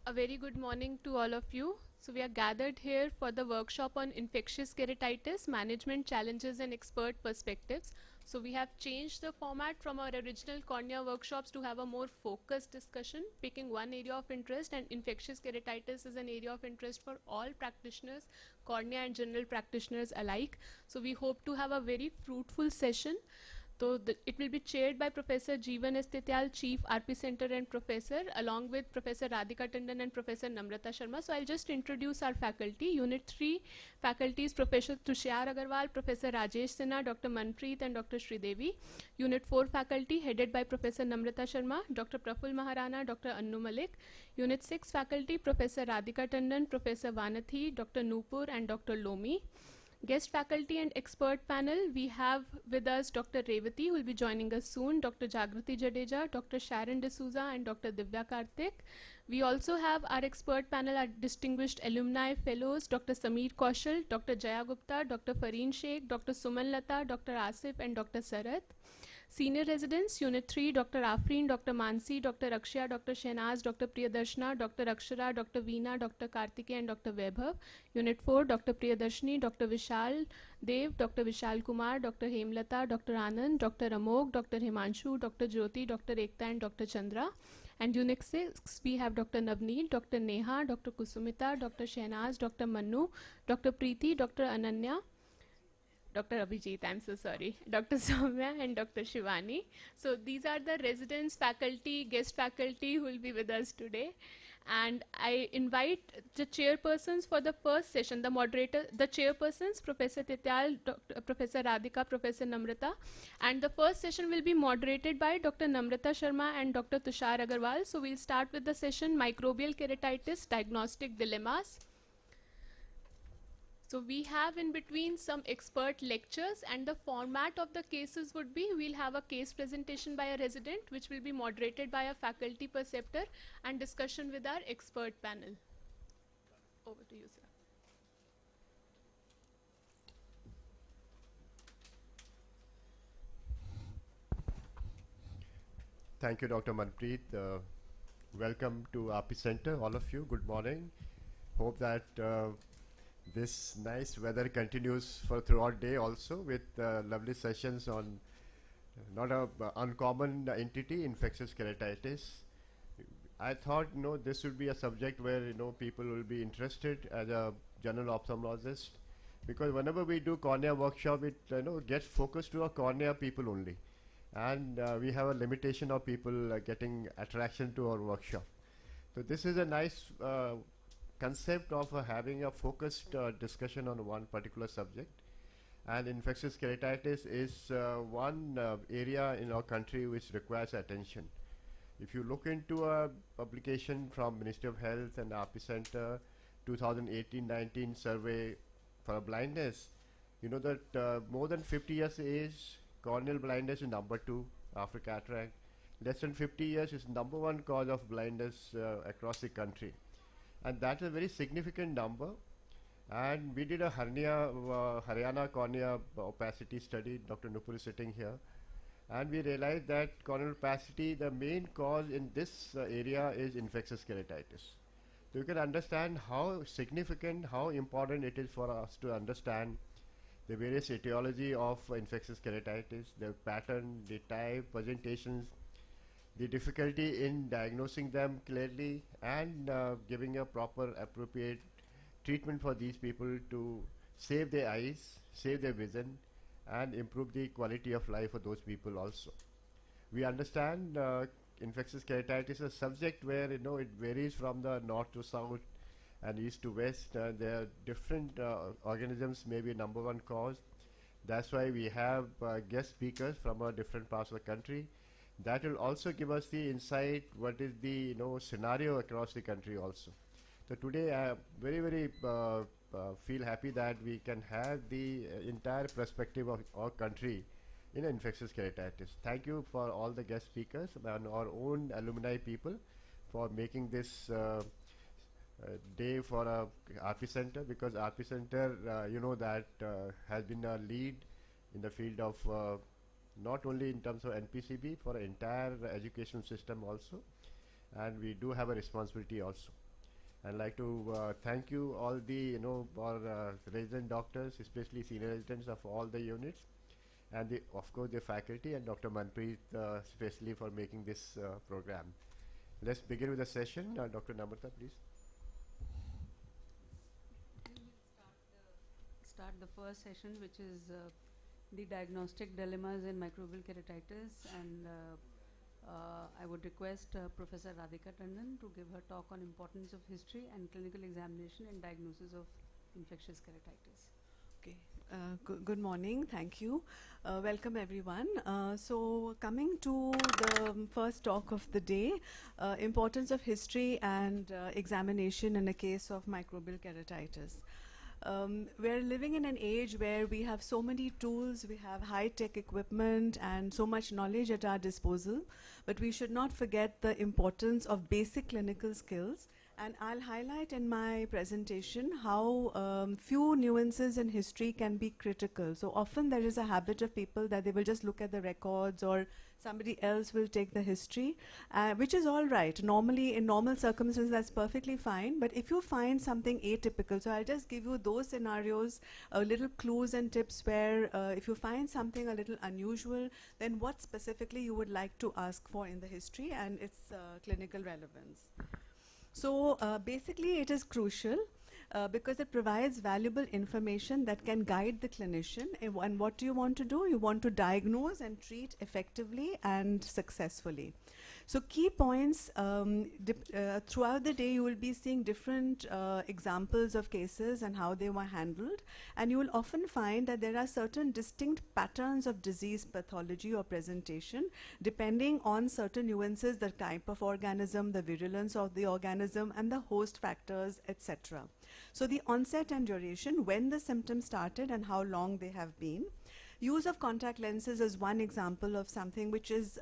A very good morning to all of you. So we are gathered here for the workshop on infectious keratitis, management challenges and expert perspectives. So we have changed the format from our original cornea workshops to have a more focused discussion, picking one area of interest, and infectious keratitis is an area of interest for all practitioners, cornea and general practitioners alike. So we hope to have a very fruitful session. So it will be chaired by Professor Jeevan Estetyal, Chief RP Center and Professor, along with Professor Radhika Tandon and Professor Namrata Sharma. So I'll just introduce our faculty. Unit 3 faculties Professor Tushar Agarwal, Professor Rajesh Sinha, Dr. Manpreet and Dr. Sridevi. Unit 4 faculty headed by Professor Namrata Sharma, Dr. Praful Maharana, Dr. Annu Malik. Unit 6 faculty Professor Radhika Tandon, Professor Vanathi, Dr. Nupur and Dr. Lomi. Guest faculty and expert panel, we have with us Dr. Revati, who will be joining us soon, Dr. Jagrati Jadeja, Dr. Sharon D'Souza, and Dr. Divya Karthik. We also have our expert panel, our distinguished alumni fellows, Dr. Sameer Kaushal, Dr. Jaya Gupta, Dr. Fareen Sheikh, Dr. Suman Lata, Dr. Asif, and Dr. Sarath. Senior residents, Unit 3, Dr. Afreen, Dr. Mansi, Dr. Akshya, Dr. Shehnaz, Dr. Priyadarshana, Dr. Akshara, Dr. Veena, Dr. Kartike, and Dr. Vaibhav. Unit 4, Dr. Priyadarshini, Dr. Vishal Dev, Dr. Vishal Kumar, Dr. Hemlata, Dr. Anand, Dr. Amog, Dr. Himanshu, Dr. Jyoti, Dr. Ekta, and Dr. Chandra. And Unit 6, we have Dr. Navneet, Dr. Neha, Dr. Kusumita, Dr. Shehnaz, Dr. Manu, Dr. Preeti, Dr. Ananya, Dr. Abhijit, I'm so sorry, Dr. Soumya and Dr. Shivani. So these are the residents, faculty, guest faculty who will be with us today. And I invite the chairpersons for the first session, the moderator, the chairpersons, Professor Tityal, Professor Radhika, Professor Namrata. And the first session will be moderated by Dr. Namrata Sharma and Dr. Tushar Agarwal. So we'll start with the session, Microbial Keratitis, Diagnostic Dilemmas. So we have in between some expert lectures, and the format of the cases would be, we'll have a case presentation by a resident which will be moderated by a faculty preceptor and discussion with our expert panel. Over to you, sir. Thank you, Dr. Manpreet. Welcome to RP Center, all of you. Good morning. Hope that this nice weather continues for throughout day also, with lovely sessions on not a uncommon entity, infectious keratitis. I thought this would be a subject where people will be interested as a general ophthalmologist, because whenever we do cornea workshop, it gets focused to a cornea people only, and we have a limitation of people getting attraction to our workshop. So this is a nice concept of having a focused discussion on one particular subject. And infectious keratitis is one area in our country which requires attention. If you look into a publication from Ministry of Health and RP Center 2018-19 survey for blindness, you know that more than 50 years age, corneal blindness is number 2 after cataract. Less than 50 years is number 1 cause of blindness across the country. And that's a very significant number. And we did a Haryana cornea opacity study. Dr. Nupur is sitting here. And we realized that corneal opacity, the main cause in this area is infectious keratitis. So you can understand how significant, how important it is for us to understand the various etiology of infectious keratitis, the pattern, the type, presentations, the difficulty in diagnosing them clearly, and giving a proper appropriate treatment for these people to save their eyes, save their vision, and improve the quality of life for those people also. We understand infectious keratitis is a subject where it varies from the north to south and east to west. There are different organisms, maybe number 1 cause. That's why we have guest speakers from different parts of the country. That will also give us the insight what is the scenario across the country also. So today I very feel happy that we can have the entire perspective of our country in infectious keratitis. Thank you for all the guest speakers and our own alumni people for making this day for RP Center, because RP Center has been a lead in the field of not only in terms of NPCB, for the entire education system also, and we do have a responsibility also. I'd like to thank you all the our resident doctors, especially senior residents of all the units, and of course the faculty and Dr. Manpreet especially for making this program. Let's begin with the session. Dr. Namrata, please. Start the first session, which is the diagnostic dilemmas in microbial keratitis, and I would request Professor Radhika Tandon to give her talk on importance of history and clinical examination in diagnosis of infectious keratitis. Okay. Good morning. Thank you. Welcome everyone. So coming to the first talk of the day, importance of history and examination in a case of microbial keratitis. We're living in an age where we have so many tools, we have high-tech equipment and so much knowledge at our disposal, but we should not forget the importance of basic clinical skills. And I'll highlight in my presentation how few nuances in history can be critical. So often there is a habit of people that they will just look at the records or somebody else will take the history, which is all right. Normally, in normal circumstances, that's perfectly fine. But if you find something atypical, so I'll just give you those scenarios, little clues and tips where if you find something a little unusual, then what specifically you would like to ask for in the history and its clinical relevance. So basically it is crucial because it provides valuable information that can guide the clinician. And what do you want to do? You want to diagnose and treat effectively and successfully. So key points, throughout the day you will be seeing different examples of cases and how they were handled. And you will often find that there are certain distinct patterns of disease pathology or presentation depending on certain nuances, the type of organism, the virulence of the organism, and the host factors, etc. So the onset and duration, when the symptoms started and how long they have been. Use of contact lenses is one example of something which is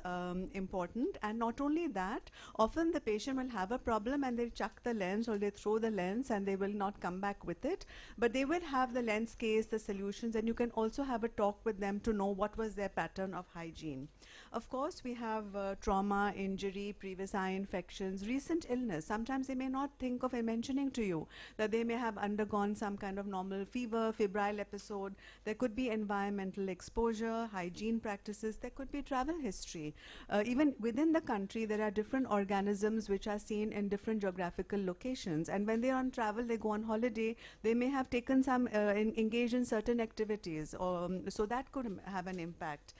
important. And not only that, often the patient will have a problem and they chuck the lens or they throw the lens and they will not come back with it. But they will have the lens case, the solutions, and you can also have a talk with them to know what was their pattern of hygiene. Of course, we have trauma, injury, previous eye infections, recent illness. Sometimes they may not think of mentioning to you that they may have undergone some kind of normal fever, febrile episode. There could be environmental exposure, hygiene practices, there could be travel history. Even within the country, there are different organisms which are seen in different geographical locations. And when they are on travel, they go on holiday, they may have taken some, engaged in certain activities, so that could have an impact.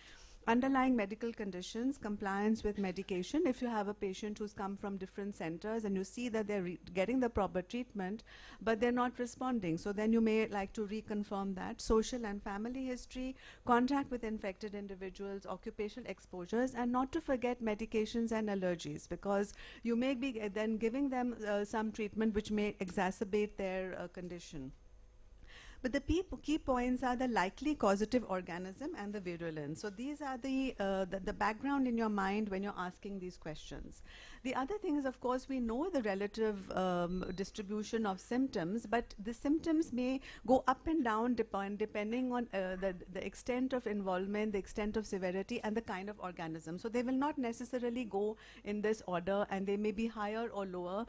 Underlying medical conditions, compliance with medication. If you have a patient who's come from different centers and you see that they're getting the proper treatment, but they're not responding, so then you may like to reconfirm that. Social and family history, contact with infected individuals, occupational exposures, and not to forget medications and allergies, because you may be then giving them some treatment which may exacerbate their condition. But the key points are the likely causative organism and the virulence. So these are the background in your mind when you're asking these questions. The other thing is, of course, we know the relative distribution of symptoms, but the symptoms may go up and down depending on the extent of involvement, the extent of severity, and the kind of organism. So they will not necessarily go in this order, and they may be higher or lower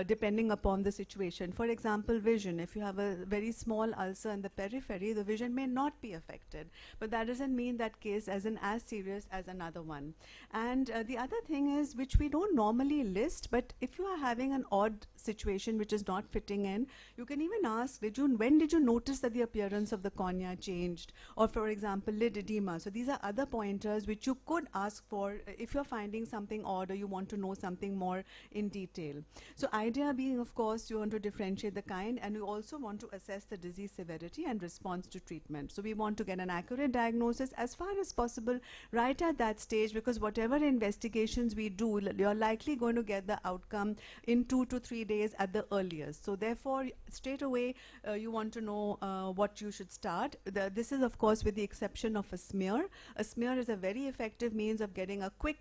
depending upon the situation. For example, vision. If you have a very small ulcer in the periphery, the vision may not be affected, but that doesn't mean that case as serious as another one. And the other thing is, which we don't normally list, but if you are having an odd situation which is not fitting in, you can even ask, when did you notice that the appearance of the cornea changed? Or for example, lid edema. So these are other pointers which you could ask for if you're finding something odd or you want to know something more in detail. So idea being, of course, you want to differentiate the kind, and you also want to assess the disease severity and response to treatment. So we want to get an accurate diagnosis as far as possible right at that stage, because whatever investigations we do, you're likely going to get the outcome in 2 to 3 days at the earliest. So therefore, straight away, you want to know what you should start. This is, of course, with the exception of a smear. A smear is a very effective means of getting a quick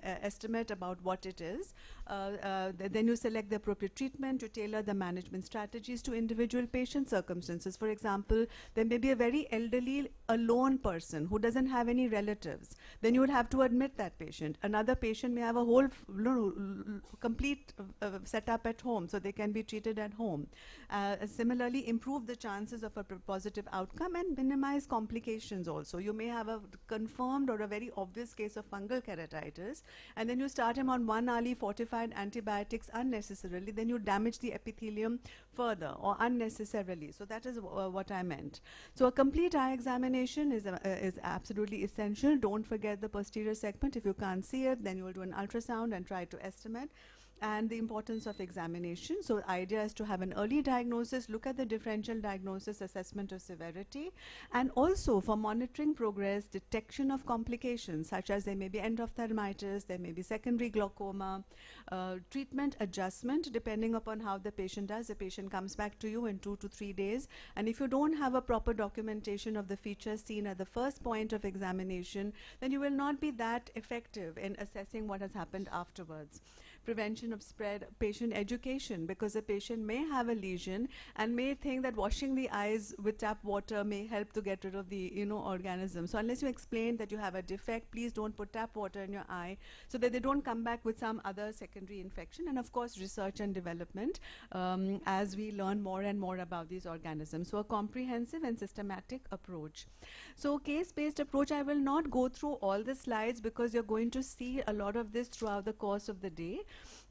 estimate about what it is. Then you select the appropriate treatment to tailor the management strategies to individual patient circumstances. For example, there may be a very elderly a lone person who doesn't have any relatives, then you would have to admit that patient. Another patient may have a whole complete setup at home, so they can be treated at home. Similarly, improve the chances of a positive outcome and minimize complications also. You may have a confirmed or a very obvious case of fungal keratitis, and then you start him on one hourly fortified antibiotics unnecessarily, then you damage the epithelium further or unnecessarily. So that is what I meant. So a complete eye examination is absolutely essential. Don't forget the posterior segment. If you can't see it, then you will do an ultrasound and try to estimate. And the importance of examination. So idea is to have an early diagnosis, look at the differential diagnosis, assessment of severity, and also for monitoring progress, detection of complications, such as there may be endophthalmitis, there may be secondary glaucoma, treatment adjustment, depending upon how the patient does. The patient comes back to you in 2 to 3 days, and if you don't have a proper documentation of the features seen at the first point of examination, then you will not be that effective in assessing what has happened afterwards. Prevention of spread, patient education, because the patient may have a lesion and may think that washing the eyes with tap water may help to get rid of the organism. So unless you explain that you have a defect, please don't put tap water in your eye, so that they don't come back with some other secondary infection. And of course, research and development as we learn more and more about these organisms. So a comprehensive and systematic approach. So case-based approach, I will not go through all the slides because you're going to see a lot of this throughout the course of the day.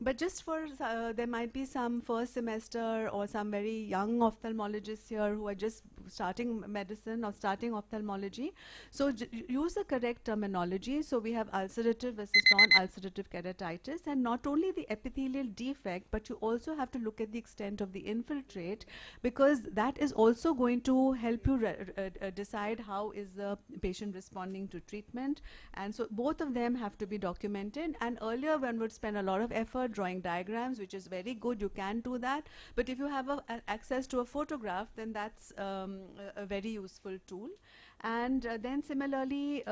But just for, there might be some first semester or some very young ophthalmologists here who are just starting medicine or starting ophthalmology. So use the correct terminology. So we have ulcerative versus non-ulcerative keratitis, and not only the epithelial defect, but you also have to look at the extent of the infiltrate, because that is also going to help you decide how is the patient responding to treatment. And so both of them have to be documented. And earlier one would spend a lot of effort drawing diagrams, which is very good. You can do that. But if you have access to a photograph, then that's a very useful tool. And then similarly,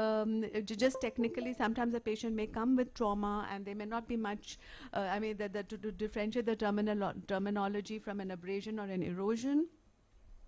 just technically, sometimes a patient may come with trauma and they may not be much, to differentiate the terminology from an abrasion or an erosion.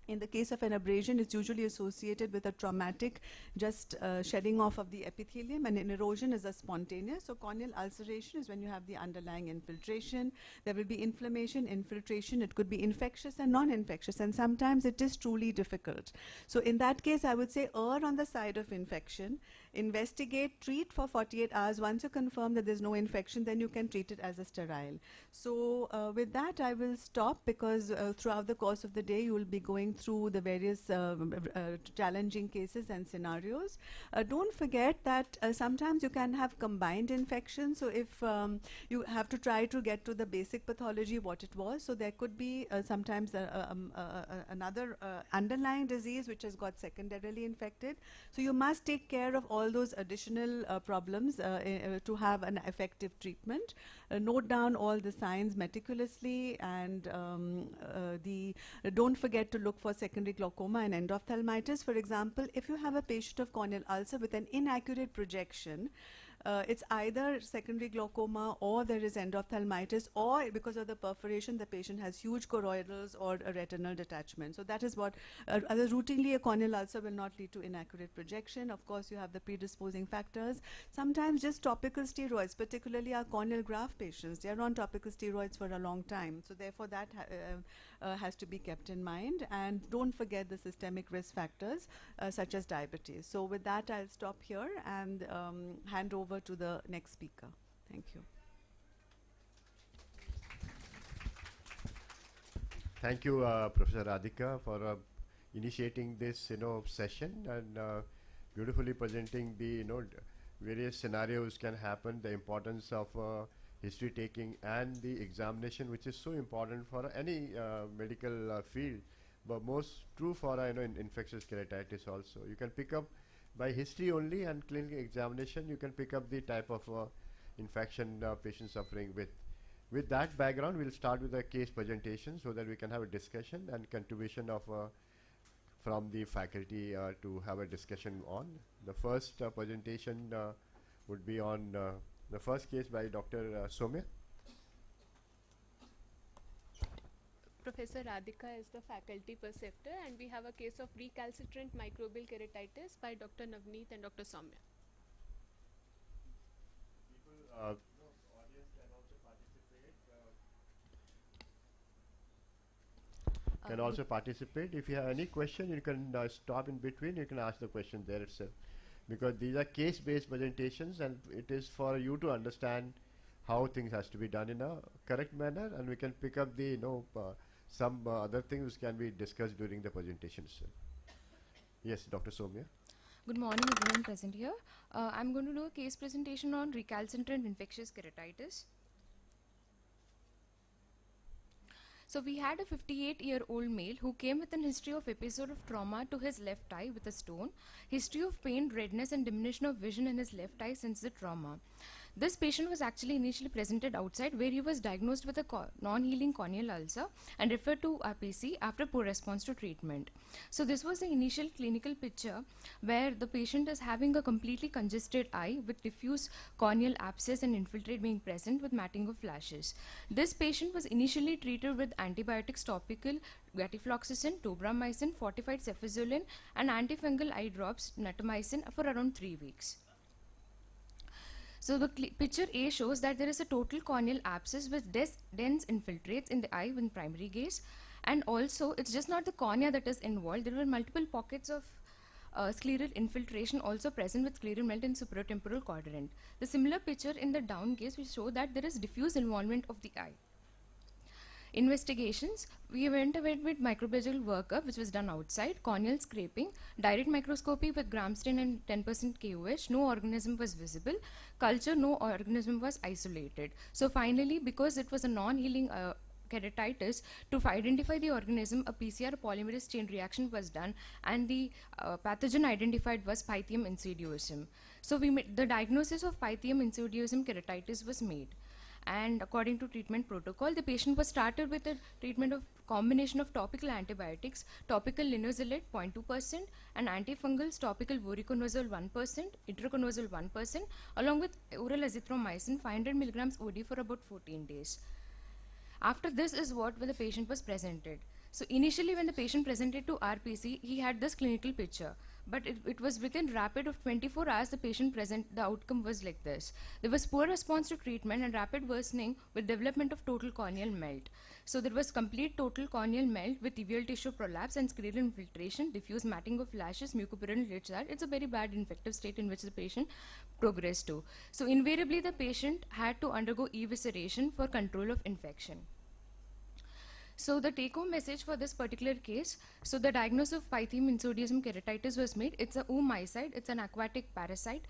In the case of an abrasion, it's usually associated with a traumatic just shedding off of the epithelium, and an erosion is a spontaneous. So corneal ulceration is when you have the underlying infiltration. There will be inflammation, infiltration. It could be infectious and non-infectious, and sometimes it is truly difficult. So in that case, I would say err on the side of infection. Investigate, treat for 48 hours. Once you confirm that there's no infection, then you can treat it as a sterile. So with that, I will stop, because throughout the course of the day, you will be going through the various challenging cases and scenarios. Don't forget that sometimes you can have combined infections. So if you have to try to get to the basic pathology, what it was. So there could be sometimes another underlying disease which has got secondarily infected. So you must take care of all those additional problems to have an effective treatment. Note down all the signs meticulously, and don't forget to look for secondary glaucoma and endophthalmitis. For example, if you have a patient of corneal ulcer with an inaccurate projection, it's either secondary glaucoma or there is endophthalmitis, or because of the perforation, the patient has huge choroidals or a retinal detachment. So that is what, routinely a corneal ulcer will not lead to inaccurate projection. Of course, you have the predisposing factors. Sometimes just topical steroids, particularly our corneal graft patients, they are on topical steroids for a long time. So therefore that has to be kept in mind. And don't forget the systemic risk factors such as diabetes. So with that, I'll stop here and hand over to the next speaker. Thank you. Thank you, Professor Radhika, for initiating this session and beautifully presenting the various scenarios can happen, the importance of history taking and the examination, which is so important for any medical field, but most true for infectious keratitis also. You can pick up by history only and clinical examination, you can pick up the type of infection patient suffering with. With that background, we'll start with a case presentation so that we can have a discussion and contribution of from the faculty to have a discussion on. The first presentation would be on the first case by Dr. Somya. Professor Radhika is the faculty preceptor, and we have a case of recalcitrant microbial keratitis by Dr. Navneet and Dr. Soumya. People, audience can also participate. Can also participate. If you have any question, you can stop in between. You can ask the question there itself, because these are case-based presentations, and it is for you to understand how things has to be done in a correct manner, and we can pick up the some other things which can be discussed during the presentation itself. Yes, Dr. Soumya. Good morning, everyone present here. I'm going to do a case presentation on recalcitrant infectious keratitis. So we had a 58-year-old male who came with an history of episode of trauma to his left eye with a stone, history of pain, redness and diminution of vision in his left eye since the trauma. This patient was actually initially presented outside, where he was diagnosed with a non-healing corneal ulcer and referred to RPC after poor response to treatment. So this was the initial clinical picture, where the patient is having a completely congested eye with diffuse corneal abscess and infiltrate being present with matting of flashes. This patient was initially treated with antibiotics topical, gatifloxacin, tobramycin, fortified cefazolin and antifungal eye drops, natamycin, for around 3 weeks. So the picture A shows that there is a total corneal abscess with dense infiltrates in the eye with primary gaze, and also it's just not the cornea that is involved. There were multiple pockets of scleral infiltration also present with scleral melt in supratemporal quadrant. The similar picture in the down gaze will show that there is diffuse involvement of the eye. Investigations, we went ahead with microbiological workup, which was done outside, corneal scraping, direct microscopy with gram stain and 10% KOH, no organism was visible, culture, no organism was isolated. So finally, because it was a non-healing keratitis, to identify the organism, a PCR polymerase chain reaction was done, and the pathogen identified was Pythium insidiosum. So the diagnosis of Pythium insidiosum keratitis was made. And according to treatment protocol, the patient was started with a treatment of combination of topical antibiotics, topical linezolid 0.2% and antifungals, topical voriconazole 1%, itraconazole 1%, along with oral azithromycin 500 milligrams OD for about 14 days. After this is what when the patient was presented. So initially when the patient presented to RPC, he had this clinical picture. But it was within rapid of 24 hours the outcome was like this. There was poor response to treatment and rapid worsening with development of total corneal melt. So there was complete total corneal melt with tibial tissue prolapse and scleral infiltration, diffuse matting of lashes, mucopurulent lid char. It's a very bad infective state in which the patient progressed to. So invariably the patient had to undergo evisceration for control of infection. So the take-home message for this particular case, so the diagnosis of Pythium insidiosum keratitis was made. It's a oomycete, it's an aquatic parasite,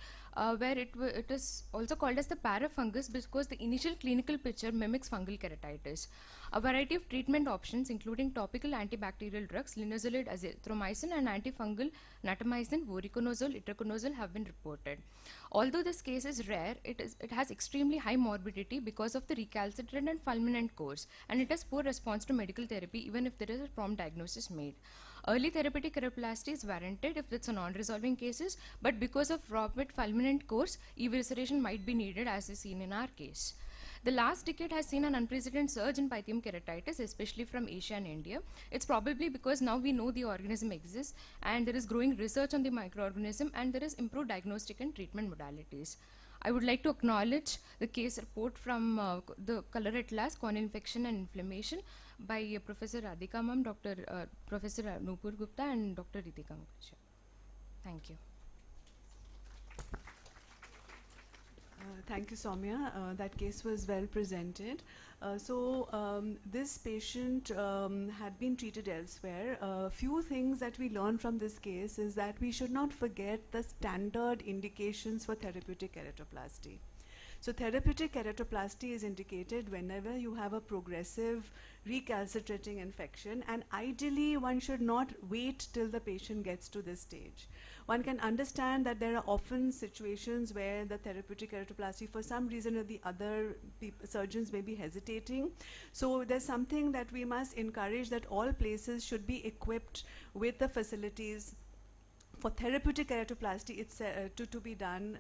where it is also called as the parafungus because the initial clinical picture mimics fungal keratitis. A variety of treatment options, including topical antibacterial drugs, linezolid, azithromycin, and antifungal natamycin, voriconazole, itraconazole have been reported. Although this case is rare, it has extremely high morbidity because of the recalcitrant and fulminant course, and it has poor response to medical therapy even if there is a prompt diagnosis made. Early therapeutic keratoplasty is warranted if it's a non-resolving cases, but because of rapid fulminant course, evisceration might be needed as is seen in our case. The last decade has seen an unprecedented surge in Pythium keratitis, especially from Asia and India. It's probably because now we know the organism exists and there is growing research on the microorganism and there is improved diagnostic and treatment modalities. I would like to acknowledge the case report from the Color Atlas, Corneal Infection and Inflammation by Professor Radhika Ma'am, Professor Nupur Gupta and Dr. Ritika Mukherjee. Thank you. Thank you, Soumya. That case was well presented. This patient had been treated elsewhere. A few things that we learned from this case is that we should not forget the standard indications for therapeutic keratoplasty. So therapeutic keratoplasty is indicated whenever you have a progressive recalcitrating infection, and ideally one should not wait till the patient gets to this stage. One can understand that there are often situations where the therapeutic keratoplasty, for some reason or the other, surgeons may be hesitating. So there's something that we must encourage, that all places should be equipped with the facilities for therapeutic keratoplasty, it's to be done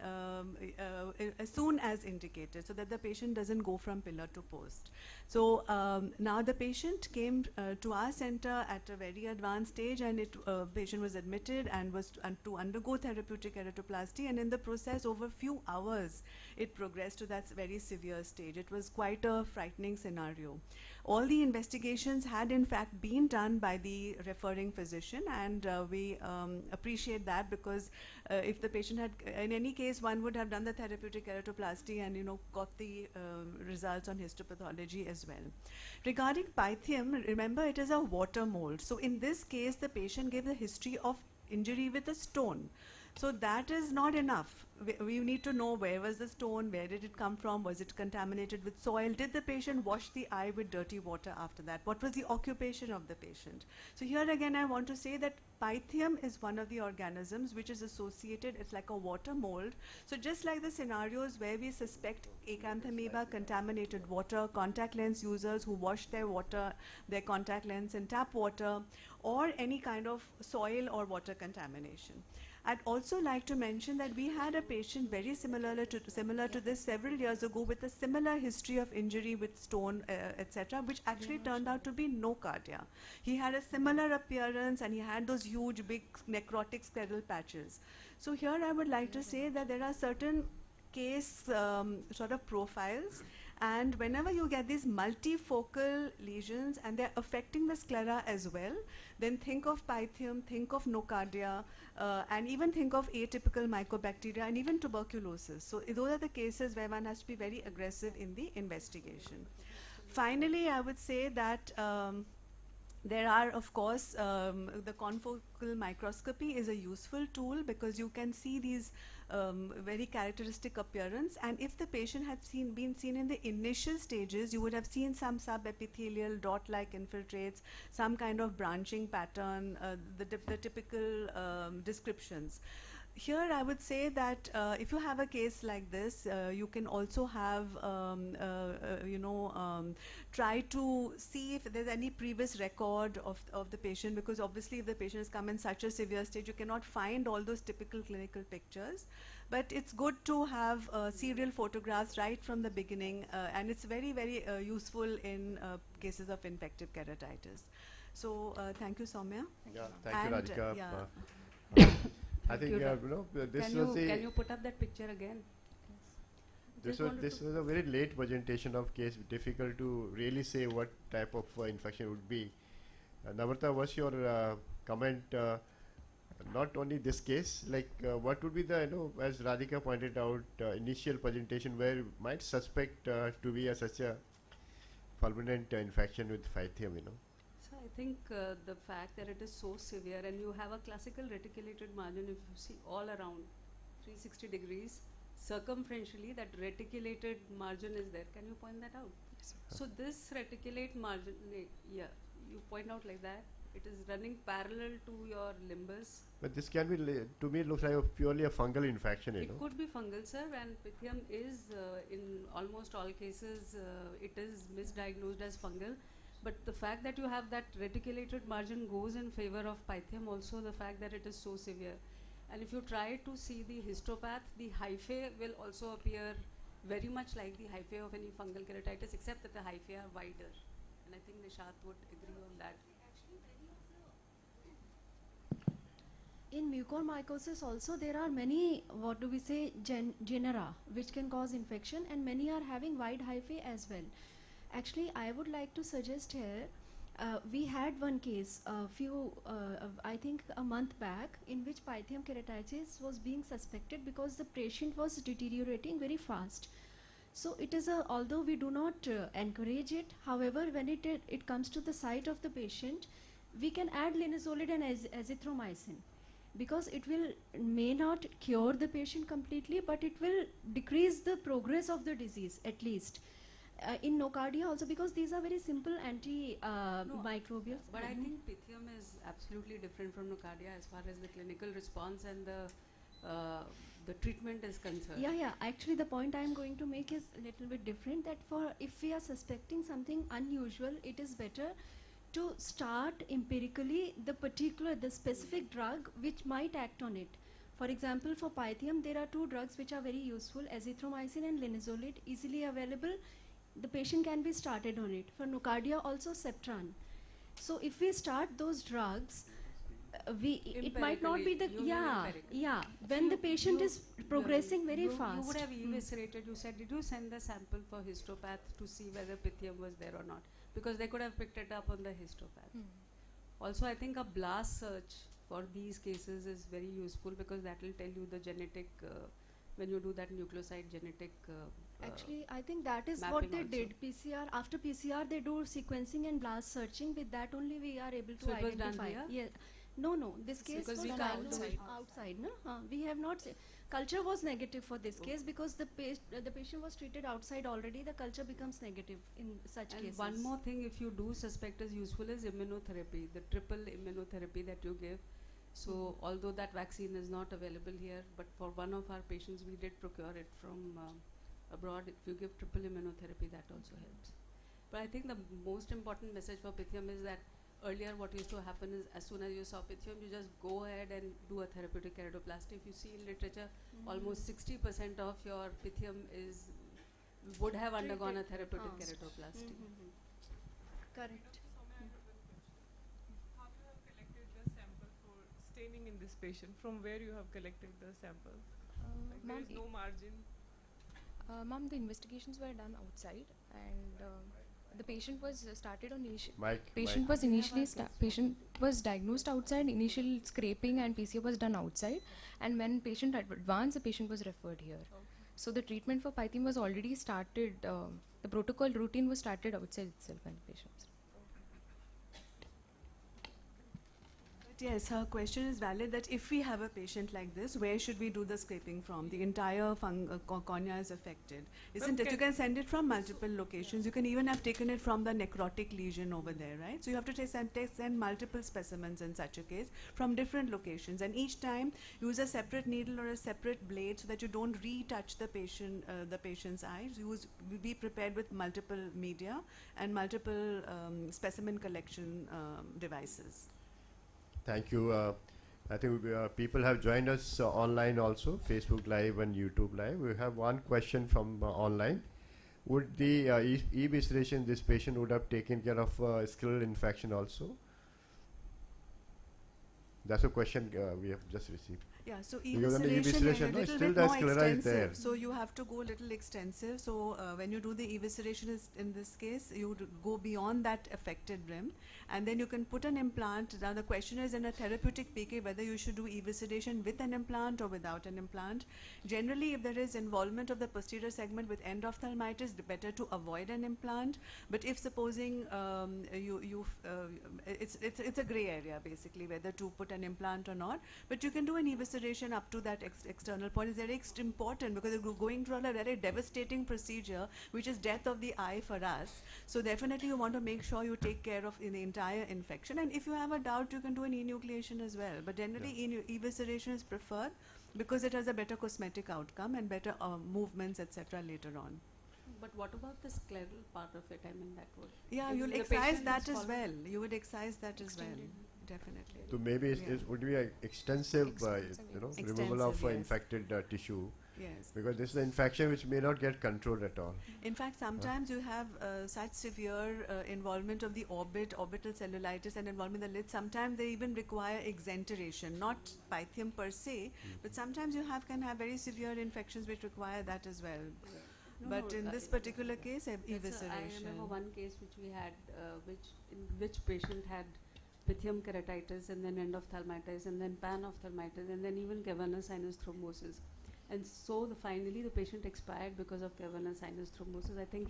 as soon as indicated, so that the patient doesn't go from pillar to post. So now the patient came to our center at a very advanced stage, and patient was admitted and was to undergo therapeutic keratoplasty, and in the process, over few hours, it progressed to that very severe stage. It was quite a frightening scenario. All the investigations had in fact been done by the referring physician, and we appreciate that, because if the patient had, in any case, one would have done the therapeutic keratoplasty and got the results on histopathology as well. Regarding Pythium, remember it is a water mold. So in this case, the patient gave the history of injury with a stone. So that is not enough. We need to know where was the stone, where did it come from, was it contaminated with soil, did the patient wash the eye with dirty water after that, what was the occupation of the patient. So here again I want to say that Pythium is one of the organisms which is associated, it's like a water mold. So just like the scenarios where we suspect acanthamoeba contaminated water, contact lens users who wash their contact lens in tap water, or any kind of soil or water contamination. I'd also like to mention that we had a patient very similar to this several years ago with a similar history of injury with stone, etc., which actually turned out to be nocardia. He had a similar appearance, and he had those huge, big necrotic scleral patches. So here I would like to say that there are certain case sort of profiles, and whenever you get these multifocal lesions and they're affecting the sclera as well, then think of Pythium, think of nocardia, and even think of atypical mycobacteria and even tuberculosis. So those are the cases where one has to be very aggressive in the investigation. Finally, I would say that there are, of course, the confocal microscopy is a useful tool, because you can see these very characteristic appearance, and if the patient had been seen in the initial stages, you would have seen some subepithelial dot-like infiltrates, some kind of branching pattern, the typical descriptions. Here I would say that if you have a case like this, you can also have, try to see if there's any previous record of the patient, because obviously if the patient has come in such a severe stage, you cannot find all those typical clinical pictures. But it's good to have serial photographs right from the beginning, and it's very, very useful in cases of infective keratitis. So thank you, Soumya. Yeah, thank you, Radhika. Yeah. I think this can you put up that picture again? This was a very late presentation of case, difficult to really say what type of infection would be. Navrata, what's your comment? Not only this case, like what would be the, as Radhika pointed out, initial presentation where you might suspect to be such a fulminant infection with Pythium, So I think the fact that it is so severe, and you have a classical reticulated margin, if you see all around 360 degrees, circumferentially that reticulated margin is there. Can you point that out? Yes. So this reticulate margin, you point out like that, it is running parallel to your limbus. But this can be, to me, it looks like purely a fungal infection, It could be fungal, sir, and Pythium is, in almost all cases, it is misdiagnosed as fungal. But the fact that you have that reticulated margin goes in favor of Pythium, also the fact that it is so severe. And if you try to see the histopath, the hyphae will also appear very much like the hyphae of any fungal keratitis, except that the hyphae are wider. And I think Nishat would agree on that. In mucormycosis also there are many, genera which can cause infection, and many are having wide hyphae as well. Actually, I would like to suggest here, we had one case I think a month back, in which Pythium keratitis was being suspected because the patient was deteriorating very fast. So it is although we do not encourage it, however, when it comes to the site of the patient, we can add linezolid and azithromycin, because it may not cure the patient completely, but it will decrease the progress of the disease at least. In nocardia also, because these are very simple anti-microbials. But I think Pythium is absolutely different from nocardia as far as the clinical response and the treatment is concerned. Yeah. Actually, the point I am going to make is a little bit different. That if we are suspecting something unusual, it is better to start empirically the specific drug which might act on it. For example, for pythium, there are two drugs which are very useful, azithromycin and linezolid, easily available. The patient can be started on it. For nocardia, also Septran. So if we start those drugs, it might not be the when the patient is progressing very fast. You would have eviscerated. You said, did you send the sample for histopath to see whether pythium was there or not? Because they could have picked it up on the histopath. Also, I think a blast search for these cases is very useful because that will tell you the genetic when you do that nucleoside genetic. Actually, I think that is what they did. PCR, after PCR, they do sequencing and blast searching. With that only we are able to identify. It was done here? Yeah. No. This case was done outside. No? We have not. Culture was negative for this case because the patient was treated outside already. The culture becomes negative in such cases. One more thing, if you do suspect is useful, is immunotherapy, the triple immunotherapy that you give. So although that vaccine is not available here, but for one of our patients we did procure it from abroad. If you give triple immunotherapy, that also helps. But I think the most important message for pythium is that earlier what used to happen is as soon as you saw pythium, you just go ahead and do a therapeutic keratoplasty. If you see in literature, almost 60% of your pythium would have undergone a therapeutic keratoplasty. Correct. How you have collected the sample for staining in this patient? From where you have collected the sample? There is no margin. Ma'am, the investigations were done outside, and the patient was started on patient was diagnosed outside. Initial scraping and PCR was done outside, and when patient advanced, the patient was referred here. So the treatment for pythium was already started. The protocol routine was started outside itself when the patients. Yes, her question is valid that if we have a patient like this, where should we do the scraping from? The entire cornea is affected. Isn't it? You can send it from multiple locations. You can even have taken it from the necrotic lesion over there, right? So you have to send multiple specimens in such a case from different locations. And each time use a separate needle or a separate blade so that you don't retouch the patient's eyes. Be prepared with multiple media and multiple specimen collection devices. Thank you. I think people have joined us online also, Facebook Live and YouTube Live. We have one question from online. Would the evisceration this patient would have taken care of scleral infection also? That's a question we have just received. Yeah, so evisceration is a little bit more extensive. So you have to go a little extensive. So when you do the evisceration, in this case, you go beyond that affected rim, and then you can put an implant. Now the question is in a therapeutic PK whether you should do evisceration with an implant or without an implant. Generally, if there is involvement of the posterior segment with endophthalmitis, better to avoid an implant. But if supposing it's a gray area basically whether to put an implant or not. But you can do an evisceration up to that external point. Is very important because you're going through a very devastating procedure, which is death of the eye for us. So definitely you want to make sure you take care of the entire infection. And if you have a doubt, you can do an enucleation as well. But generally, evisceration is preferred because it has a better cosmetic outcome and better movements, etc. later on. But what about the scleral part of it? I mean, that would... Yeah, you'll excise that as well. You would excise that as well. Definitely. So maybe it would be an extensive removal of infected tissue. Yes. Because this is an infection which may not get controlled at all. In fact, sometimes you have such severe involvement of the orbital cellulitis and involvement in the lid. Sometimes they even require exenteration, not pythium per se, but sometimes you can have very severe infections which require that as well. But in this particular case, evisceration. I remember one case which we had, in which patient had pythium keratitis and then endophthalmitis and then panophthalmitis and then even cavernous sinus thrombosis. And so finally the patient expired because of cavernous sinus thrombosis. I think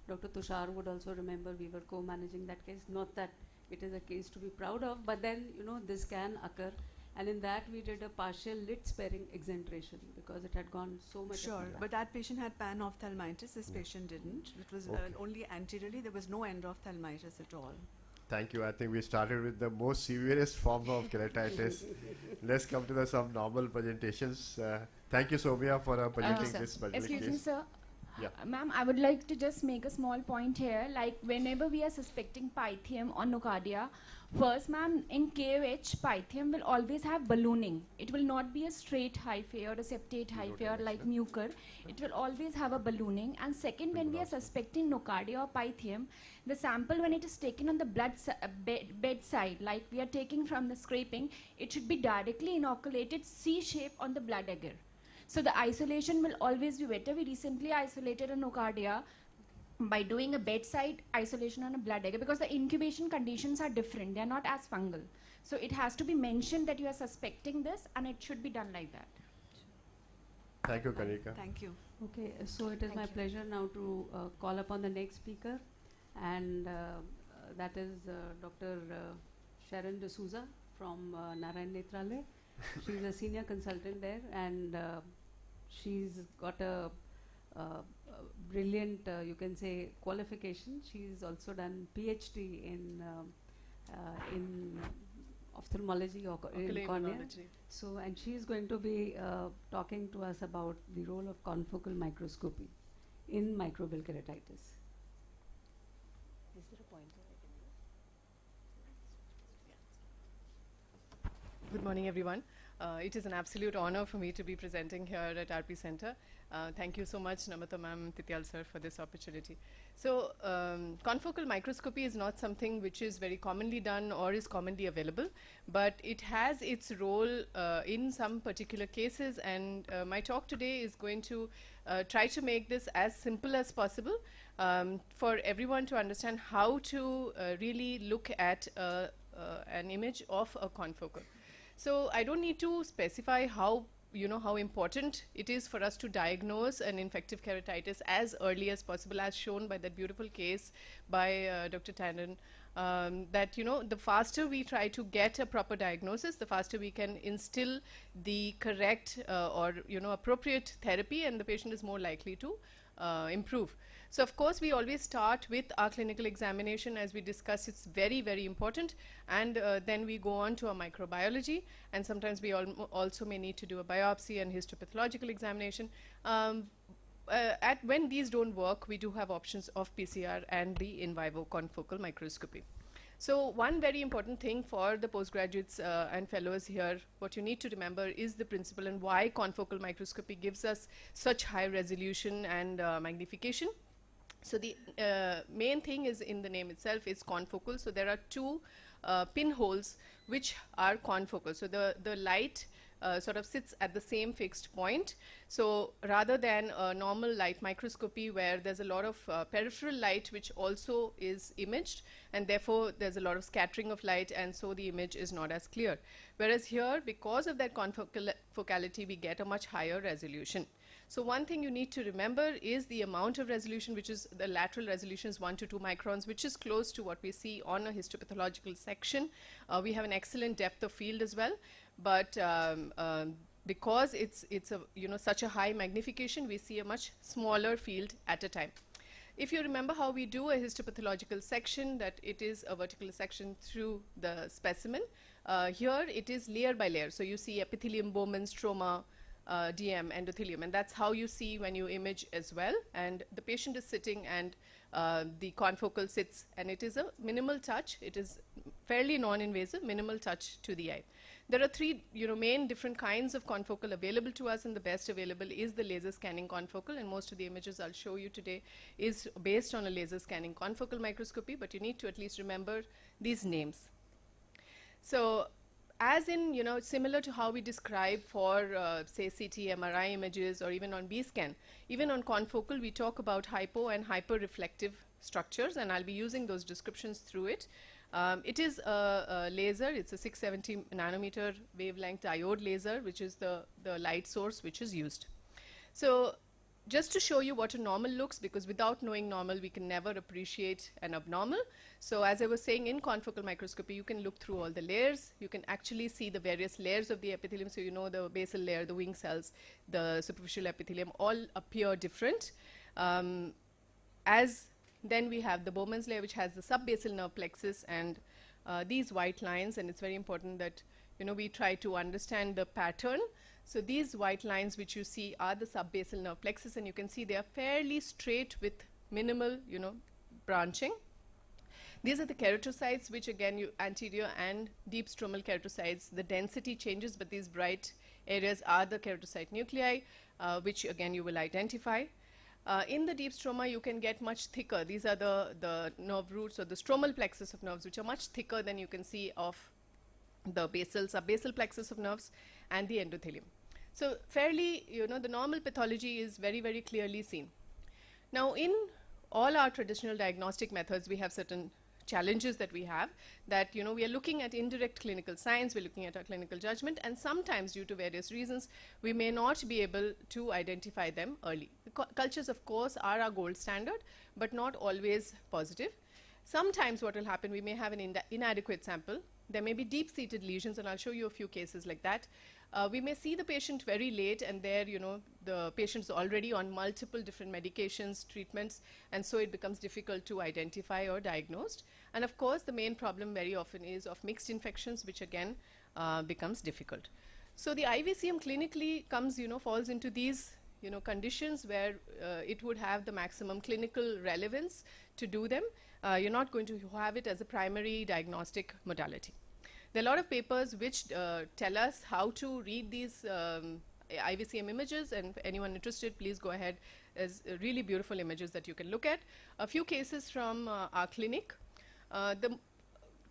Dr. Tushar would also remember we were co-managing that case. Not that it is a case to be proud of, but then this can occur. And in that we did a partial lid sparing exenteration because it had gone so much. Sure, but that patient had panophthalmitis. This patient didn't. It was only anteriorly. There was no endophthalmitis at all. Thank you. I think we started with the most severest form of keratitis. Let's come to some normal presentations. Thank you, Soumya, for presenting this particular case. Excuse me, sir. Yeah. Ma'am, I would like to just make a small point here. Like whenever we are suspecting pythium or nocardia, first, ma'am, in KOH, pythium will always have ballooning. It will not be a straight hyphae or a septate hyphae or like mucor. It will always have a ballooning. And second, when we are suspecting nocardia or pythium, the sample when it is taken on the bedside, like we are taking from the scraping, it should be directly inoculated C-shape on the blood agar. So the isolation will always be better. We recently isolated a nocardia by doing a bedside isolation on a blood agar because the incubation conditions are different. They are not as fungal. So it has to be mentioned that you are suspecting this, and it should be done like that. Thank you, Kanika. Thank you. Okay, so it is my pleasure now to call upon the next speaker, and that is Dr. Sharon D'Souza from Narayan Nethralaya. She's a senior consultant there, and she's got a brilliant, you can say, qualification. She's also done PhD in ophthalmology or in cornea. So, and she's going to be talking to us about the role of confocal microscopy in microbial keratitis. Is there a pointer I can use? Good morning, everyone. It is an absolute honor for me to be presenting here at RP Center. Thank you so much, Namata ma'am, Tityal sir, for this opportunity. So, confocal microscopy is not something which is very commonly done or is commonly available, but it has its role in some particular cases, and my talk today is going to try to make this as simple as possible for everyone to understand how to really look at an image of a confocal. So I don't need to specify how important it is for us to diagnose an infective keratitis as early as possible, as shown by that beautiful case by Dr. Tandon. That the faster we try to get a proper diagnosis, the faster we can instill the correct or appropriate therapy, and the patient is more likely to improve. So of course we always start with our clinical examination. As we discussed, it's very, very important, and then we go on to a microbiology, and sometimes we also may need to do a biopsy and histopathological examination. When these don't work, we do have options of PCR and the in vivo confocal microscopy. So one very important thing for the postgraduates and fellows here, what you need to remember is the principle and why confocal microscopy gives us such high resolution and magnification. So the main thing is in the name itself is confocal. So there are two pinholes which are confocal. So the light sort of sits at the same fixed point. So rather than a normal light microscopy where there's a lot of peripheral light which also is imaged, and therefore there's a lot of scattering of light, and so the image is not as clear. Whereas here, because of that confocality, we get a much higher resolution. So one thing you need to remember is the amount of resolution, which is the lateral resolution is 1 to 2 microns, which is close to what we see on a histopathological section. We have an excellent depth of field as well, but because it's a such a high magnification, we see a much smaller field at a time. If you remember how we do a histopathological section, that it is a vertical section through the specimen. Here it is layer by layer. So you see epithelium, Bowman, stroma, DM, endothelium, and that's how you see when you image as well. And the patient is sitting, and the confocal sits, and it is a minimal touch. It is fairly non-invasive, minimal touch to the eye. There are three main different kinds of confocal available to us, and the best available is the laser scanning confocal, and most of the images I'll show you today is based on a laser scanning confocal microscopy, but you need to at least remember these names. So as in, similar to how we describe for, say, CT, MRI images, or even on B-scan, even on confocal, we talk about hypo and hyper-reflective structures, and I'll be using those descriptions through it. It is a laser. It's a 670 nanometer wavelength diode laser, which is the light source which is used. So just to show you what a normal looks, because without knowing normal, we can never appreciate an abnormal. So as I was saying, in confocal microscopy, you can look through all the layers. You can actually see the various layers of the epithelium. So the basal layer, the wing cells, the superficial epithelium all appear different. Then we have the Bowman's layer, which has the subbasal nerve plexus and these white lines, and it's very important that we try to understand the pattern So these white lines which you see are the subbasal nerve plexus, and you can see they are fairly straight with minimal, branching. These are the keratocytes, which again, anterior and deep stromal keratocytes, the density changes, but these bright areas are the keratocyte nuclei, which again you will identify. In the deep stroma, you can get much thicker. These are the nerve roots or the stromal plexus of nerves, which are much thicker than you can see of the basal, subbasal plexus of nerves and the endothelium. So fairly, the normal pathology is very, very clearly seen. Now, in all our traditional diagnostic methods, we have certain challenges that we have, that we are looking at indirect clinical signs, we're looking at our clinical judgment, and sometimes due to various reasons we may not be able to identify them early. The cultures of course are our gold standard, but not always positive. Sometimes what will happen, we may have an inadequate sample, there may be deep-seated lesions, and I'll show you a few cases like that. We may see the patient very late, and there, the patient's already on multiple different medications, treatments, and so it becomes difficult to identify or diagnose. And of course, the main problem very often is of mixed infections, which again becomes difficult. So the IVCM clinically comes, falls into these, conditions where it would have the maximum clinical relevance to do them. You're not going to have it as a primary diagnostic modality. There are a lot of papers which tell us how to read these IVCM images, and if anyone interested, please go ahead. There's really beautiful images that you can look at. A few cases from our clinic. The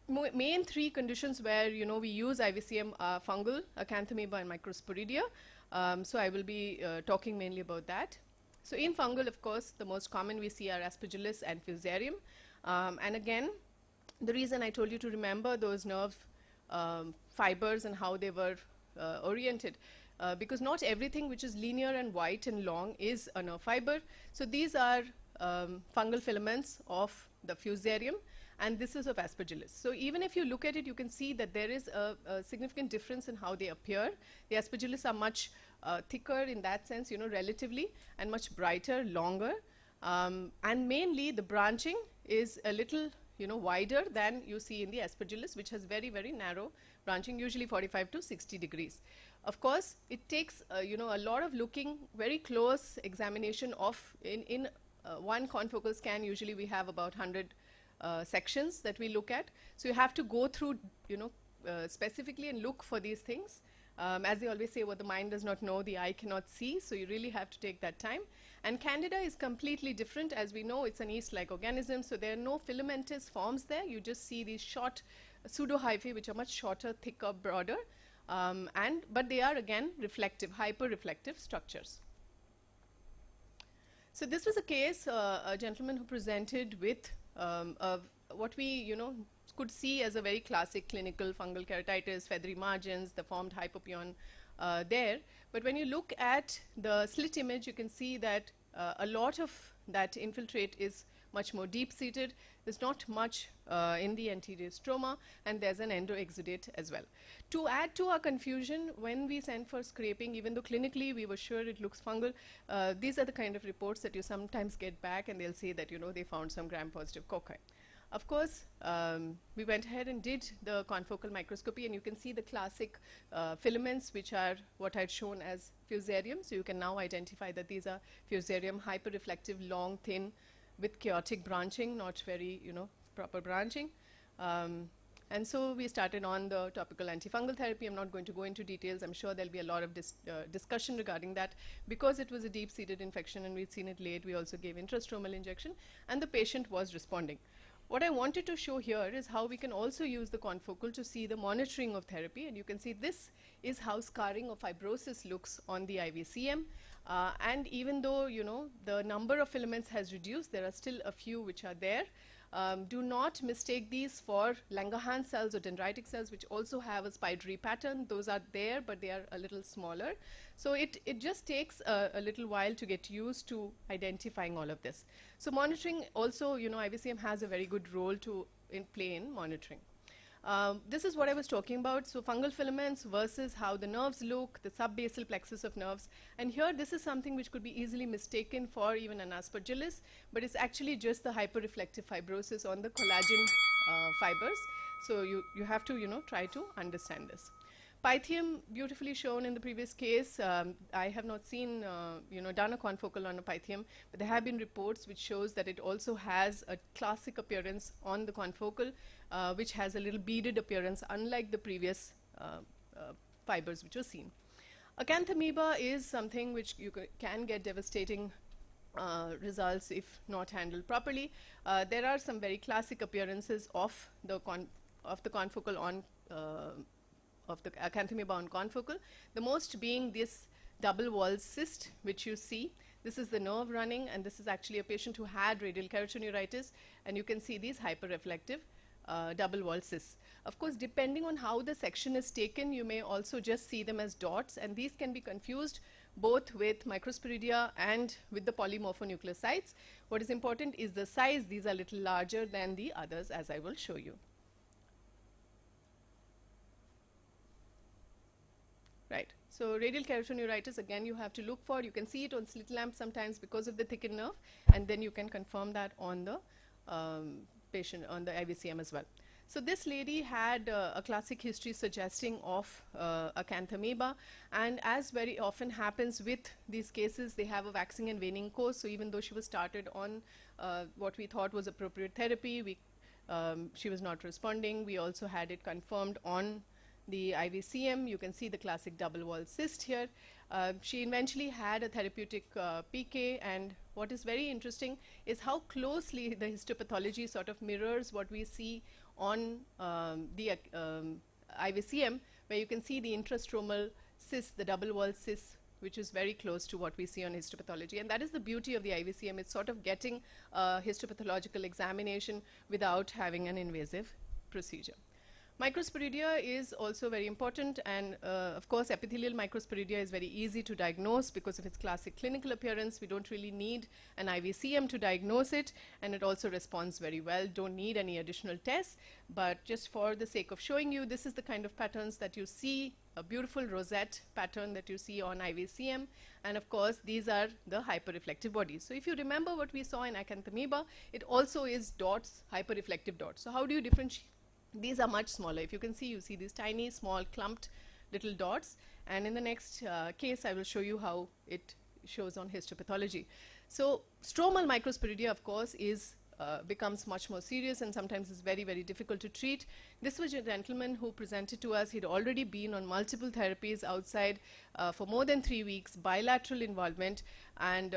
main three conditions where we use IVCM are fungal, acanthamoeba, and microsporidia. So I will be talking mainly about that. So in fungal, of course, the most common we see are aspergillus and fusarium. And again, the reason I told you to remember those nerve fibers and how they were oriented, because not everything which is linear and white and long is a nerve fiber. So these are fungal filaments of the fusarium, and this is of aspergillus. So even if you look at it, you can see that there is a significant difference in how they appear. The aspergillus are much thicker in that sense, relatively, and much brighter, longer. And mainly the branching is a little wider than you see in the aspergillus, which has very, very narrow branching, usually 45 to 60 degrees. Of course, it takes a lot of looking, very close examination of, in one confocal scan, usually we have about 100 sections that we look at. So you have to go through, specifically and look for these things. As they always say, what the mind does not know, the eye cannot see, so you really have to take that time. And Candida is completely different. As we know, it's an yeast-like organism, so there are no filamentous forms there. You just see these short pseudohyphae, which are much shorter, thicker, broader, but they are again reflective, hyper-reflective structures. So this was a case, a gentleman who presented with what we could see as a very classic clinical fungal keratitis, feathery margins, the formed hypopion there. But when you look at the slit image, you can see that a lot of that infiltrate is much more deep-seated. There's not much in the anterior stroma, and there's an endoexudate as well. To add to our confusion, when we sent for scraping, even though clinically we were sure it looks fungal, these are the kind of reports that you sometimes get back, and they'll say that they found some gram-positive cocci. Of course, we went ahead and did the confocal microscopy, and you can see the classic filaments, which are what I'd shown as fusarium. So you can now identify that these are fusarium, hyperreflective, long, thin, with chaotic branching, not very, proper branching. And so we started on the topical antifungal therapy. I'm not going to go into details. I'm sure there'll be a lot of discussion regarding that. Because it was a deep-seated infection and we'd seen it late, we also gave intrastromal injection, and the patient was responding. What I wanted to show here is how we can also use the confocal to see the monitoring of therapy. And you can see this is how scarring or fibrosis looks on the IVCM. And even though, the number of filaments has reduced, there are still a few which are there. Do not mistake these for Langerhans cells or dendritic cells, which also have a spidery pattern. Those are there, but they are a little smaller. So it just takes a little while to get used to identifying all of this. So monitoring also, IVCM has a very good role to play in monitoring. This is what I was talking about. So fungal filaments versus how the nerves look, the subbasal plexus of nerves. And here, this is something which could be easily mistaken for even an aspergillus, but it's actually just the hyperreflective fibrosis on the collagen fibers. So you have to, try to understand this. Pythium, beautifully shown in the previous case. I have not seen, done a confocal on a Pythium, but there have been reports which shows that it also has a classic appearance on the confocal, which has a little beaded appearance, unlike the previous fibers which were seen. Acanthamoeba is something which you can get devastating results if not handled properly. There are some very classic appearances of the confocal on of the acanthamoeba on confocal. The most being this double wall cyst which you see. This is the nerve running, and this is actually a patient who had radial keratitis, and you can see these hyperreflective double wall cysts. Of course, depending on how the section is taken, you may also just see them as dots, and these can be confused both with microsporidia and with the polymorphonucleosides. What is important is the size. These are little larger than the others, as I will show you. Right. So radial keratitis, again, you have to look for. You can see it on slit lamp sometimes because of the thickened nerve, and then you can confirm that on the patient, on the IVCM as well. So this lady had a classic history suggesting of acanthamoeba, and as very often happens with these cases, they have a waxing and waning course. So even though she was started on what we thought was appropriate therapy, she was not responding. We also had it confirmed on the IVCM. You can see the classic double wall cyst here. She eventually had a therapeutic PK, and what is very interesting is how closely the histopathology sort of mirrors what we see on the IVCM, where you can see the intrastromal cyst, the double wall cyst, which is very close to what we see on histopathology. And that is the beauty of the IVCM. It's sort of getting a histopathological examination without having an invasive procedure. Microsporidia is also very important, and of course epithelial microsporidia is very easy to diagnose because of its classic clinical appearance. We don't really need an IVCM to diagnose it, and it also responds very well. Don't need any additional tests, but just for the sake of showing you, this is the kind of patterns that you see, a beautiful rosette pattern that you see on IVCM, and of course these are the hyperreflective bodies. So if you remember what we saw in acanthamoeba, it also is dots, hyperreflective dots. So how do you differentiate? These are much smaller. If you can see, you see these tiny, small, clumped little dots. And in the next case, I will show you how it shows on histopathology. So stromal microsporidia, of course, is becomes much more serious and sometimes is very, very difficult to treat. This was a gentleman who presented to us. He'd already been on multiple therapies outside for more than 3 weeks, bilateral involvement, and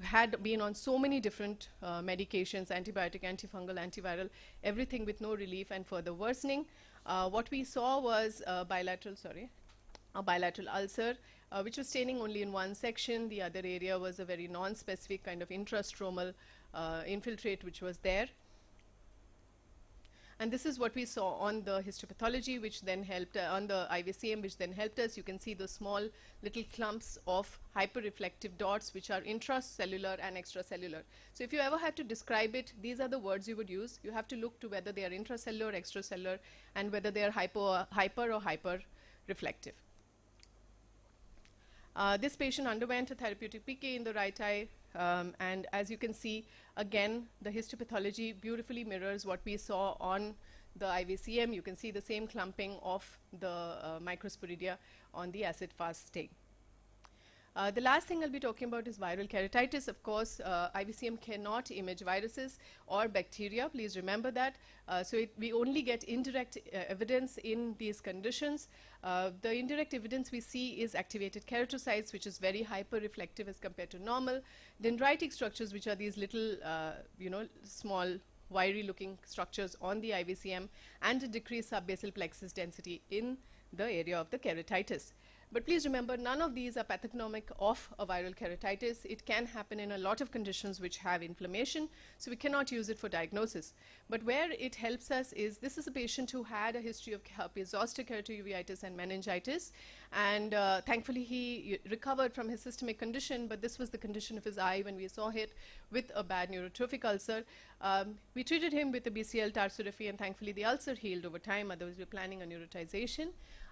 had been on so many different medications, antibiotic, antifungal, antiviral, everything with no relief and further worsening. What we saw was a bilateral ulcer, which was staining only in one section. The other area was a very non-specific kind of intrastromal infiltrate which was there. And this is what we saw on the histopathology, which then helped on the IVCM, which then helped us. You can see the small little clumps of hyperreflective dots, which are intracellular and extracellular. So if you ever had to describe it, these are the words you would use. You have to look to whether they are intracellular, extracellular, and whether they are hyper or hyper reflective. This patient underwent a therapeutic PK in the right eye, and as you can see, again, the histopathology beautifully mirrors what we saw on the IVCM. You can see the same clumping of the microsporidia on the acid-fast stain. The last thing I'll be talking about is viral keratitis. Of course, IVCM cannot image viruses or bacteria. Please remember that. So we only get indirect evidence in these conditions. The indirect evidence we see is activated keratocytes, which is very hyper-reflective as compared to normal. Dendritic structures, which are these little, small, wiry-looking structures on the IVCM, and a decreased subbasal plexus density in the area of the keratitis. But please remember, none of these are pathognomic of a viral keratitis. It can happen in a lot of conditions which have inflammation, so we cannot use it for diagnosis. But where it helps us is, this is a patient who had a history of herpes zoster, keratouveitis, and meningitis, and thankfully he recovered from his systemic condition, but this was the condition of his eye when we saw it with a bad neurotrophic ulcer. We treated him with a BCL tarsorrhaphy, and thankfully the ulcer healed over time, otherwise we're planning a neurotization.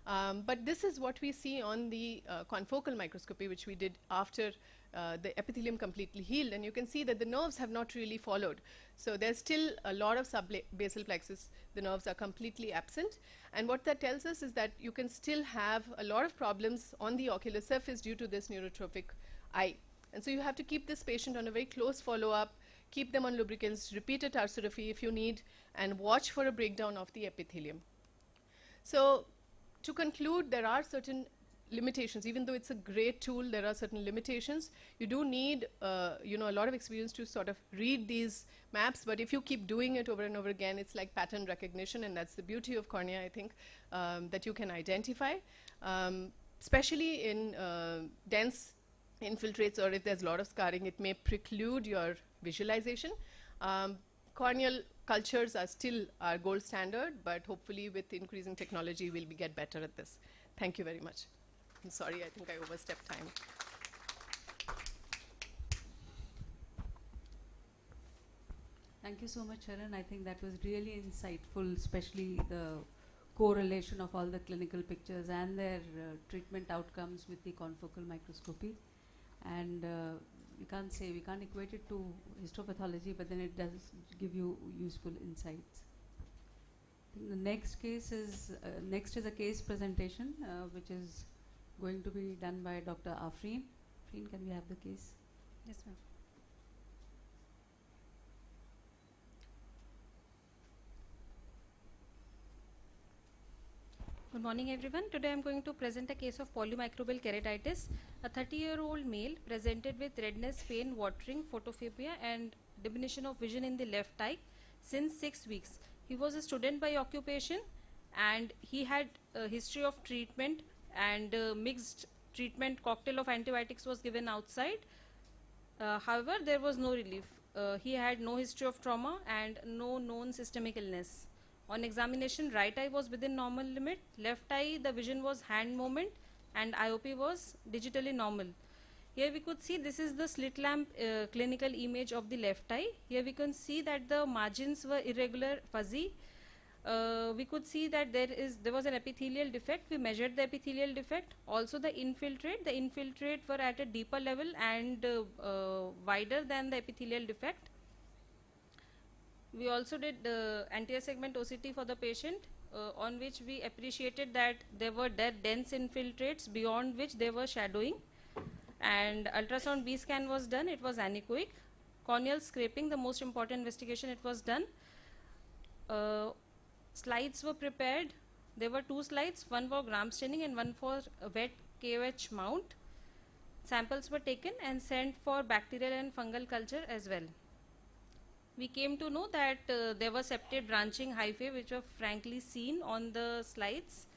But this is what we see on the confocal microscopy, which we did after the epithelium completely healed, and you can see that the nerves have not really followed. So there's still a lot of subbasal plexus. The nerves are completely absent, and what that tells us is that you can still have a lot of problems on the ocular surface due to this neurotrophic eye. And so you have to keep this patient on a very close follow-up, keep them on lubricants, repeated tarsorrhaphy if you need, and watch for a breakdown of the epithelium. So to conclude, there are certain limitations. Even though it's a great tool, there are certain limitations. You do need a lot of experience to sort of read these maps, but if you keep doing it over and over again, it's like pattern recognition, and that's the beauty of cornea, I think, that you can identify, especially in dense infiltrates, or if there's a lot of scarring, it may preclude your visualization. Corneal cultures are still our gold standard, but hopefully with increasing technology, we'll get better at this. Thank you very much. I'm sorry, I think I overstepped time. Thank you so much, Sharon. I think that was really insightful, especially the correlation of all the clinical pictures and their treatment outcomes with the confocal microscopy. And we can't equate it to histopathology, but then it does give you useful insights. The next case is a case presentation, which is going to be done by Dr. Afreen. Afreen, can we have the case? Yes, ma'am. Good morning, everyone. Today I am going to present a case of polymicrobial keratitis. A 30-year-old male presented with redness, pain, watering, photophobia and diminution of vision in the left eye since 6 weeks. He was a student by occupation and he had a history of treatment, and mixed treatment cocktail of antibiotics was given outside. However, there was no relief. He had no history of trauma and no known systemic illness. On examination, right eye was within normal limit, left eye the vision was hand movement and IOP was digitally normal. Here we could see this is the slit lamp clinical image of the left eye. Here we can see that the margins were irregular, fuzzy. We could see that there was an epithelial defect. We measured the epithelial defect. Also the infiltrate were at a deeper level and wider than the epithelial defect. We also did anterior segment OCT for the patient, on which we appreciated that there were dense infiltrates beyond which they were shadowing, and ultrasound B scan was done. It was anechoic. Corneal scraping, the most important investigation, it was done. Slides were prepared. There were 2 slides, one for gram staining and one for a wet KOH mount. Samples were taken and sent for bacterial and fungal culture as well. We came to know that there were septate branching hyphae which were frankly seen on the slides.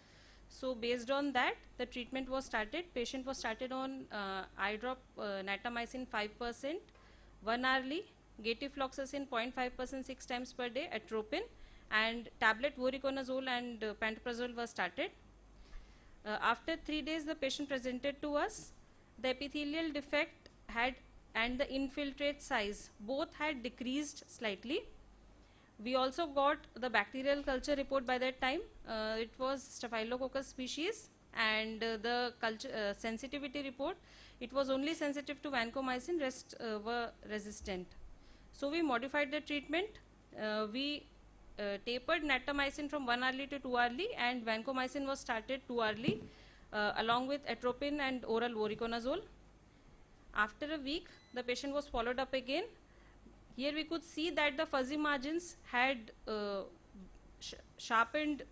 So based on that, the treatment was started. Patient was started on eye drop natamycin 5%, 1 hourly, gatifloxacin 0.5% 6 times per day, atropine, and tablet voriconazole and pantoprazole was started. After 3 days, the patient presented to us. The epithelial defect and the infiltrate size both had decreased slightly. We also got the bacterial culture report by that time. It was Staphylococcus species, and the culture sensitivity report, it was only sensitive to vancomycin, rest were resistant. So we modified the treatment. We tapered natamycin from 1 hourly to 2 hourly, and vancomycin was started 2 hourly along with atropine and oral voriconazole. After a week, the patient was followed up again. Here we could see that the fuzzy margins had sharpened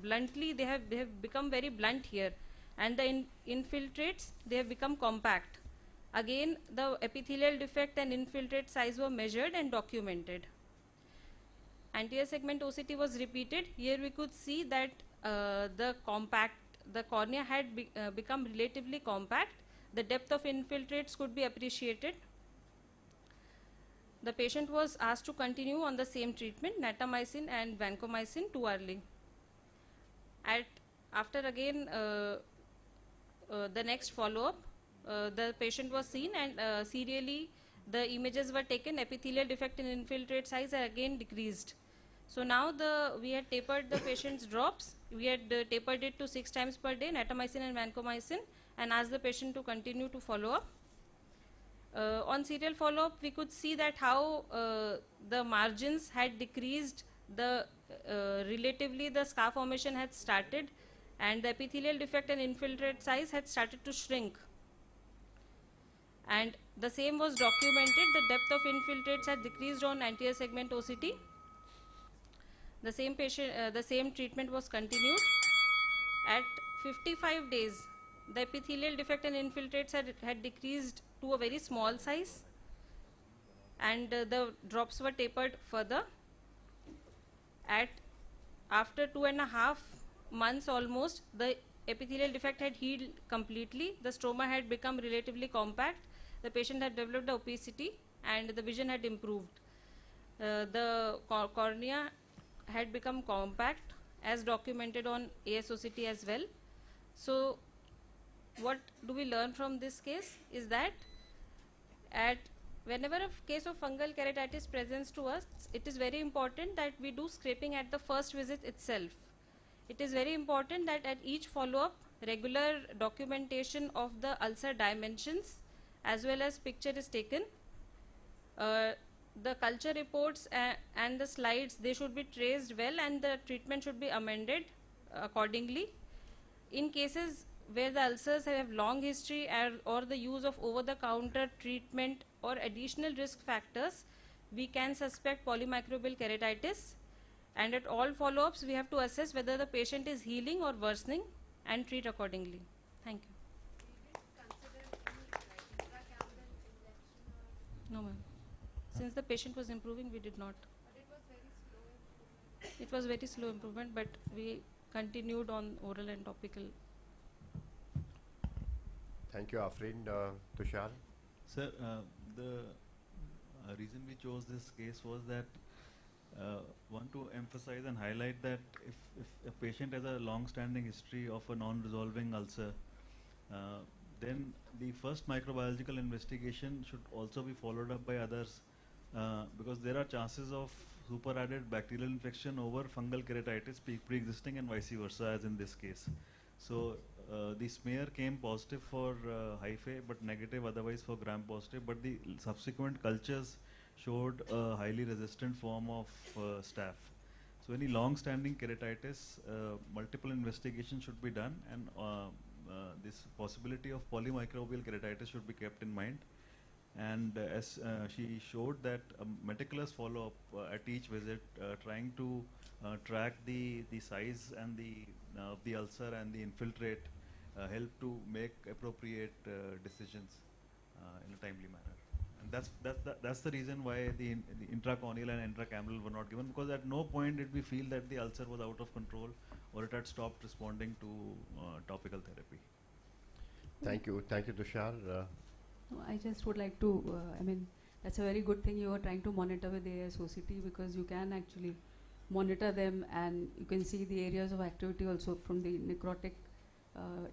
bluntly. They have become very blunt here, and the infiltrates, they have become compact. Again, the epithelial defect and infiltrate size were measured and documented. Anterior segment OCT was repeated. Here we could see that the cornea had become relatively compact. The depth of infiltrates could be appreciated. The patient was asked to continue on the same treatment, natamycin and vancomycin 2 hourly. After again the next follow-up, the patient was seen, and serially the images were taken. Epithelial defect and infiltrate size are again decreased. So now we had tapered the patient's drops. We had tapered it to 6 times per day, natamycin and vancomycin, and asked the patient to continue to follow up. On serial follow-up, we could see that how the margins had decreased, relatively the scar formation had started, and the epithelial defect and infiltrate size had started to shrink. And the same was documented. The depth of infiltrates had decreased on anterior segment OCT. The same treatment was continued. At 55 days, the epithelial defect and infiltrates had decreased to a very small size, and the drops were tapered further. After 2.5 months almost, the epithelial defect had healed completely. The stroma had become relatively compact. The patient had developed opacity, and the vision had improved. The cornea had become compact, as documented on ASOCT as well. So what do we learn from this case is that whenever a case of fungal keratitis presents to us, it is very important that we do scraping at the first visit itself. It is very important that at each follow-up, regular documentation of the ulcer dimensions as well as picture is taken. The culture reports and the slides, they should be traced well, and the treatment should be amended accordingly. In cases where the ulcers have long history or the use of over-the-counter treatment or additional risk factors, we can suspect polymicrobial keratitis. And at all follow-ups, we have to assess whether the patient is healing or worsening and treat accordingly. Thank you. No, ma'am. Since the patient was improving, we did not. But it was very slow. It was very slow improvement, but we continued on oral and topical. Thank you, Afrin. Tushar? Sir, the reason we chose this case was that want to emphasize and highlight that if a patient has a long-standing history of a non-resolving ulcer, then the first microbiological investigation should also be followed up by others, because there are chances of superadded bacterial infection over fungal keratitis pre-existing and vice versa, as in this case. So the smear came positive for hyphae but negative otherwise for gram positive, but the subsequent cultures showed a highly resistant form of staph. So any long-standing keratitis, multiple investigations should be done, and this possibility of polymicrobial keratitis should be kept in mind. And as she showed that meticulous follow-up at each visit, trying to track the size and the ulcer and the infiltrate, help to make appropriate decisions in a timely manner. And that's the reason why the intracorneal and intracameral were not given, because at no point did we feel that the ulcer was out of control or it had stopped responding to topical therapy. Thank you, Tushar. I just would like to, that's a very good thing you are trying to monitor with the ASOCT, because you can actually monitor them and you can see the areas of activity also from the necrotic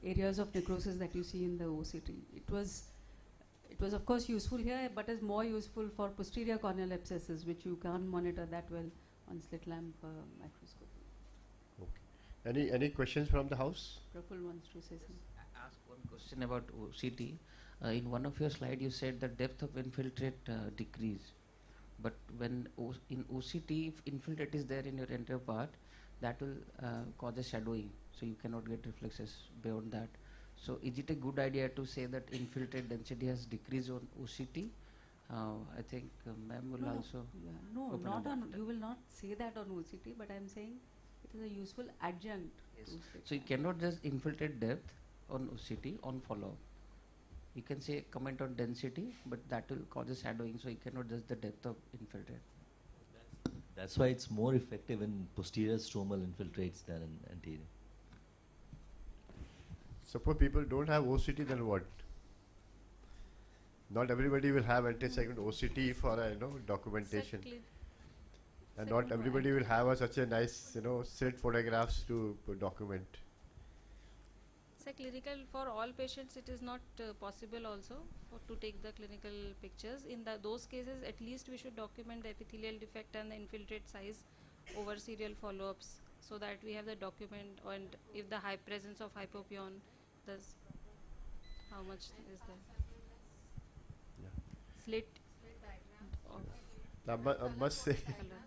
areas of necrosis that you see in the OCT. It was of course useful here, but is more useful for posterior corneal abscesses, which you can't monitor that well on slit lamp microscopy. Okay. Any questions from the house? Praful wants to say something. Ask one question about OCT. In one of your slides, you said the depth of infiltrate decrease, but when in OCT, if infiltrate is there in your anterior part, that will cause a shadowing, so you cannot get reflexes beyond that. So is it a good idea to say that infiltrate density has decreased on OCT? I think ma'am will also. Yeah, no, not on. You will not say that on OCT, but I am saying it is a useful adjunct. Yes. So you cannot just infiltrate depth on OCT on follow-up. You can say comment on density, but that will cause a shadowing, so you cannot judge the depth of infiltrate. That's why it's more effective in posterior stromal infiltrates than in anterior. Suppose people don't have OCT, then what? Not everybody will have anti-segment OCT for documentation, and not everybody will have such a nice slit photographs to document. So clinical, for all patients it is not possible also to take the clinical pictures. In those cases, at least we should document the epithelial defect and the infiltrate size over serial follow-ups, so that we have the document, and if the high presence of hypopion, does how much is the slit of I must say, color.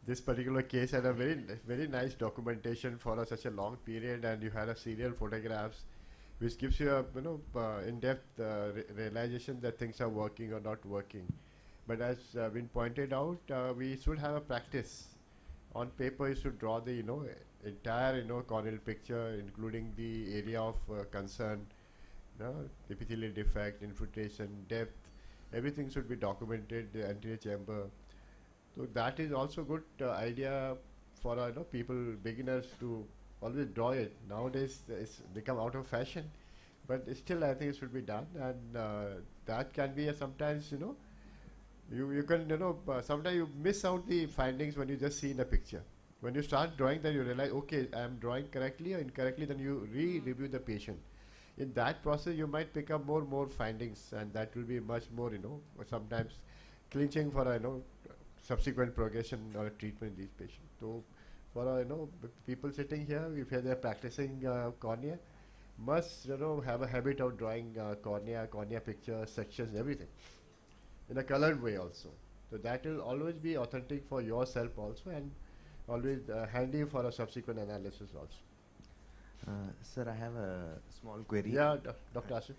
this particular case had a very nice documentation for such a long period, and you had a serial photographs, which gives you a in-depth realization that things are working or not working. But as been pointed out, we should have a practice. On paper, you should draw the entire corneal picture, including the area of concern, epithelial defect, infiltration, depth. Everything should be documented. The anterior chamber. So that is also good idea for people, beginners, to always draw it. Nowadays it's become out of fashion, but still I think it should be done, and that can be sometimes you can sometimes you miss out the findings when you just see in a picture. When you start drawing, then you realize, okay, I am drawing correctly or incorrectly. Then you re-review the patient. In that process, you might pick up more findings, and that will be much more sometimes clinching for subsequent progression or treatment in these patients. So for people sitting here, if they are practicing cornea, must have a habit of drawing cornea picture sections, everything in a colored way also. So that will always be authentic for yourself also, and always handy for a subsequent analysis also. Sir, I have a small query. Yeah, Dr. Asif.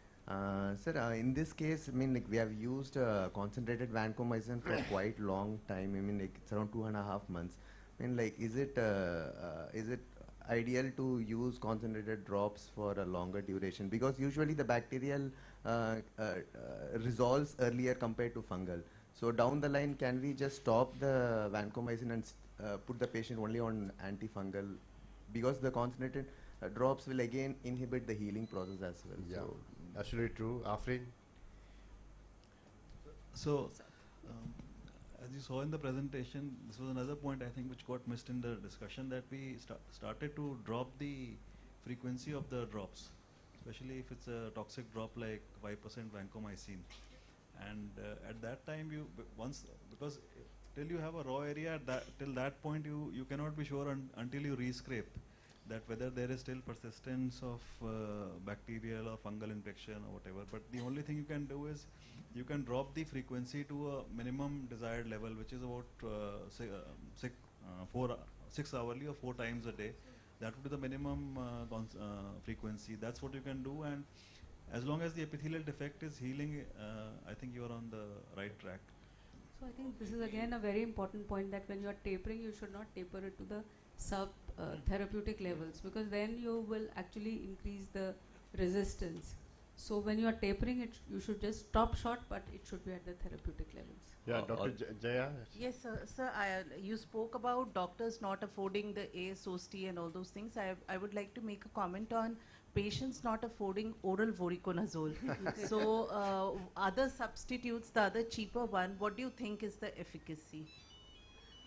Sir, in this case, I mean, like, we have used concentrated vancomycin for quite long time. I mean, like, it's around 2.5 months. I mean, like, is it ideal to use concentrated drops for a longer duration? Because usually the bacterial resolves earlier compared to fungal. So down the line, can we just stop the vancomycin and put the patient only on antifungal? Because the concentrated drops will again inhibit the healing process as well. Yeah, so absolutely true. Afrin? So, as you saw in the presentation, this was another point I think which got missed in the discussion, that we started to drop the frequency of the drops, especially if it's a toxic drop like 5% vancomycin. And at that time, because till you have a raw area, till that point you cannot be sure until you rescrape that whether there is still persistence of bacterial or fungal infection or whatever. But the only thing you can do is you can drop the frequency to a minimum desired level, which is about 6 hourly or 4 times a day. That would be the minimum frequency. That's what you can do, and as long as the epithelial defect is healing, I think you are on the right track. So I think this is again a very important point, that when you are tapering, you should not taper it to the sub therapeutic levels, because then you will actually increase the resistance. So when you are tapering it, you should just stop short, but it should be at the therapeutic levels. Yeah, Dr. Jaya. Yes, sir. Sir, you spoke about doctors not affording the ASOST and all those things. I would like to make a comment on patients not affording oral voriconazole. So other substitutes, the other cheaper one, what do you think is the efficacy?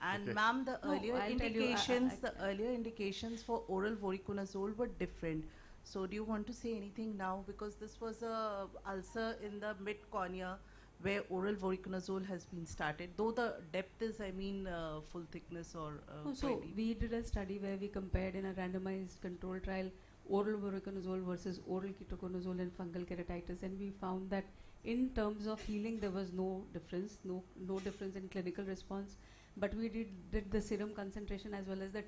And Okay. ma'am, the No, earlier I'll tell you, indications, the earlier indications for oral voriconazole were different. So do you want to say anything now? Because this was a ulcer in the mid cornea where oral voriconazole has been started, though the depth is, I mean, full thickness or So 20. we did a study where we compared in a randomized control trial oral voriconazole versus oral ketoconazole in fungal keratitis, and we found that in terms of healing there was no difference, no difference in clinical response. But we did the serum concentration as well as the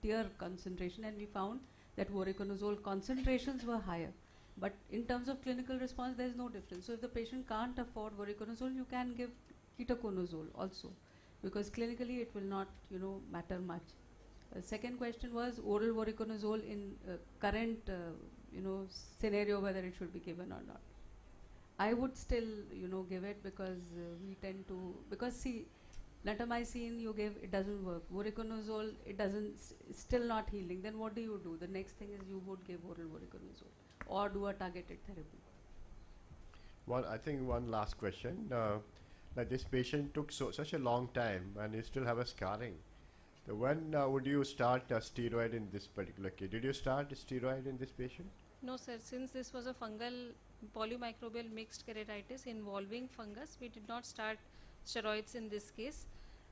tear concentration, and we found that voriconazole concentrations were higher. But in terms of clinical response, there is no difference. So if the patient can't afford voriconazole, you can give ketoconazole also, because clinically it will not, matter much. Second question was oral voriconazole in current, scenario, whether it should be given or not. I would still, give it, because we tend to, because see, natamycin you give, it doesn't work. Voriconazole, it doesn't, still not healing. Then what do you do? The next thing is you would give oral voriconazole or do a targeted therapy. I think one last question. That this patient took such a long time and you still have a scarring. So when would you start a steroid in this particular case? Did you start a steroid in this patient? No, sir. Since this was a fungal polymicrobial mixed keratitis involving fungus, we did not start steroids in this case.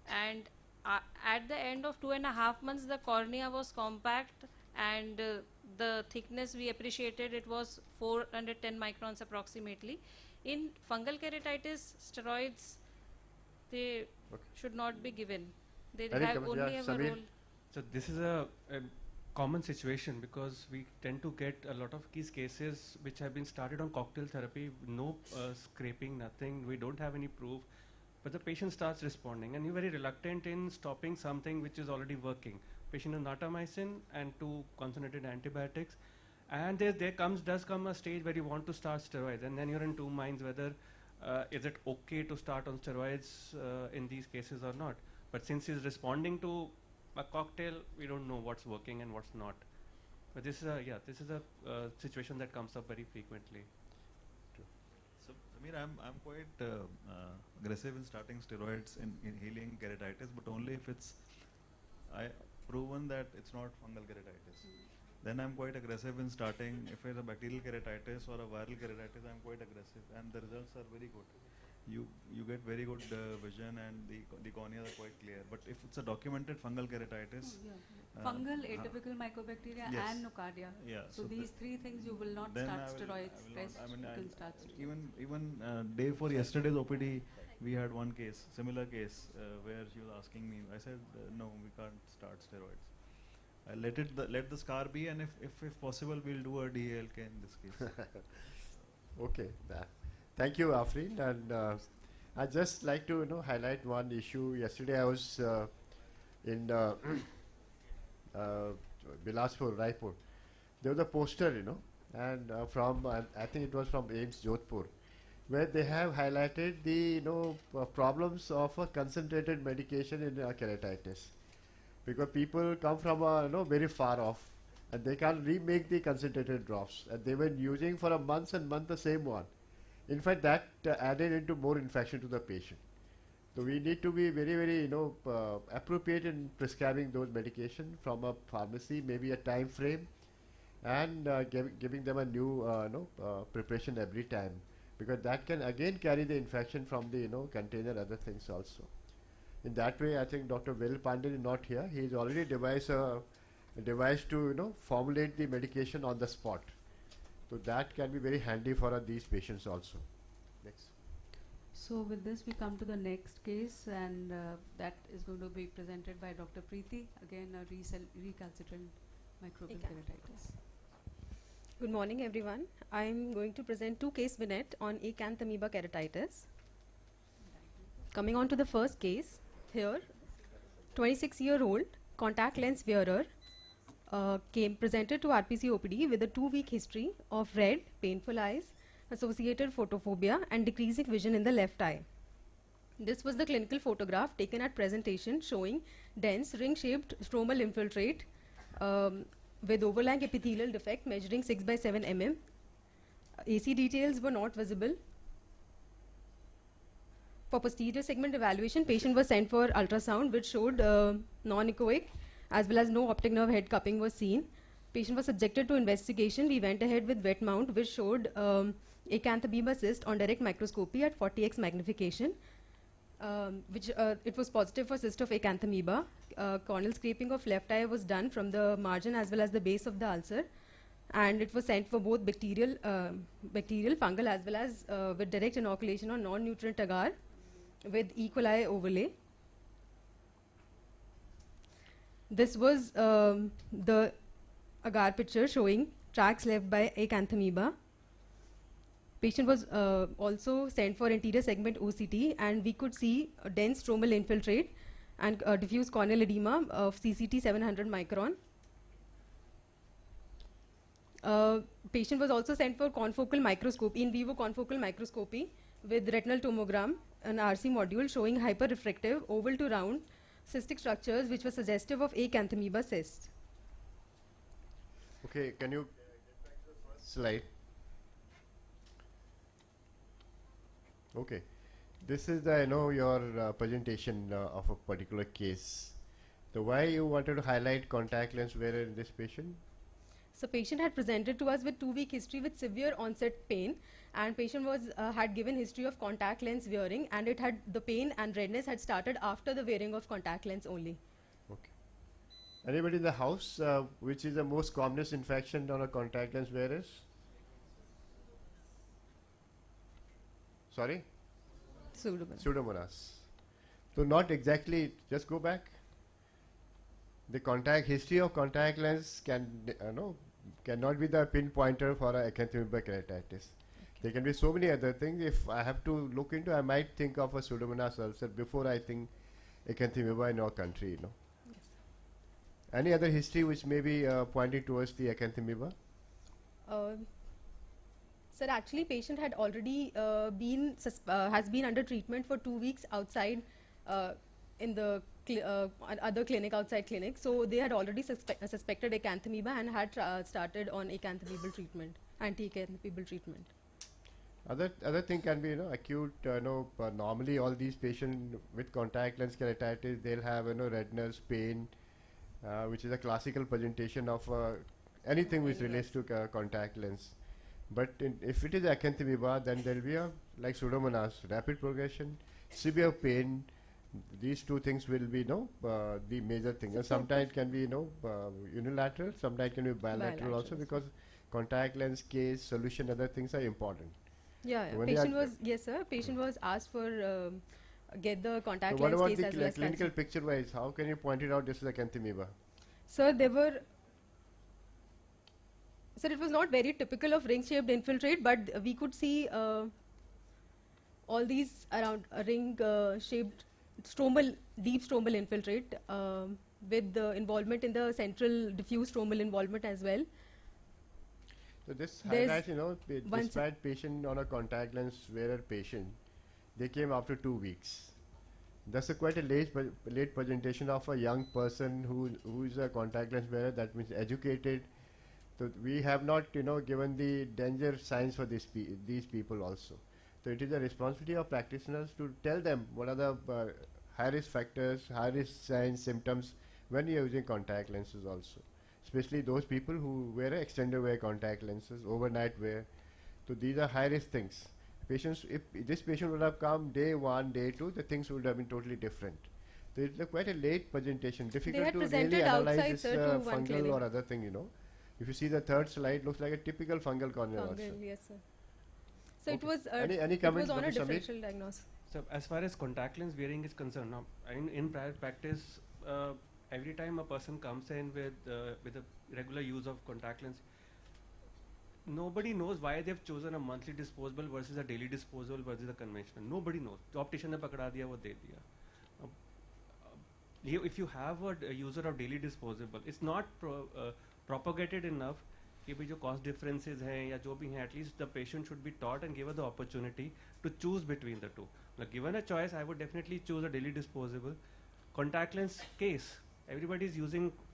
And at the end of 2.5 months, the cornea was compact, and the thickness we appreciated it was 410 microns approximately. In fungal keratitis, steroids they should not be given. They have only have a role. So this is a common situation because we tend to get a lot of these cases which have been started on cocktail therapy, no scraping, nothing. We don't have any proof, but the patient starts responding, and you're very reluctant in stopping something which is already working. Patient on natamycin and 2 concentrated antibiotics, and does come a stage where you want to start steroids, and then you're in two minds whether is it okay to start on steroids in these cases or not. But since he's responding to a cocktail, we don't know what's working and what's not. But this is a situation that comes up very frequently. So, Samir, I'm quite aggressive in starting steroids in healing keratitis, but only if it's proven that it's not fungal keratitis. Then I'm quite aggressive in starting. If it's a bacterial keratitis or a viral keratitis, I'm quite aggressive, and the results are very good. You get very good vision, and the corneas are quite clear. But if it's a documented fungal keratitis, fungal, atypical mycobacteria, yes. and nocardia. Yeah. So these three things you will not start steroids. Even day before yesterday's OPD, we had one case, similar case, where she was asking me. I said, no, we can't start steroids. Let the scar be, and if possible, we'll do a DALK in this case. Okay. Thank you, Afreen. And I'd just like to highlight one issue. Yesterday I was in Bilaspur, Raipur. There was a poster, and from I think it was from AIIMS Jodhpur, where they have highlighted the problems of a concentrated medication in keratitis, because people come from very far off, and they can't remake the concentrated drops, and they were using for a months and months the same one. In fact, that added into more infection to the patient. So we need to be very, very appropriate in prescribing those medication from a pharmacy, maybe a time frame, and giving them a new preparation every time, because that can again carry the infection from the container, other things also. In that way, I think Dr. Will Pandey is not here. He has already devised a device to formulate the medication on the spot. So that can be very handy for these patients also. Next. So with this we come to the next case, and that is going to be presented by Dr. Preeti, again a recalcitrant microbial keratitis. Good morning everyone. I am going to present 2 case vignettes on acanthamoeba keratitis. Coming on to the first case, here 26-year-old contact lens wearer presented to RPC OPD with a 2-week history of red, painful eyes, associated photophobia, and decreasing vision in the left eye. This was the clinical photograph taken at presentation showing dense ring-shaped stromal infiltrate with overlying epithelial defect measuring 6 by 7 mm. AC details were not visible. For posterior segment evaluation, patient was sent for ultrasound, which showed non-echoic as well as no optic nerve head cupping was seen. Patient was subjected to investigation. We went ahead with wet mount, which showed acanthamoeba cyst on direct microscopy at 40x magnification, it was positive for cyst of acanthamoeba. Corneal scraping of left eye was done from the margin as well as the base of the ulcer, and it was sent for both bacterial, fungal, as well as with direct inoculation on non-nutrient agar with E. coli overlay. This was the agar picture showing tracks left by acanthamoeba. Patient was also sent for anterior segment OCT, and we could see a dense stromal infiltrate and diffuse corneal edema of CCT 700 micron. Patient was also sent for confocal microscopy, in vivo confocal microscopy with retinal tomogram, an RC module showing hyperrefractive oval to round cystic structures which were suggestive of acanthamoeba cyst. Okay, can you get back to the first slide? Okay, this is the your presentation of a particular case. So why you wanted to highlight contact lens wearer in this patient? So patient had presented to us with 2-week history with severe onset pain, and patient was had given history of contact lens wearing, and the pain and redness had started after the wearing of contact lens only. Okay. Anybody in the house, which is the most commonest infection on a contact lens wearers? Sorry? Pseudomonas. Pseudomonas. So not exactly, just go back. The history of contact lens cannot be the pinpointer for a acanthamoeba keratitis. There can be so many other things. If I have to look into, I might think of a Pseudomonas ulcer before I think acanthamoeba in our country. Yes. Any other history which may be pointing towards the acanthamoeba? Sir, actually, patient had already has been under treatment for 2 weeks outside in the other clinic, outside clinic. So they had already suspected acanthamoeba and had started on acanthamoebal treatment, anti-acanthamoebal treatment. Other thing can be acute. Normally all these patients with contact lens keratitis, they'll have redness, pain, which is a classical presentation of anything which relates to contact lens. But if it is acanthamoeba, then there will be like Pseudomonas, rapid progression, severe pain. These two things will be the major thing. And sometimes it can be unilateral, sometimes it can be bilateral also, because contact lens case, solution, other things are important. Yeah, patient was asked for get the contact so lens what case about as the well as clinical picture wise? How can you point it out this is acanthamoeba? Sir, Sir, it was not very typical of ring-shaped infiltrate, but we could see all these around a ring-shaped deep stromal infiltrate with the involvement in the central diffuse stromal involvement as well. So this highlights, despite patient on a contact lens wearer patient, they came after 2 weeks. That's quite a late presentation of a young person who is a contact lens wearer, that means educated. So we have not, given the danger signs for these people also. So it is a responsibility of practitioners to tell them what are the high-risk factors, high-risk signs, symptoms when you are using contact lenses also. Especially those people who wear extended wear contact lenses, overnight wear. So these are high-risk things. Patients, if this patient would have come day 1, day 2, the things would have been totally different. So it's quite a late presentation. Difficult to really analyze this fungal or other thing, If you see the third slide, looks like a typical fungal corneal ulcer. Yes, sir. So it was any comments on a Dr. differential diagnosis. So as far as contact lens wearing is concerned, now in prior practice, every time a person comes in with a regular use of contact lens, nobody knows why they've chosen a monthly disposable versus a daily disposable versus a conventional. Nobody knows. The optician ne pakda diya, wo de diya. If you have a user of daily disposable, it's not propagated enough कि भाई जो cost differences हैं या जो भी हैं, at least the patient should be taught and given the opportunity to choose between the two. Like given a choice, I would definitely choose a daily disposable. Contact lens case, everybody is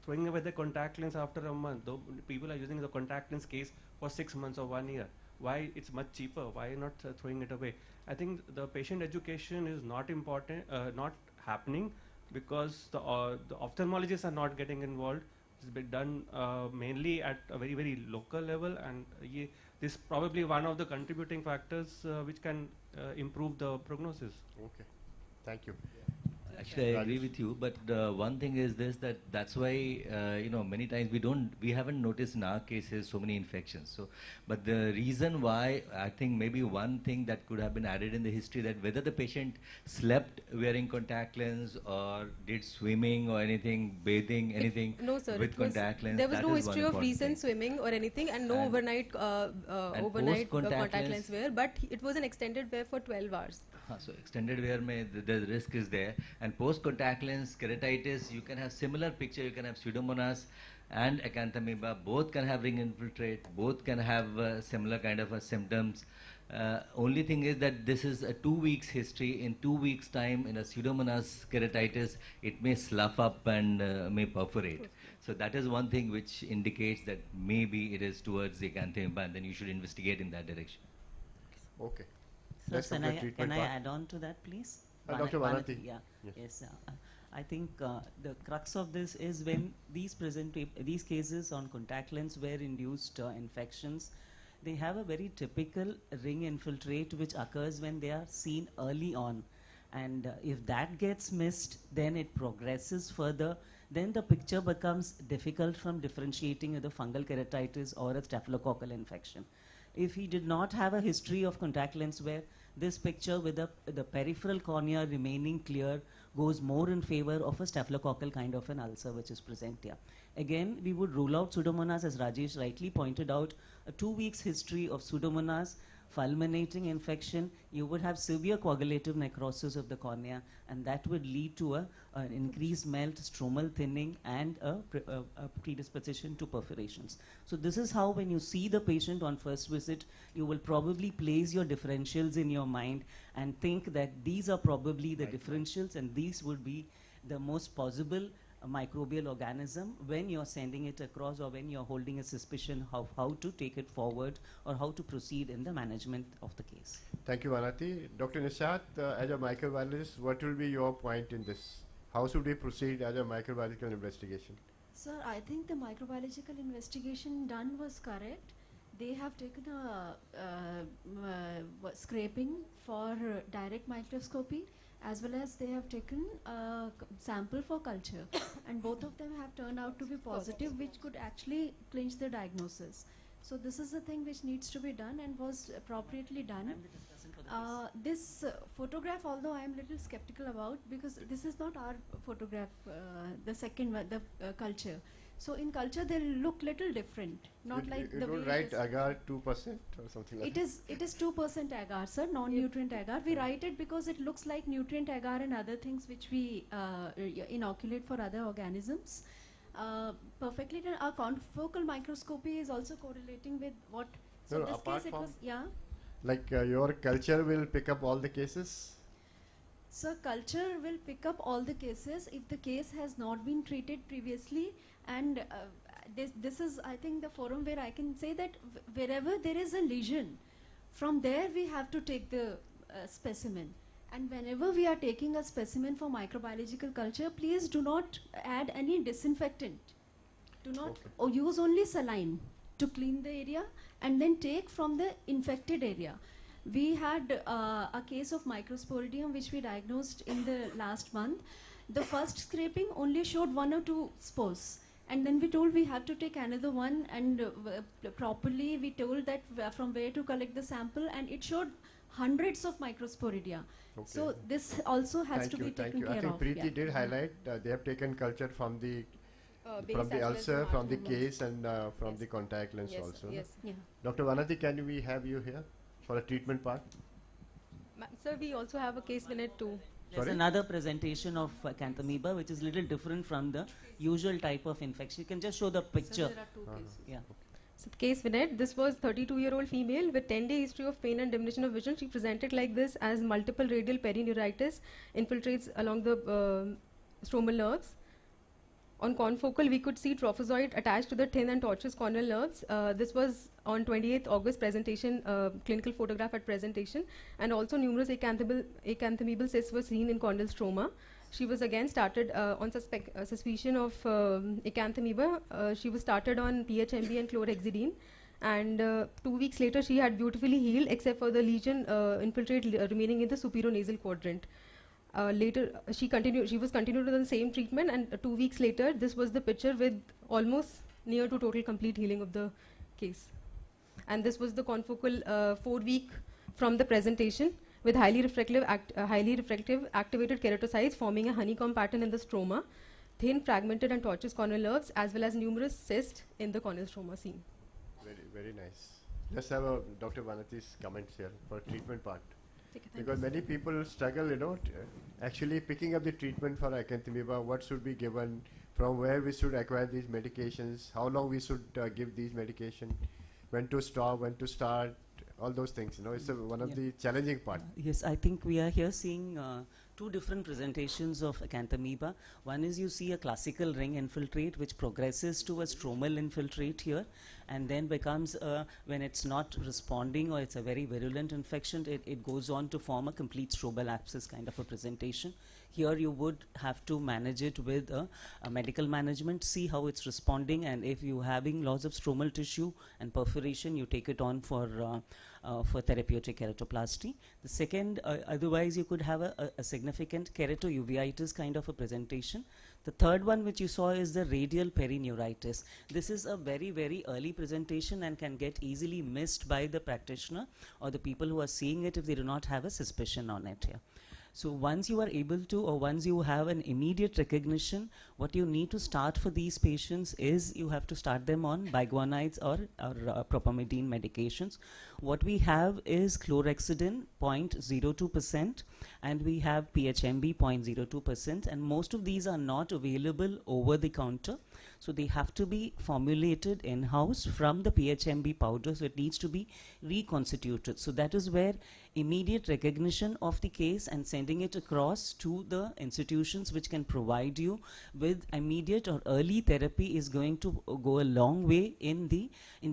throwing away the contact lens after a month. Though people are using the contact lens case for 6 months or 1 year. Why? It's much cheaper. Why not throwing it away? I think the patient education is not not happening because the ophthalmologists are not getting involved. It's been done mainly at a very, very local level, and this is probably one of the contributing factors which can improve the prognosis. Okay, thank you. Actually, I agree with you, but one thing is this, that's why many times we haven't noticed in our cases so many infections. So, but the reason why, I think maybe one thing that could have been added in the history, that whether the patient slept wearing contact lens or did swimming or anything, bathing, anything no, sir, with contact lens. There was no history of recent swimming or anything, and no overnight contact lens wear, but it was an extended wear for 12 hours. So extended wear the risk is there, and post contact lens keratitis, you can have similar picture. You can have Pseudomonas and acanthamoeba, both can have ring infiltrate, both can have similar kind of symptoms. Only thing is that this is a 2 weeks history. In 2 weeks time, in a Pseudomonas keratitis, it may slough up and may perforate. So that is one thing which indicates that maybe it is towards the acanthamoeba, and then you should investigate in that direction. Okay. Sir, can I add on to that, please? Dr. Vanati. Yeah. Yes. Yes. I think the crux of this is when these cases on contact lens were induced infections, they have a very typical ring infiltrate which occurs when they are seen early on. And if that gets missed, then it progresses further. Then the picture becomes difficult from differentiating with a fungal keratitis or a staphylococcal infection. If he did not have a history of contact lens wear, this picture with the peripheral cornea remaining clear goes more in favor of a staphylococcal kind of an ulcer which is present here. Again, we would rule out Pseudomonas, as Rajesh rightly pointed out, a 2 weeks history of Pseudomonas, fulminating infection, you would have severe coagulative necrosis of the cornea, and that would lead to an increased melt, stromal thinning, and a predisposition to perforations. So this is how, when you see the patient on first visit, you will probably place your differentials in your mind and think that these are probably the differentials, and these would be the most possible microbial organism when you're sending it across, or when you're holding a suspicion of how to take it forward or how to proceed in the management of the case. Thank you, Vanati. Dr. Nishat, as a microbiologist, what will be your point in this? How should we proceed as a microbiological investigation? Sir, I think the microbiological investigation done was correct. They have taken a scraping for direct microscopy, as well as they have taken a sample for culture. And both of them have turned out to be positive, which could actually clinch the diagnosis. So this is the thing which needs to be done and was appropriately done. This photograph, although I am little skeptical about, because this is not our photograph, the second one, the culture. So in culture they look little different, not like you the way don't write agar 2% or something like that? it is 2% agar, sir, non-nutrient agar. We write it because it looks like nutrient agar and other things which we inoculate for other organisms. Perfectly done. Our confocal microscopy is also correlating with what. So No, this apart case it from was, yeah. Like your culture will pick up all the cases? So culture will pick up all the cases if the case has not been treated previously, and this is, I think, the forum where I can say that wherever there is a lesion, from there we have to take the specimen. And whenever we are taking a specimen for microbiological culture, please do not add any disinfectant. Do not use only saline to clean the area, and then take from the infected area. We had a case of microsporidium which we diagnosed in the last month. The first scraping only showed 1 or 2 spores, and then we told we have to take another one, and properly we told that from where to collect the sample, and it showed hundreds of microsporidia. Okay. So this also has to be taken care of. I think Preeti did highlight they have taken culture from the ulcer, from the case, and from the contact lens also. Yes. Yeah. Dr. Vanati, can we have you here for a treatment part? Sir, we also have a case minute too. There's another presentation of acanthamoeba which is a little different from the usual type of infection. You can just show the picture. So there are 2 cases. Yeah. So the case Vinette, this was 32-year-old female with 10-day history of pain and diminution of vision. She presented like this as multiple radial perineuritis, infiltrates along the stromal nerves. On confocal, we could see trophozoite attached to the thin and tortuous corneal nerves. This was on 28th August presentation, clinical photograph at presentation, and also numerous acanthamoebal cysts were seen in corneal stroma. She was again started on suspicion of acanthamoeba. She was started on PHMB and chlorhexidine, and 2 weeks later she had beautifully healed except for the lesion infiltrate remaining in the superior-nasal quadrant. Later she was continued with the same treatment, and 2 weeks later this was the picture with almost near to total complete healing of the case. And this was the confocal 4-week from the presentation with highly refractive activated keratocytes forming a honeycomb pattern in the stroma, thin fragmented and tortuous corneal nerves, as well as numerous cysts in the corneal stroma seen. Very, very nice. Let's have Dr. Vanati's comments here for treatment part. Because many people struggle, actually picking up the treatment for acanthamoeba, what should be given, from where we should acquire these medications, how long we should give these medications, when to stop, when to start, all those things. It's one of the challenging part. Yes, I think we are here seeing 2 two different presentations of acanthamoeba. One is you see a classical ring infiltrate which progresses to a stromal infiltrate here, and then becomes, when it's not responding or it's a very virulent infection, it goes on to form a complete strobal abscess kind of a presentation. Here you would have to manage it with a medical management, see how it's responding, and if you're having loss of stromal tissue and perforation, you take it on for therapeutic keratoplasty. The second, otherwise you could have a significant keratouveitis kind of a presentation. The third one which you saw is the radial perineuritis. This is a very, very early presentation and can get easily missed by the practitioner or the people who are seeing it if they do not have a suspicion on it here. So once you are able to, or once you have an immediate recognition, what you need to start for these patients is you have to start them on biguanides or propamidine medications. What we have is chlorhexidine 0.02%, and we have PHMB 0.02%, and most of these are not available over the counter. So they have to be formulated in-house from the PHMB powder, so it needs to be reconstituted. So that is where immediate recognition of the case and sending it across to the institutions which can provide you with immediate or early therapy is going to go a long way in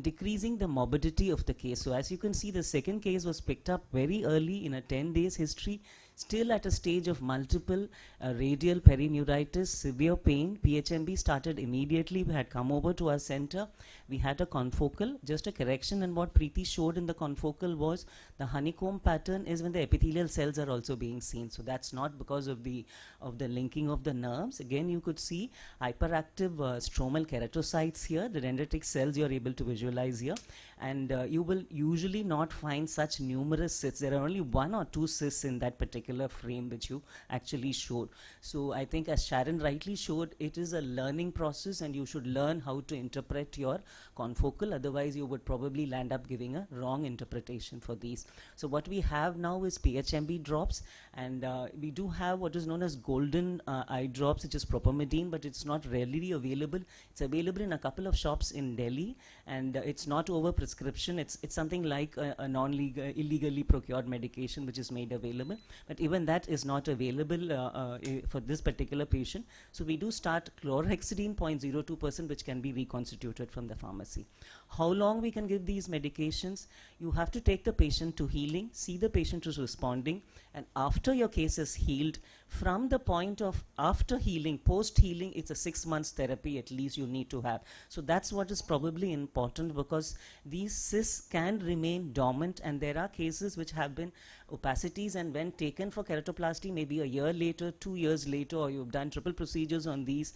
decreasing the morbidity of the case. So as you can see, the second case was picked up very early in a 10 days history, still at a stage of multiple radial perineuritis, severe pain. PHMB started immediately. We had come over to our center. We had a confocal. Just a correction, and what Preeti showed in the confocal was the honeycomb pattern is when the epithelial cells are also being seen. So that's not because of the linking of the nerves. Again, you could see hyperactive stromal keratocytes here, the dendritic cells you are able to visualize here. And you will usually not find such numerous cysts. There are only 1 or 2 cysts in that particular frame which you actually showed. So I think, as Sharon rightly showed, it is a learning process, and you should learn how to interpret your confocal. Otherwise, you would probably land up giving a wrong interpretation for these. So what we have now is PHMB drops, and we do have what is known as golden eye drops, which is propamidine, but it's not readily available. It's available in a couple of shops in Delhi, and it's not over prescription. It's something like a non-legal, illegally procured medication which is made available, but even that is not available for this particular patient. So we do start chlorhexidine 0.02%, which can be reconstituted from the pharmacy. How long we can give these medications? You have to take the patient to healing, see the patient is responding, and after your case is healed, from the point of after healing, post-healing, it's a 6 months therapy at least you need to have. So that's what is probably important, because these cysts can remain dormant, and there are cases which have been opacities, and when taken for keratoplasty maybe a year later, 2 years later, or you've done triple procedures on these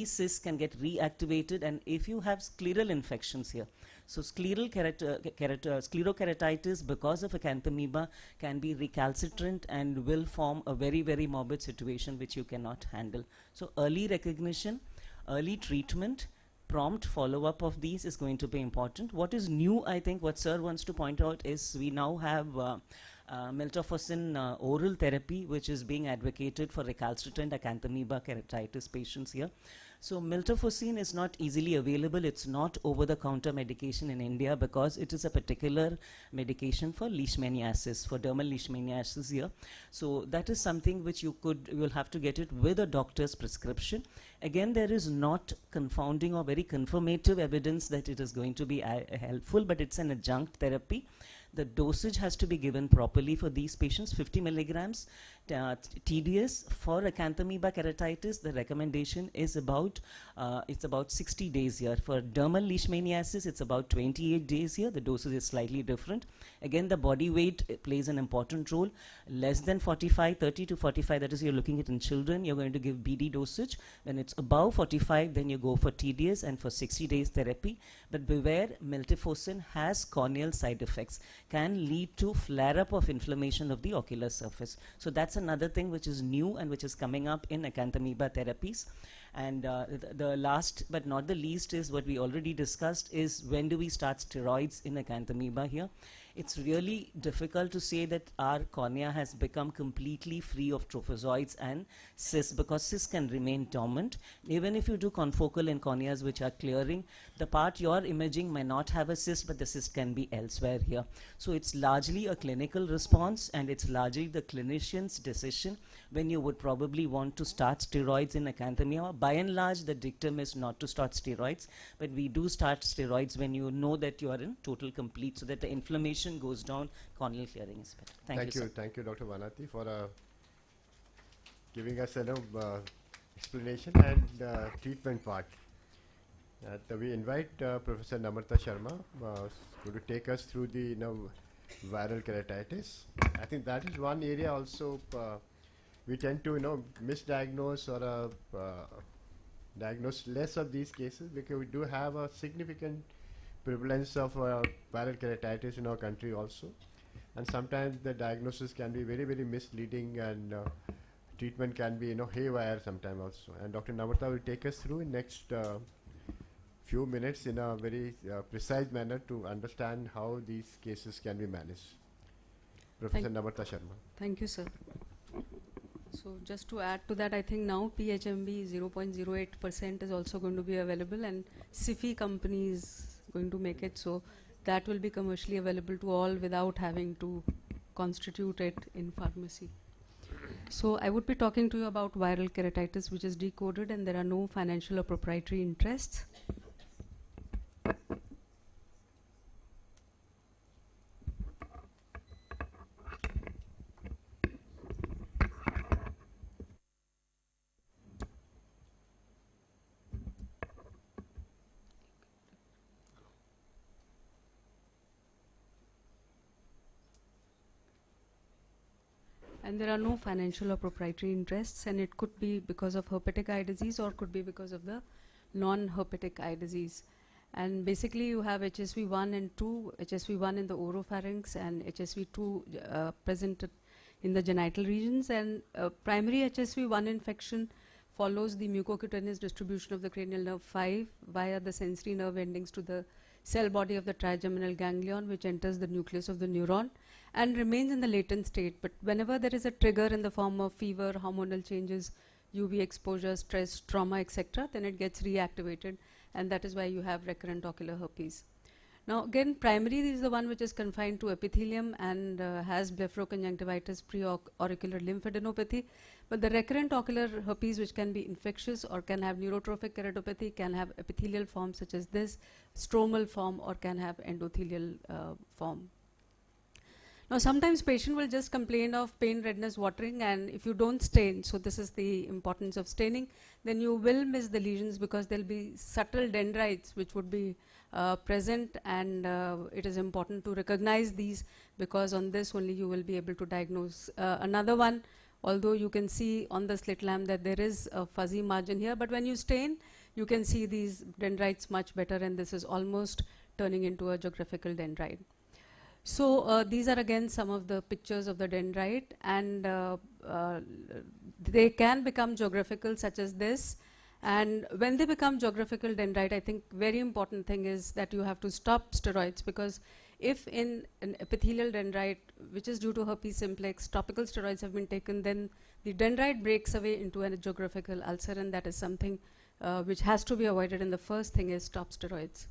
cysts can get reactivated. And if you have scleral infections here, so sclerokeratitis because of acanthamoeba can be recalcitrant and will form a very, very morbid situation which you cannot handle. So early recognition, early treatment, prompt follow-up of these is going to be important. What is new, I think, what Sir wants to point out is we now have miltefosine oral therapy, which is being advocated for recalcitrant acanthamoeba keratitis patients here. So miltefosine is not easily available. It's not over-the-counter medication in India because it is a particular medication for leishmaniasis, for dermal leishmaniasis here. So that is something which you will have to get it with a doctor's prescription. Again, there is not confounding or very confirmative evidence that it is going to be helpful, but it's an adjunct therapy. The dosage has to be given properly for these patients. 50 milligrams TDS for acanthamoeba keratitis. The recommendation is about 60 days here. For dermal leishmaniasis, it's about 28 days here. The dosage is slightly different. Again, the body weight plays an important role. Less than 45, 30 to 45, that is, you're looking at in children, you're going to give BD dosage. When it's above 45, then you go for TDS and for 60 days therapy. But beware, miltefosine has corneal side effects, can lead to flare-up of inflammation of the ocular surface. So that's another thing which is new and which is coming up in acanthamoeba therapies. And the last but not the least is what we already discussed is when do we start steroids in acanthamoeba here. it's really difficult to say that our cornea has become completely free of trophozoites and cysts, because cysts can remain dormant. Even if you do confocal in corneas which are clearing, the part you're imaging may not have a cyst, but the cyst can be elsewhere here. So it's largely a clinical response, and it's largely the clinician's decision when you would probably want to start steroids in acanthamoeba. By and large, the dictum is not to start steroids, but we do start steroids when you know that you are in total complete, so that the inflammation goes down, corneal clearing is better. Thank you, sir. Thank you, Dr. Vanati, for giving us an explanation and treatment part. We invite Professor Namrata Sharma to take us through the viral keratitis. I think that is one area also we tend to misdiagnose or diagnose less of these cases, because we do have a significant prevalence of viral keratitis in our country also, and sometimes the diagnosis can be very, very misleading, and treatment can be haywire sometimes also. And Dr. Namrata will take us through in next few minutes in a very precise manner to understand how these cases can be managed. Professor Namrata Sharma. Thank you, sir. So just to add to that, I think now PHMB 0.08% is also going to be available, and SIFI company is going to make it, so that will be commercially available to all without having to constitute it in pharmacy. So I would be talking to you about viral keratitis, which is decoded, and there are no financial or proprietary interests. And there are no financial or proprietary interests, and it could be because of herpetic eye disease or could be because of the non-herpetic eye disease. And basically you have HSV1 and 2, HSV1 in the oropharynx and HSV2 present in the genital regions, and primary HSV1 infection follows the mucocutaneous distribution of the cranial nerve 5 via the sensory nerve endings to the cell body of the trigeminal ganglion, which enters the nucleus of the neuron and remains in the latent state. But whenever there is a trigger in the form of fever, hormonal changes, UV exposure, stress, trauma, etc., then it gets reactivated, and that is why you have recurrent ocular herpes. Now again, primary is the one which is confined to epithelium and has blepharoconjunctivitis, pre-auricular lymphadenopathy. But the recurrent ocular herpes, which can be infectious or can have neurotrophic keratopathy, can have epithelial forms such as this, stromal form, or can have endothelial form. Now sometimes patient will just complain of pain, redness, watering, and if you don't stain, so this is the importance of staining, then you will miss the lesions because there will be subtle dendrites which would be present, and it is important to recognize these, because on this only you will be able to diagnose. Another one, although you can see on the slit lamp that there is a fuzzy margin here, but when you stain you can see these dendrites much better, and this is almost turning into a geographical dendrite. So these are again some of the pictures of the dendrite, and they can become geographical such as this. And when they become geographical dendrite, I think very important thing is that you have to stop steroids, because if in an epithelial dendrite, which is due to herpes simplex, topical steroids have been taken, then the dendrite breaks away into a geographical ulcer, and that is something which has to be avoided, and the first thing is stop steroids.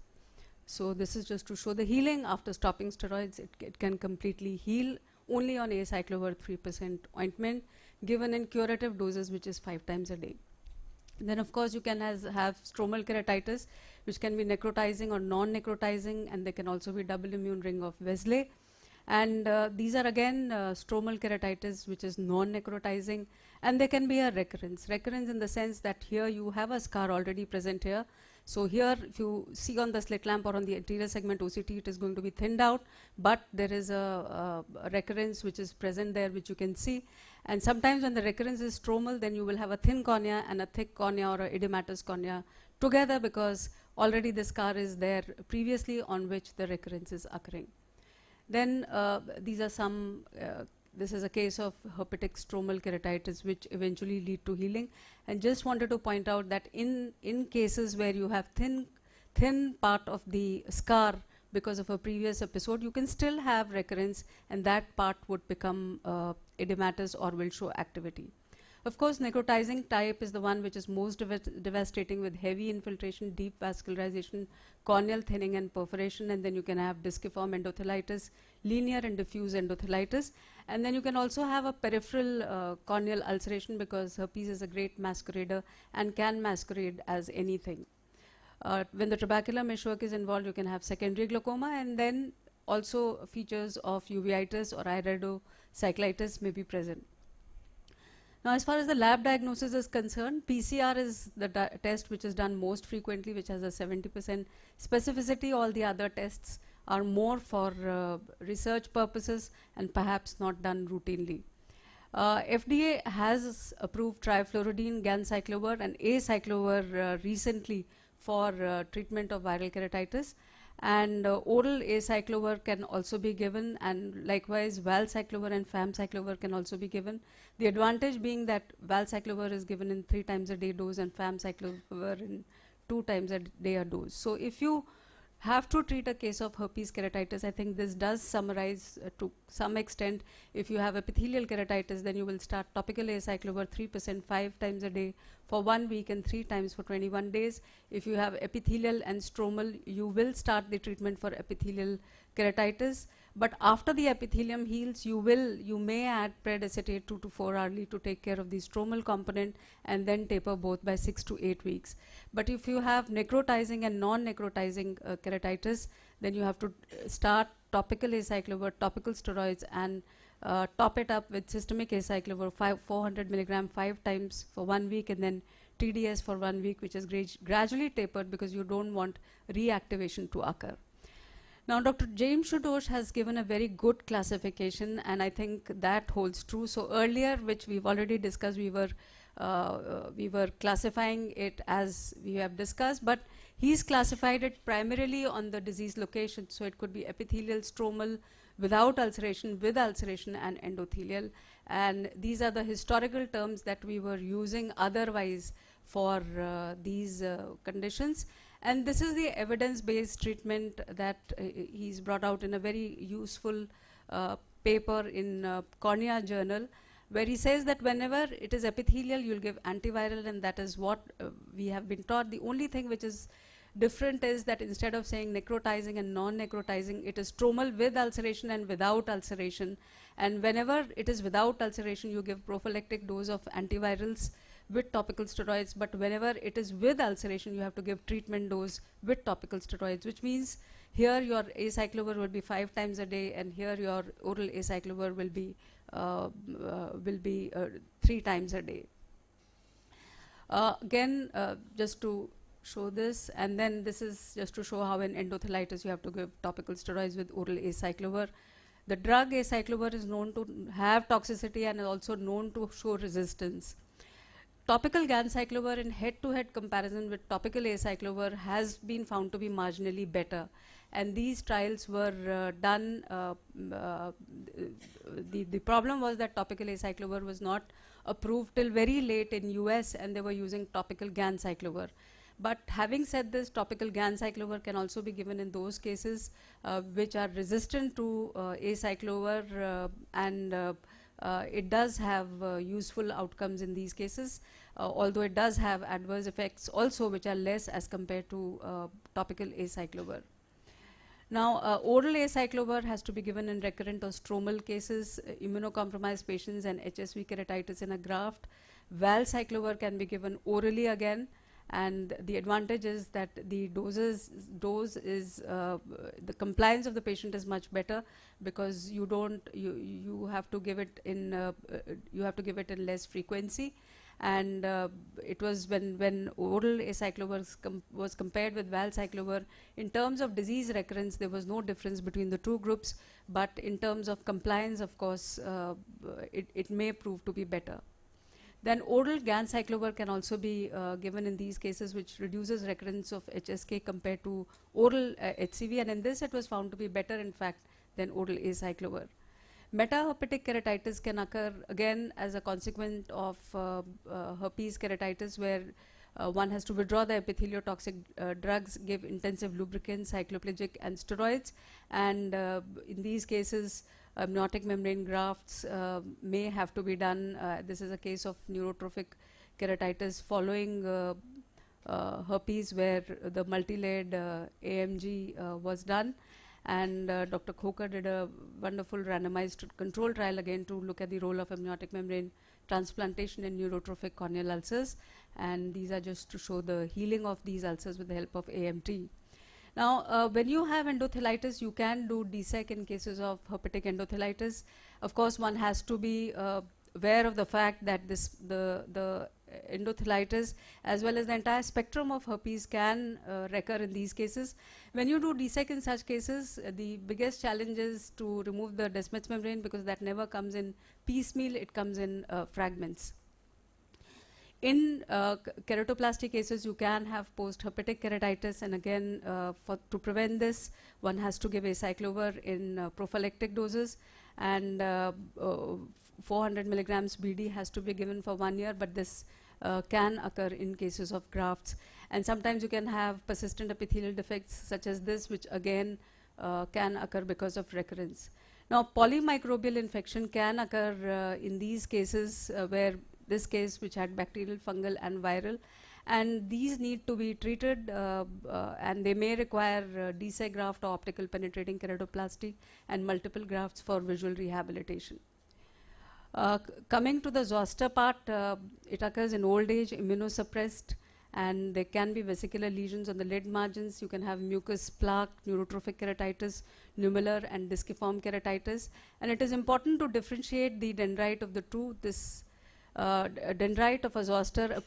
So this is just to show the healing after stopping steroids. It can completely heal only on acyclovir 3% ointment given in curative doses, which is 5 times a day. Then of course you can have stromal keratitis, which can be necrotizing or non-necrotizing, and there can also be double immune ring of Wesley. And these are again stromal keratitis, which is non-necrotizing, and there can be a recurrence. Recurrence in the sense that here you have a scar already present here. So here, if you see on the slit lamp or on the anterior segment OCT, it is going to be thinned out, but there is a recurrence which is present there, which you can see. And sometimes when the recurrence is stromal, then you will have a thin cornea and a thick cornea or a edematous cornea together, because already the scar is there previously on which the recurrence is occurring. Then these are some, this is a case of herpetic stromal keratitis, which eventually lead to healing. And just wanted to point out that in cases where you have thin part of the scar, because of a previous episode, you can still have recurrence, and that part would become edematous or will show activity. Of course, necrotizing type is the one which is most devastating, with heavy infiltration, deep vascularization, corneal thinning and perforation, and then you can have disciform endothelitis, linear and diffuse endothelitis, and then you can also have a peripheral corneal ulceration, because herpes is a great masquerader and can masquerade as anything. When the trabecular meshwork is involved, you can have secondary glaucoma, and then also features of uveitis or iridocyclitis may be present. Now, as far as the lab diagnosis is concerned, PCR is the test which is done most frequently, which has a 70% specificity. All the other tests are more for research purposes and perhaps not done routinely. FDA has approved trifluridine, ganciclovir and acyclovir recently for treatment of viral keratitis. And oral acyclovir can also be given, and likewise valcyclovir and famcyclovir can also be given. The advantage being that valcyclovir is given in 3 times a day dose and famcyclovir in 2 times a day a dose. So if you have to treat a case of herpes keratitis, I think this does summarize to some extent. If you have epithelial keratitis, then you will start topical acyclovir 3% 5 times a day for 1 week and 3 times for 21 days. If you have epithelial and stromal, you will start the treatment for epithelial keratitis. But after the epithelium heals, you may add predacetate 2 to 4 hourly to take care of the stromal component, and then taper both by 6 to 8 weeks. But if you have necrotizing and non-necrotizing keratitis, then you have to start topical acyclovir, topical steroids, and top it up with systemic acyclovir 400 milligram 5 times for 1 week, and then TDS for 1 week, which is gradually tapered because you don't want reactivation to occur. Now, Dr. James Shudosh has given a very good classification, and I think that holds true. So earlier, which we've already discussed, we were classifying it as we have discussed, but he's classified it primarily on the disease location. So it could be epithelial, stromal, without ulceration, with ulceration, and endothelial. And these are the historical terms that we were using otherwise for these conditions. And this is the evidence-based treatment that he's brought out in a very useful paper in Cornea Journal, where he says that whenever it is epithelial, you'll give antiviral, and that is what we have been taught. The only thing which is different is that instead of saying necrotizing and non-necrotizing, it is stromal with ulceration and without ulceration. And whenever it is without ulceration, you give prophylactic dose of antivirals with topical steroids, but whenever it is with ulceration, you have to give treatment dose with topical steroids, which means here your acyclovir will be 5 times a day, and here your oral acyclovir will be 3 times a day. Again, just to show this, and then this is just to show how in endothelitis you have to give topical steroids with oral acyclovir. The drug acyclovir is known to have toxicity and is also known to show resistance. Topical ganciclovir in head-to-head comparison with topical acyclovir has been found to be marginally better, and these trials were done. The problem was that topical acyclovir was not approved till very late in US, and they were using topical ganciclovir. But having said this, topical ganciclovir can also be given in those cases which are resistant to acyclovir, and it does have useful outcomes in these cases, although it does have adverse effects also which are less as compared to topical acyclovir. Now, oral acyclovir has to be given in recurrent or stromal cases, immunocompromised patients, and HSV keratitis in a graft. Valcyclovir can be given orally again, and the advantage is that the the compliance of the patient is much better, because you have to give it in less frequency. And it was when oral acyclovir was compared with valcyclovir, in terms of disease recurrence there was no difference between the two groups, but in terms of compliance, of course, it may prove to be better. Then oral ganciclovir can also be given in these cases, which reduces recurrence of HSK compared to oral HCV, and in this it was found to be better, in fact, than oral acyclovir. Metaherpetic keratitis can occur again as a consequence of herpes keratitis, where one has to withdraw the epitheliotoxic drugs, give intensive lubricants, cycloplegic and steroids, and in these cases amniotic membrane grafts may have to be done. This is a case of neurotrophic keratitis following herpes, where the multi-layered AIIMS was done, and Dr. Khoker did a wonderful randomized control trial again to look at the role of amniotic membrane transplantation in neurotrophic corneal ulcers, and these are just to show the healing of these ulcers with the help of AMT. Now, when you have endothelitis, you can do DSEC in cases of herpetic endothelitis. Of course, one has to be aware of the fact that the endothelitis as well as the entire spectrum of herpes can recur in these cases. When you do DSEC in such cases, the biggest challenge is to remove the Descemet's membrane, because that never comes in piecemeal, it comes in fragments. In keratoplasty cases, you can have post-herpetic keratitis, and again, to prevent this, one has to give acyclovir in prophylactic doses, and 400 milligrams BD has to be given for 1 year, but this can occur in cases of grafts. And sometimes you can have persistent epithelial defects such as this, which again can occur because of recurrence. Now, polymicrobial infection can occur in these cases where this case which had bacterial, fungal and viral, and these need to be treated and they may require DSEC graft or optical penetrating keratoplasty and multiple grafts for visual rehabilitation. Coming to the zoster part, it occurs in old age, immunosuppressed, and there can be vesicular lesions on the lid margins. You can have mucus plaque, neurotrophic keratitis, nummular and disciform keratitis, and it is important to differentiate the dendrite of the two. This dendrite of a zoster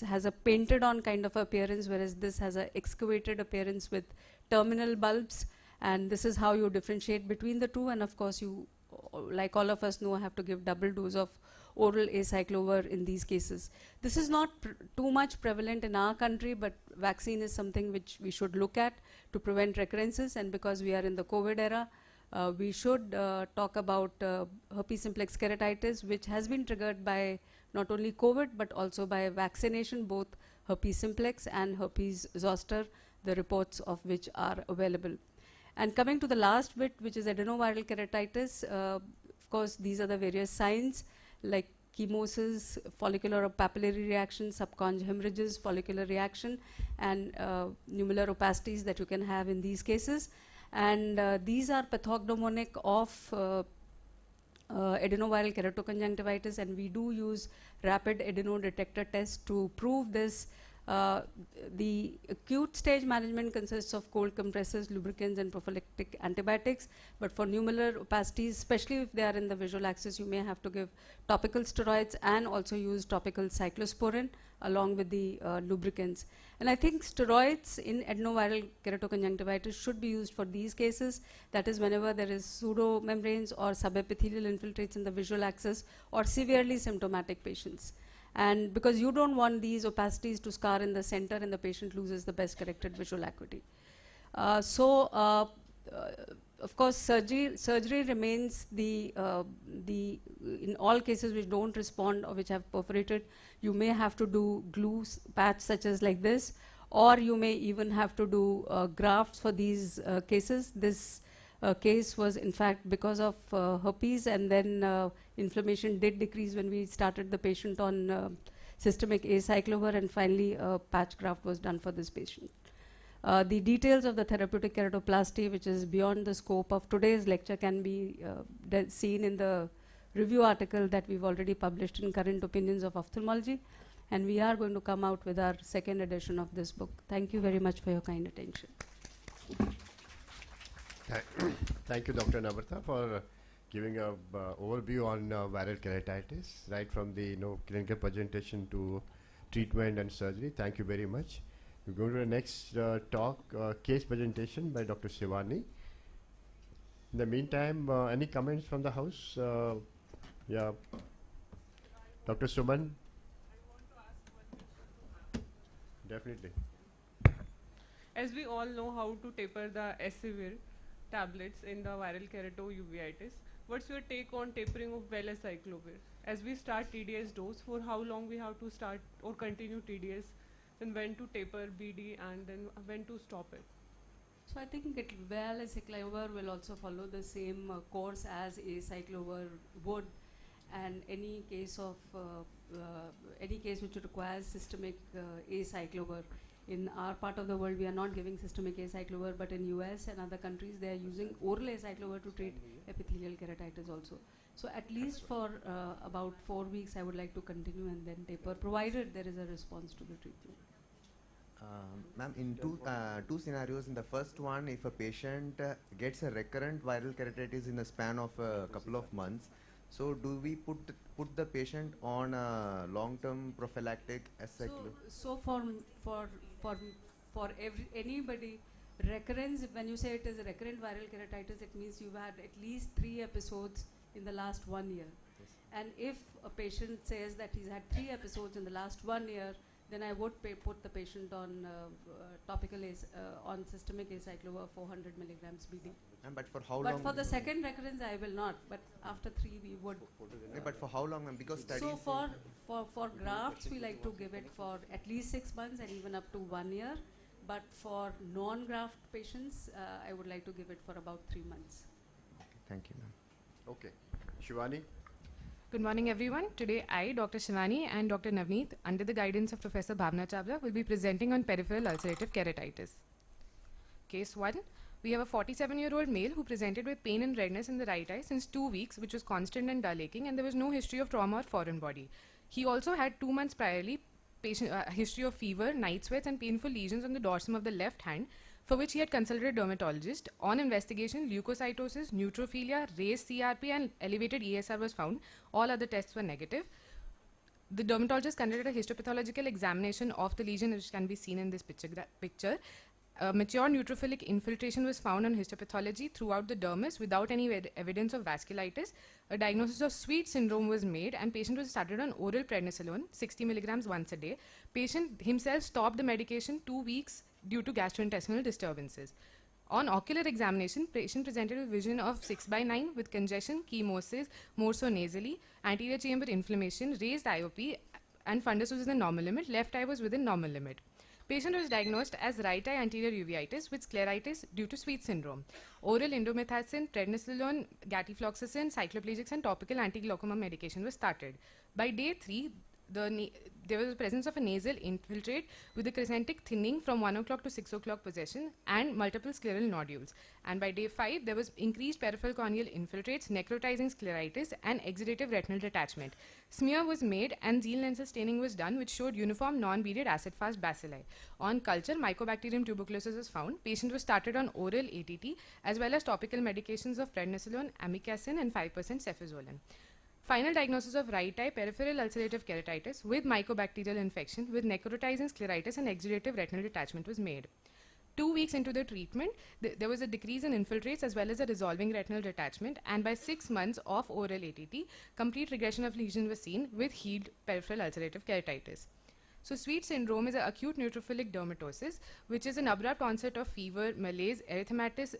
has a painted on kind of appearance, whereas this has an excavated appearance with terminal bulbs, and this is how you differentiate between the two. And of course, you, like all of us know, have to give double dose of oral acyclovir in these cases. This is not too much prevalent in our country, but vaccine is something which we should look at to prevent recurrences, and because we are in the COVID era, we should talk about herpes simplex keratitis, which has been triggered by not only COVID but also by vaccination, both herpes simplex and herpes zoster, the reports of which are available. And coming to the last bit, which is adenoviral keratitis, of course, these are the various signs like chemosis, follicular or papillary reaction, subconj hemorrhages, follicular reaction, and nummular opacities that you can have in these cases. And these are pathognomonic of adenoviral keratoconjunctivitis, and we do use rapid adeno detector test to prove this. The acute stage management consists of cold compressors, lubricants and prophylactic antibiotics, but for nummular opacities, especially if they are in the visual axis, you may have to give topical steroids and also use topical cyclosporin along with the lubricants. And I think steroids in adenoviral keratoconjunctivitis should be used for these cases, that is whenever there is pseudomembranes or subepithelial infiltrates in the visual axis or severely symptomatic patients. And because you don't want these opacities to scar in the center and the patient loses the best corrected visual acuity. Of course, surgery remains in all cases which don't respond or which have perforated, you may have to do glue patch such as like this, or you may even have to do grafts for these cases. This case was in fact because of herpes, and then inflammation did decrease when we started the patient on systemic acyclovir, and finally a patch graft was done for this patient. The details of the therapeutic keratoplasty, which is beyond the scope of today's lecture, can be seen in the review article that we've already published in Current Opinions of Ophthalmology, and we are going to come out with our second edition of this book. Thank you very much for your kind attention. Thank you, Dr. Namrata, for giving an overview on viral keratitis, right from the clinical presentation to treatment and surgery. Thank you very much. We go to the next case presentation by Dr. Shivani. In the meantime, any comments from the house? Yeah, Dr. Suman. Definitely. As we all know how to taper the Acivir tablets in the viral keratouveitis, what's your take on tapering of valacyclovir? As we start TDS dose, for how long we have to start or continue TDS then when to taper BD, and then when to stop it? So I think acyclovir will also follow the same course as acyclovir would, and any case which requires systemic acyclovir. In our part of the world, we are not giving systemic acyclovir, but in US and other countries, they are using oral acyclovir to treat epithelial keratitis also. So at least for about 4 weeks, I would like to continue and then taper, provided there is a response to the treatment. Ma'am, in two scenarios. In the first one, if a patient gets a recurrent viral keratitis in the span of a couple of months, so do we put the patient on a long-term prophylactic acyclovir? So for anybody, recurrence, when you say it is a recurrent viral keratitis, it means you've had at least 3 episodes in the last 1 year. Yes. And if a patient says that he's had 3 episodes in the last 1 year, then I would put the patient on on systemic acyclovir 400 milligrams BD. But for how long? But for the second recurrence, I will not. But after 3, we would. But for how long, ma'am? Because studies. So for grafts, we like to give it for at least 6 months and even up to 1 year. But for non-graft patients, I would like to give it for about 3 months. Thank you, ma'am. Okay. Shivani? Good morning, everyone. Today, I, Dr. Shivani, and Dr. Navneet, under the guidance of Professor Bhavna Chavla, will be presenting on peripheral ulcerative keratitis. Case 1. We have a 47-year-old male who presented with pain and redness in the right eye since 2 weeks, which was constant and dull aching, and there was no history of trauma or foreign body. He also had 2 months priorly history of fever, night sweats, and painful lesions on the dorsum of the left hand, for which he had consulted a dermatologist. On investigation, leukocytosis, neutrophilia, raised CRP, and elevated ESR was found. All other tests were negative. The dermatologist conducted a histopathological examination of the lesion, which can be seen in this picture. Mature neutrophilic infiltration was found on histopathology throughout the dermis without any evidence of vasculitis. A diagnosis of Sweet syndrome was made, and patient was started on oral prednisolone, 60 milligrams once a day. Patient himself stopped the medication 2 weeks due to gastrointestinal disturbances. On ocular examination, patient presented with vision of 6/9 with congestion, chemosis, more so nasally, anterior chamber inflammation, raised IOP, and fundus was in the normal limit. Left eye was within normal limit. Patient was diagnosed as right eye anterior uveitis with scleritis due to Sweet syndrome. Oral indomethacin, prednisolone, gatifloxacin, cycloplegics, and topical anti-glaucoma medication was started. By day 3, there was a presence of a nasal infiltrate with a crescentic thinning from 1 o'clock to 6 o'clock position and multiple scleral nodules. And by day 5, there was increased peripheral corneal infiltrates, necrotizing scleritis, and exudative retinal detachment. Smear was made and Zeal lenses staining was done, which showed uniform non-beaded acid-fast bacilli. On culture, Mycobacterium tuberculosis was found. Patient was started on oral ATT as well as topical medications of prednisolone, amikacin, and 5% cefazolin. Final diagnosis of right eye peripheral ulcerative keratitis with mycobacterial infection with necrotizing scleritis and exudative retinal detachment was made. 2 weeks into the treatment, there was a decrease in infiltrates as well as a resolving retinal detachment, and by 6 months of oral ATT, complete regression of lesion was seen with healed peripheral ulcerative keratitis. So Sweet syndrome is an acute neutrophilic dermatosis, which is an abrupt onset of fever, malaise, erythematous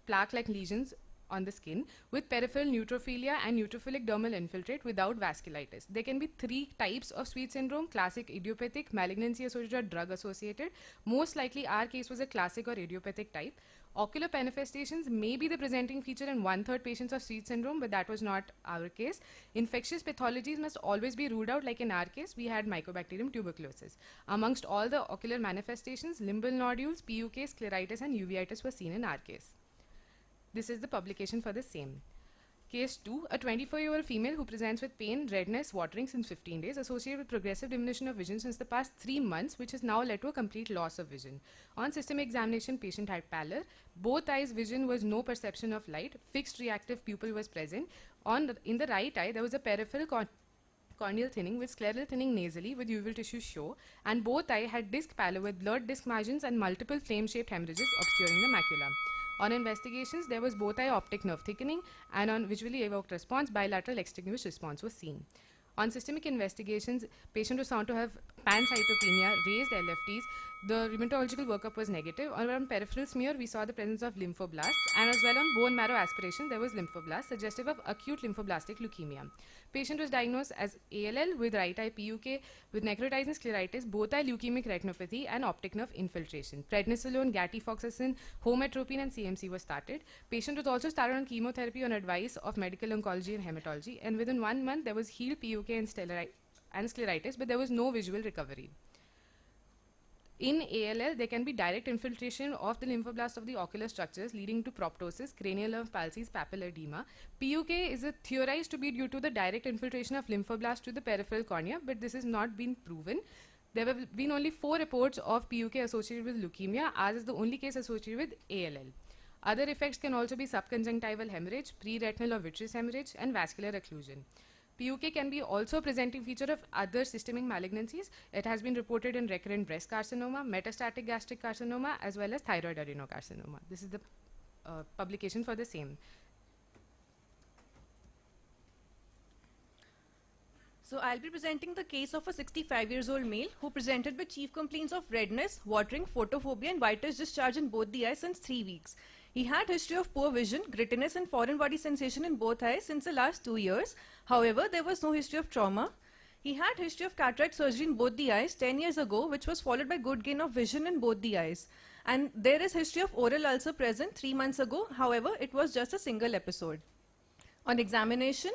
plaque-like lesions on the skin with peripheral neutrophilia and neutrophilic dermal infiltrate without vasculitis. There can be 3 types of Sweet syndrome: classic, idiopathic, malignancy associated, or drug associated. Most likely our case was a classic or idiopathic type. Ocular manifestations may be the presenting feature in 1/3 patients of Sweet syndrome, but that was not our case. Infectious pathologies must always be ruled out, like in our case, we had Mycobacterium tuberculosis. Amongst all the ocular manifestations, limbal nodules, PUK, scleritis, and uveitis were seen in our case. This is the publication for the same. Case 2, a 24-year-old female who presents with pain, redness, watering since 15 days, associated with progressive diminution of vision since the past 3 months, which has now led to a complete loss of vision. On system examination, patient had pallor. Both eyes' vision was no perception of light. Fixed reactive pupil was present. In the right eye, there was a peripheral corneal thinning with scleral thinning nasally with uveal tissue show, and both eye had disc pallor with blurred disc margins and multiple flame-shaped hemorrhages obscuring the macula. On investigations, there was both eye optic nerve thickening, and on visually evoked response, bilateral extinguished response was seen. On systemic investigations, patient was found to have pancytopenia, raised LFTs. The rheumatological workup was negative. On peripheral smear, we saw the presence of lymphoblasts, and as well on bone marrow aspiration, there was lymphoblasts, suggestive of acute lymphoblastic leukemia. Patient was diagnosed as ALL with right eye PUK, with necrotizing scleritis, both eye leukemic retinopathy, and optic nerve infiltration. Prednisolone, gatifoxacin, hometropine, and CMC was started. Patient was also started on chemotherapy on advice of medical oncology and hematology, and within 1 month, there was healed PUK and scleritis, but there was no visual recovery. In ALL, there can be direct infiltration of the lymphoblasts of the ocular structures, leading to proptosis, cranial nerve palsies, papillary edema. PUK is theorized to be due to the direct infiltration of lymphoblasts to the peripheral cornea, but this has not been proven. There have been only 4 reports of PUK associated with leukemia, as is the only case associated with ALL. Other effects can also be subconjunctival hemorrhage, pre-retinal or vitreous hemorrhage, and vascular occlusion. PUK can be also a presenting feature of other systemic malignancies. It has been reported in recurrent breast carcinoma, metastatic gastric carcinoma, as well as thyroid adenocarcinoma. This is the publication for the same. So I'll be presenting the case of a 65-year-old male who presented with chief complaints of redness, watering, photophobia, and whitish discharge in both the eyes since 3 weeks. He had history of poor vision, grittiness, and foreign body sensation in both eyes since the last 2 years. However, there was no history of trauma. He had history of cataract surgery in both the eyes 10 years ago, which was followed by good gain of vision in both the eyes. And there is history of oral ulcer present 3 months ago. However, it was just a single episode. On examination,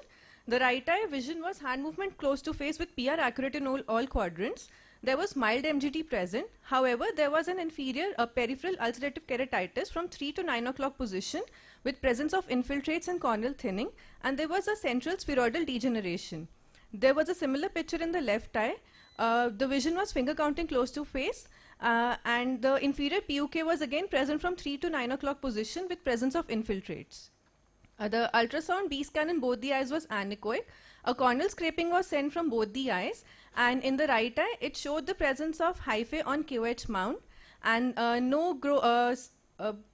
the right eye vision was hand movement close to face with PR accurate in all quadrants. There was mild MGD present. However, there was an inferior peripheral ulcerative keratitis from 3 to 9 o'clock position with presence of infiltrates and corneal thinning, and there was a central spheroidal degeneration. There was a similar picture in the left eye. The vision was finger counting close to face, and the inferior PUK was again present from 3 to 9 o'clock position with presence of infiltrates. The ultrasound B scan in both the eyes was anechoic. A corneal scraping was sent from both the eyes, and in the right eye, it showed the presence of hyphae on QH mount, and no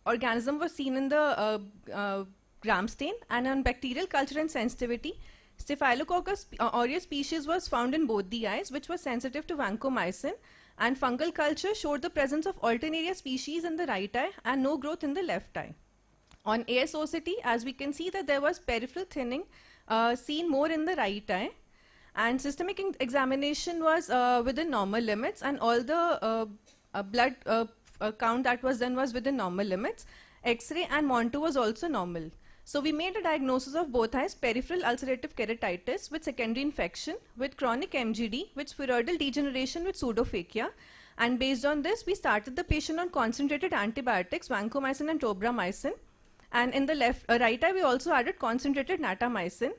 organism was seen in the gram stain, and on bacterial culture and sensitivity, Staphylococcus aureus species was found in both the eyes, which was sensitive to vancomycin, and fungal culture showed the presence of alternaria species in the right eye and no growth in the left eye. On ASOCT, as we can see that there was peripheral thinning seen more in the right eye, and systemic examination was within normal limits, and all the blood count that was done was within normal limits. X-ray and Monto was also normal. So we made a diagnosis of both eyes, peripheral ulcerative keratitis with secondary infection, with chronic MGD, with spheroidal degeneration with pseudophakia. And based on this, we started the patient on concentrated antibiotics, vancomycin and tobramycin. And in the right eye, we also added concentrated natamycin.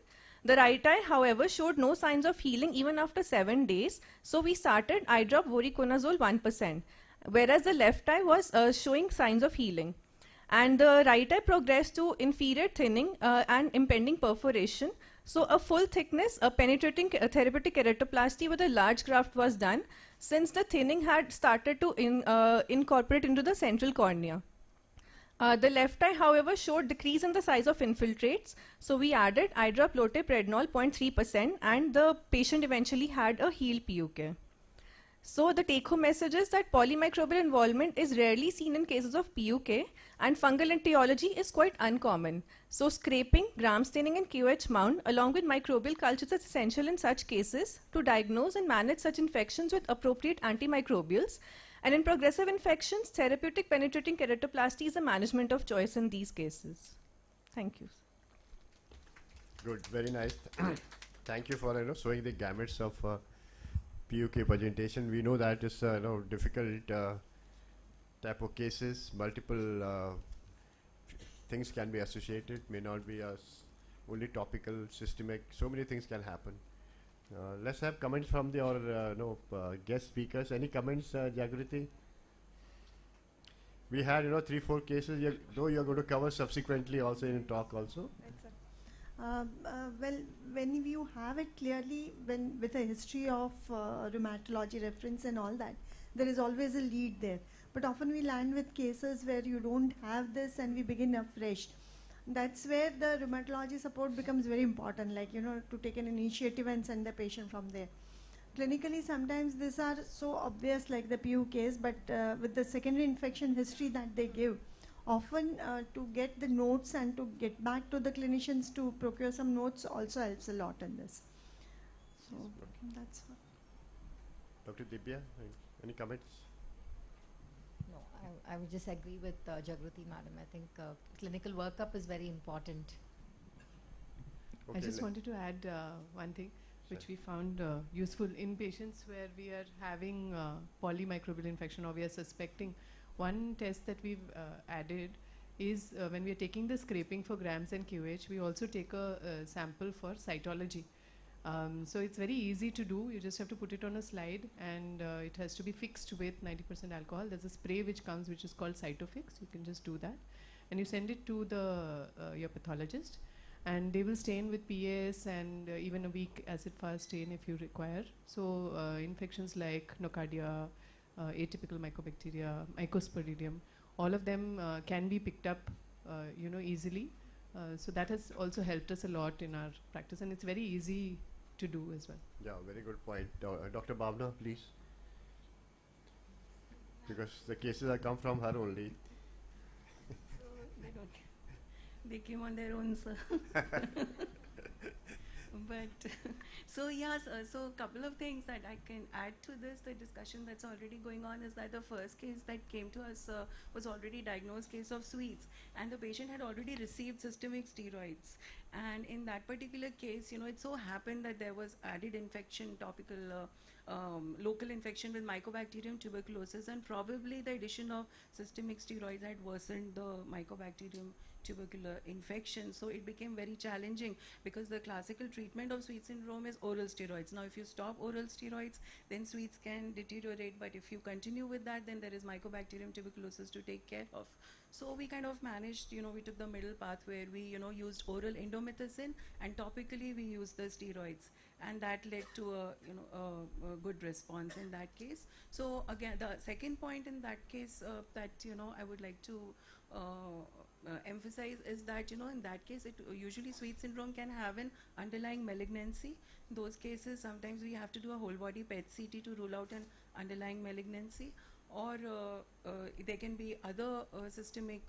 The right eye, however, showed no signs of healing even after 7 days. So we started eye drop voriconazole 1%, whereas the left eye was showing signs of healing. And the right eye progressed to inferior thinning and impending perforation. So a full thickness, a penetrating therapeutic keratoplasty with a large graft was done, since the thinning had started to incorporate into the central cornea. The left eye, however, showed decrease in the size of infiltrates. So we added eye drop loteprednol 0.3%, and the patient eventually had a healed PUK. So the take-home message is that polymicrobial involvement is rarely seen in cases of PUK, and fungal etiology is quite uncommon. So scraping, gram staining, and QH mount along with microbial cultures is essential in such cases to diagnose and manage such infections with appropriate antimicrobials. And in progressive infections, therapeutic penetrating keratoplasty is a management of choice in these cases. Thank you. Good, very nice. Thank you for showing the gamuts of PUK presentation. We know that it's difficult type of cases. Multiple things can be associated. May not be only topical, systemic. So many things can happen. Let's have comments from our guest speakers. Any comments, Jagriti? We had 3-4 cases. Though you are going to cover subsequently also in talk also. Well, when you have it clearly, with a history of rheumatology reference and all that, there is always a lead there. But often we land with cases where you don't have this and we begin afresh. That's where the rheumatology support becomes very important, like, to take an initiative and send the patient from there. Clinically, sometimes these are so obvious, like the PU case, but with the secondary infection history that they give, often to get the notes and to get back to the clinicians to procure some notes also helps a lot in this. So that's what. Dr. Dibya, any comments? No, I would just agree with Jagruti madam. I think clinical workup is very important. I just wanted to add one thing which we found useful in patients where we are having polymicrobial infection or we are suspecting. One test that we've added is when we are taking the scraping for grams and QH, we also take a sample for cytology. So it's very easy to do. You just have to put it on a slide and it has to be fixed with 90% alcohol. There's a spray which comes which is called Cytofix. You can just do that. And you send it to the your pathologist and they will stain with PAS and even a weak acid-fast stain if you require. So infections like nocardia, atypical mycobacteria, mycosporidium, all of them can be picked up easily. So that has also helped us a lot in our practice and it's very easy to do as well. Yeah, very good point. Dr. Bhavna, please. Because the cases have come from her only. They came on their own, sir. But so yes, so a couple of things that I can add to this. The discussion that's already going on is that the first case that came to us was already diagnosed case of sweets, and the patient had already received systemic steroids. And in that particular case, it so happened that there was added infection, topical local infection with Mycobacterium tuberculosis, and probably the addition of systemic steroids had worsened the Mycobacterium tubercular infection. So it became very challenging because the classical treatment of sweet syndrome is oral steroids. Now if you stop oral steroids, then sweets can deteriorate, but if you continue with that, then there is Mycobacterium tuberculosis to take care of. So we kind of managed, we took the middle path where we, used oral indomethacin and topically we used the steroids, and that led to a good response in that case. So again, the second point in that case that I would like to emphasize is that in that case usually sweet syndrome can have an underlying malignancy. In those cases sometimes we have to do a whole body PET CT to rule out an underlying malignancy, or there can be other systemic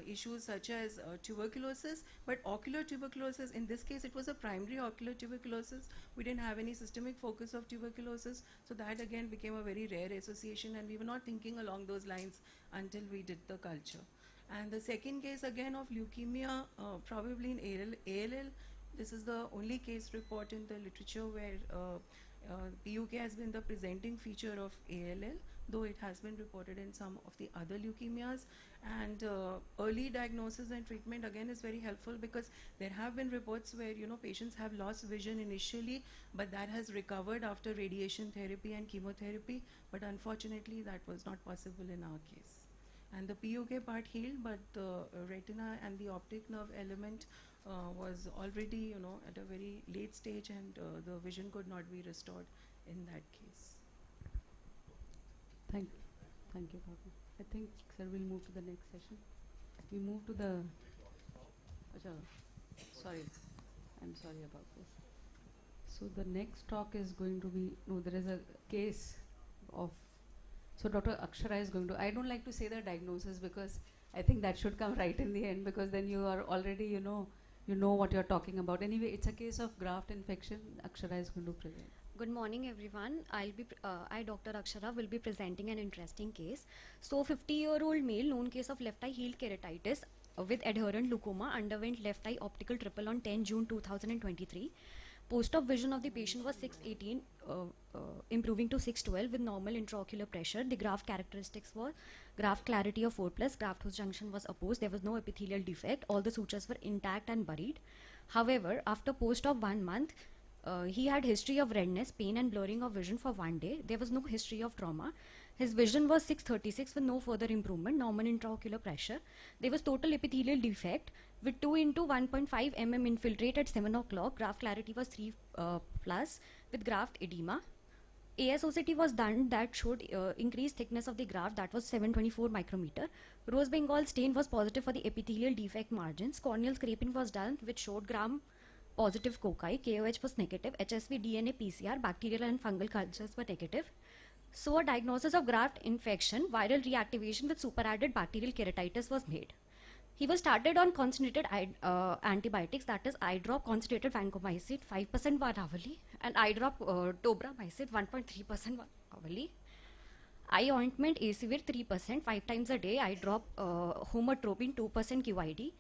issues such as tuberculosis, but ocular tuberculosis, in this case it was a primary ocular tuberculosis. We didn't have any systemic focus of tuberculosis, so that again became a very rare association, and we were not thinking along those lines until we did the culture. And the second case again of leukemia, probably in ALL, this is the only case report in the literature where PUK has been the presenting feature of ALL, though it has been reported in some of the other leukemias. And early diagnosis and treatment again is very helpful because there have been reports where patients have lost vision initially, but that has recovered after radiation therapy and chemotherapy, but unfortunately that was not possible in our case. And the PUK part healed, but the retina and the optic nerve element was already at a very late stage, and the vision could not be restored in that case. Thank you, Bhavna. I think, sir, we'll move to the next session. We move to the... Sorry, I'm sorry about this. So the next talk is going to be, there is a case of, so Dr. Akshara is going to, I don't like to say the diagnosis because I think that should come right in the end, because then you are already, you know what you're talking about. Anyway, it's a case of graft infection. Akshara is going to present. Good morning, everyone. I, Dr. Akshara, will be presenting an interesting case. So, 50-year-old male, known case of left eye healed keratitis with adherent glaucoma, underwent left eye optical triple on 10 June 2023. Post-op vision of the patient was 618, improving to 612 with normal intraocular pressure. The graft characteristics were graft clarity of 4+, graft whose junction was opposed. There was no epithelial defect. All the sutures were intact and buried. However, after post-op 1 month, he had history of redness, pain and blurring of vision for 1 day. There was no history of trauma. His vision was 636 with no further improvement, normal intraocular pressure. There was total epithelial defect with 2 into 1.5 mm infiltrate at 7 o'clock. Graft clarity was 3+ with graft edema. ASOCT was done that showed increased thickness of the graft, that was 724 micrometer. Rose Bengal stain was positive for the epithelial defect margins. Corneal scraping was done which showed gram positive cocci. KOH was negative. HSV, DNA, PCR, bacterial and fungal cultures were negative. So a diagnosis of graft infection, viral reactivation with superadded bacterial keratitis was made. He was started on concentrated antibiotics, that is eye drop concentrated vancomycin 5% 1 hourly and eye drop tobramycin 1.3% 1 hourly. Eye ointment Acivir 3% 5 times a day. Eye drop homatropine 2% QID.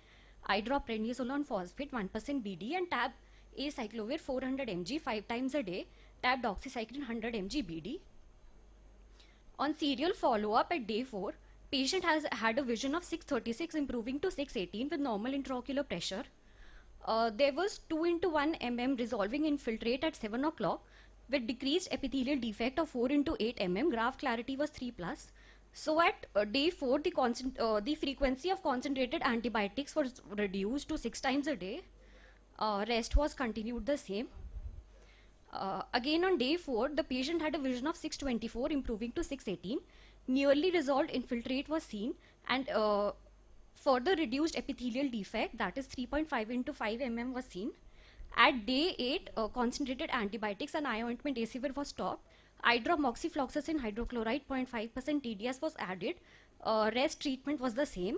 Eye drop prednisolone phosphate 1% BD and tab acyclovir 400 mg 5 times a day. Tab doxycycline 100 mg BD. On serial follow-up at day 4, patient has had a vision of 636 improving to 618 with normal intraocular pressure. There was 2:1 mm resolving infiltrate at 7 o'clock with decreased epithelial defect of 4:8 mm. Graft clarity was 3+. So at day 4, the frequency of concentrated antibiotics was reduced to 6 times a day. Rest was continued the same. Again on day 4, the patient had a vision of 624 improving to 618. Nearly resolved infiltrate was seen and further reduced epithelial defect, that is 3.5 into 5 mm was seen. At day 8, concentrated antibiotics and eye ointment Acivir was stopped. Eye drop moxifloxacin hydrochloride 0.5% TDS was added. Rest treatment was the same.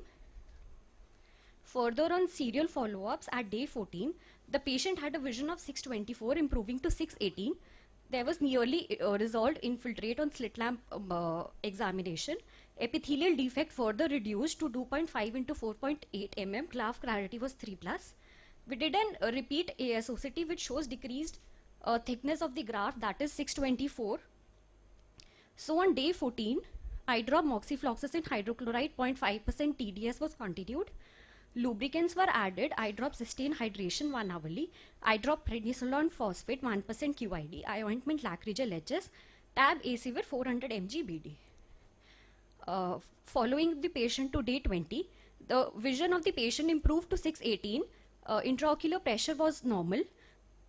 Further on serial follow-ups at day 14, the patient had a vision of 624 improving to 618. There was nearly resolved infiltrate on slit lamp examination. Epithelial defect further reduced to 2.5 into 4.8 mm. Graft clarity was 3+. We did an repeat ASOCT which shows decreased thickness of the graft, that is 624. So on day 14, eye drop moxifloxacin hydrochloride 0.5% TDS was continued. Lubricants were added. Eye drop sustained hydration 1 hourly. Eye drop prednisolone phosphate 1% QID. Eye ointment Lacrygel HS. Tab Acivir 400 mg BD. Following the patient to day 20, the vision of the patient improved to 618. Intraocular pressure was normal.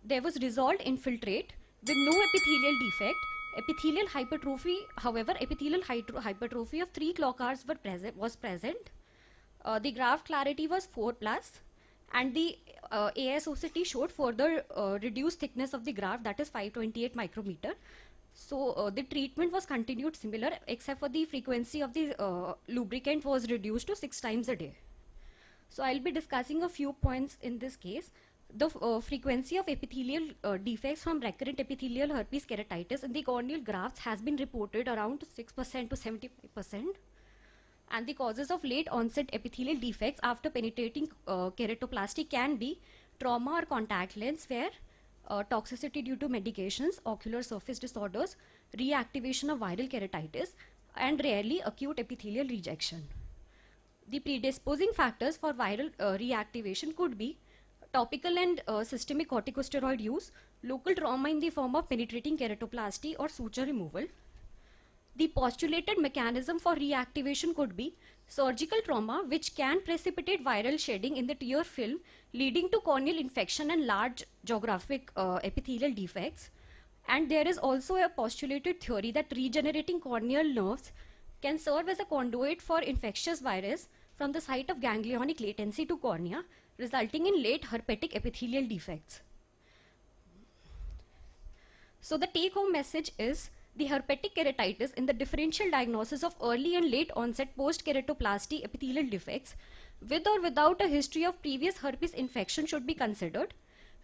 There was resolved infiltrate with no epithelial defect. Epithelial hypertrophy, however, epithelial hypertrophy of 3 clock hours was present. The graft clarity was 4+, and the ASOCT showed further reduced thickness of the graft, that is 528 micrometer. So the treatment was continued similar, except for the frequency of the lubricant was reduced to 6 times a day. So I'll be discussing a few points in this case. The frequency of epithelial defects from recurrent epithelial herpes keratitis in the corneal grafts has been reported around 6% to 75%. And the causes of late onset epithelial defects after penetrating keratoplasty can be trauma or contact lens wear, toxicity due to medications, ocular surface disorders, reactivation of viral keratitis, and rarely acute epithelial rejection. The predisposing factors for viral reactivation could be topical and systemic corticosteroid use, local trauma in the form of penetrating keratoplasty or suture removal. The postulated mechanism for reactivation could be surgical trauma, which can precipitate viral shedding in the tear film, leading to corneal infection and large geographic epithelial defects. And there is also a postulated theory that regenerating corneal nerves can serve as a conduit for infectious virus from the site of ganglionic latency to cornea, resulting in late herpetic epithelial defects. So the take-home message is the herpetic keratitis in the differential diagnosis of early and late onset post-keratoplasty epithelial defects with or without a history of previous herpes infection should be considered.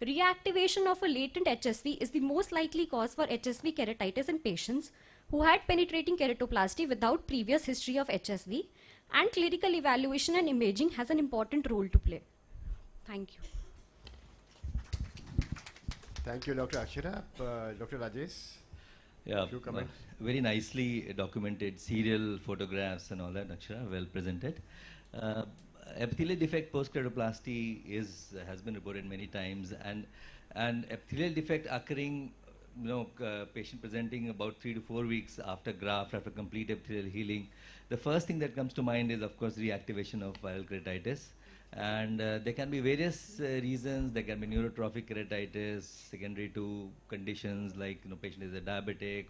Reactivation of a latent HSV is the most likely cause for HSV keratitis in patients who had penetrating keratoplasty without previous history of HSV, and clinical evaluation and imaging has an important role to play. Thank you. Thank you, Dr. Akshara. Dr. Rajesh? Yeah, Few comments. very nicely documented serial photographs and all that, Akshara, well presented. Epithelial defect post-keratoplasty has been reported many times, and epithelial defect occurring, patient presenting about 3 to 4 weeks after graft, after complete epithelial healing. The first thing that comes to mind is, of course, reactivation of viral keratitis. And there can be various reasons. There can be neurotrophic keratitis, secondary to conditions like patient is a diabetic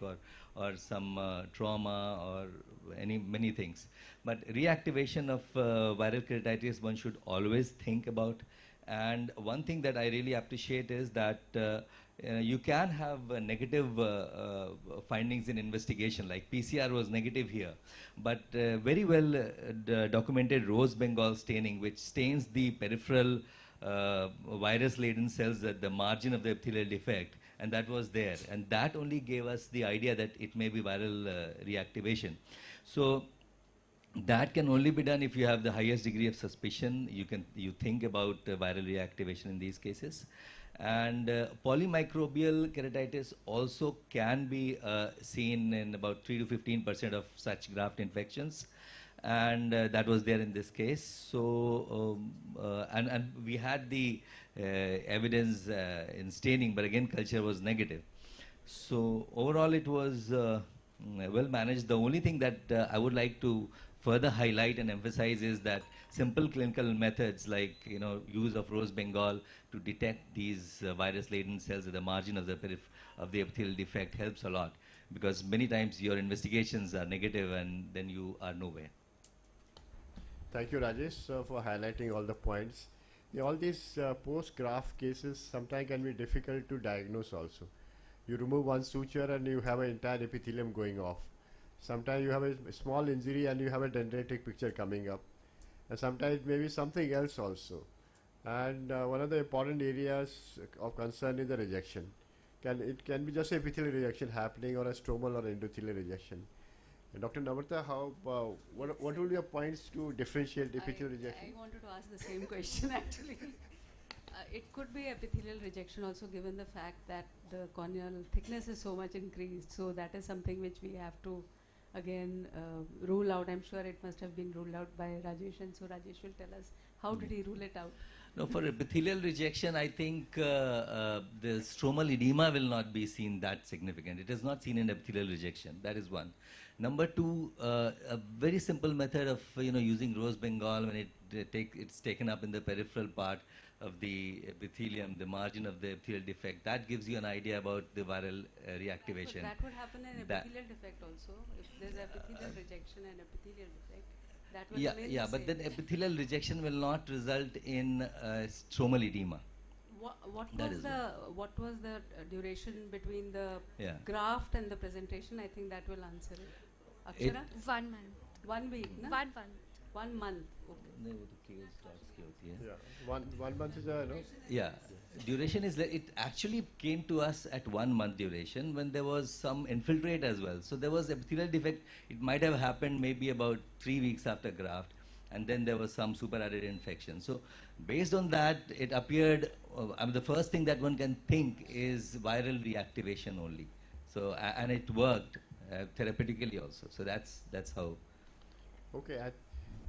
or some trauma or many things. But reactivation of viral keratitis one should always think about. And one thing that I really appreciate is that you can have negative findings in investigation, like PCR was negative here, but very well documented rose Bengal staining, which stains the peripheral virus-laden cells at the margin of the epithelial defect, and that was there. And that only gave us the idea that it may be viral reactivation. So that can only be done if you have the highest degree of suspicion. You think about viral reactivation in these cases. And polymicrobial keratitis also can be seen in about 3 to 15% of such graft infections, and that was there in this case. So and we had the evidence in staining, but again culture was negative. So overall it was well managed. The only thing that I would like to further highlight and emphasize is that simple clinical methods like use of rose Bengal to detect these virus-laden cells at the margin of the epithelial defect helps a lot, because many times your investigations are negative and then you are nowhere. Thank you, Rajesh, for highlighting all the points. All these post-graft cases sometimes can be difficult to diagnose also. You remove one suture and you have an entire epithelium going off. Sometimes you have a small injury and you have a dendritic picture coming up. And sometimes maybe something else also. And one of the important areas of concern is the rejection. It can be just epithelial rejection happening, or a stromal or endothelial rejection. And Dr. Namrata, what will be your points to differentiate epithelial rejection? I wanted to ask the same question actually. It could be epithelial rejection also, given the fact that the corneal thickness is so much increased. So that is something which we have to again rule out. I'm sure it must have been ruled out by Rajesh, and so Rajesh will tell us how did he rule it out. No, for epithelial rejection, I think the stromal edema will not be seen that significant. It is not seen in epithelial rejection. That is one. Number two, a very simple method of using rose Bengal when it's taken up in the peripheral part of the epithelium, the margin of the epithelial defect, that gives you an idea about the viral reactivation. But that would happen in epithelial defect also. If there's epithelial rejection and epithelial defect, that will remain the but same. then epithelial rejection will not result in stromal edema. What was the duration between the graft and the presentation? I think that will answer it. Akshara? 1 month. 1 week, no? 1 month. 1 month. Okay. One month is a Yeah, duration is it actually came to us at 1 month duration when there was some infiltrate as well. So there was epithelial defect. It might have happened maybe about 3 weeks after graft, and then there was some superadded infection. So based on that, it appeared. The first thing that one can think is viral reactivation only. So and it worked therapeutically also. So that's how. Okay.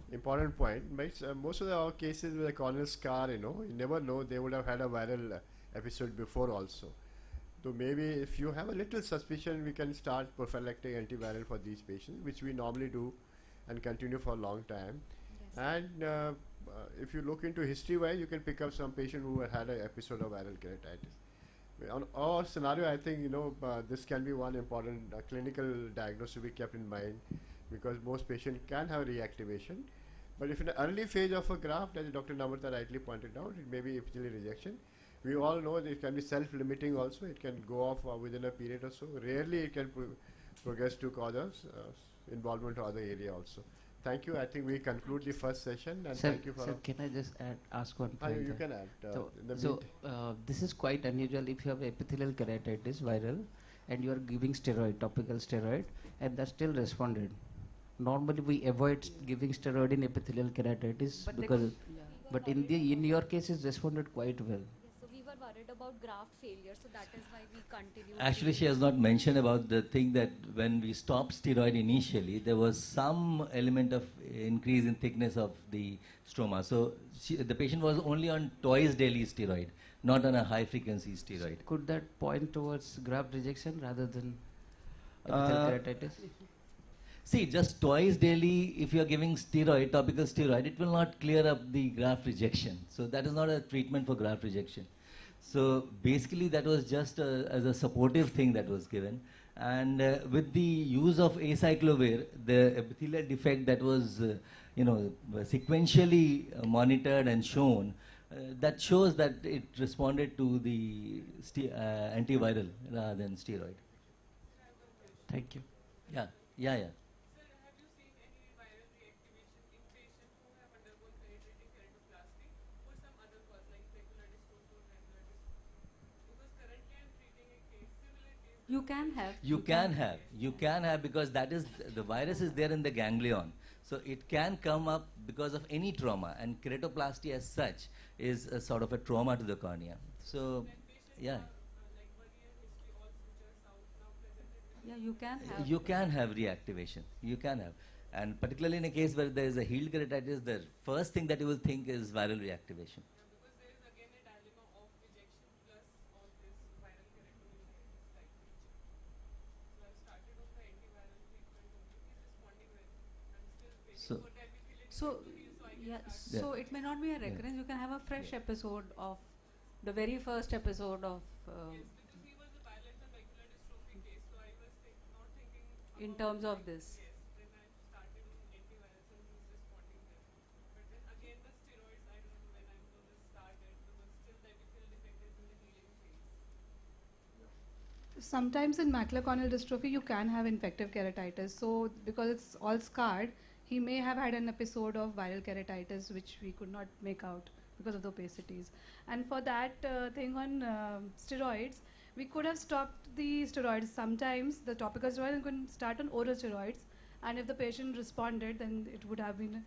Important point. Most of our cases with a corneal scar, you never know, they would have had a viral episode before also. So maybe if you have a little suspicion, we can start prophylactic antiviral for these patients, which we normally do and continue for a long time. Yes. And if you look into history-wise, you can pick up some patient who had an episode of viral keratitis. On our scenario, I think this can be one important clinical diagnosis to be kept in mind, because most patients can have reactivation. But if in the early phase of a graft, as Dr. Namrata rightly pointed out, it may be epithelial rejection. We all know that it can be self-limiting also. It can go off within a period or so. Rarely it can progress to cause involvement to other area also. Thank you. I think we conclude the first session. And Sir, thank you for. sir, can I just ask one point? You can add. This is quite unusual. If you have epithelial keratitis viral and you are giving topical steroid, and that still responded. Normally we avoid giving steroid in epithelial keratitis, but in your case it responded quite well. Yes, so we were worried about graft failure, so that is why we continued. Actually, she has not mentioned about the thing that when we stopped steroid initially, there was some element of increase in thickness of the stroma. So the patient was only on twice daily steroid, not on a high frequency steroid. Could that point towards graft rejection rather than epithelial keratitis? See, just twice daily, if you are giving steroid, topical steroid, it will not clear up the graft rejection. So that is not a treatment for graft rejection. So basically, that was just as a supportive thing that was given. And with the use of acyclovir, the epithelial defect that was, sequentially monitored and shown, that shows that it responded to the antiviral rather than steroid. Thank you. Yeah, yeah. You can have. You can have because that is the virus is there in the ganglion, so it can come up because of any trauma, and keratoplasty as such is a sort of a trauma to the cornea. So, yeah. Yeah, you can have. You can have reactivation. You can have, and particularly in a case where there is a healed keratitis, the first thing that you will think is viral reactivation. So, yeah, so it may not be a recurrence. You can have a fresh episode of the very first episode of. In terms of this. Sometimes in macular corneal dystrophy, you can have infective keratitis. So, because it's all scarred, he may have had an episode of viral keratitis, which we could not make out because of the opacities. And for that thing on steroids, we could have stopped the steroids. Sometimes the topical steroids and could start on oral steroids. And if the patient responded, then it would have been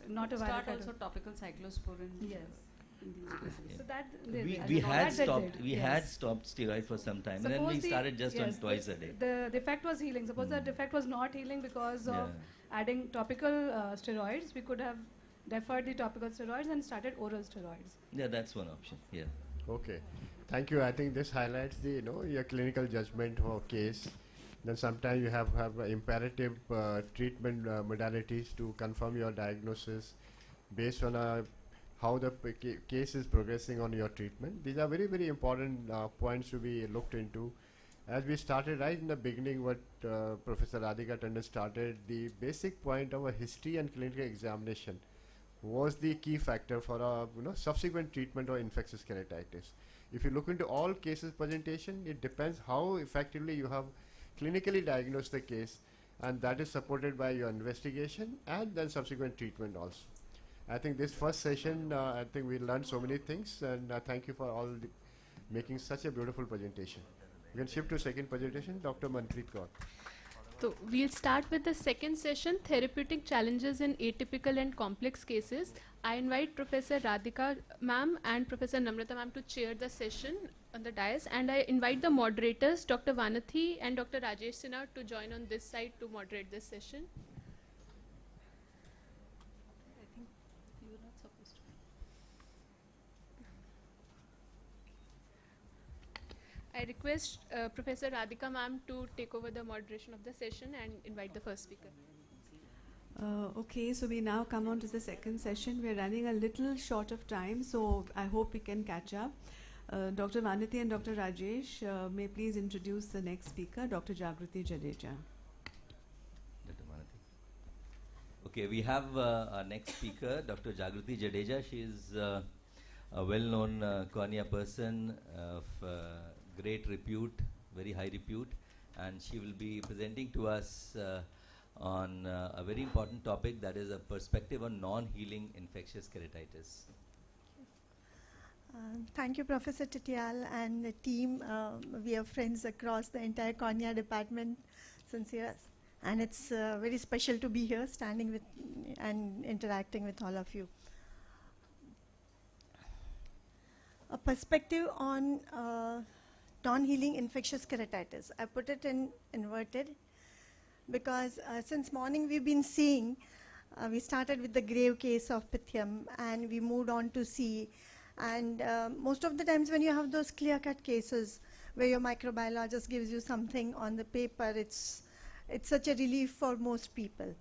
not a viral Start keratitis. also topical cyclosporin. Yes. In these cases. So that We had stopped steroid for some time, and then we started just on twice a day. The defect was healing. Suppose the defect was not healing because of adding topical steroids, we could have deferred the topical steroids and started oral steroids. Yeah, that's one option. Yeah. Okay, thank you. I think this highlights the your clinical judgment for case. Then sometimes you have imperative treatment modalities to confirm your diagnosis based on how the case is progressing on your treatment. These are very, very important points to be looked into. As we started right in the beginning, what Professor Radhika Tandon started, the basic point of a history and clinical examination was the key factor for a subsequent treatment of infectious keratitis. If you look into all cases presentation, it depends how effectively you have clinically diagnosed the case, and that is supported by your investigation and then subsequent treatment also. I think this first session, I think we learned so many things, and thank you for making such a beautiful presentation. We can shift to second presentation, Dr. Manpreet Kaur. So we'll start with the second session, therapeutic challenges in atypical and complex cases. I invite Professor Radhika ma'am and Professor Namrata ma'am to chair the session on the dais, and I invite the moderators, Dr. Vanathi and Dr. Rajesh Sinha, to join on this side to moderate this session. I request Professor Radhika ma'am to take over the moderation of the session and invite the first speaker. Okay, so we now come on to the second session. We are running a little short of time, so I hope we can catch up. Dr. Vanathi and Dr. Rajesh, may please introduce the next speaker, Dr. Jagruti Jadeja. Dr. Vanathi. Okay, we have our next speaker, Dr. Jagruti Jadeja. She is a well-known cornea person of great repute, very high repute, and she will be presenting to us on a very important topic, that is a perspective on non-healing infectious keratitis. Thank you, Professor Titial and the team. We are friends across the entire cornea department since years, and it's very special to be here, standing with and interacting with all of you. A perspective on non-healing infectious keratitis. I put it in inverted because since morning we've been seeing, we started with the grave case of Pythium and we moved on to C. And most of the times when you have those clear-cut cases where your microbiologist gives you something on the paper, it's it's such a relief for most people.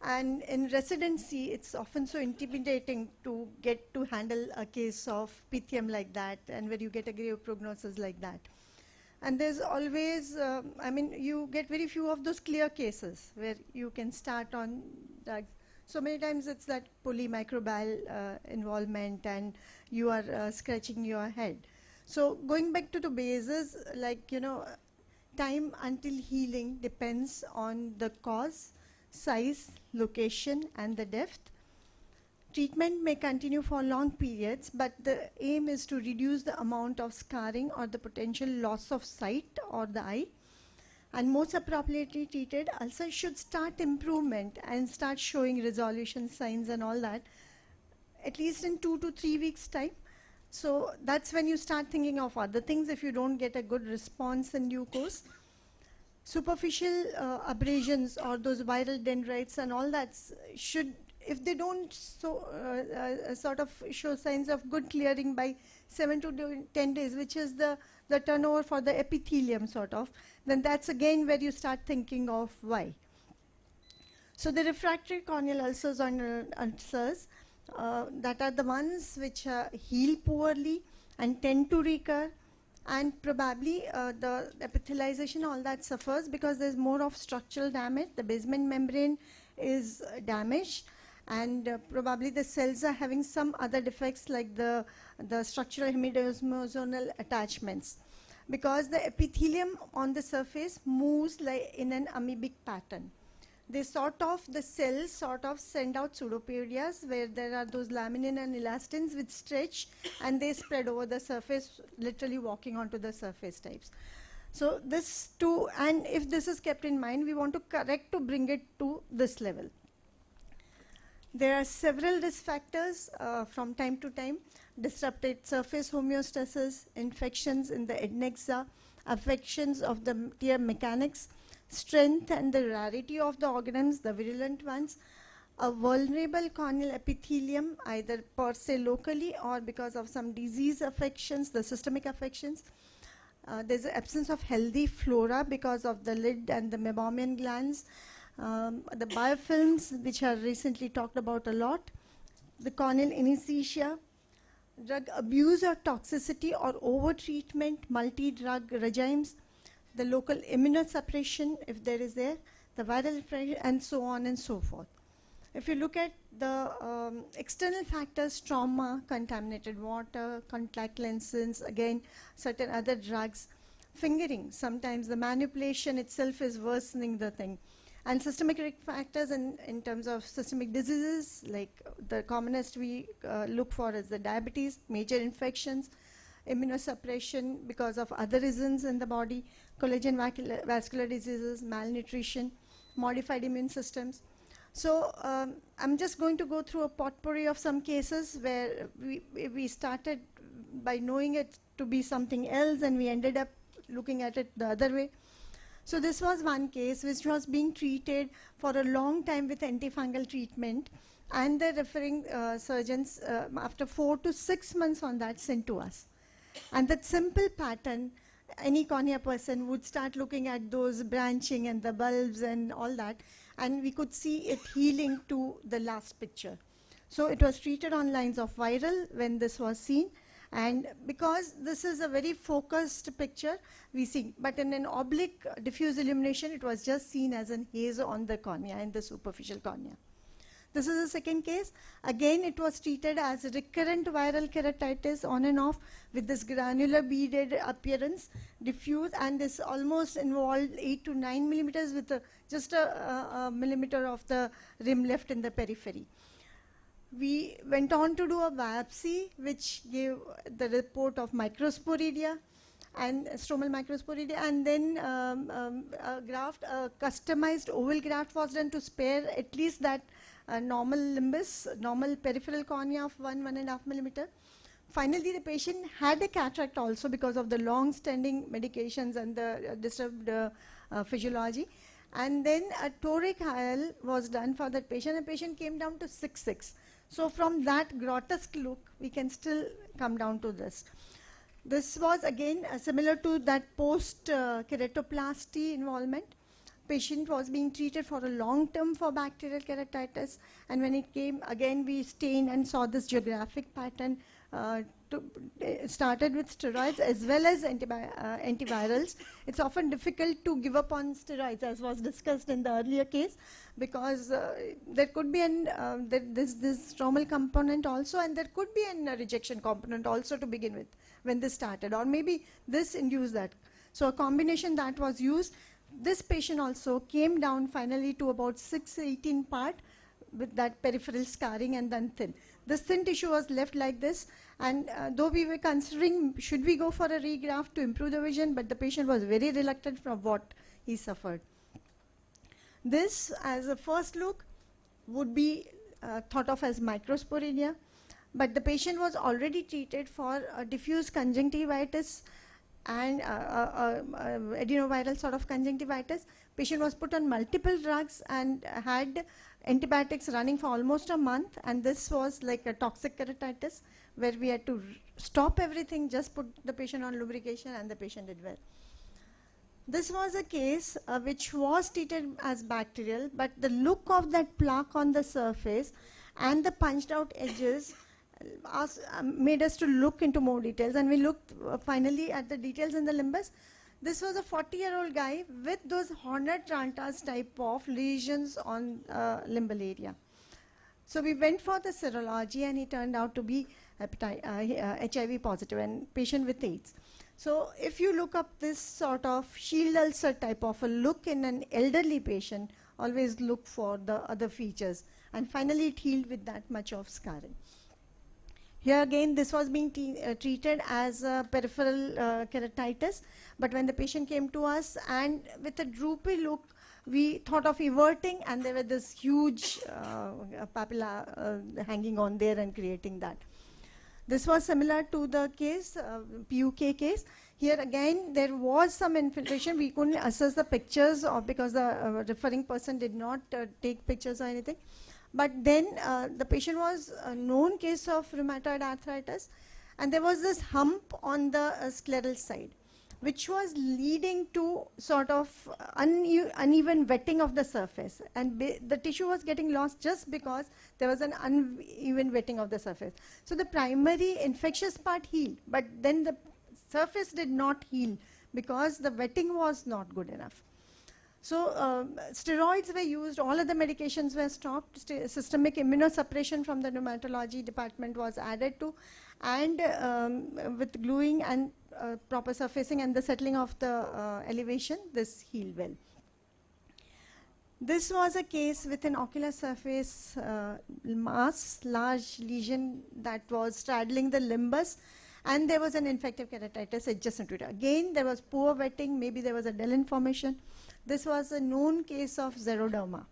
And in residency, it's often so intimidating to get to handle a case of PTM like that, and where you get a grave prognosis like that. And there's always, I mean, you get very few of those clear cases where you can start on drugs. So many times it's that polymicrobial involvement, and you are scratching your head. So going back to the basis, like, you know, time until healing depends on the cause, size, location, and the depth. Treatment may continue for long periods, but the aim is to reduce the amount of scarring or the potential loss of sight or the eye. And most appropriately treated, ulcer should start improvement and start showing resolution signs and all that, at least in 2 to 3 weeks' time. So that's when you start thinking of other things if you don't get a good response in due course. Superficial abrasions or those viral dendrites and all that should, if they don't sort of show signs of good clearing by 7 to 10 days, which is the turnover for the epithelium sort of, then that's again where you start thinking of why. So the refractory corneal ulcers or ulcers, that are the ones which heal poorly and tend to recur, and probably the epithelialization, all that suffers because there's more of structural damage. The basement membrane is damaged, and probably the cells are having some other defects like the structural hemidesmosomal attachments, because the epithelium on the surface moves like in an amoebic pattern. They the cells sort of send out pseudoperias where there are those laminin and elastins which stretch and they spread over the surface, literally walking onto the surface types. So this too, and if this is kept in mind, we want to correct to bring it to this level. There are several risk factors from time to time: disrupted surface homeostasis, infections in the adnexa, affections of the tear mechanics, strength and the rarity of the organisms, the virulent ones, a vulnerable corneal epithelium either per se locally or because of some disease affections, the systemic affections. There's an absence of healthy flora because of the lid and the meibomian glands. The biofilms, which are recently talked about a lot, the corneal anesthesia, drug abuse or toxicity or over-treatment, multi-drug regimes, the local immunosuppression, if there is there, the viral infection, and so on and so forth. If you look at the external factors, trauma, contaminated water, contact lenses, again, certain other drugs, fingering, sometimes the manipulation itself is worsening the thing. And systemic risk factors in terms of systemic diseases, like the commonest we look for is the diabetes, major infections, immunosuppression because of other reasons in the body, collagen vascular diseases, malnutrition, modified immune systems. So I'm just going to go through a potpourri of some cases where we started by knowing it to be something else and we ended up looking at it the other way. So this was one case which was being treated for a long time with antifungal treatment, and the referring surgeons after 4 to 6 months on that sent to us. And that simple pattern, any cornea person would start looking at those branching and the bulbs and all that, and we could see it healing to the last picture. So it was treated on lines of viral when this was seen, and because this is a very focused picture, we see, but in an oblique diffuse illumination, it was just seen as an haze on the cornea, in the superficial cornea. This is the second case. Again, it was treated as recurrent viral keratitis on and off with this granular beaded appearance, diffuse, and this almost involved 8 to 9 millimeters with just a millimeter of the rim left in the periphery. We went on to do a biopsy, which gave the report of microsporidia and stromal microsporidia, and then a graft, a customized oval graft was done to spare at least that normal limbus, normal peripheral cornea of 1.5 millimeter. Finally, the patient had a cataract also because of the long-standing medications and the disturbed physiology. And then a toric IL was done for that patient. The patient came down to 6.6. So from that grotesque look, we can still come down to this. This was again similar to that post keratoplasty involvement. Patient was being treated for a long term for bacterial keratitis, and when it came again, we stained and saw this geographic pattern. Started with steroids as well as antivirals. It's often difficult to give up on steroids, as was discussed in the earlier case, because there could be this stromal component also, and there could be a rejection component also to begin with when this started, or maybe this induced that. So a combination that was used. This patient also came down finally to about 6/18 part with that peripheral scarring and then thin. This thin tissue was left like this, and though we were considering should we go for a regraft to improve the vision, but the patient was very reluctant from what he suffered. This, as a first look, would be thought of as microsporidia, but the patient was already treated for diffuse conjunctivitis and adenoviral sort of conjunctivitis. Patient was put on multiple drugs and had antibiotics running for almost a month, and this was like a toxic keratitis where we had to stop everything, just put the patient on lubrication, and the patient did well. This was a case which was treated as bacterial, but the look of that plaque on the surface and the punched out edges made us to look into more details, and we looked finally at the details in the limbus. This was a 40-year-old guy with those Horner Trantas type of lesions on limbal area. So we went for the serology, and he turned out to be HIV positive and patient with AIDS. So if you look up this sort of shield ulcer type of a look in an elderly patient, always look for the other features. And finally it healed with that much of scarring. Here again, this was being treated as a peripheral keratitis, but when the patient came to us and with a droopy look, we thought of everting, and there were this huge papilla hanging on there and creating that. This was similar to the case, PUK case. Here again, there was some infiltration. We couldn't assess the pictures because the referring person did not take pictures or anything. But then the patient was a known case of rheumatoid arthritis, and there was this hump on the scleral side, which was leading to sort of uneven wetting of the surface. And the tissue was getting lost just because there was an uneven wetting of the surface. So the primary infectious part healed, but then the surface did not heal because the wetting was not good enough. So steroids were used, all other medications were stopped, systemic immunosuppression from the rheumatology department was added to, and with gluing and proper surfacing and the settling of the elevation, this healed well. This was a case with an ocular surface mass, large lesion that was straddling the limbus, and there was an infective keratitis adjacent to it. Again, there was poor wetting, maybe there was a Dellin formation. This was a known case of xeroderma,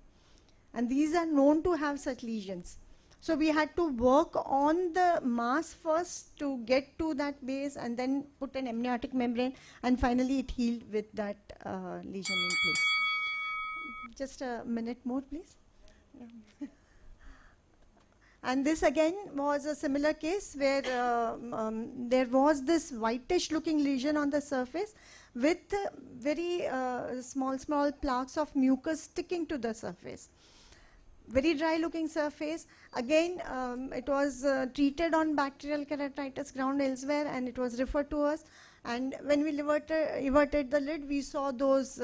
and these are known to have such lesions. So we had to work on the mass first to get to that base, and then put an amniotic membrane, and finally it healed with that lesion in place. Just a minute more, please. Yeah. And this again was a similar case where there was this whitish looking lesion on the surface with very small plaques of mucus sticking to the surface. Very dry looking surface. Again, it was treated on bacterial keratitis ground elsewhere, and it was referred to us. And when we everted the lid, we saw those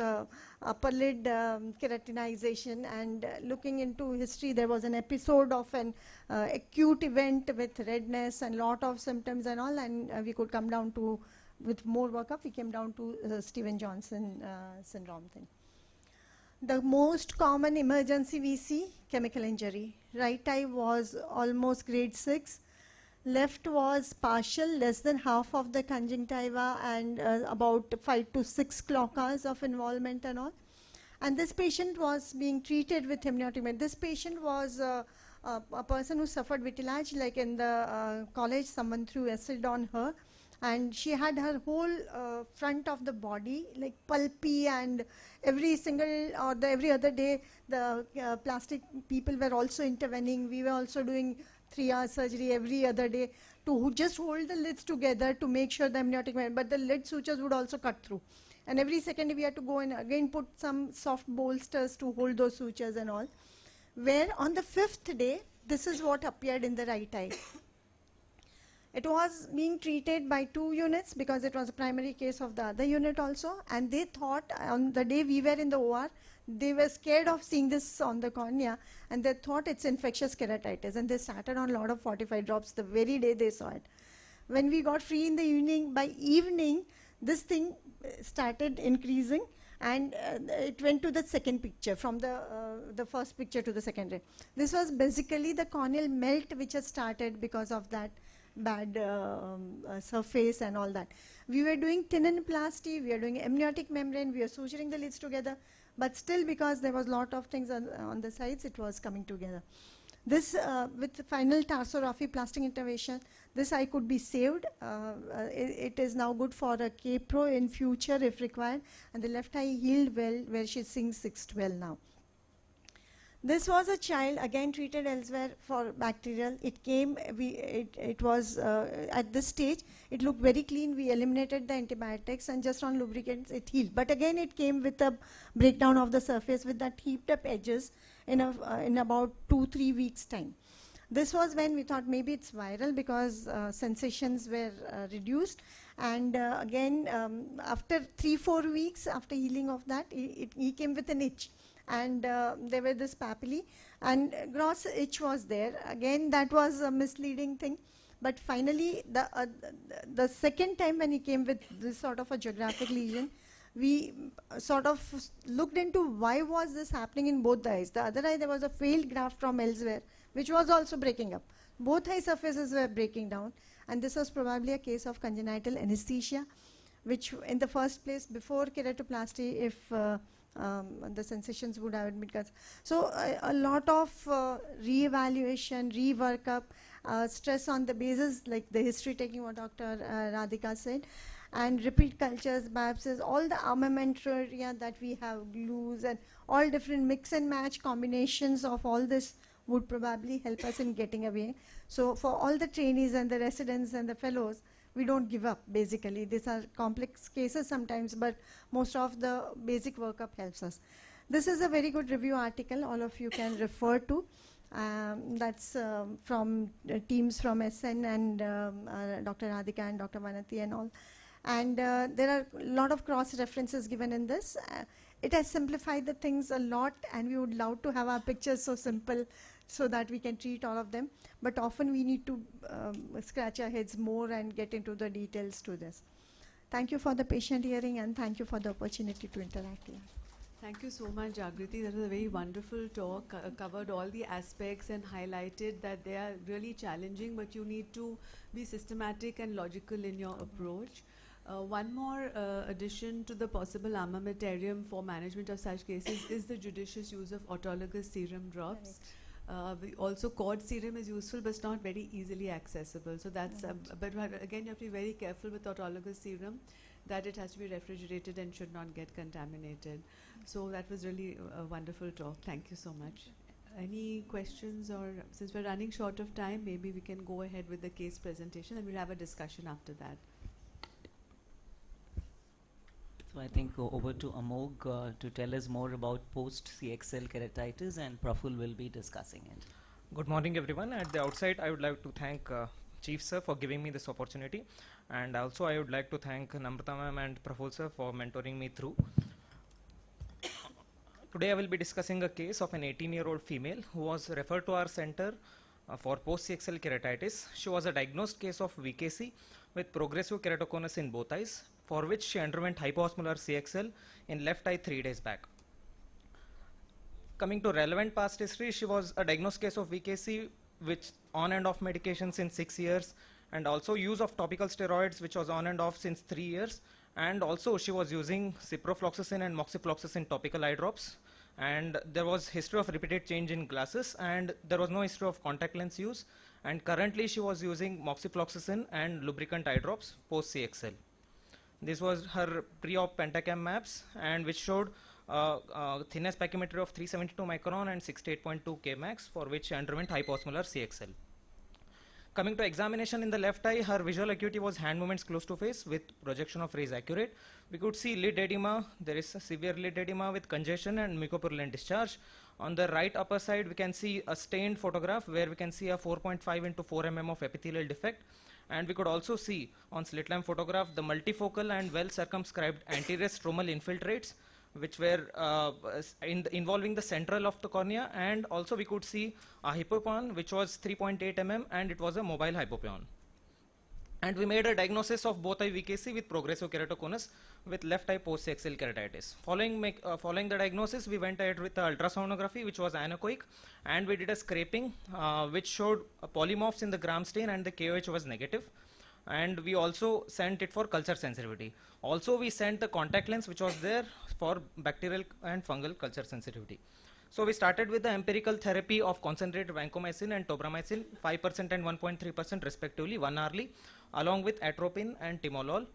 upper lid keratinization, and looking into history, there was an episode of an acute event with redness and lot of symptoms and all, and we could come down to, with more workup, we came down to Stevens-Johnson syndrome thing. The most common emergency we see, chemical injury. Right eye was almost grade 6. Left was partial, less than half of the conjunctiva, and about 5 to 6 clock hours of involvement and all. And this patient was being treated with amniotic membrane. This patient was a person who suffered vitiligo, like in the college, someone threw acid on her. And she had her whole front of the body like pulpy, and every single or every other day the plastic people were also intervening. We were also doing 3-hour surgery every other day to just hold the lids together to make sure the amniotic membrane, but the lid sutures would also cut through. And every second we had to go and again put some soft bolsters to hold those sutures and all. Where on the 5th day, this is what appeared in the right eye. It was being treated by 2 units because it was a primary case of the other unit also, and they thought on the day we were in the OR, they were scared of seeing this on the cornea, and they thought it's infectious keratitis, and they started on a lot of 45 drops the very day they saw it. When we got free in the evening, by evening, this thing started increasing, and it went to the second picture, from the first picture to the second. This was basically the corneal melt which has started because of that bad surface and all that. We were doing teninoplasty, we were doing amniotic membrane, we were suturing the lids together, but still because there was lot of things on the sides, it was coming together. This, with the final tarsorrhaphy plastic intervention, this eye could be saved. It is now good for a K-Pro in future if required, and the left eye healed well, where she's seeing 612 now. This was a child again treated elsewhere for bacterial. It came, it was at this stage, it looked very clean. We eliminated the antibiotics and just on lubricants it healed. But again it came with a breakdown of the surface with that heaped up edges in about 2-3 weeks time. This was when we thought maybe it's viral because sensations were reduced. And again, after 3-4 weeks after healing of that, he came with an itch. And there were this papillae, and gross itch was there. Again, that was a misleading thing. But finally, the second time when he came with this sort of a geographic lesion, we sort of looked into why was this happening in both the eyes. The other eye, there was a failed graft from elsewhere, which was also breaking up. Both eye surfaces were breaking down, and this was probably a case of congenital anesthesia, which in the first place, before keratoplasty, if the sensations would have been because so a lot of re-evaluation, re-workup, stress on the basis like the history taking what Dr. Radhika said, and repeat cultures, biopsies, all the armamentarium that we have, glues and all different mix and match combinations of all this would probably help us in getting away. So for all the trainees and the residents and the fellows, we don't give up basically. These are complex cases sometimes, but most of the basic workup helps us. This is a very good review article all of you can refer to. That's from teams from SN and Dr. Radhika and Dr. Vanati and all. And there are a lot of cross references given in this. It has simplified the things a lot, and we would love to have our pictures so simple so that we can treat all of them. But often we need to scratch our heads more and get into the details to this. Thank you for the patient hearing, and thank you for the opportunity to interact here. Thank you so much, Jagriti. That was a very wonderful talk, covered all the aspects and highlighted that they are really challenging, but you need to be systematic and logical in your approach. One more addition to the possible armamentarium for management of such cases is the judicious use of autologous serum drops. Also, cord serum is useful, but it's not very easily accessible. So that's, but again, you have to be very careful with autologous serum that it has to be refrigerated and should not get contaminated. So that was really a wonderful talk. Thank you so much. Any questions, or since we're running short of time, maybe we can go ahead with the case presentation and we'll have a discussion after that. So I think over to Amog to tell us more about post-CXL keratitis, and Praful will be discussing it. Good morning, everyone. At the outset, I would like to thank Chief Sir for giving me this opportunity, and also I would like to thank Namrata Ma'am and Praful Sir for mentoring me through. Today I will be discussing a case of an 18-year-old female who was referred to our center for post-CXL keratitis. She was a diagnosed case of VKC with progressive keratoconus in both eyes, for which she underwent hypoosmolar CXL in left eye 3 days back. Coming to relevant past history, she was a diagnosed case of VKC which on and off medication since 6 years, and also use of topical steroids which was on and off since 3 years, and also she was using ciprofloxacin and moxifloxacin topical eye drops, and there was history of repeated change in glasses, and there was no history of contact lens use, and currently she was using moxifloxacin and lubricant eye drops post CXL. This was her pre-op pentacam maps, and which showed thinness pachymetry of 372 micron and 68.2 Kmax, for which she underwent hypoosmolar CXL. Coming to examination in the left eye, her visual acuity was hand movements close to face with projection of rays accurate. We could see lid edema. There is a severe lid edema with congestion and mucopurulent discharge. On the right upper side, we can see a stained photograph where we can see a 4.5 into 4 mm of epithelial defect. And we could also see on slit lamp photograph the multifocal and well circumscribed anterior stromal infiltrates, which were involving the central of the cornea, and also we could see a hypopyon which was 3.8 mm and it was a mobile hypopyon. And we made a diagnosis of both eye VKC with progressive keratoconus with left eye post-axial keratitis. Following the diagnosis, we went ahead with the ultrasonography, which was anechoic, and we did a scraping which showed polymorphs in the gram stain and the KOH was negative. And we also sent it for culture sensitivity. Also, we sent the contact lens which was there for bacterial and fungal culture sensitivity. So we started with the empirical therapy of concentrated vancomycin and tobramycin, 5% and 1.3% respectively, 1 hourly, along with atropine and timolol.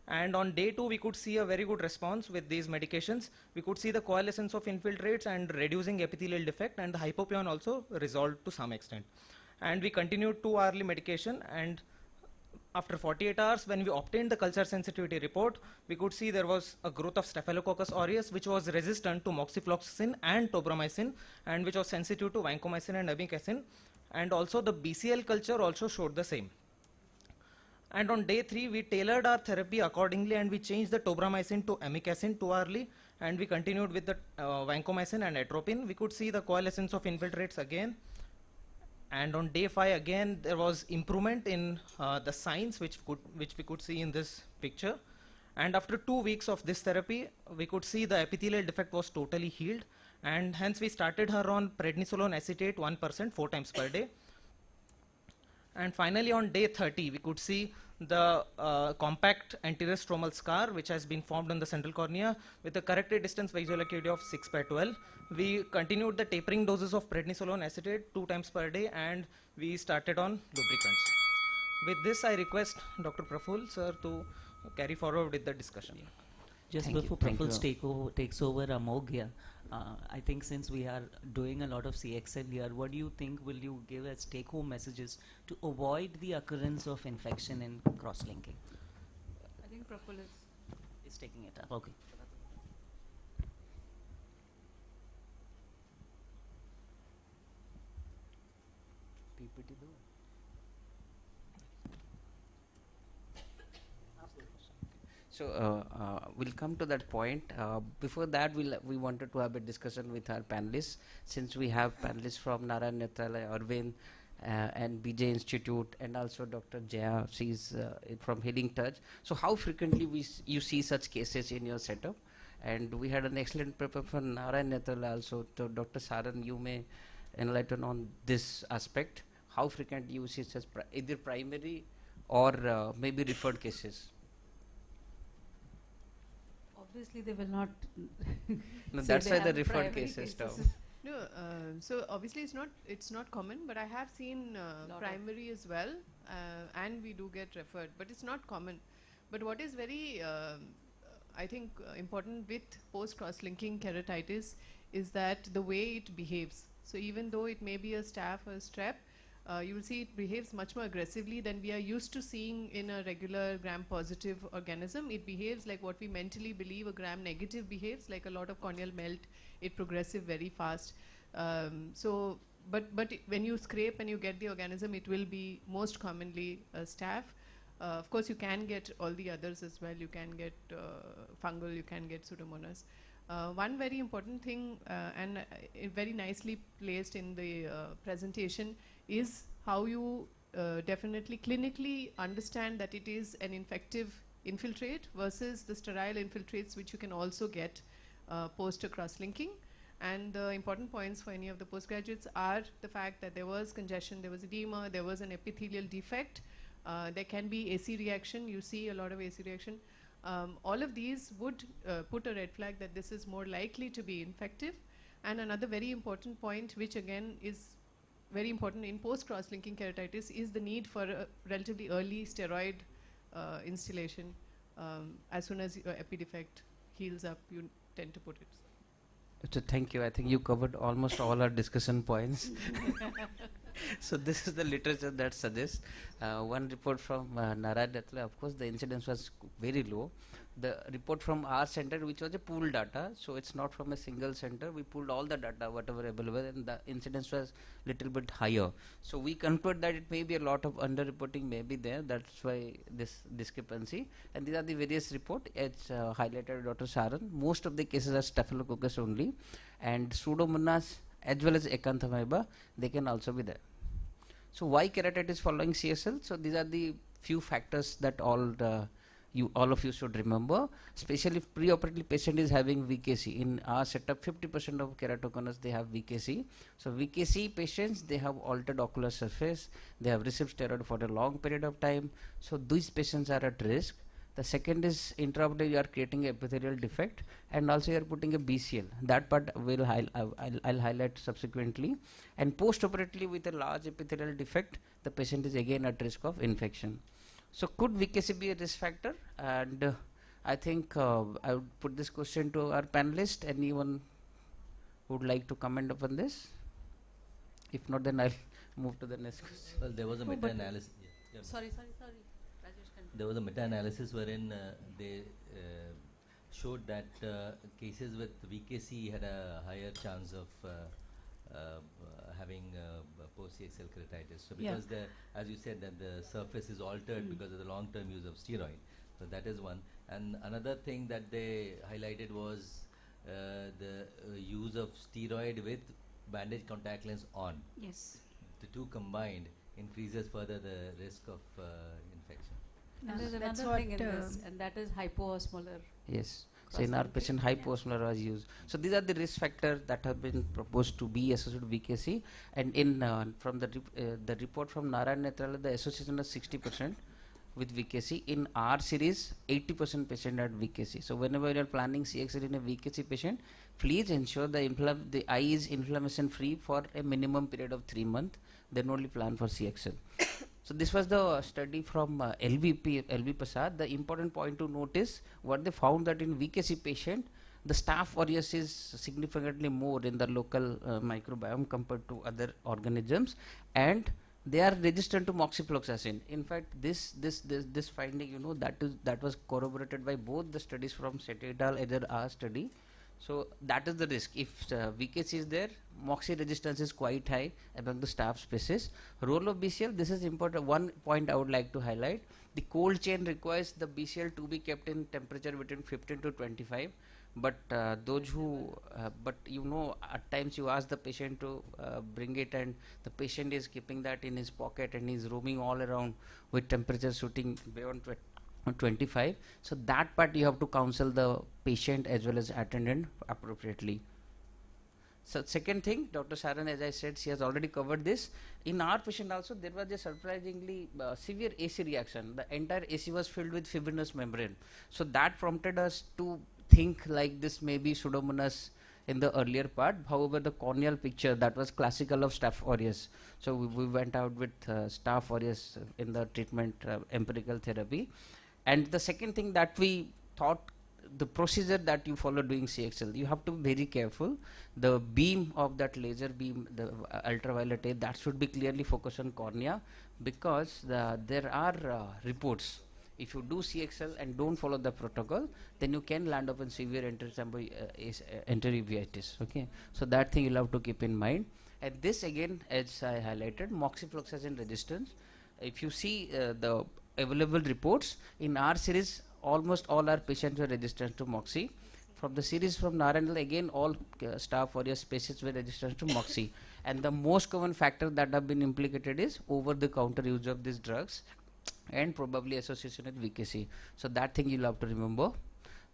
And on day 2, we could see a very good response with these medications. We could see the coalescence of infiltrates and reducing epithelial defect, and the hypopyon also resolved to some extent. And we continued 2 hourly medication, and after 48 hours, when we obtained the culture sensitivity report, we could see there was a growth of Staphylococcus aureus, which was resistant to moxifloxacin and tobramycin, and which was sensitive to vancomycin and amikacin. And also the BCL culture also showed the same. And on day 3, we tailored our therapy accordingly, and we changed the tobramycin to amikacin 2 hourly, and we continued with the vancomycin and atropine. We could see the coalescence of infiltrates again. And on day 5 again there was improvement in the signs which we could see in this picture. And after 2 weeks of this therapy, we could see the epithelial defect was totally healed, and hence we started her on prednisolone acetate 1% 4 times per day. And finally on day 30 we could see the compact anterior stromal scar which has been formed on the central cornea with a corrected distance visual acuity of 6/12. We continued the tapering doses of prednisolone acetate 2 times per day, and we started on lubricants. With this, I request Dr. Praful sir to carry forward with the discussion. Just before Praful takes over Amog here, I think since we are doing a lot of CXL here, what do you think will you give as take-home messages to avoid the occurrence of infection in cross-linking? I think Praful is taking it up. Okay. PPT do. So we'll come to that point. Before that, we wanted to have a discussion with our panelists, since we have panelists from Narayan Nethralaya, Arvind, and BJ Institute, and also Dr. Jaya. She's from Healing Touch. So how frequently you see such cases in your setup? And we had an excellent paper from Narayan Nethralaya also. So Dr. Saran, you may enlighten on this aspect. How frequently you see such either primary or maybe referred cases? Obviously, they will not. No, that's why the referred cases stuff. No, so obviously it's not common, but I have seen primary as well, and we do get referred, but it's not common. But what is very, I think, important with post-cross-linking keratitis is that the way it behaves. So even though it may be a staph or a strep, you will see it behaves much more aggressively than we are used to seeing in a regular gram-positive organism. It behaves like what we mentally believe a gram-negative behaves, like a lot of corneal melt. It progressive very fast. But when you scrape and you get the organism, it will be most commonly a staph. Of course, you can get all the others as well. You can get fungal, you can get Pseudomonas. One very important thing, and very nicely placed in the presentation, is how you definitely clinically understand that it is an infective infiltrate versus the sterile infiltrates which you can also get post cross-linking. And the important points for any of the postgraduates are the fact that there was congestion, there was edema, there was an epithelial defect, there can be AC reaction, you see a lot of AC reaction. All of these would put a red flag that this is more likely to be infective. And another very important point, which again is very important in post-cross-linking keratitis, is the need for a relatively early steroid instillation. As soon as your epidefect heals up, you tend to put it. So thank you. I think you covered almost all our discussion points. So this is the literature that suggests. One report from Narayan, of course, the incidence was very low. The report from our center, which was a pool data, so it's not from a single center. We pulled all the data, whatever available, and the incidence was little bit higher. So we conclude that it may be a lot of underreporting may be there. That's why this discrepancy. And these are the various report. It's highlighted Dr. Sharan. Most of the cases are staphylococcus only, and pseudomonas as well as acanthamoeba, they can also be there. So why keratitis following CSL? So these are the few factors that all of you should remember. Especially if preoperatively patient is having VKC. In our setup, 50% of keratoconus they have VKC. So VKC patients, they have altered ocular surface. They have received steroid for a long period of time. So these patients are at risk. The second is intraoperatively you are creating a epithelial defect, and also you are putting a BCL. That part I'll highlight subsequently. And post-operatively with a large epithelial defect, the patient is again at risk of infection. So could VKC be a risk factor? And I think I would put this question to our panelists. Anyone would like to comment upon this? If not, then I'll move to the next question. Well, there was a meta-analysis. Sorry. Rajesh, continue. There was a meta-analysis wherein they showed that cases with VKC had a higher chance of having post-CXL keratitis. So because as you said, that the surface is altered because of the long-term use of steroid. So that is one. And another thing that they highlighted was the use of steroid with bandage contact lens on. Yes. The two combined increases further the risk of infection. And there's That's another thing in what, this, and that is hypoosmolar. Yes. So in our patient, hypoosmolar was used. So these are the risk factors that have been proposed to be associated with VKC. And in from the report from Narayan Netralaya, the association was 60% with VKC. In our series, 80% patient had VKC. So whenever you are planning CXL in a VKC patient, please ensure the eye is inflammation free for a minimum period of 3 months. Then only plan for CXL. So this was the study from LV Prasad. The important point to notice what they found that in VKC patient, the staph aureus is significantly more in the local microbiome compared to other organisms, and they are resistant to moxifloxacin. In fact, this finding, that was corroborated by both the studies from Seti et al. Either our study. So that is the risk. If VKC is there, moxi resistance is quite high among the staph species. Role of BCL, this is important. One point I would like to highlight: the cold chain requires the BCL to be kept in temperature between 15 to 25. But at times you ask the patient to bring it, and the patient is keeping that in his pocket and is roaming all around with temperature shooting beyond 25. So that part you have to counsel the patient as well as attendant appropriately. So second thing, Dr. Sharan, as I said, she has already covered this. In our patient also, there was a surprisingly severe AC reaction. The entire AC was filled with fibrinous membrane. So that prompted us to think like this may be Pseudomonas in the earlier part. However, the corneal picture, that was classical of Staph aureus. So we went out with Staph aureus in the treatment empirical therapy. And the second thing that we thought, the procedure that you follow doing CXL, you have to be very careful. The beam of that laser beam, the ultraviolet ray, that should be clearly focused on cornea, because there are reports. If you do CXL and don't follow the protocol, then you can land up in severe enterobacteritis. Okay, so that thing you'll have to keep in mind. And this again, as I highlighted, moxifloxacin resistance. If you see the available reports in our series, almost all our patients were resistant to moxi. From the series from Narayan, again all Staph aureus species were resistant to moxi. And the most common factor that have been implicated is over-the-counter use of these drugs, and probably association with VKC. So that thing you'll have to remember.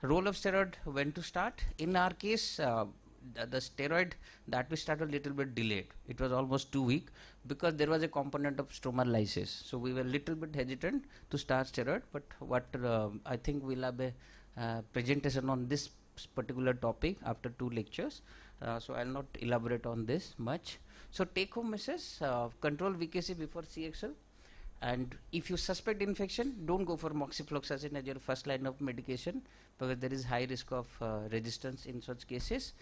Role of steroid, when to start? In our case, the steroid that we started a little bit delayed. It was almost 2 weeks because there was a component of stromal lysis. So we were a little bit hesitant to start steroid, but what I think we'll have a presentation on this particular topic after 2 lectures. So I'll not elaborate on this much. So take home message, control VKC before CXL. And if you suspect infection, don't go for moxifloxacin as your first line of medication, because there is high risk of resistance in such cases.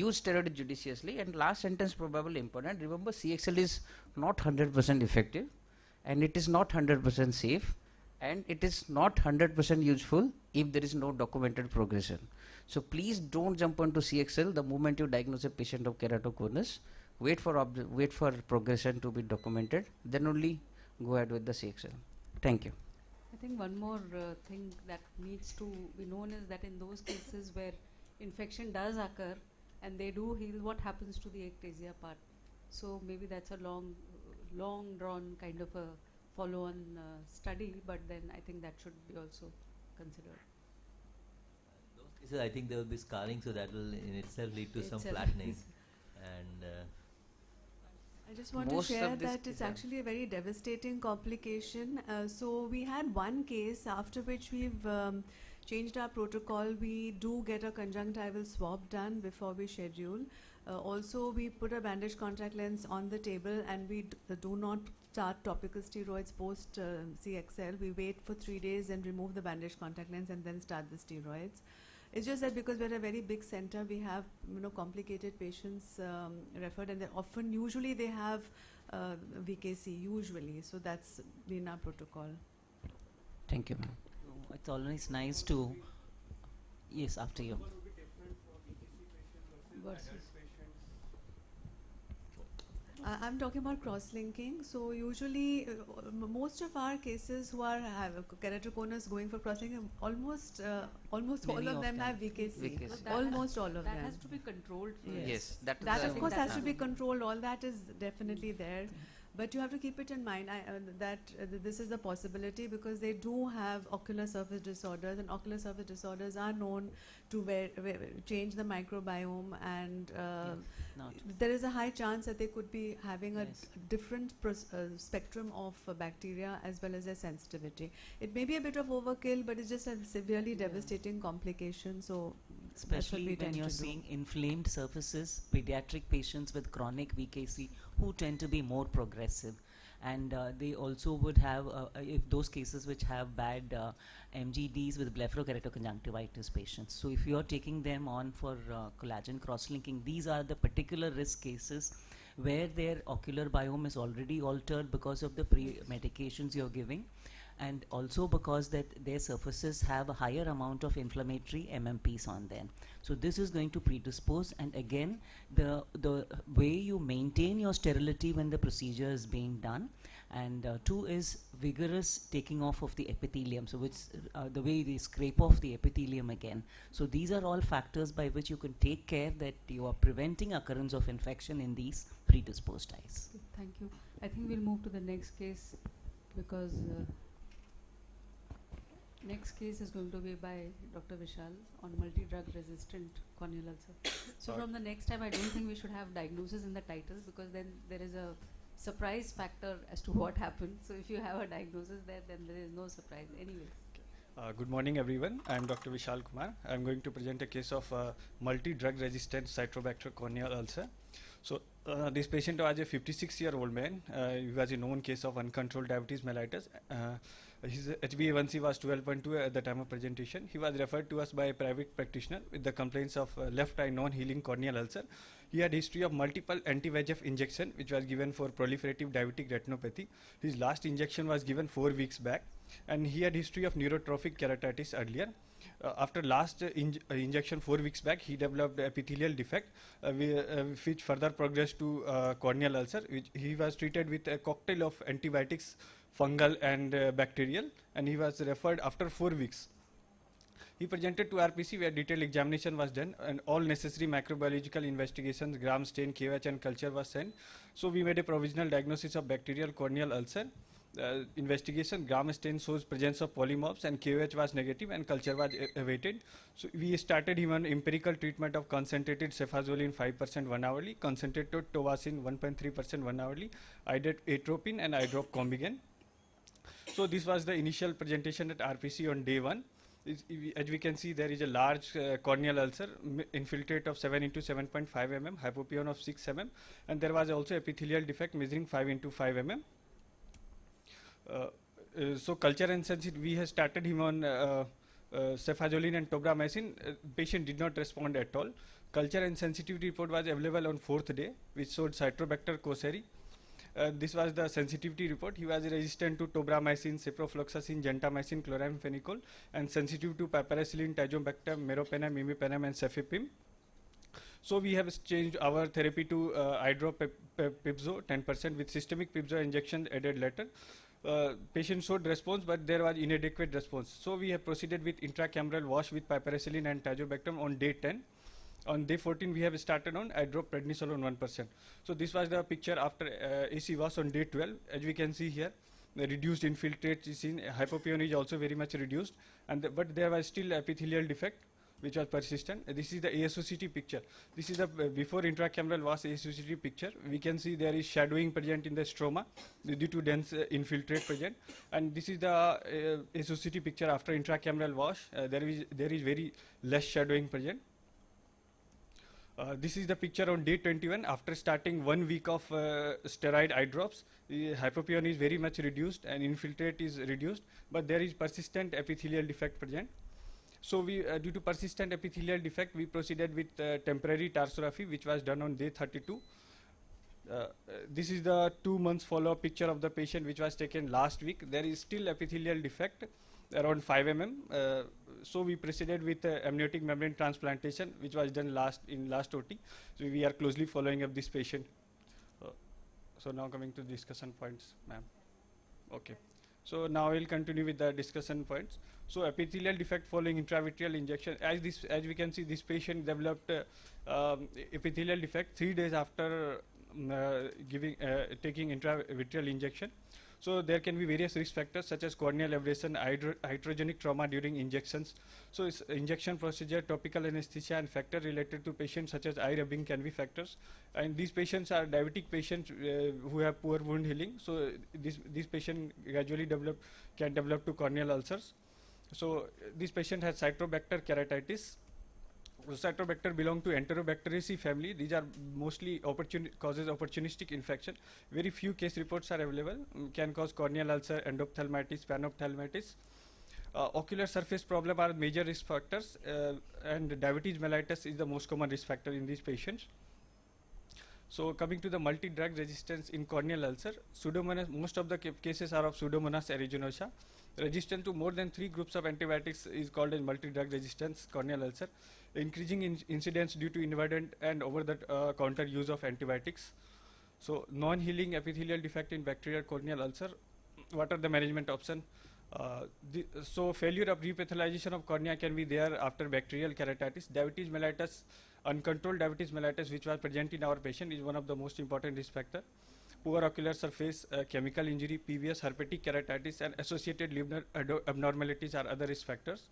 use steroid judiciously. And last sentence probably important. Remember, CXL is not 100% effective, and it is not 100% safe, and it is not 100% useful if there is no documented progression. So please don't jump onto CXL the moment you diagnose a patient of keratoconus. Wait for progression to be documented, then only go ahead with the CXL. Thank you. I think one more thing that needs to be known is that in those cases where infection does occur and they do heal, what happens to the ectasia part? So maybe that's a long drawn kind of a follow-on study, but then I think that should be also considered. Those cases, I think there will be scarring, so that will in itself lead to some Itself. flattening. And I just want to share that it's actually a very devastating complication. So we had one case after which we've changed our protocol. We do get a conjunctival swab done before we schedule. Also, we put a bandage contact lens on the table, and we do not start topical steroids post CXL. We wait for 3 days and remove the bandage contact lens and then start the steroids. It's just that because we're a very big center, we have complicated patients referred, and usually they have VKC usually. So that's been our protocol. Thank you, ma'am. It's always nice to. Yes, after you. I'm talking about cross-linking. So usually, most of our cases who have keratoconus going for cross-linking, almost all of them have VKC. Almost all of them. That has to be controlled first. Yes, that of course has to be controlled. All that is definitely there. But you have to keep it in mind that this is a possibility because they do have ocular surface disorders, and ocular surface disorders are known to change the microbiome, and there is a high chance that they could be having a different spectrum of bacteria as well as their sensitivity. It may be a bit of overkill, but it's just a severely devastating complication. So especially when you're seeing inflamed surfaces, pediatric patients with chronic VKC who tend to be more progressive, and they also would have if those cases which have bad MGDs with blepharokeratoconjunctivitis patients. So if you're taking them on for collagen cross-linking, these are the particular risk cases where their ocular biome is already altered because of the pre-medications you're giving, and also because that their surfaces have a higher amount of inflammatory MMPs on them. So this is going to predispose, and again the way you maintain your sterility when the procedure is being done, and two is vigorous taking off of the epithelium, so which the way they scrape off the epithelium again. So these are all factors by which you can take care that you are preventing occurrence of infection in these predisposed eyes. Thank you. I think we'll move to the next case because next case is going to be by Dr. Vishal on multi-drug resistant corneal ulcer. So from the next time, I don't think we should have diagnosis in the title, because then there is a surprise factor as to what happened. So if you have a diagnosis there, then there is no surprise. Anyway. Good morning, everyone. I am Dr. Vishal Kumar. I am going to present a case of multi-drug resistant Citrobacter corneal ulcer. So this patient was a 56-year-old man. He was a known case of uncontrolled diabetes mellitus. His HbA1c was 12.2 at the time of presentation. He was referred to us by a private practitioner with the complaints of left eye non-healing corneal ulcer. He had history of multiple anti-VEGF injection, which was given for proliferative diabetic retinopathy. His last injection was given 4 weeks back, and he had history of neurotrophic keratitis earlier. After last injection 4 weeks back, he developed epithelial defect, which further progressed to corneal ulcer. Which he was treated with a cocktail of antibiotics, fungal and bacterial, and he was referred after 4 weeks. He presented to RPC where detailed examination was done, and all necessary microbiological investigations, gram stain, KOH and culture was sent. So we made a provisional diagnosis of bacterial corneal ulcer. Investigation, gram stain shows presence of polymorphs, and KOH was negative and culture was awaited. So we started him on empirical treatment of concentrated cefazolin 5% 1 hourly, concentrated tovacin 1.3% 1 hourly, atropine and eye drop Combigan. So this was the initial presentation at RPC on day 1. As we can see, there is a large corneal ulcer, infiltrate of 7 into 7.5 mm, hypopion of 6 mm, and there was also epithelial defect measuring 5 into 5 mm. So culture and sensitivity, we have started him on cefazolin and tobramycin. Patient did not respond at all. Culture and sensitivity report was available on 4th day, which showed Citrobacter coceri. This was the sensitivity report. He was resistant to tobramycin, ciprofloxacin, gentamicin, chloramphenicol, and sensitive to piperacillin, tazobactam, meropenem, imipenem, and cefepime. So we have changed our therapy to hydropipzo 10% with systemic pipzo injection added later. Patient showed response, but there was inadequate response. So we have proceeded with intracameral wash with piperacillin and tazobactam on day 10. On day 14, we have started on hydroprednisolone 1%. So this was the picture after AC wash on day 12. As we can see here, the reduced infiltrate is seen. Hypopyon is also very much reduced, and but there was still epithelial defect which was persistent. This is the ASOCT picture. This is the before intracameral wash ASOCT picture. We can see there is shadowing present in the stroma due to dense infiltrate present. And this is the ASOCT picture after intracameral wash. There is very less shadowing present. This is the picture on day 21 after starting 1 week of steroid eye drops. The hypopyon is very much reduced and infiltrate is reduced, but there is persistent epithelial defect present. So we, due to persistent epithelial defect, we proceeded with temporary tarsorrhaphy, which was done on day 32. This is the 2 months follow-up picture of the patient, which was taken last week. There is still epithelial defect around 5 mm. So we proceeded with amniotic membrane transplantation, which was done last OT. So we are closely following up this patient. So now coming to discussion points, ma'am. Okay. So now we'll continue with the discussion points. So epithelial defect following intravitreal injection. As we can see, this patient developed epithelial defect 3 days after taking intravitreal injection. So there can be various risk factors such as corneal abrasion, iatrogenic trauma during injections. So injection procedure, topical anesthesia, and factor related to patients such as eye rubbing can be factors. And these patients are diabetic patients who have poor wound healing. So this patient gradually can develop to corneal ulcers. So this patient has Citrobacter keratitis. Citrobacter belong to Enterobacteriaceae family. These are mostly causes opportunistic infection. Very few case reports are available. Can cause corneal ulcer, endophthalmitis, panophthalmitis. Ocular surface problem are major risk factors, and diabetes mellitus is the most common risk factor in these patients. So coming to the multi-drug resistance in corneal ulcer, Pseudomonas, most of the cases are of Pseudomonas aeruginosa. Resistant to more than 3 groups of antibiotics is called as multi-drug resistance corneal ulcer. Increasing incidence due to inadvertent and over-the-counter use of antibiotics. So non-healing epithelial defect in bacterial corneal ulcer. What are the management options? So failure of repatholorization of cornea can be there after bacterial keratitis. Diabetes mellitus, uncontrolled diabetes mellitus, which was present in our patient, is one of the most important risk factor. Poor ocular surface, chemical injury, PVS, herpetic keratitis, and associated liver abnormalities are other risk factors.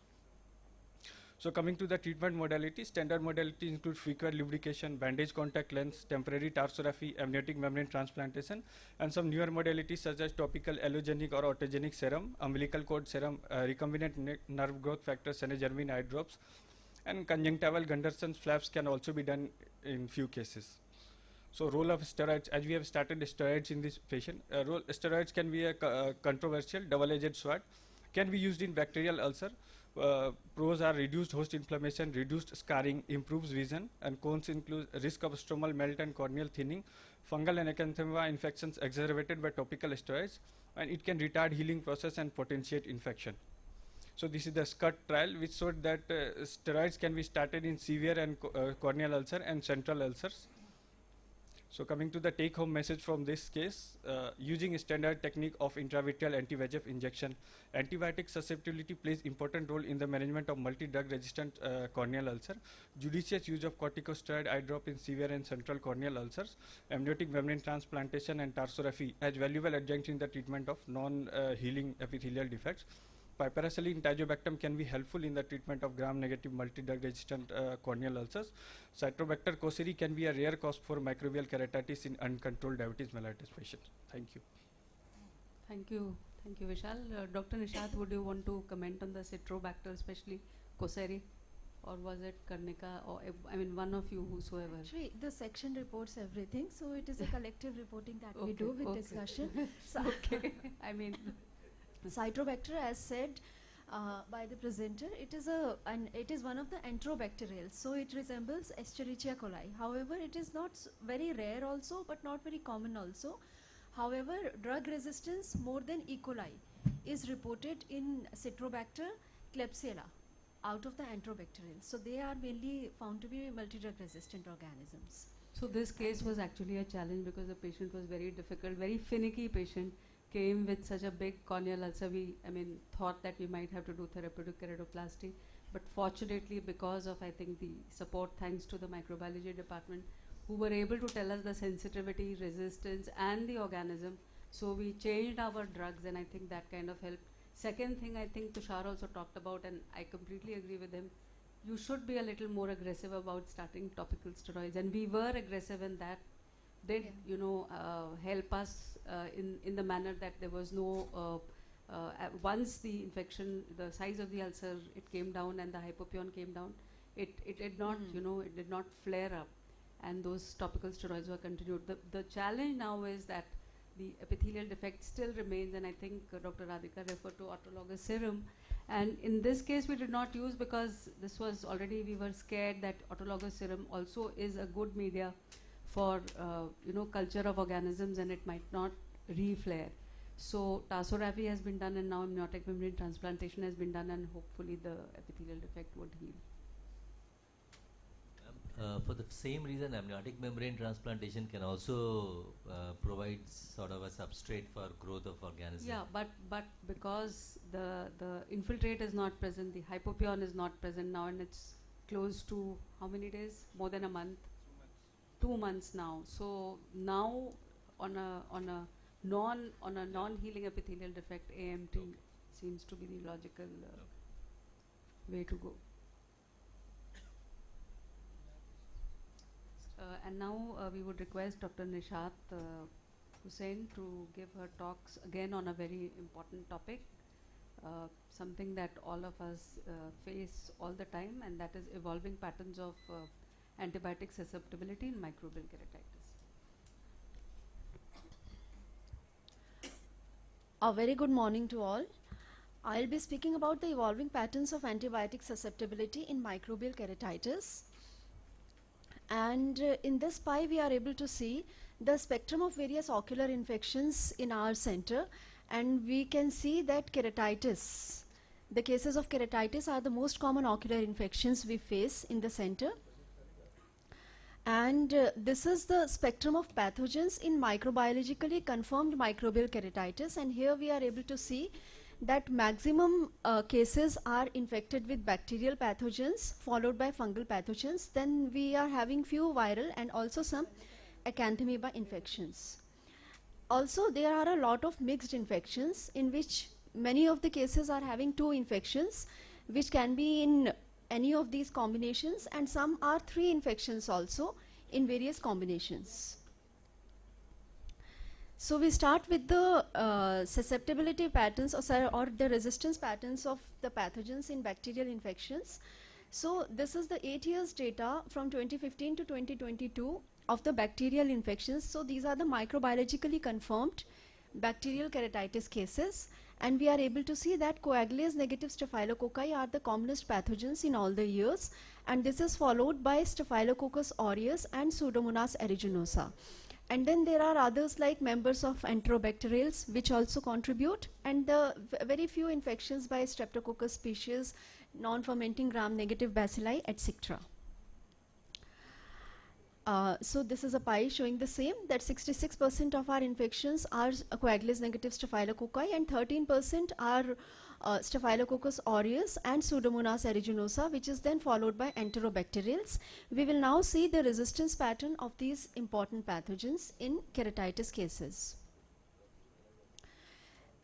So coming to the treatment modality, standard modality include frequent lubrication, bandage contact lens, temporary tarsorrhaphy, amniotic membrane transplantation, and some newer modalities such as topical allogenic or autogenic serum, umbilical cord serum, recombinant nerve growth factor, senegermin eye drops, and conjunctival Gunderson's flaps can also be done in few cases. So role of steroids, as we have started steroids in this patient, steroids can be a controversial double-edged sword, can be used in bacterial ulcer. Pros are reduced host inflammation, reduced scarring, improves vision, and cons include risk of stromal melt and corneal thinning, fungal and acanthamoeba infections exacerbated by topical steroids, and it can retard healing process and potentiate infection. So this is the SCUT trial, which showed that steroids can be started in severe and corneal ulcer and central ulcers. So coming to the take-home message from this case, using a standard technique of intravitreal anti-VEGF injection, antibiotic susceptibility plays important role in the management of multi-drug resistant corneal ulcer. Judicious use of corticosteroid eye drop in severe and central corneal ulcers, amniotic membrane transplantation, and tarsorrhaphy as valuable adjuncts in the treatment of non-healing epithelial defects. Piperacillin tazobactam can be helpful in the treatment of gram-negative multi-drug resistant corneal ulcers. Citrobacter coceri can be a rare cause for microbial keratitis in uncontrolled diabetes mellitus patients. Thank you. Thank you. Thank you, Vishal. Dr. Nishat, would you want to comment on the Citrobacter, especially coceri? Or was it Karnika, or I mean one of you, whosoever? Actually, the section reports everything, so it is a collective reporting that we do with discussion. So okay. I mean, Citrobacter, as said, by the presenter. It is one of the enterobacterials, so it resembles Escherichia coli. However, it is not very rare also, but not very common also. However, drug resistance more than E. coli is reported in Citrobacter, Klebsiella, out of the enterobacterials. So they are mainly found to be multi-drug resistant organisms. So this case was actually a challenge because the patient was very difficult, very finicky patient, came with such a big corneal ulcer. We, thought that we might have to do therapeutic keratoplasty, but fortunately because of, I think, the support thanks to the microbiology department, who were able to tell us the sensitivity, resistance and the organism. So we changed our drugs, and I think that kind of helped. Second thing, I think Tushar also talked about, and I completely agree with him, you should be a little more aggressive about starting topical steroids, and we were aggressive, and that did help us in the manner that there was no once the infection, the size of the ulcer, it came down and the hypopion came down, it did not it did not flare up, and those topical steroids were continued. The challenge now is that the epithelial defect still remains, and I think Dr. Radhika referred to autologous serum. And in this case, we did not use because this was already, we were scared that autologous serum also is a good media for culture of organisms, and it might not reflare. So tarsorrhaphy has been done, and now amniotic membrane transplantation has been done, and hopefully the epithelial defect would heal. For the same reason, amniotic membrane transplantation can also provide sort of a substrate for growth of organisms. Yeah, but because the infiltrate is not present, the hypopion is not present now, and it's close to how many days? More than a month. 2 months now. So now on a non-healing epithelial defect, AMT seems to be the logical way to go. And now we would request Dr. Nishat Hussain to give her talks again on a very important topic, something that all of us face all the time, and that is evolving patterns of antibiotic susceptibility in microbial keratitis. A very good morning to all. I'll be speaking about the evolving patterns of antibiotic susceptibility in microbial keratitis. And in this pie, we are able to see the spectrum of various ocular infections in our center. And we can see that keratitis, the cases of keratitis are the most common ocular infections we face in the center. And this is the spectrum of pathogens in microbiologically confirmed microbial keratitis. And here we are able to see that maximum cases are infected with bacterial pathogens followed by fungal pathogens. Then we are having few viral and also some acanthamoeba infections. Also, there are a lot of mixed infections in which many of the cases are having 2 infections, which can be in any of these combinations, and some are 3 infections also in various combinations. So we start with the susceptibility patterns or the resistance patterns of the pathogens in bacterial infections. So this is the 8 years data from 2015 to 2022 of the bacterial infections. So these are the microbiologically confirmed bacterial keratitis cases, and we are able to see that coagulase negative staphylococci are the commonest pathogens in all the years, and this is followed by Staphylococcus aureus and Pseudomonas aeruginosa. And then there are others like members of enterobacterials which also contribute, and the very few infections by Streptococcus species, non-fermenting gram-negative bacilli, etc. So this is a pie showing the same, that 66% of our infections are coagulase negative staphylococci, and 13% are Staphylococcus aureus and Pseudomonas aeruginosa, which is then followed by enterobacterials. We will now see the resistance pattern of these important pathogens in keratitis cases.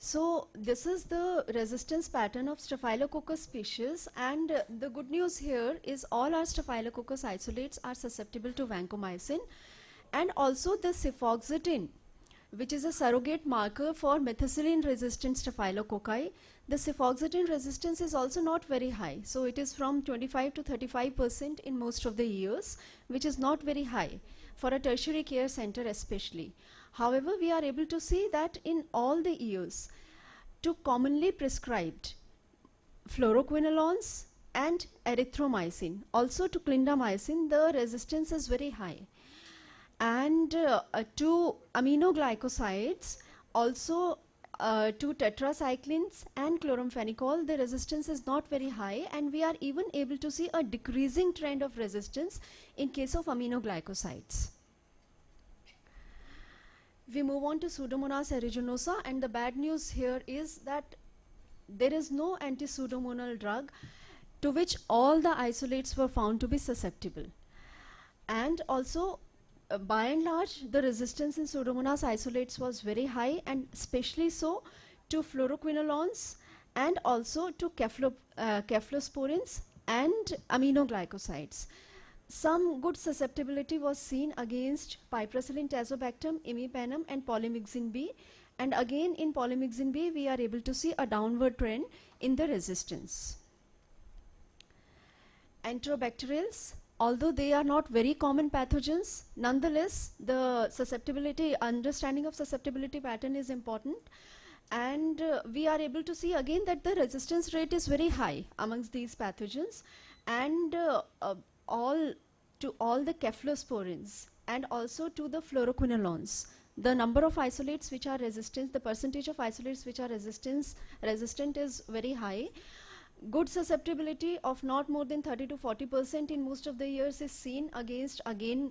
So this is the resistance pattern of Staphylococcus species, and the good news here is all our Staphylococcus isolates are susceptible to vancomycin, and also the cefoxitin, which is a surrogate marker for methicillin resistant staphylococci. The cefoxitin resistance is also not very high, so it is from 25 to 35% in most of the years, which is not very high for a tertiary care center especially. However, we are able to see that in all the years, to commonly prescribed fluoroquinolones and erythromycin. Also to clindamycin, the resistance is very high. And to aminoglycosides, also to tetracyclines and chloramphenicol, the resistance is not very high, and we are even able to see a decreasing trend of resistance in case of aminoglycosides. We move on to Pseudomonas aeruginosa, and the bad news here is that there is no anti-pseudomonal drug to which all the isolates were found to be susceptible. And also, by and large, the resistance in Pseudomonas isolates was very high, and especially so to fluoroquinolones and also to cephalosporins and aminoglycosides. Some good susceptibility was seen against piperacillin tazobactam, imipenem, and polymyxin B. And again, in polymyxin B, we are able to see a downward trend in the resistance. Enterobacterials, although they are not very common pathogens, nonetheless, the understanding of susceptibility pattern is important. And we are able to see again that the resistance rate is very high amongst these pathogens, and to all the cephalosporins and also to the fluoroquinolones. The number of isolates which are resistant, the percentage of isolates which are resistant is very high. Good susceptibility of not more than 30 to 40% in most of the years is seen against, again,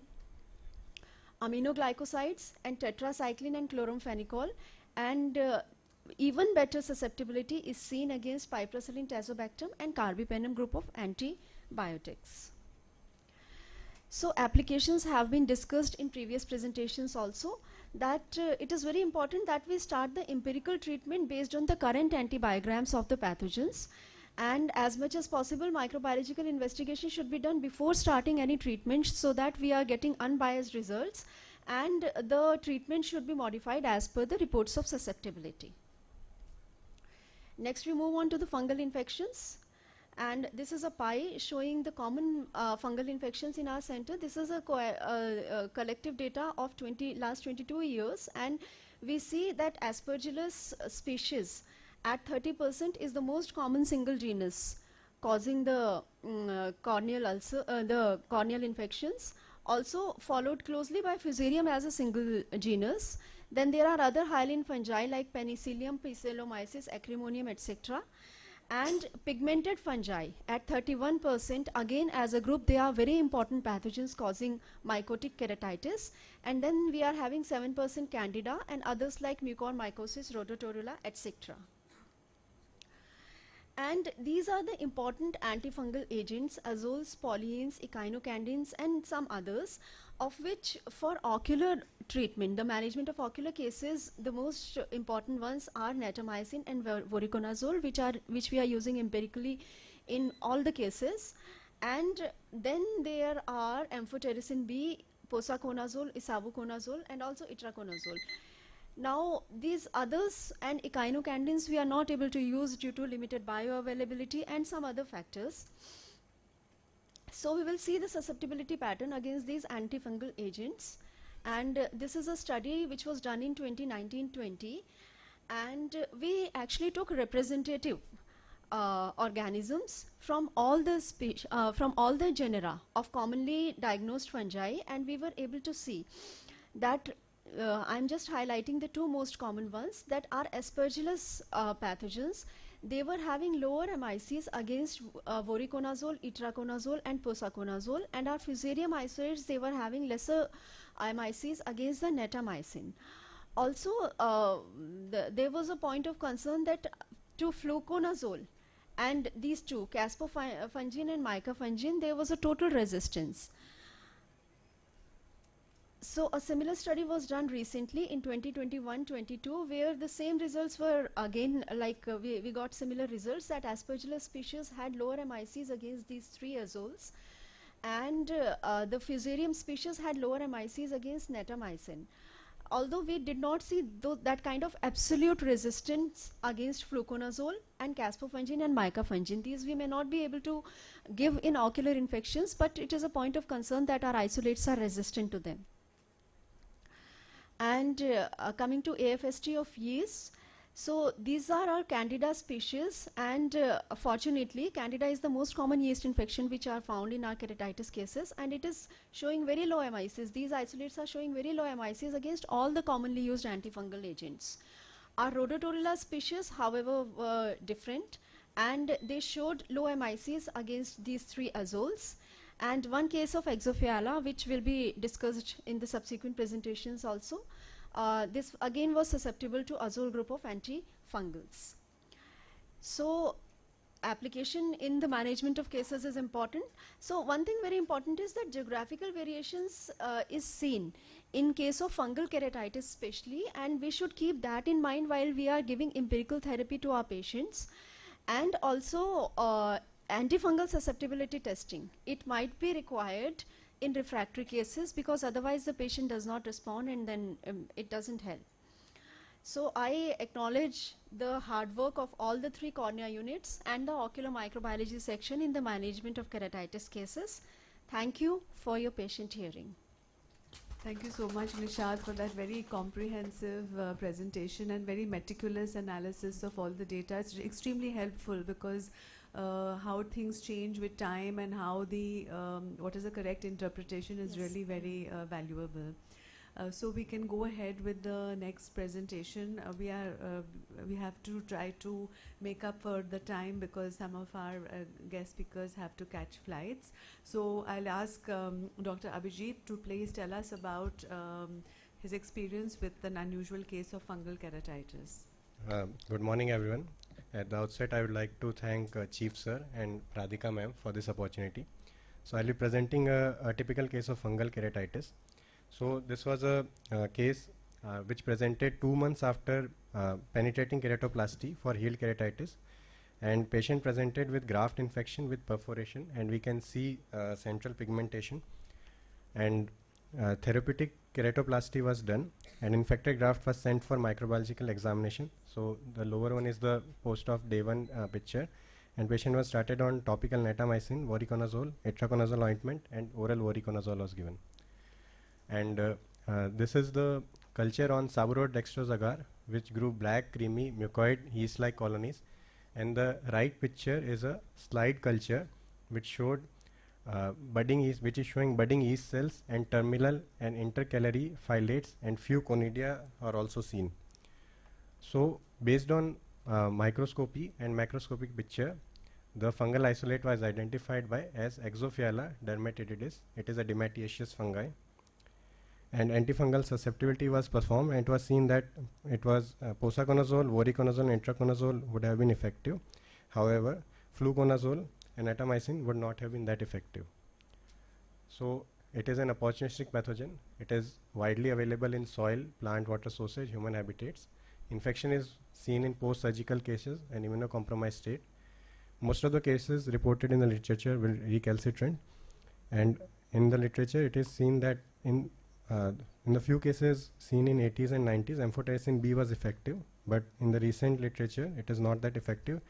aminoglycosides and tetracycline and chloramphenicol, and even better susceptibility is seen against piperacillin tazobactam and carbapenem group of antibiotics. So applications have been discussed in previous presentations also, that it is very important that we start the empirical treatment based on the current antibiograms of the pathogens, and as much as possible microbiological investigation should be done before starting any treatment, so that we are getting unbiased results, and the treatment should be modified as per the reports of susceptibility. Next we move on to the fungal infections, and this is a pie showing the common fungal infections in our center. This is a collective data of last 22 years, and we see that Aspergillus species at 30% is the most common single genus causing the corneal infections, also followed closely by Fusarium as a single genus. Then there are other hyaline fungi like Penicillium, Poecilomyces, Acrimonium, etc. And pigmented fungi at 31%, again as a group they are very important pathogens causing mycotic keratitis. And then we are having 7% Candida and others like mucormycosis, Rhodotorula, etc. And these are the important antifungal agents, azoles, polyenes, echinocandins, and some others, of which for ocular treatment, the management of ocular cases, the most important ones are natamycin and voriconazole, which we are using empirically in all the cases. And then there are amphotericin B, posaconazole, isavuconazole, and also itraconazole. Now these others and echinocandins we are not able to use due to limited bioavailability and some other factors. So we will see the susceptibility pattern against these antifungal agents, and this is a study which was done in 2019-20, and we actually took representative organisms from all the genera of commonly diagnosed fungi, and we were able to see that I'm just highlighting the two most common ones that are Aspergillus pathogens. They were having lower MICs against voriconazole, itraconazole, and posaconazole, and our Fusarium isolates, they were having lesser MICs against the natamycin. Also, there was a point of concern that to fluconazole and these two, caspofungin and micafungin, there was a total resistance. So a similar study was done recently in 2021-22, where the same results were again like we got similar results, that Aspergillus species had lower MICs against these three azoles, and the Fusarium species had lower MICs against natamycin. Although we did not see that kind of absolute resistance against fluconazole and caspofungin and micafungin, these we may not be able to give in ocular infections, but it is a point of concern that our isolates are resistant to them. And coming to AFST of yeast, So these are our Candida species, and fortunately, Candida is the most common yeast infection which are found in our keratitis cases, and it is showing very low MICs. These isolates are showing very low MICs against all the commonly used antifungal agents. Our Rhodotorula species, however, were different, and they showed low MICs against these 3 azoles. And one case of Exophiala, which will be discussed in the subsequent presentations also. This again was susceptible to azole group of antifungals. So application in the management of cases is important. So one thing very important is that geographical variations is seen in case of fungal keratitis especially, and we should keep that in mind while we are giving empirical therapy to our patients. And also antifungal susceptibility testing. It might be required in refractory cases because otherwise the patient does not respond, and then it doesn't help. So I acknowledge the hard work of all the 3 cornea units and the ocular microbiology section in the management of keratitis cases. Thank you for your patient hearing. Thank you so much, Nishad, for that very comprehensive presentation and very meticulous analysis of all the data. It's extremely helpful because how things change with time and how the what is the correct interpretation is really very valuable. So we can go ahead with the next presentation. We have to try to make up for the time because some of our guest speakers have to catch flights. So I'll ask Dr. Abhijit to please tell us about his experience with an unusual case of fungal keratitis. Good morning, everyone. At the outset, I would like to thank Chief Sir and Radhika ma'am for this opportunity. So I'll be presenting a typical case of fungal keratitis. So this was a case which presented 2 months after penetrating keratoplasty for healed keratitis, and patient presented with graft infection with perforation, and we can see central pigmentation, and therapeutic keratoplasty was done, and infected graft was sent for microbiological examination. So the lower one is the post of day 1 picture, and patient was started on topical natamycin, voriconazole, itraconazole ointment, and oral voriconazole was given. And this is the culture on Saburot dextrose agar, which grew black, creamy, mucoid, yeast-like colonies. And the right picture is a slide culture, which showed budding yeast, which is showing budding yeast cells, and terminal and intercalary phylates, and few conidia are also seen. So, based on microscopy and macroscopic picture, the fungal isolate was identified by as Exophiala dermatitidis. It is a dematiaceous fungi. And antifungal susceptibility was performed, and it was seen that it was posaconazole, voriconazole, and itraconazole would have been effective. However, fluconazole and natamycin would not have been that effective. So it is an opportunistic pathogen. It is widely available in soil, plant, water sources, human habitats. Infection is seen in post-surgical cases and immunocompromised state. Most of the cases reported in the literature will recalcitrant, and in the literature it is seen that in the few cases seen in 80s and 90s, amphotericin B was effective, but in the recent literature it is not that effective,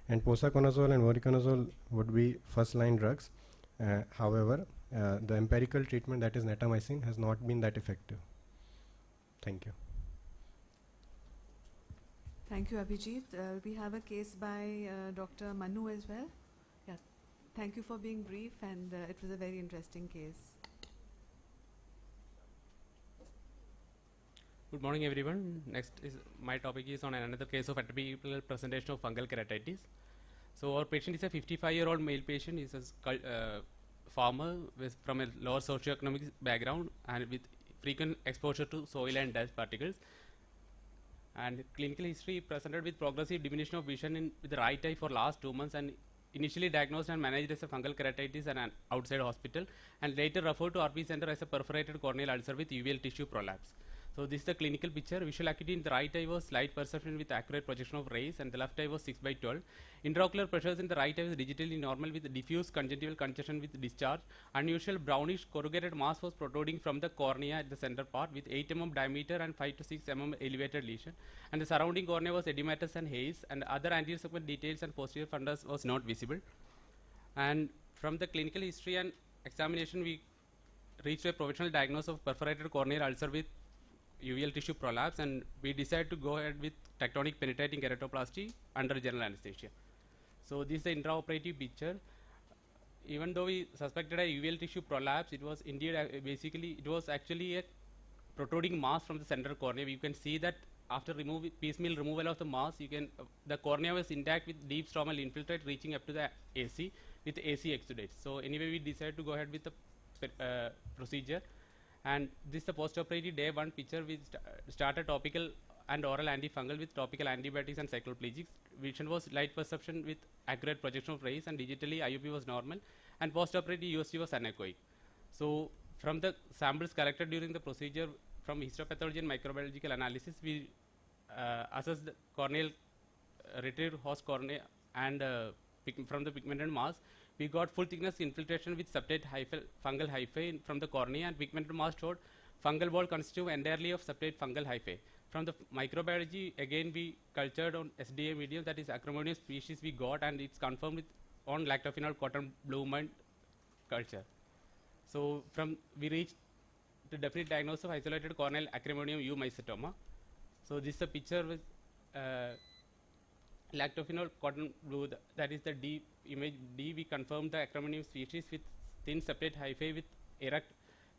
and posaconazole and voriconazole would be first-line drugs. However, the empirical treatment, that is natamycin, has not been that effective. Thank you. Thank you, Abhijit. We have a case by Dr. Manu as well. Yeah, thank you for being brief, and it was a very interesting case. Good morning, everyone. Next is my topic is on another case of atypical presentation of fungal keratitis. So our patient is a 55-year-old male patient. He's a farmer from a lower socioeconomic background and with frequent exposure to soil and dust particles. And clinical history presented with progressive diminution of vision with the right eye for last 2 months, and initially diagnosed and managed as a fungal keratitis at an outside hospital, and later referred to RP center as a perforated corneal ulcer with uveal tissue prolapse. So this is the clinical picture. Visual acuity in the right eye was slight perception with accurate projection of rays, and the left eye was 6/12. Intraocular pressures in the right eye was digitally normal with diffuse conjunctival congestion with discharge. Unusual brownish corrugated mass was protruding from the cornea at the center part with 8 mm diameter and 5 to 6 mm elevated lesion. And the surrounding cornea was edematous and haze, and other anterior segment details and posterior fundus was not visible. And from the clinical history and examination, we reached a provisional diagnosis of perforated corneal ulcer with uveal tissue prolapse, and we decided to go ahead with tectonic penetrating keratoplasty under general anesthesia. So this is the intraoperative picture. Even though we suspected a uveal tissue prolapse, it was indeed basically it was actually a protruding mass from the central cornea. You can see that after piecemeal removal of the mass, you can the cornea was intact with deep stromal infiltrate reaching up to the AC with AC exudates. So anyway, we decided to go ahead with the procedure, and this is the postoperative day 1 picture. We started topical and oral antifungal with topical antibiotics and cycloplegics. Vision was light perception with accurate projection of rays, and digitally IOP was normal, and postoperative USG was anechoic. So from the samples collected during the procedure from histopathology and microbiological analysis, we assessed the corneal retrieved host cornea, and from the pigmented mass, we got full thickness infiltration with subtate fungal hyphae from the cornea, and pigmented mass showed fungal wall constituted entirely of subtate fungal hyphae. From the microbiology, again we cultured on SDA medium, that is Acromonium species we got, and it's confirmed with on lactophenol cotton blue mine culture. So we reached the definite diagnosis of isolated corneal Acromonium U mycetoma. So this is a picture with lactophenol cotton blue, that is the D image D. We confirmed the Acromonium species with thin subtate hyphae with erect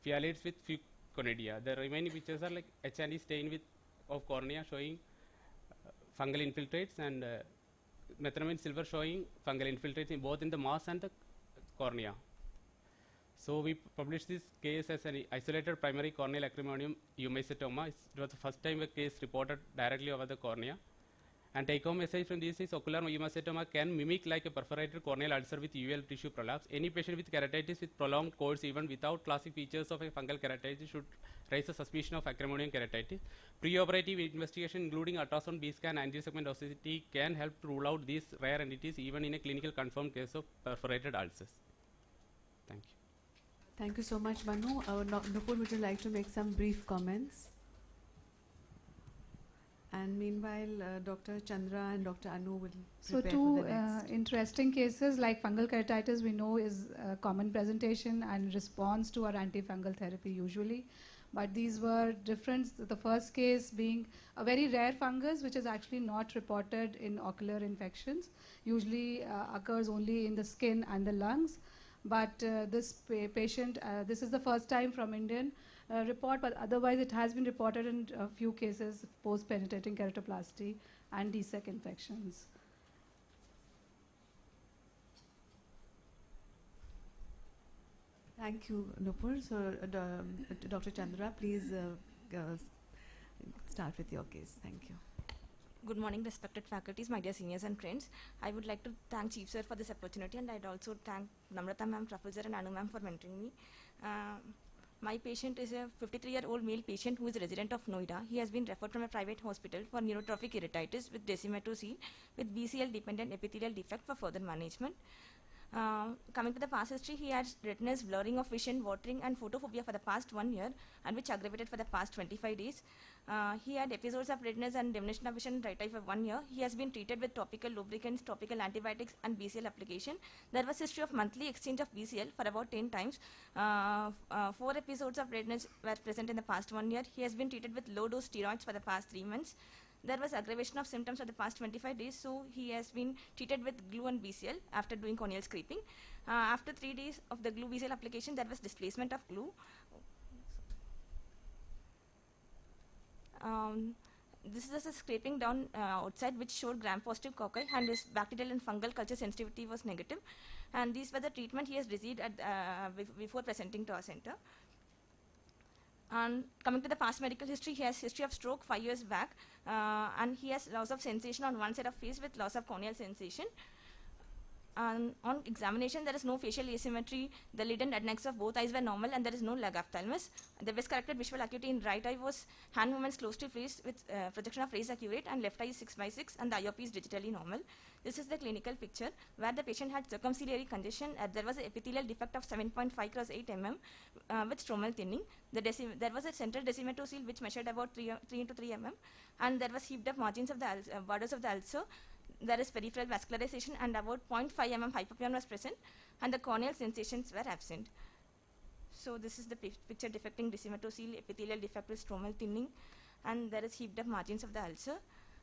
phthalates with few conidia. The remaining pictures are like H&E stain of cornea showing fungal infiltrates, and methenamine silver showing fungal infiltrates in both in the mass and the cornea. So we published this case as an isolated primary corneal acromonium eumycetoma. It was the first time a case reported directly over the cornea. And take-home message from this is ocular eumycetoma can mimic like a perforated corneal ulcer with uveal tissue prolapse. Any patient with keratitis with prolonged course, even without classic features of a fungal keratitis, should raise a suspicion of acromonium keratitis. Preoperative investigation including ultrasound, B-scan, angiosegment oscillity can help to rule out these rare entities even in a clinical confirmed case of perforated ulcers. Thank you. Thank you so much, Manu. Nupur, would you like to make some brief comments? And meanwhile, Dr. Chandra and Dr. Anu will So prepare two for the next. interesting cases like fungal keratitis we know is a common presentation and response to our antifungal therapy usually. But these were different. The first case being a very rare fungus which is actually not reported in ocular infections. Usually occurs only in the skin and the lungs. But this patient, this is the first time from Indian report, but otherwise it has been reported in a few cases post-penetrating keratoplasty and DSEC infections. Thank you, Nupur. So, Dr. Chandra, please start with your case. Thank you. Good morning, respected faculties, my dear seniors and friends. I would like to thank Chief Sir for this opportunity, and I'd also thank Namrata ma'am, Professor, and Anu ma'am for mentoring me. My patient is a 53-year-old male patient who is a resident of Noida. He has been referred from a private hospital for neurotrophic keratitis with decimetocele with BCL-dependent epithelial defect for further management. Coming to the past history, he had redness, blurring of vision, watering, and photophobia for the past 1 year, and which aggravated for the past 25 days. He had episodes of redness and diminution of vision right eye for 1 year. He has been treated with topical lubricants, topical antibiotics, and BCL application. There was history of monthly exchange of BCL for about 10 times. 4 episodes of redness were present in the past 1 year. He has been treated with low-dose steroids for the past 3 months. There was aggravation of symptoms for the past 25 days, so he has been treated with glue and BCL after doing corneal scraping. After 3 days of the glue BCL application, there was displacement of glue. This is a scraping down outside which showed gram-positive cocci, and his bacterial and fungal culture sensitivity was negative. And these were the treatment he has received at, before presenting to our center. And coming to the past medical history, he has history of stroke 5 years back, and he has loss of sensation on one side of face with loss of corneal sensation. On examination, there is no facial asymmetry. The lid and adnexus of both eyes were normal, and there is no lag ophthalmos. The best corrected visual acuity in right eye was hand movements close to face with projection of rays accurate, and left eye is 6/6, and the IOP is digitally normal. This is the clinical picture where the patient had circumciliary congestion. There was an epithelial defect of 7.5 × 8 mm with stromal thinning. There was a central decimetocele which measured about 3 × 3 mm, and there was heaped up margins of the borders of the ulcer. There is peripheral vascularization, and about 0.5 mm hypopyon was present, and the corneal sensations were absent. So this is the picture depicting decimatocele epithelial defect with stromal thinning, and there is heaped up margins of the ulcer.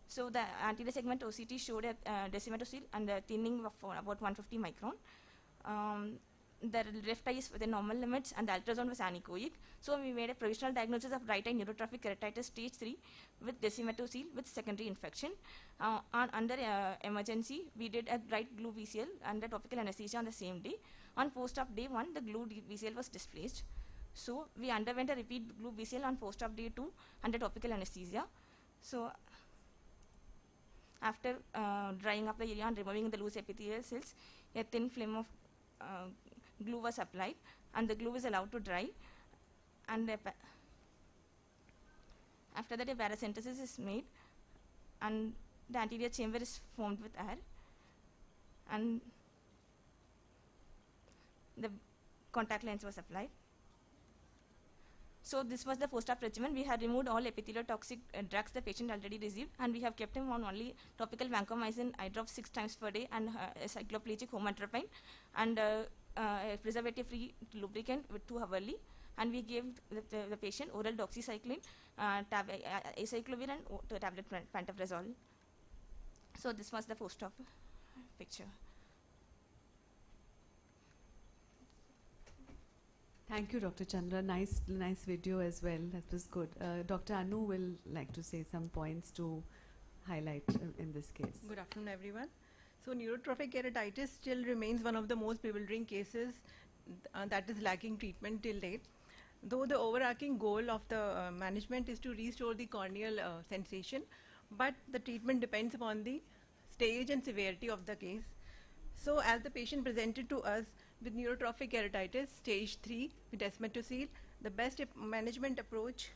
So the anterior segment OCT showed a decimatocele and a thinning of about 150 micron. The left eye is within normal limits and the ultrasound was anechoic. So we made a provisional diagnosis of right eye neurotrophic keratitis stage 3 with decimatocele with secondary infection. Under emergency, we did a right glue VCL under topical anesthesia on the same day. On post-op day 1, the glue VCL was displaced. So we underwent a repeat glue VCL on post-op day 2 under topical anesthesia. So after drying up the area and removing the loose epithelial cells, a thin film of glue was applied and the glue is allowed to dry, and after that a paracentesis is made and the anterior chamber is formed with air and the contact lens was applied. So this was the post-op regimen. We had removed all epitheliotoxic drugs the patient already received, and we have kept him on only topical vancomycin eye drops 6 times per day and cycloplegic homatropine and a preservative-free lubricant with 2 hourly. And we gave the patient oral doxycycline, acyclovir and tablet pantoprazole. So this was the post-op picture. Thank you, Dr. Chandra. Nice video as well. That was good. Dr. Anu will like to say some points to highlight in this case. Good afternoon, everyone. So neurotrophic keratitis still remains one of the most bewildering cases that is lacking treatment till date. Though the overarching goal of the management is to restore the corneal sensation, but the treatment depends upon the stage and severity of the case. So as the patient presented to us with neurotrophic keratitis stage 3 with desmetocele, the best management approach,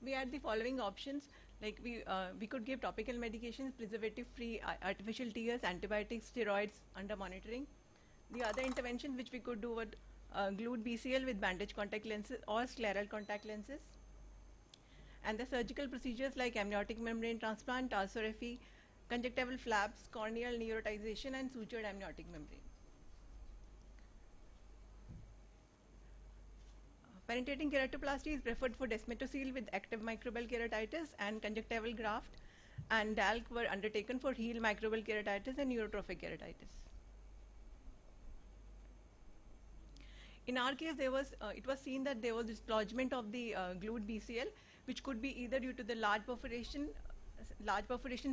we had the following options. Like we could give topical medications, preservative-free artificial tears, antibiotics, steroids under monitoring. The other interventions which we could do were glued BCL with bandage contact lenses or scleral contact lenses. And the surgical procedures like amniotic membrane transplant, tarsorrhaphy, conjunctival flaps, corneal neurotization, and sutured amniotic membrane. Penetrating keratoplasty is preferred for desmetocele with active microbial keratitis and conjunctival graft, and DALC were undertaken for heel microbial keratitis and neurotrophic keratitis. In our case, it was seen that there was dislodgement of the glued BCL, which could be either due to the large perforation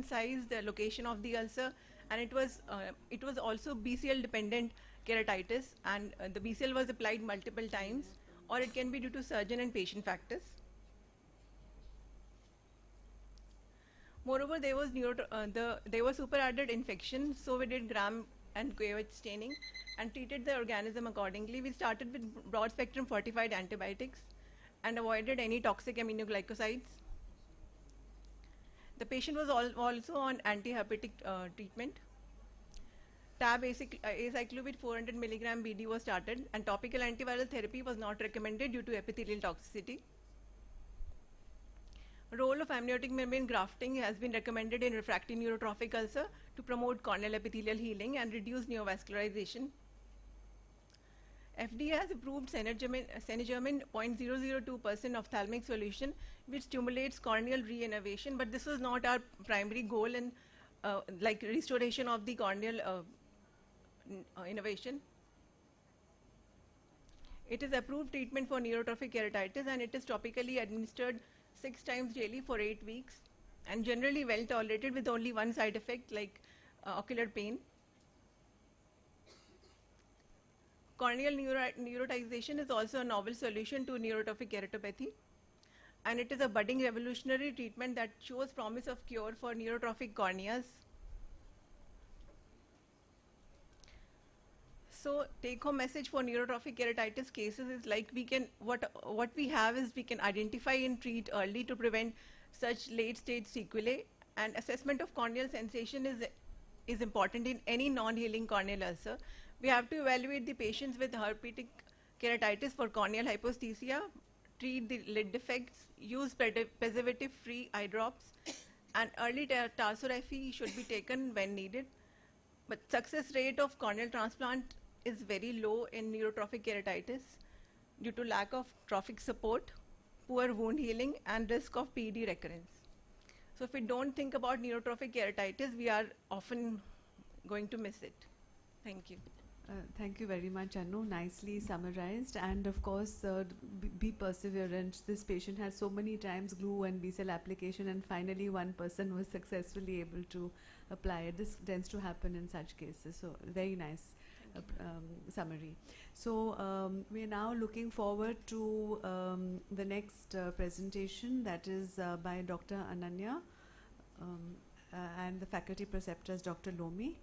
size, the location of the ulcer, and it was also BCL dependent keratitis, and the BCL was applied multiple times, or it can be due to surgeon and patient factors. Moreover, there was superadded infection, so we did gram and QH staining and treated the organism accordingly. We started with broad spectrum fortified antibiotics and avoided any toxic aminoglycosides. The patient was also on antiherpetic treatment. Tab acyclovir 400 mg BD was started, and topical antiviral therapy was not recommended due to epithelial toxicity. Role of amniotic membrane grafting has been recommended in refractory neurotrophic ulcer to promote corneal epithelial healing and reduce neovascularization. FDA has approved Senegermin 0.002% ophthalmic solution, which stimulates corneal reinnervation, but this was not our primary goal in like restoration of the corneal innervation. It is approved treatment for neurotrophic keratitis, and it is topically administered 6 times daily for 8 weeks, and generally well tolerated with only one side effect like ocular pain. Corneal neurotization is also a novel solution to neurotrophic keratopathy, and it is a budding revolutionary treatment that shows promise of cure for neurotrophic corneas. So take-home message for neurotrophic keratitis cases is like what we have is we can identify and treat early to prevent such late-stage sequelae, and assessment of corneal sensation is important in any non-healing corneal ulcer. We have to evaluate the patients with herpetic keratitis for corneal hyposthesia, treat the lid defects, use preservative-free eye drops, and early tarsorrhaphy should be taken when needed. But success rate of corneal transplant is very low in neurotrophic keratitis due to lack of trophic support, poor wound healing, and risk of PED recurrence. So if we don't think about neurotrophic keratitis, we are often going to miss it. Thank you. Thank you very much, Anu. Nicely summarized. And of course, be perseverant. This patient has so many times glue and B-cell application, and finally one person was successfully able to apply it. This tends to happen in such cases. So very nice summary. So we are now looking forward to the next presentation, that is by Dr. Ananya and the faculty preceptors, Dr. Lomi.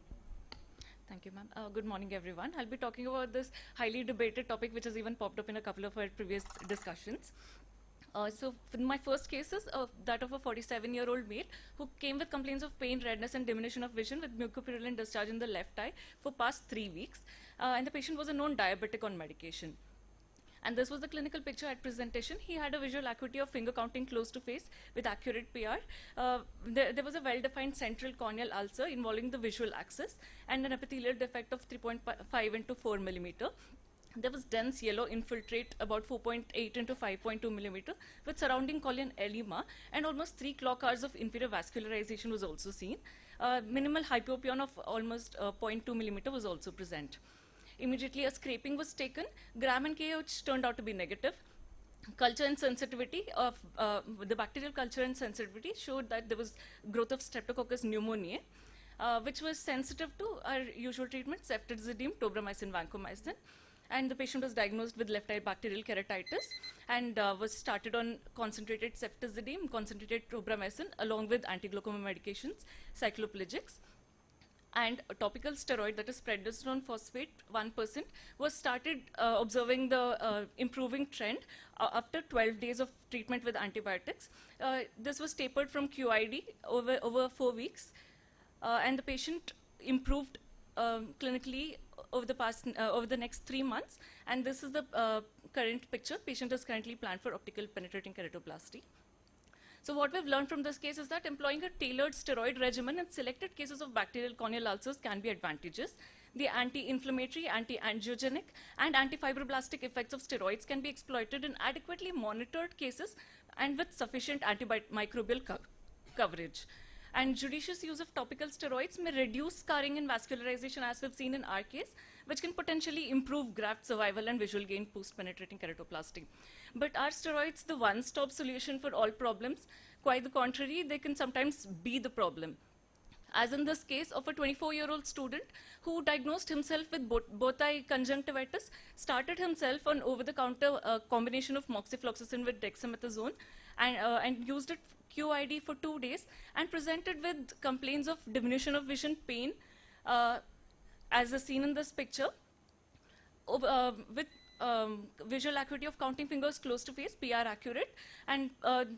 Thank you, ma'am. Good morning, everyone. I'll be talking about this highly debated topic, which has even popped up in a couple of our previous discussions. So my first case is that of a 47-year-old male who came with complaints of pain, redness, and diminution of vision with mucopurulent discharge in the left eye for past 3 weeks. And the patient was a known diabetic on medication. And this was the clinical picture at presentation. He had a visual acuity of finger counting close to face with accurate PR. There was a well-defined central corneal ulcer involving the visual axis and an epithelial defect of 3.5 into 4 millimeter. There was dense yellow infiltrate about 4.8 into 5.2 millimeter with surrounding corneal edema, and almost 3 clock hours of inferior vascularization was also seen. Minimal hypopyon of almost 0.2 millimeter was also present. Immediately a scraping was taken. Gram and KH turned out to be negative. Culture and sensitivity of the bacterial culture and sensitivity showed that there was growth of Streptococcus pneumoniae, which was sensitive to our usual treatment, ceftazidime, tobramycin, vancomycin. And the patient was diagnosed with left eye bacterial keratitis and was started on concentrated ceftazidime, concentrated tobramycin, along with anti-glaucoma medications, cycloplegics. And a topical steroid, that is prednisolone phosphate 1%, was started observing the improving trend after 12 days of treatment with antibiotics. This was tapered from QID over 4 weeks, and the patient improved clinically over the next 3 months. And this is the current picture. Patient is currently planned for optical penetrating keratoplasty. So what we've learned from this case is that employing a tailored steroid regimen in selected cases of bacterial corneal ulcers can be advantageous. The anti-inflammatory, anti-angiogenic, and anti-fibroblastic effects of steroids can be exploited in adequately monitored cases and with sufficient antimicrobial coverage. And judicious use of topical steroids may reduce scarring and vascularization, as we've seen in our case, which can potentially improve graft survival and visual gain post-penetrating keratoplasty. But are steroids the one-stop solution for all problems? Quite the contrary, they can sometimes be the problem. As in this case of a 24-year-old student who diagnosed himself with both eye conjunctivitis, started himself on over-the-counter combination of moxifloxacin with dexamethasone, and used it QID for 2 days, and presented with complaints of diminution of vision, pain, as is seen in this picture, with visual acuity of counting fingers close to face, PR accurate, and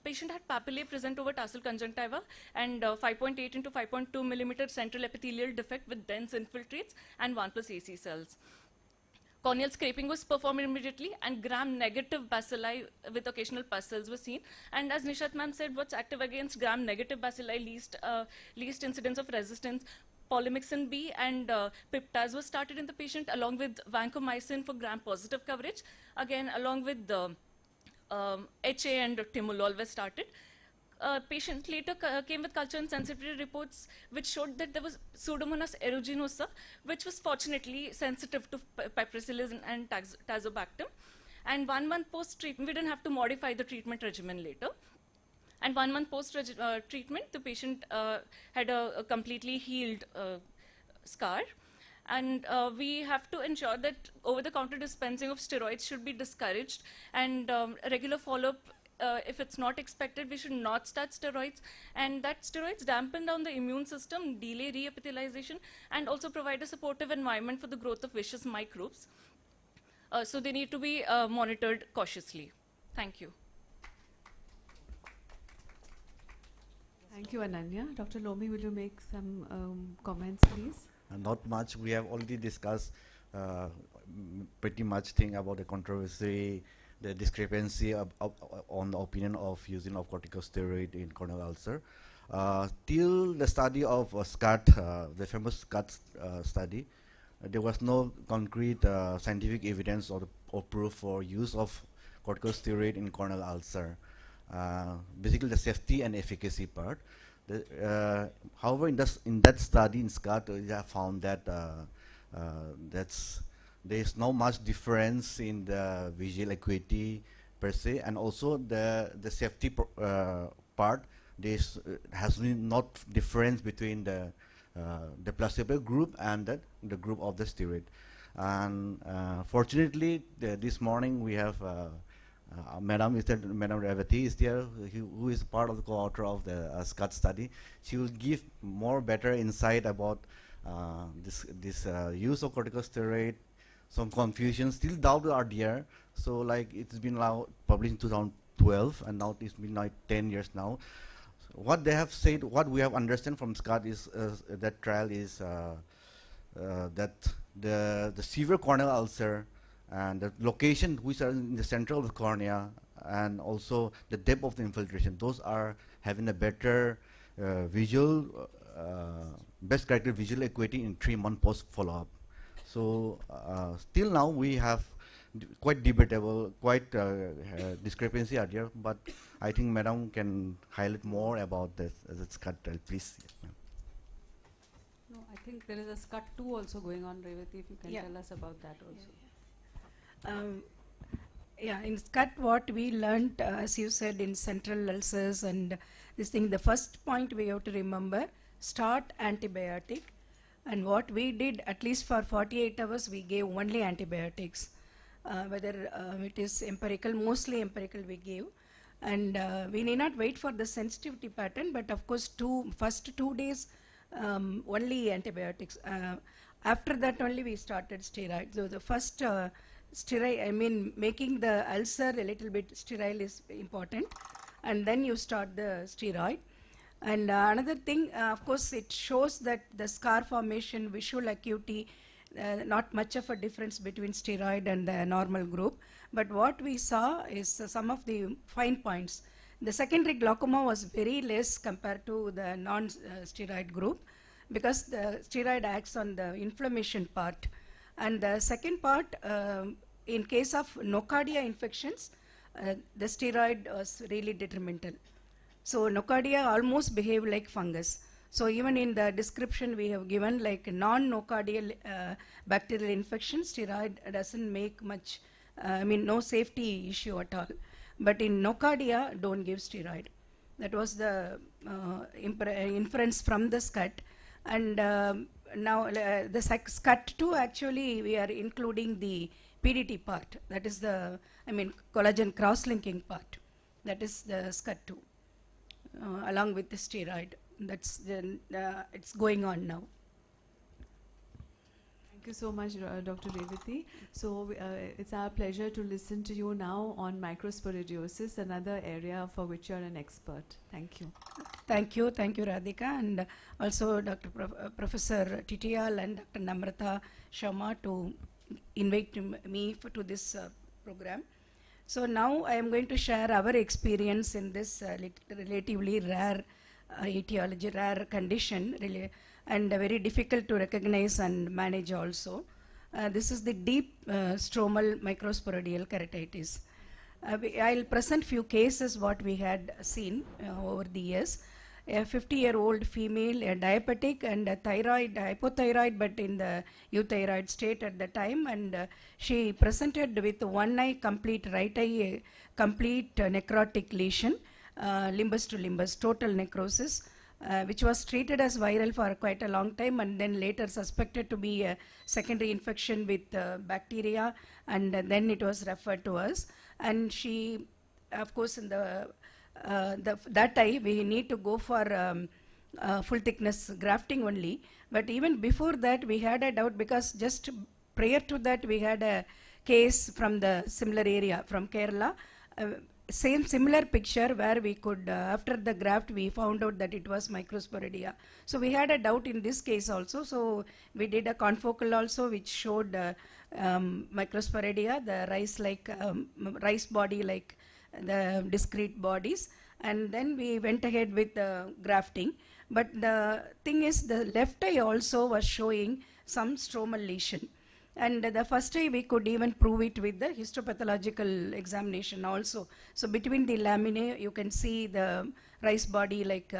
patient had papillae present over tarsal conjunctiva and 5.8 into 5.2 millimeter central epithelial defect with dense infiltrates and 1+ AC cells. Corneal scraping was performed immediately, and gram-negative bacilli with occasional pus cells were seen. And as Nishat ma'am said, what's active against gram-negative bacilli, least incidence of resistance, polymyxin B and piptaz was started in the patient, along with vancomycin for gram-positive coverage. Again, along with the HA and timolol were started. Patient later came with culture and sensitivity reports which showed that there was Pseudomonas aeruginosa, which was fortunately sensitive to piperacillin and tazobactam. And 1 month post-treatment, we didn't have to modify the treatment regimen later. And 1 month post-treatment, the patient had a completely healed scar. And we have to ensure that over-the-counter dispensing of steroids should be discouraged, and regular follow-up. If it's not expected, we should not start steroids, and that steroids dampen down the immune system, delay reepithelialization, and also provide a supportive environment for the growth of vicious microbes. So they need to be monitored cautiously. Thank you. Thank you, Ananya. Dr. Lomi, will you make some comments, please? Not much. We have already discussed pretty much thing about the controversy, the discrepancy on the opinion of using of corticosteroid in corneal ulcer. Till the study of SCAT, the famous SCAT study, there was no concrete scientific evidence or proof for use of corticosteroid in corneal ulcer. Basically, the safety and efficacy part. However, in that study in SCAT, we have found that there is no much difference in the visual acuity per se, and also the safety part. There has been not difference between the placebo group and the group of the steroid. And fortunately, this morning we have Madam Revati is there, who is part of the co-author of the SCAT study. She will give better insight about this use of corticosteroid. Some confusion, still doubt are there. So like it's been now published in 2012, and now it's been like 10 years now. So what they have said, what we have understand from SCAT is that trial is that the severe corneal ulcer and the location which are in the central of the cornea, and also the depth of the infiltration, those are having a better visual, best corrected visual acuity in 3-month post follow-up. So still now we have quite debatable, quite discrepancy are there, but I think Madam can highlight more about this as it's cut, please. No, I think there is a SCUT 2 also going on, Revati, if you can tell us about that also. Yeah, in SCUT what we learned, as you said, in central ulcers and this thing, the first point we have to remember, start antibiotic. And what we did, at least for 48 hours, we gave only antibiotics. Whether it is empirical, mostly empirical we gave. And we need not wait for the sensitivity pattern, but of course, first 2 days, only antibiotics. After that only we started steroid. So the first steroid, making the ulcer a little bit sterile is important. And then you start the steroid. And another thing, of course, it shows that the scar formation, visual acuity, not much of a difference between steroid and the normal group. But what we saw is some of the fine points. The secondary glaucoma was very less compared to the non-steroid group, because the steroid acts on the inflammation part. And the second part, in case of nocardia infections, the steroid was really detrimental. So nocardia almost behave like fungus. So even in the description we have given, like non-nocardial bacterial infection, steroid doesn't make much, no safety issue at all. But in nocardia, don't give steroid. That was the inference from the SCUT. And now the SCUT 2, actually we are including the PDT part. That is the, collagen cross-linking part. That is the SCUT 2. Along with the steroid. That's it's going on now. Thank you so much, Dr. Revati. So it's our pleasure to listen to you now on microsporidiosis, another area for which you're an expert. Thank you. Thank you, Radhika, and also Dr. Professor Titial and Dr. Namrata Sharma to invite me to this program. So now I am going to share our experience in this relatively rare etiology, rare condition, really, and very difficult to recognize and manage also. This is the deep stromal microsporadial keratitis. I'll present few cases what we had seen over the years. A 50-year-old female, a diabetic and a thyroid, hypothyroid, but in the euthyroid state at the time, and she presented with one eye, complete right eye, complete necrotic lesion, limbus to limbus, total necrosis, which was treated as viral for quite a long time, and then later suspected to be a secondary infection with bacteria, and then it was referred to us. And she, of course, in that eye we need to go for full thickness grafting only. But even before that we had a doubt, because just prior to that we had a case from the similar area from Kerala, similar picture where we could after the graft we found out that it was microsporidia. So we had a doubt in this case also, so we did a confocal also which showed microsporidia, the rice body like the discrete bodies, and then we went ahead with the grafting. But the thing is, the left eye also was showing some stromal lesion. And the first time we could even prove it with the histopathological examination also. So between the laminae, you can see the rice body like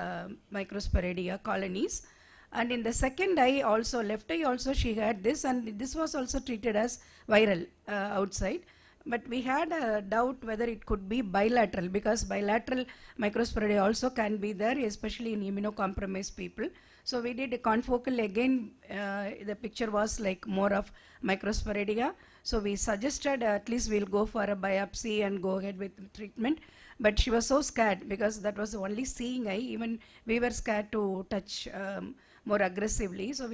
microsporidia colonies. And in the second eye also, left eye also, she had this, and this was also treated as viral outside. But we had a doubt whether it could be bilateral, because bilateral microsporidia also can be there, especially in immunocompromised people. So we did a confocal again, the picture was like more of microsporidia. So we suggested at least we'll go for a biopsy and go ahead with treatment. But she was so scared because that was the only seeing eye. Even we were scared to touch more aggressively. So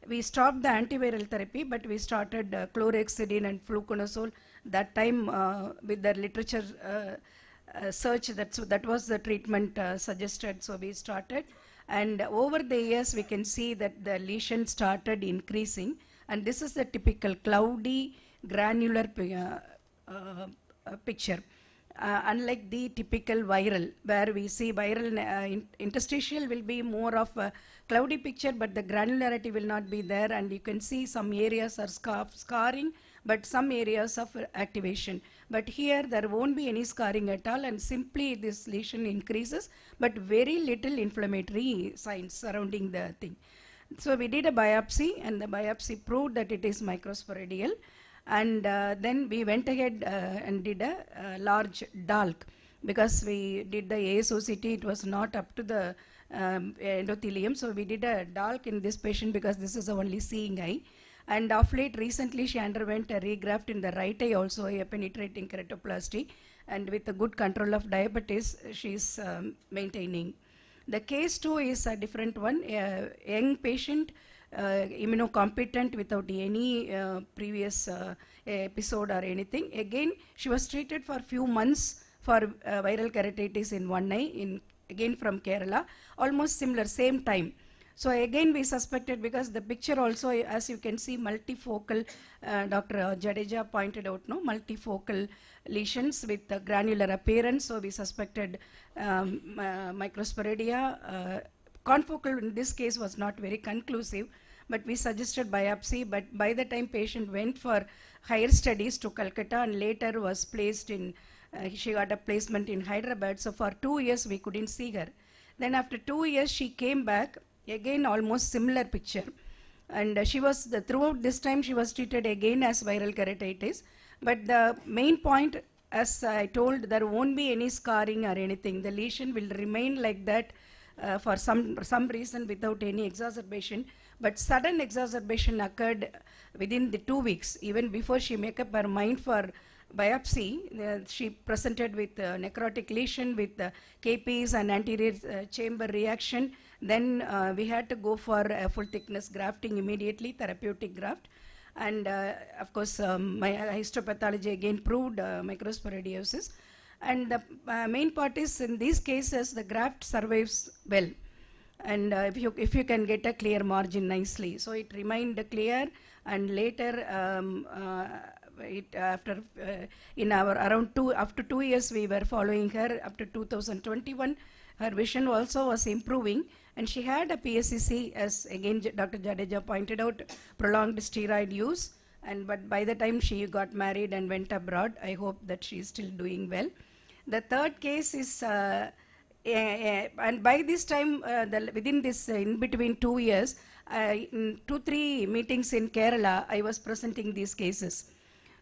we stopped the antiviral therapy, but we started chlorhexidine and fluconazole. That time with the literature search, that was the treatment suggested. So we started. And over the years, we can see that the lesion started increasing. And this is the typical cloudy granular picture. Unlike the typical viral, where we see viral interstitial will be more of a cloudy picture, but the granularity will not be there, and you can see some areas are scarring, but some areas of activation. But here there won't be any scarring at all, and simply this lesion increases, but very little inflammatory signs surrounding the thing. So we did a biopsy, and the biopsy proved that it is microsporidial. And then we went ahead and did a large DALC, because we did the ASOCT, it was not up to the endothelium. So we did a DALC in this patient because this is the only seeing eye. And of late, recently she underwent a regraft in the right eye also, a penetrating keratoplasty. And with a good control of diabetes, she is maintaining. The case 2 is a different one, a young patient, immunocompetent without any previous episode or anything. Again, she was treated for a few months for viral keratitis in one eye, again from Kerala, almost similar, same time. So again we suspected, because the picture also, as you can see, multifocal, Dr. Jadeja pointed out, no, multifocal lesions with granular appearance. So we suspected microsporidia. Confocal in this case was not very conclusive, but we suggested biopsy. But by the time patient went for higher studies to Calcutta and later was placed in, she got a placement in Hyderabad. So for 2 years we couldn't see her. Then after 2 years she came back, again almost similar picture. And she was, throughout this time she was treated again as viral keratitis. But the main point, as I told, there won't be any scarring or anything. The lesion will remain like that for some reason without any exacerbation. But sudden exacerbation occurred within the 2 weeks. Even before she made up her mind for biopsy, she presented with necrotic lesion with KPs and anterior chamber reaction. Then we had to go for a full thickness grafting immediately, therapeutic graft. And of course, my histopathology again proved microsporidiosis. And the main part is, in these cases, the graft survives well. And if you can get a clear margin nicely. So it remained clear, and later after in our after 2 years we were following her up to 2021. Her vision also was improving, and she had a PSCC, as again Dr. Jadeja pointed out, prolonged steroid use. But by the time she got married and went abroad, I hope that she is still doing well. The third case is, and by this time, within this, in between 2 years, in 2-3 meetings in Kerala, I was presenting these cases.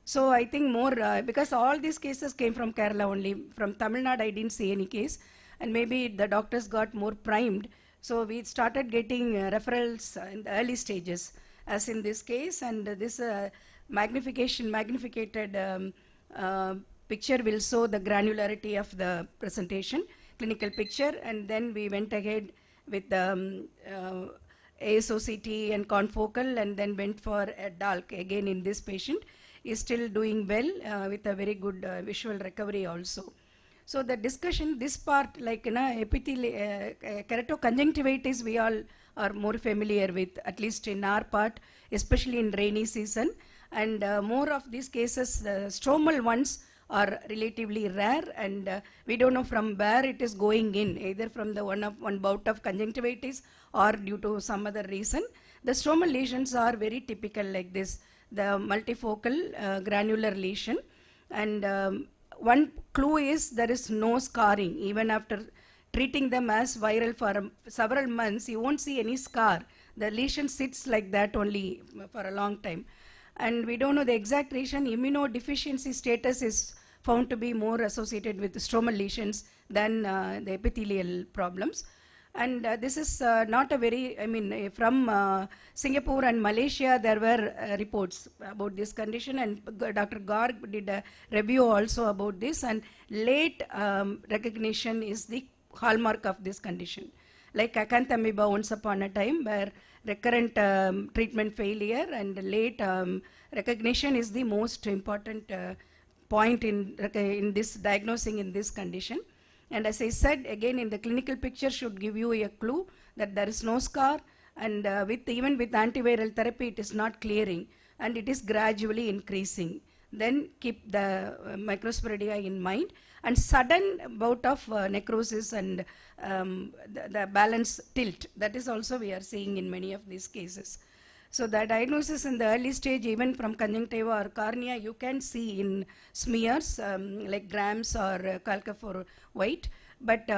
So I think more, because all these cases came from Kerala only. From Tamil Nadu, I didn't see any case. And maybe the doctors got more primed. So we started getting referrals in the early stages, as in this case. And this magnificated picture will show the granularity of the presentation, clinical picture. And then we went ahead with ASOCT and confocal, and then went for a DALC again in this patient. Is still doing well with a very good visual recovery also. So the discussion, this part, like keratoconjunctivitis, we all are more familiar with, at least in our part, especially in rainy season. And more of these cases, the stromal ones are relatively rare, and we don't know from where it is going in, either from the one bout of conjunctivitis or due to some other reason. The stromal lesions are very typical like this, the multifocal granular lesion. And one clue is there is no scarring. Even after treating them as viral for several months, you won't see any scar. The lesion sits like that only for a long time. And we don't know the exact reason. Immunodeficiency status is found to be more associated with stromal lesions than the epithelial problems. And this is not a very, from Singapore and Malaysia, there were reports about this condition, and Dr. Garg did a review also about this, and late recognition is the hallmark of this condition. Like acanthamoeba once upon a time, where recurrent treatment failure and late recognition is the most important point in this diagnosing in this condition. And as I said, again, in the clinical picture should give you a clue that there is no scar, and even with antiviral therapy, it is not clearing, and it is gradually increasing. Then keep the microsporidia in mind, and sudden bout of necrosis and the balance tilt. That is also we are seeing in many of these cases. So the diagnosis in the early stage, even from conjunctiva or cornea, you can see in smears like grams or calcifer white, but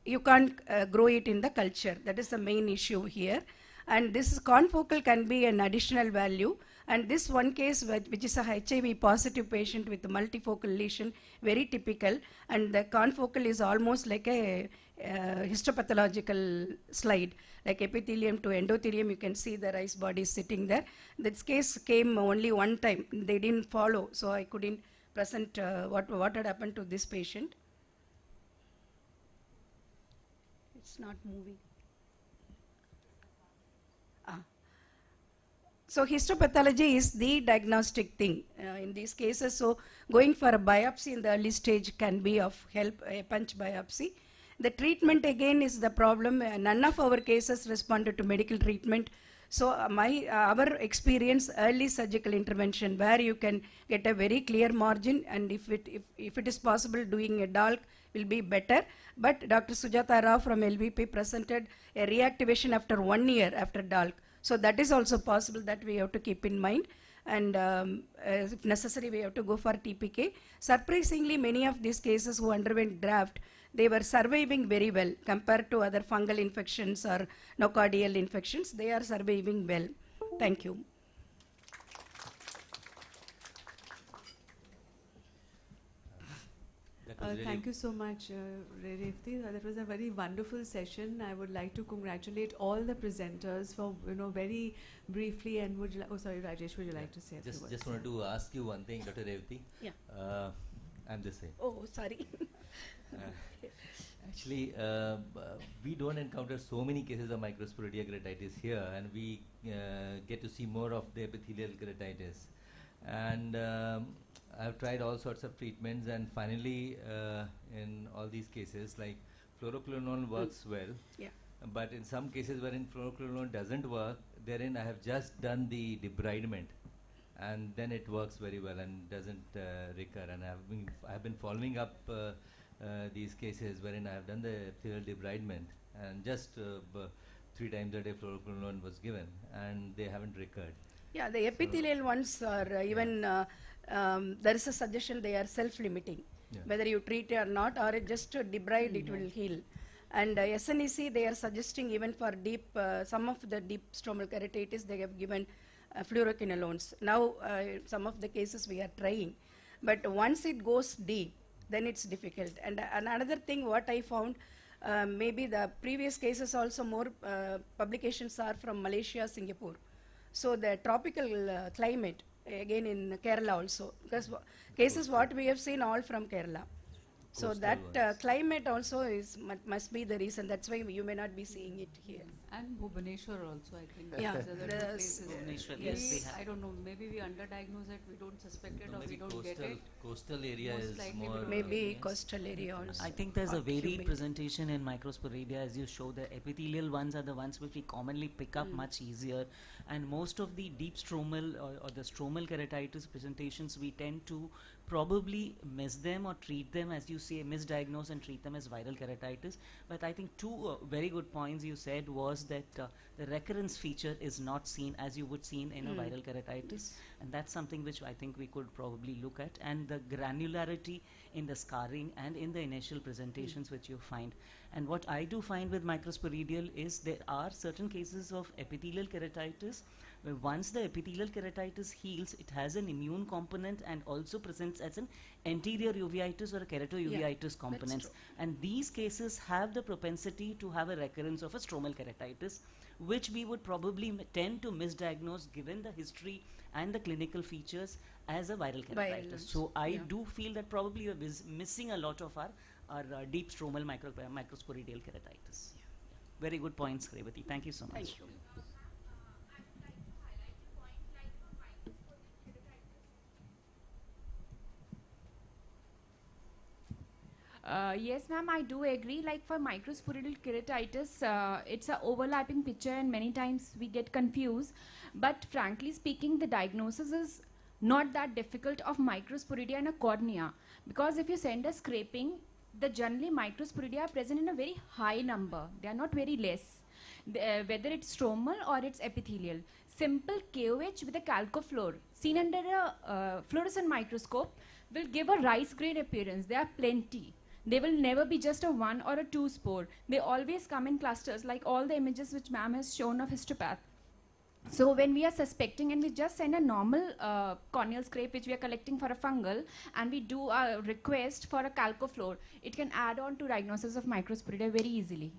you can't grow it in the culture. That is the main issue here. And this confocal can be an additional value. And this one case, which is a HIV positive patient with multifocal lesion, very typical, and the confocal is almost like a histopathological slide, like epithelium to endothelium. You can see the rice body sitting there. This case came only one time. They didn't follow, so I couldn't present what had happened to this patient. It's not moving. So histopathology is the diagnostic thing in these cases. So going for a biopsy in the early stage can be of help, a punch biopsy. The treatment again is the problem. None of our cases responded to medical treatment. So our experience, early surgical intervention, where you can get a very clear margin, and if it is possible, doing a DALC will be better. But Dr. Sujata Rao from LVP presented a reactivation after 1 year after DALC. So that is also possible, that we have to keep in mind. And if necessary, we have to go for TPK. Surprisingly, many of these cases who underwent graft, they were surviving very well compared to other fungal infections or nocardial infections. They are surviving well. Thank you. Thank you so much, Revti. That was a very wonderful session. I would like to congratulate all the presenters for, very briefly, and would you sorry, Rajesh, would you like to say a few words? Just wanted to ask you one thing, Dr. Revti. Yeah. I'm just saying. Oh, sorry. Actually, we don't encounter so many cases of microsporidia keratitis here, and we get to see more of the epithelial keratitis. And I've tried all sorts of treatments, and finally, in all these cases, like fluoroquinolone works well. Yeah. But in some cases wherein fluoroquinolone doesn't work, therein I have just done the debridement, and then it works very well and doesn't recur. And I've been following up these cases wherein I have done the epithelial debridement, and just 3 times a day fluoroquinolone was given, and they haven't recurred. Yeah, the epithelial ones are even, there is a suggestion they are self-limiting. Yeah. Whether you treat it or not, or just to debride, it will heal. And SNEC, they are suggesting even for deep, some of the deep stromal keratitis, they have given fluoroquinolones. Now, some of the cases we are trying. But once it goes deep, then it's difficult. And another thing what I found, maybe the previous cases also more publications are from Malaysia, Singapore. So the tropical climate, again in Kerala also, because cases what we have seen all from Kerala. So that climate also must be the reason. That's why you may not be seeing it here. And Bhubaneswar also, I think. Yeah, yes. I don't know, maybe we underdiagnose it, we don't suspect it, or we don't get it. Coastal area is more... Maybe coastal area also. I think there's a varied presentation in microsporidia, as you show. The epithelial ones are the ones which we commonly pick up much easier. And most of the deep stromal or the stromal keratitis presentations, we tend to probably miss them or treat them, as you say, misdiagnose and treat them as viral keratitis. But I think two very good points you said was that the recurrence feature is not seen as you would see in a viral keratitis, and that's something which I think we could probably look at, and the granularity in the scarring and in the initial presentations which you find. And what I do find with microsporidial is there are certain cases of epithelial keratitis where once the epithelial keratitis heals, it has an immune component and also presents as an anterior uveitis or a keratouveitis components. And these cases have the propensity to have a recurrence of a stromal keratitis, which we would probably tend to misdiagnose given the history and the clinical features as a viral keratitis. So I do feel that probably you're missing a lot of our deep stromal microsporidial keratitis. Very good points, Revati. Thank you so much. Thank you. Yes, ma'am, I do agree. Like for microsporidial keratitis, it's an overlapping picture and many times we get confused. But frankly speaking, the diagnosis is not that difficult of microsporidia and a cornea. Because if you send a scraping, the generally microsporidia are present in a very high number. They are not very less. Whether it's stromal or it's epithelial. Simple KOH with a calcofluor seen under a fluorescent microscope will give a rice grain appearance. There are plenty. They will never be just a one or a two spore. They always come in clusters, like all the images which ma'am has shown of histopath. So when we are suspecting and we just send a normal corneal scrape which we are collecting for a fungal and we do a request for a calcofluor, it can add on to diagnosis of microsporidia very easily.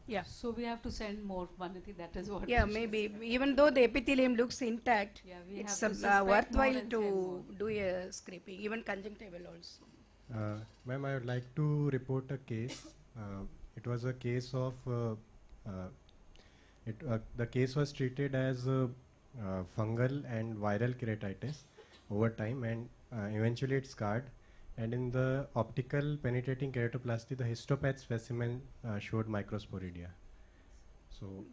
Yeah. So we have to send more, Vanati, that is what. Yeah, maybe. Even though the epithelium looks intact, it's worthwhile to do a scraping, even conjunctival also. Ma'am, I would like to report a case. It was a case of, the case was treated as fungal and viral keratitis over time, and eventually it scarred. And in the optical penetrating keratoplasty, the histopath specimen showed microsporidia. So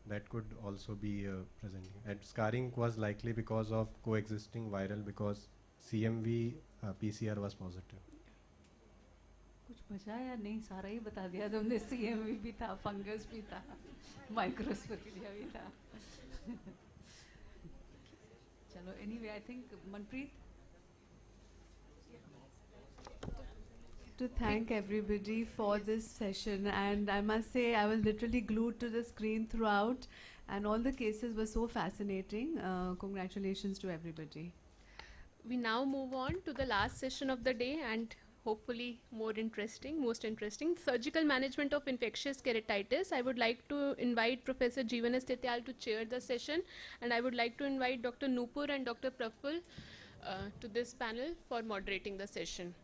that could also be presenting. And scarring was likely because of coexisting viral, because CMV PCR was positive. कुछ बचा या नहीं, सारा ही बता दिया तुमने. CMV भी था, फंगस भी था, माइक्रोस्पोरिडिया भी था. चलो, anyway, I think Manpreet. To thank everybody for this session, and I must say I was literally glued to the screen throughout, and all the cases were so fascinating. Congratulations to everybody. We now move on to the last session of the day, and hopefully most interesting, surgical management of infectious keratitis. I would like to invite Professor Jeevan Estetyal to chair the session, and I would like to invite Dr. Nupur and Dr. Praful to this panel for moderating the session.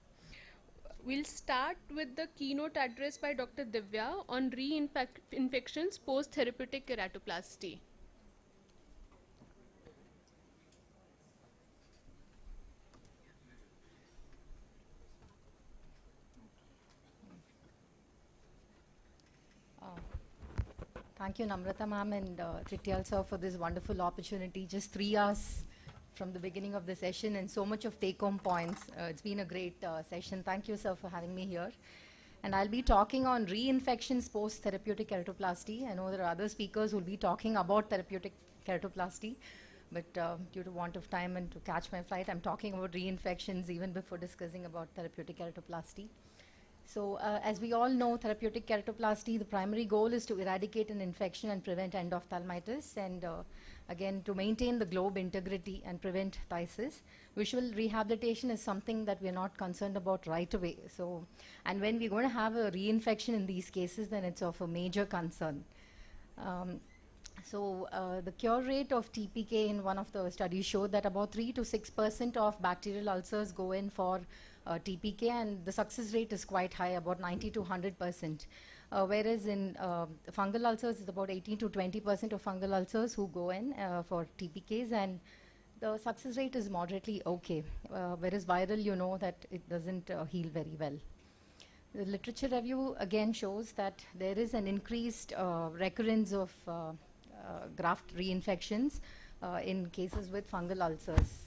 We'll start with the keynote address by Dr. Divya on reinfections post-therapeutic keratoplasty. Thank you, Namrata ma'am and Trityal sir, for this wonderful opportunity. Just 3 hours from the beginning of the session and so much of take-home points. It's been a great session. Thank you, sir, for having me here. And I'll be talking on reinfections post-therapeutic keratoplasty. I know there are other speakers who will be talking about therapeutic keratoplasty, but due to want of time and to catch my flight, I'm talking about reinfections even before discussing about therapeutic keratoplasty. So as we all know, therapeutic keratoplasty, the primary goal is to eradicate an infection and prevent endophthalmitis, and again, to maintain the globe integrity and prevent phthisis. Visual rehabilitation is something that we're not concerned about right away. So, and when we're going to have a reinfection in these cases, then it's of a major concern. The cure rate of TPK in one of the studies showed that about 3 to 6% of bacterial ulcers go in for TPK, and the success rate is quite high, about 90 to 100%. Whereas in fungal ulcers, it's about 18 to 20% of fungal ulcers who go in for TPKs, and the success rate is moderately okay. Whereas viral, you know that it doesn't heal very well. The literature review again shows that there is an increased recurrence of graft reinfections in cases with fungal ulcers.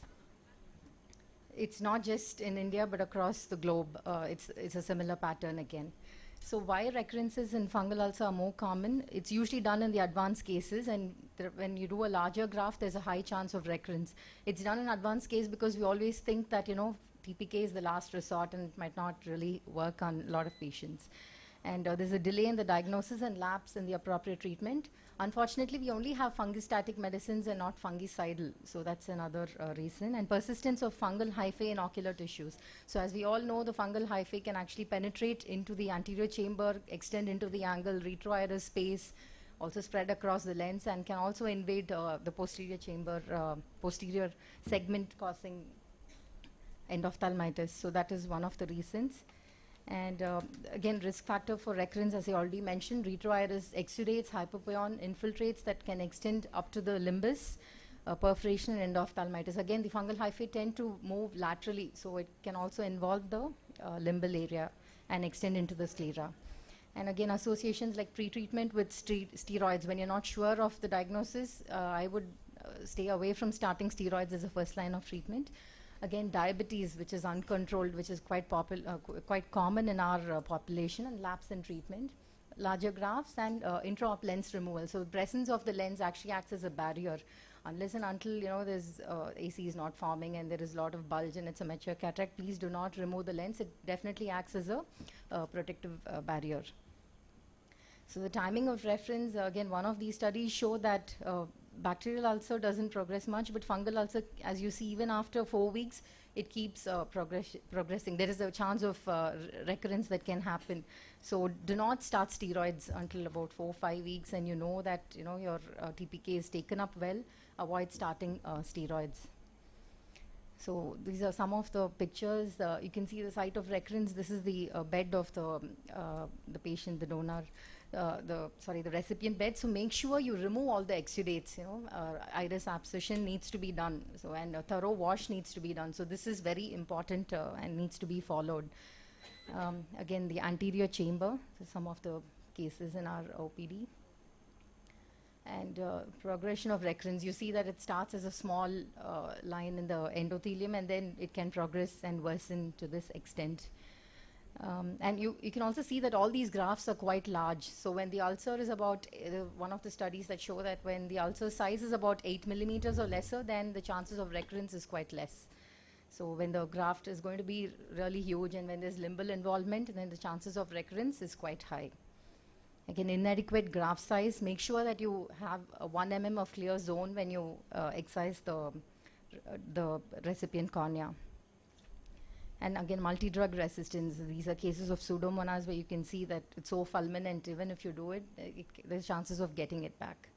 it's not just in India, but across the globe, it's a similar pattern again. So why recurrences in fungal ulcer are more common? It's usually done in the advanced cases, and when you do a larger graft, there's a high chance of recurrence. It's done in advanced case because we always think that, TPK is the last resort and it might not really work on a lot of patients. And there's a delay in the diagnosis and lapse in the appropriate treatment. Unfortunately, we only have fungistatic medicines and not fungicidal. So that's another reason. And persistence of fungal hyphae in ocular tissues. So as we all know, the fungal hyphae can actually penetrate into the anterior chamber, extend into the angle, retroiris space, also spread across the lens, and can also invade the posterior chamber, posterior segment, causing endophthalmitis. So that is one of the reasons. And again, risk factor for recurrence, as I already mentioned, retroiris exudates, hypopyon, infiltrates that can extend up to the limbus, perforation and endophthalmitis. Again, the fungal hyphae tend to move laterally, so it can also involve the limbal area and extend into the sclera. And again, associations like pre-treatment with steroids. When you're not sure of the diagnosis, I would stay away from starting steroids as a first line of treatment. Again, diabetes, which is uncontrolled, which is quite common in our population, and lapse in treatment. Larger grafts and intra-op lens removal. So the presence of the lens actually acts as a barrier. Unless and until there's AC is not forming and there is a lot of bulge and it's a mature cataract, please do not remove the lens. It definitely acts as a protective barrier. So the timing of reference, again, one of these studies show that bacterial ulcer doesn't progress much, but fungal ulcer, as you see, even after 4 weeks, it keeps progressing. There is a chance of recurrence that can happen. So do not start steroids until about 4 or 5 weeks, and you know that your TPK is taken up well. Avoid starting steroids. So these are some of the pictures. You can see the site of recurrence. This is the bed of the patient, the donor. The recipient bed. So make sure you remove all the exudates. Iris abscission needs to be done. So and a thorough wash needs to be done. So this is very important and needs to be followed. Again, the anterior chamber. So some of the cases in our OPD. And progression of recurrence. You see that it starts as a small line in the endothelium, and then it can progress and worsen to this extent. And you can also see that all these grafts are quite large. So when the ulcer is about, one of the studies that show that when the ulcer size is about 8 millimeters or lesser, then the chances of recurrence is quite less. So when the graft is going to be really huge and when there's limbal involvement, then the chances of recurrence is quite high. Again, inadequate graft size. Make sure that you have a 1 mm of clear zone when you excise the recipient cornea. And again, multi-drug resistance. These are cases of pseudomonas where you can see that it's so fulminant, even if you do it, there's chances of getting it back.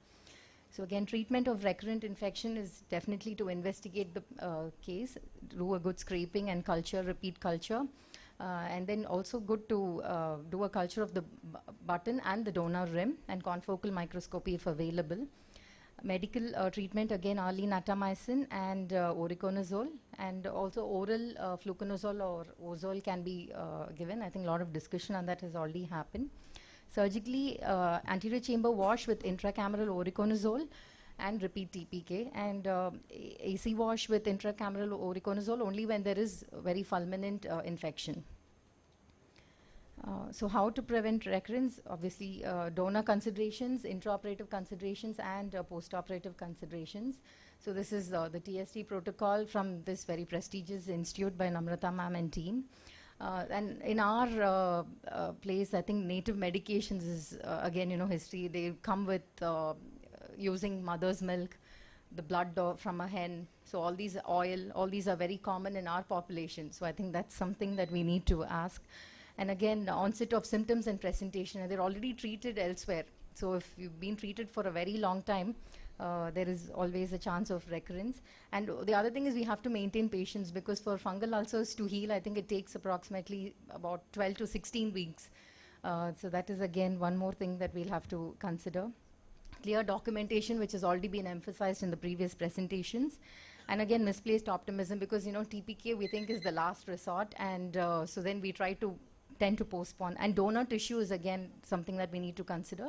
So again, treatment of recurrent infection is definitely to investigate the case, do a good scraping and culture, repeat culture. And then also good to do a culture of the button and the donor rim and confocal microscopy if available. Medical treatment, again, early natamycin and oriconazole, and also oral fluconazole or ozole can be given. I think a lot of discussion on that has already happened. Surgically, anterior chamber wash with intracameral oriconazole and repeat TPK, and AC wash with intracameral oriconazole only when there is very fulminant infection. So how to prevent recurrence? Obviously, donor considerations, intraoperative considerations, and postoperative considerations. So this is the TST protocol from this very prestigious institute by Namrata ma'am and team. And in our place, I think native medications is, again, history. They come with using mother's milk, the blood from a hen. So all these oil, all these are very common in our population. So I think that's something that we need to ask. And again, the onset of symptoms and presentation, and they're already treated elsewhere. So if you've been treated for a very long time, there is always a chance of recurrence. And the other thing is we have to maintain patience, because for fungal ulcers to heal, I think it takes approximately about 12 to 16 weeks. So that is again one more thing that we'll have to consider. Clear documentation, which has already been emphasized in the previous presentations. And again, misplaced optimism, because TPK we think is the last resort, and so then we try to tend to postpone. And donor tissue is again something that we need to consider,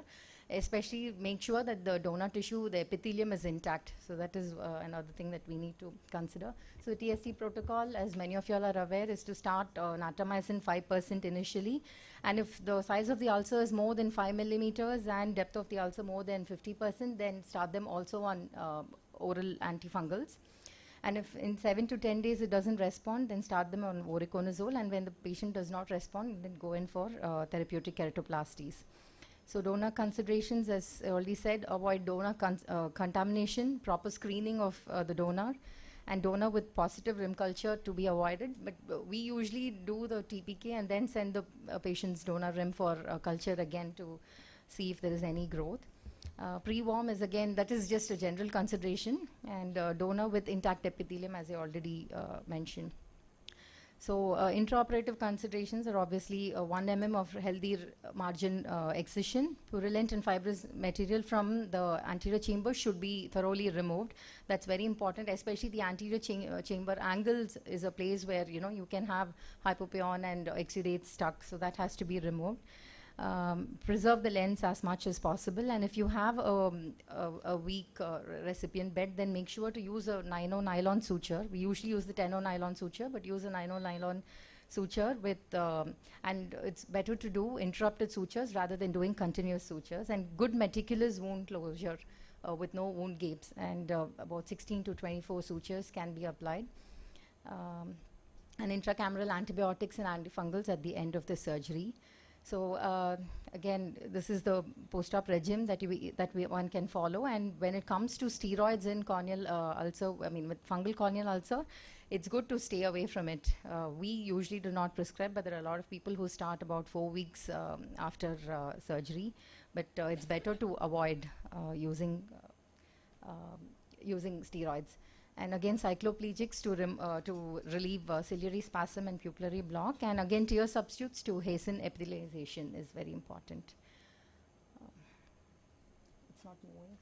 especially make sure that the donor tissue, the epithelium is intact. So that is another thing that we need to consider. So the TST protocol, as many of you all are aware, is to start natamycin 5% initially. And if the size of the ulcer is more than 5 millimeters and depth of the ulcer more than 50%, then start them also on oral antifungals. And if in 7 to 10 days it doesn't respond, then start them on voriconazole. And when the patient does not respond, then go in for therapeutic keratoplasties. So donor considerations, as I already said, avoid donor contamination, proper screening of the donor, and donor with positive rim culture to be avoided. But we usually do the TPK and then send the patient's donor rim for culture again to see if there is any growth. Pre-warm is again, that is just a general consideration, and donor with intact epithelium, as I already mentioned. So intraoperative considerations are obviously 1 mm of healthy margin excision. Purulent and fibrous material from the anterior chamber should be thoroughly removed. That's very important, especially the anterior chamber angles is a place where you can have hypopion and exudates stuck, so that has to be removed. Preserve the lens as much as possible, and if you have a weak recipient bed, then make sure to use a 9/0 nylon suture. We usually use the 10/0 nylon suture, but use a 9/0 nylon suture with, and it's better to do interrupted sutures rather than doing continuous sutures, and good meticulous wound closure with no wound gapes, and about 16 to 24 sutures can be applied. And intracameral antibiotics and antifungals at the end of the surgery. So again, this is the post-op regime that one can follow. And when it comes to steroids in corneal ulcer, with fungal corneal ulcer, it's good to stay away from it. We usually do not prescribe, but there are a lot of people who start about 4 weeks after surgery. But it's better to avoid using steroids. And again, cycloplegics to relieve ciliary spasm and pupillary block. And again, tear substitutes to hasten epithelialization is very important. It's not moving.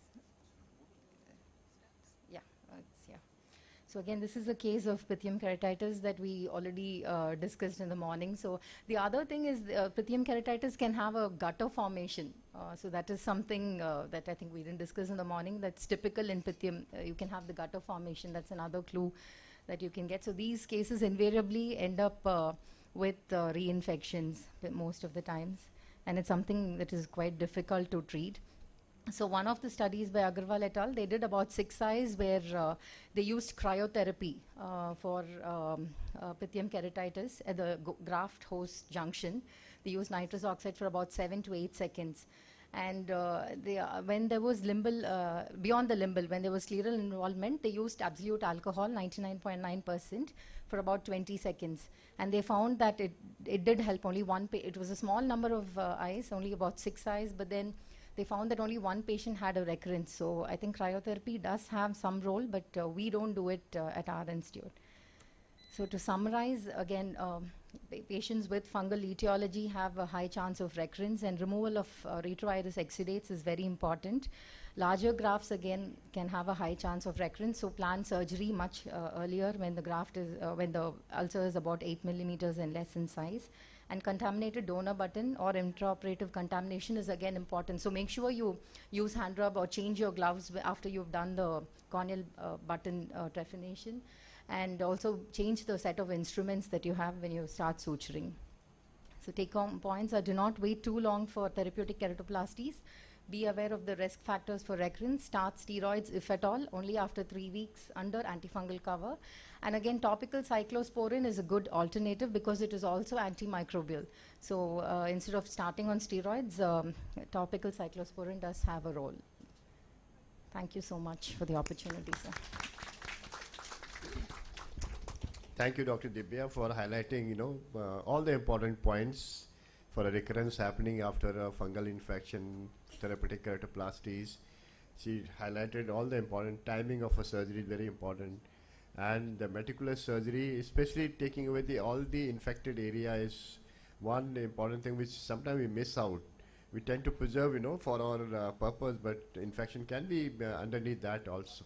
Yeah, yeah. So again, this is a case of pythium keratitis that we already discussed in the morning. So the other thing is pythium keratitis can have a gutter formation. So that is something that I think we didn't discuss in the morning. That's typical in pythium. You can have the gutter formation. That's another clue that you can get. So these cases invariably end up with reinfections most of the times. And it's something that is quite difficult to treat. So one of the studies by Agarwal et al., they did about 6 eyes where they used cryotherapy for pythium keratitis at the graft host junction. They used nitrous oxide for about 7 to 8 seconds. And when there was limbal, beyond the limbal, when there was scleral involvement, they used absolute alcohol, 99.9%, for about 20 seconds. And they found that it did help only it was a small number of eyes, only about 6 eyes, but then they found that only 1 patient had a recurrence. So I think cryotherapy does have some role, but we don't do it at our institute. So to summarize, again, patients with fungal etiology have a high chance of recurrence, and removal of retroiris exudates is very important. Larger grafts, again, can have a high chance of recurrence, so plan surgery much earlier when the ulcer is about 8 millimeters and less in size. And contaminated donor button or intraoperative contamination is again important. So make sure you use hand rub or change your gloves after you've done the corneal button trephination. And also change the set of instruments that you have when you start suturing. So take-home points are: do not wait too long for therapeutic keratoplasties. Be aware of the risk factors for recurrence. Start steroids, if at all, only after 3 weeks under antifungal cover. And again, topical cyclosporin is a good alternative because it is also antimicrobial. So instead of starting on steroids, topical cyclosporin does have a role. Thank you so much for the opportunity, sir. Thank you, Dr. Dibya, for highlighting, all the important points for a recurrence happening after a fungal infection, therapeutic keratoplasties. She highlighted all the important timing of a surgery is very important, and the meticulous surgery, especially taking away all the infected area, is one important thing which sometimes we miss out. We tend to preserve, for our purpose, but infection can be underneath that also.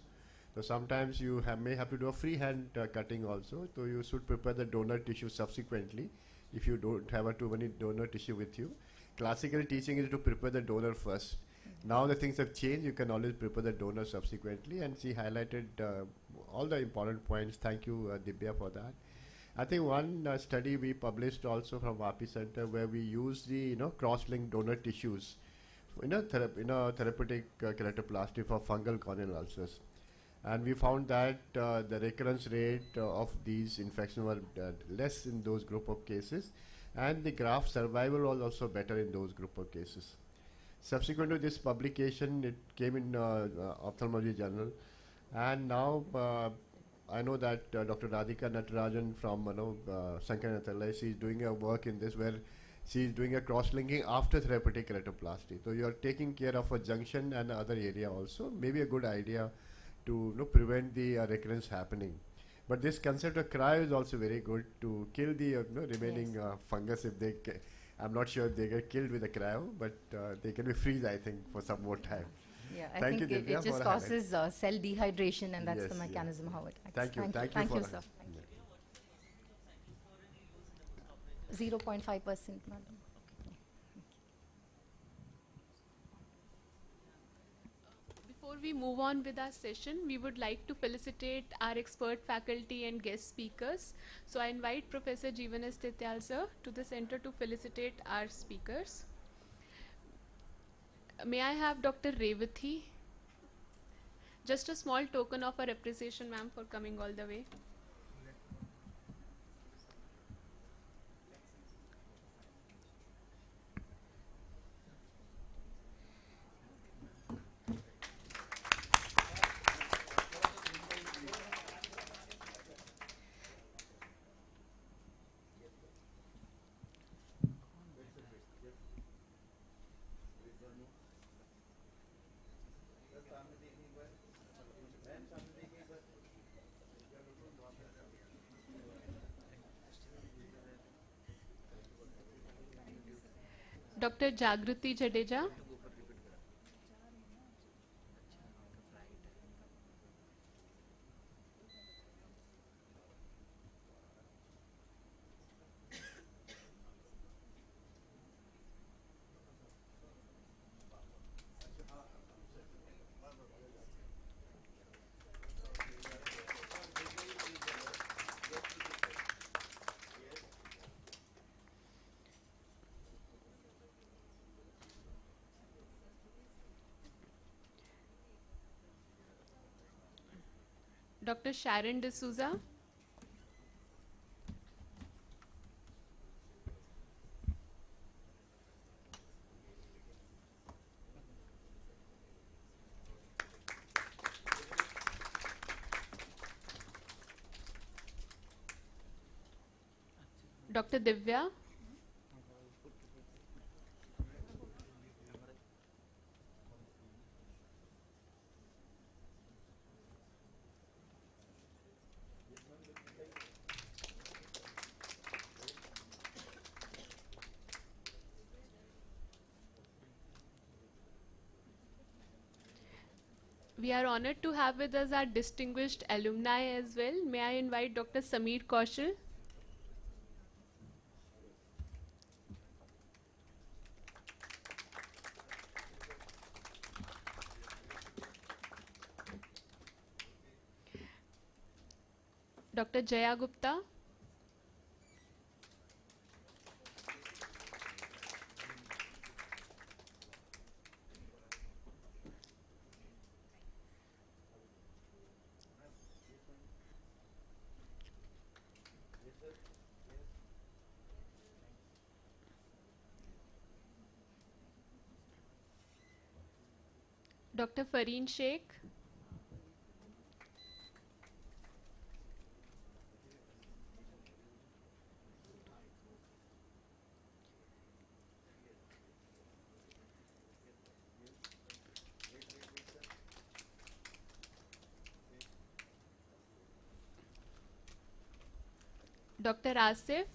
So sometimes you may have to do a freehand cutting also. So you should prepare the donor tissue subsequently. if you don't have too many donor tissue with you. Classical teaching is to prepare the donor first. Now the things have changed. You can always prepare the donor subsequently, and she highlighted all the important points. Thank you, Dibya, for that. I think one study we published also from Vapi Center where we used the cross-linked donor tissues in a therapeutic keratoplasty for fungal corneal ulcers, and we found that the recurrence rate of these infections were less in those group of cases, and the graft survival was also better in those group of cases. Subsequent to this publication, it came in Ophthalmology Journal, and now I know that Dr. Radhika Natarajan from Sankara Nathalai, she is doing a work in this where she is doing a cross-linking after therapeutic keratoplasty. So you are taking care of a junction and other area also. Maybe a good idea to prevent the recurrence happening. But this concept of cryo is also very good to kill the remaining fungus if they. I'm not sure if they get killed with a cryo, but they can be freeze, I think, for some more time. Yeah, I think it just causes cell dehydration, and that's the mechanism how it acts. Thank you, thank you, sir. 0.5%, madam. Before we move on with our session, we would like to felicitate our expert faculty and guest speakers. So I invite Professor Jeevanas Tityal sir to the center to felicitate our speakers. May I have Dr. Revathi? Just a small token of our appreciation, ma'am, for coming all the way. Dr. Jagruti Jadeja. Dr. Sharon D'Souza. Dr. Divya. We are honored to have with us our distinguished alumni as well. May I invite Dr. Sameer Kaushal? Dr. Jaya Gupta? Dr. Fareen Sheikh? Dr. Asif?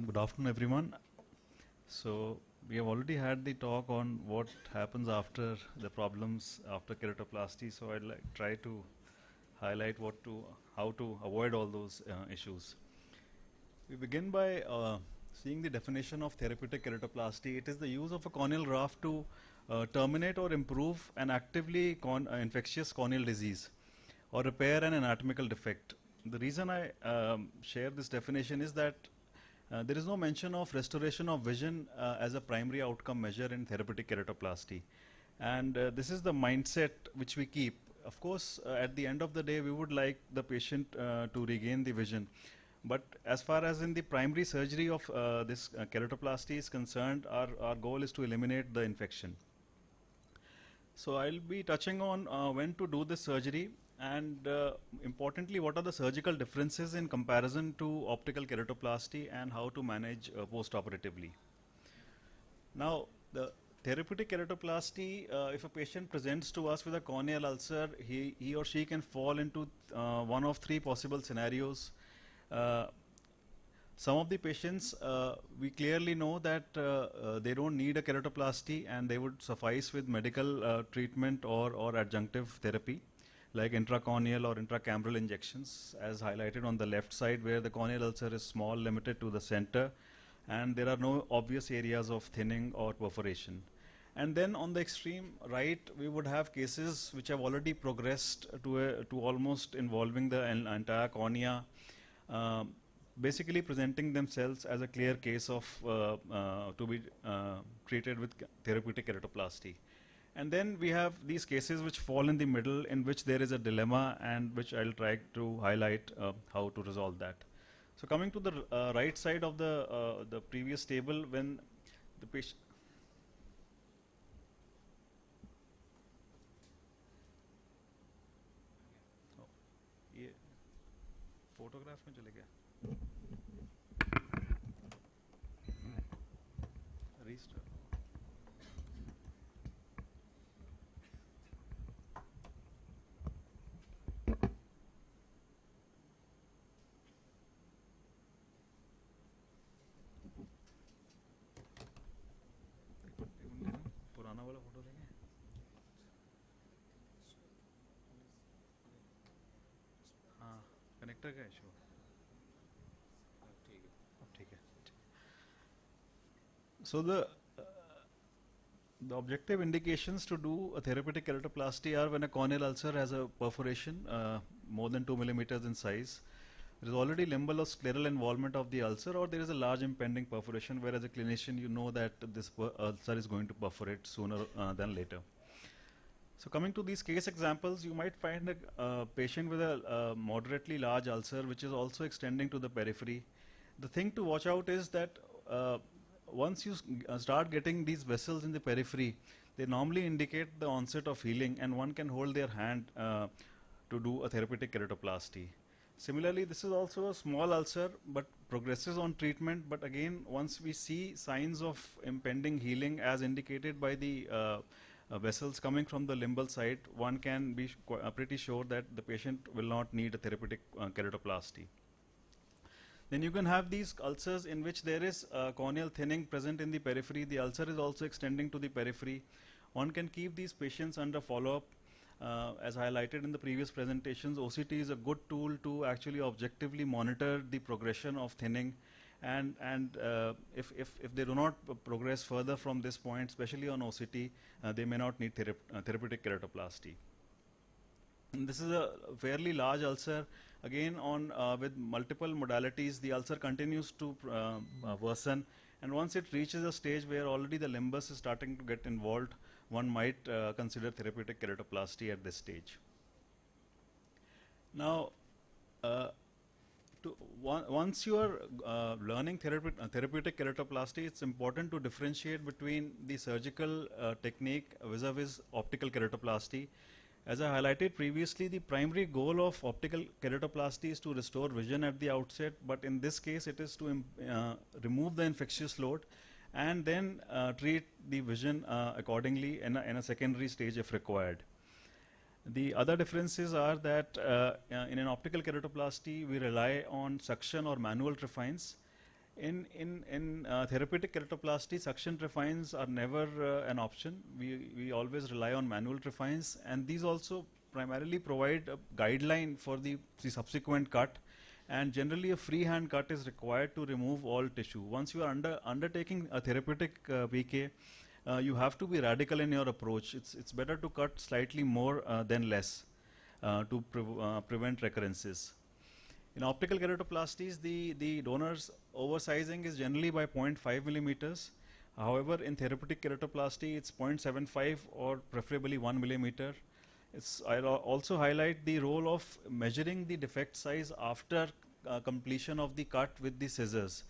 Good afternoon, everyone. So we have already had the talk on what happens after the problems after keratoplasty. So I'd like try to highlight how to avoid all those issues. We begin by seeing the definition of therapeutic keratoplasty. It is the use of a corneal graft to terminate or improve an actively infectious corneal disease or repair an anatomical defect. The reason I share this definition is that there is no mention of restoration of vision as a primary outcome measure in therapeutic keratoplasty. And this is the mindset which we keep. Of course, at the end of the day, we would like the patient to regain the vision. But as far as in the primary surgery of this keratoplasty is concerned, our goal is to eliminate the infection. So I'll be touching on when to do this surgery, and importantly, what are the surgical differences in comparison to optical keratoplasty and how to manage post-operatively. Now, the therapeutic keratoplasty, if a patient presents to us with a corneal ulcer, he or she can fall into one of three possible scenarios. Some of the patients, we clearly know that they don't need a keratoplasty and they would suffice with medical treatment or adjunctive therapy, like intracorneal or intracameral injections, as highlighted on the left side, where the corneal ulcer is small, limited to the center, and there are no obvious areas of thinning or perforation. And then on the extreme right, we would have cases which have already progressed to almost involving the entire cornea, basically presenting themselves as a clear case of to be treated with therapeutic keratoplasty. And then we have these cases which fall in the middle, in which there is a dilemma, and which I'll try to highlight how to resolve that. So coming to the right side of the previous table, when the patient photograph में चले गया restart पुराना वाला photo देंगे हाँ connector का issue ठीक है So the objective indications to do a therapeutic keratoplasty are when a corneal ulcer has a perforation more than 2 millimeters in size. There is already limbal or scleral involvement of the ulcer, or there is a large impending perforation where as a clinician you know that this ulcer is going to perforate sooner than later. So coming to these case examples, you might find a patient with a moderately large ulcer which is also extending to the periphery. The thing to watch out is that once you start getting these vessels in the periphery, they normally indicate the onset of healing, and one can hold their hand to do a therapeutic keratoplasty. Similarly, this is also a small ulcer but progresses on treatment, but again, once we see signs of impending healing as indicated by the vessels coming from the limbal site, one can be pretty sure that the patient will not need a therapeutic keratoplasty. Then you can have these ulcers in which there is corneal thinning present in the periphery. The ulcer is also extending to the periphery. One can keep these patients under follow-up. As highlighted in the previous presentations, OCT is a good tool to actually objectively monitor the progression of thinning, and if they do not progress further from this point, especially on OCT, they may not need therapeutic keratoplasty. And this is a fairly large ulcer. Again, with multiple modalities, the ulcer continues to worsen, and once it reaches a stage where already the limbus is starting to get involved, one might consider therapeutic keratoplasty at this stage. Now, once you are learning therapeutic keratoplasty, it's important to differentiate between the surgical technique vis-a-vis optical keratoplasty. As I highlighted previously, the primary goal of optical keratoplasty is to restore vision at the outset, but in this case it is to remove the infectious load and then treat the vision accordingly in a secondary stage if required. The other differences are that in an optical keratoplasty we rely on suction or manual trephines. In therapeutic keratoplasty, suction trephines are never an option. We always rely on manual trephines, and these also primarily provide a guideline for the subsequent cut. And generally, a freehand cut is required to remove all tissue. Once you are undertaking a therapeutic PK, you have to be radical in your approach. It's better to cut slightly more than less to prevent recurrences. In optical keratoplasties, the donor's oversizing is generally by 0.5 millimeters. However, in therapeutic keratoplasty, it's 0.75 or preferably 1 millimeter. I'll also highlight the role of measuring the defect size after completion of the cut with the scissors,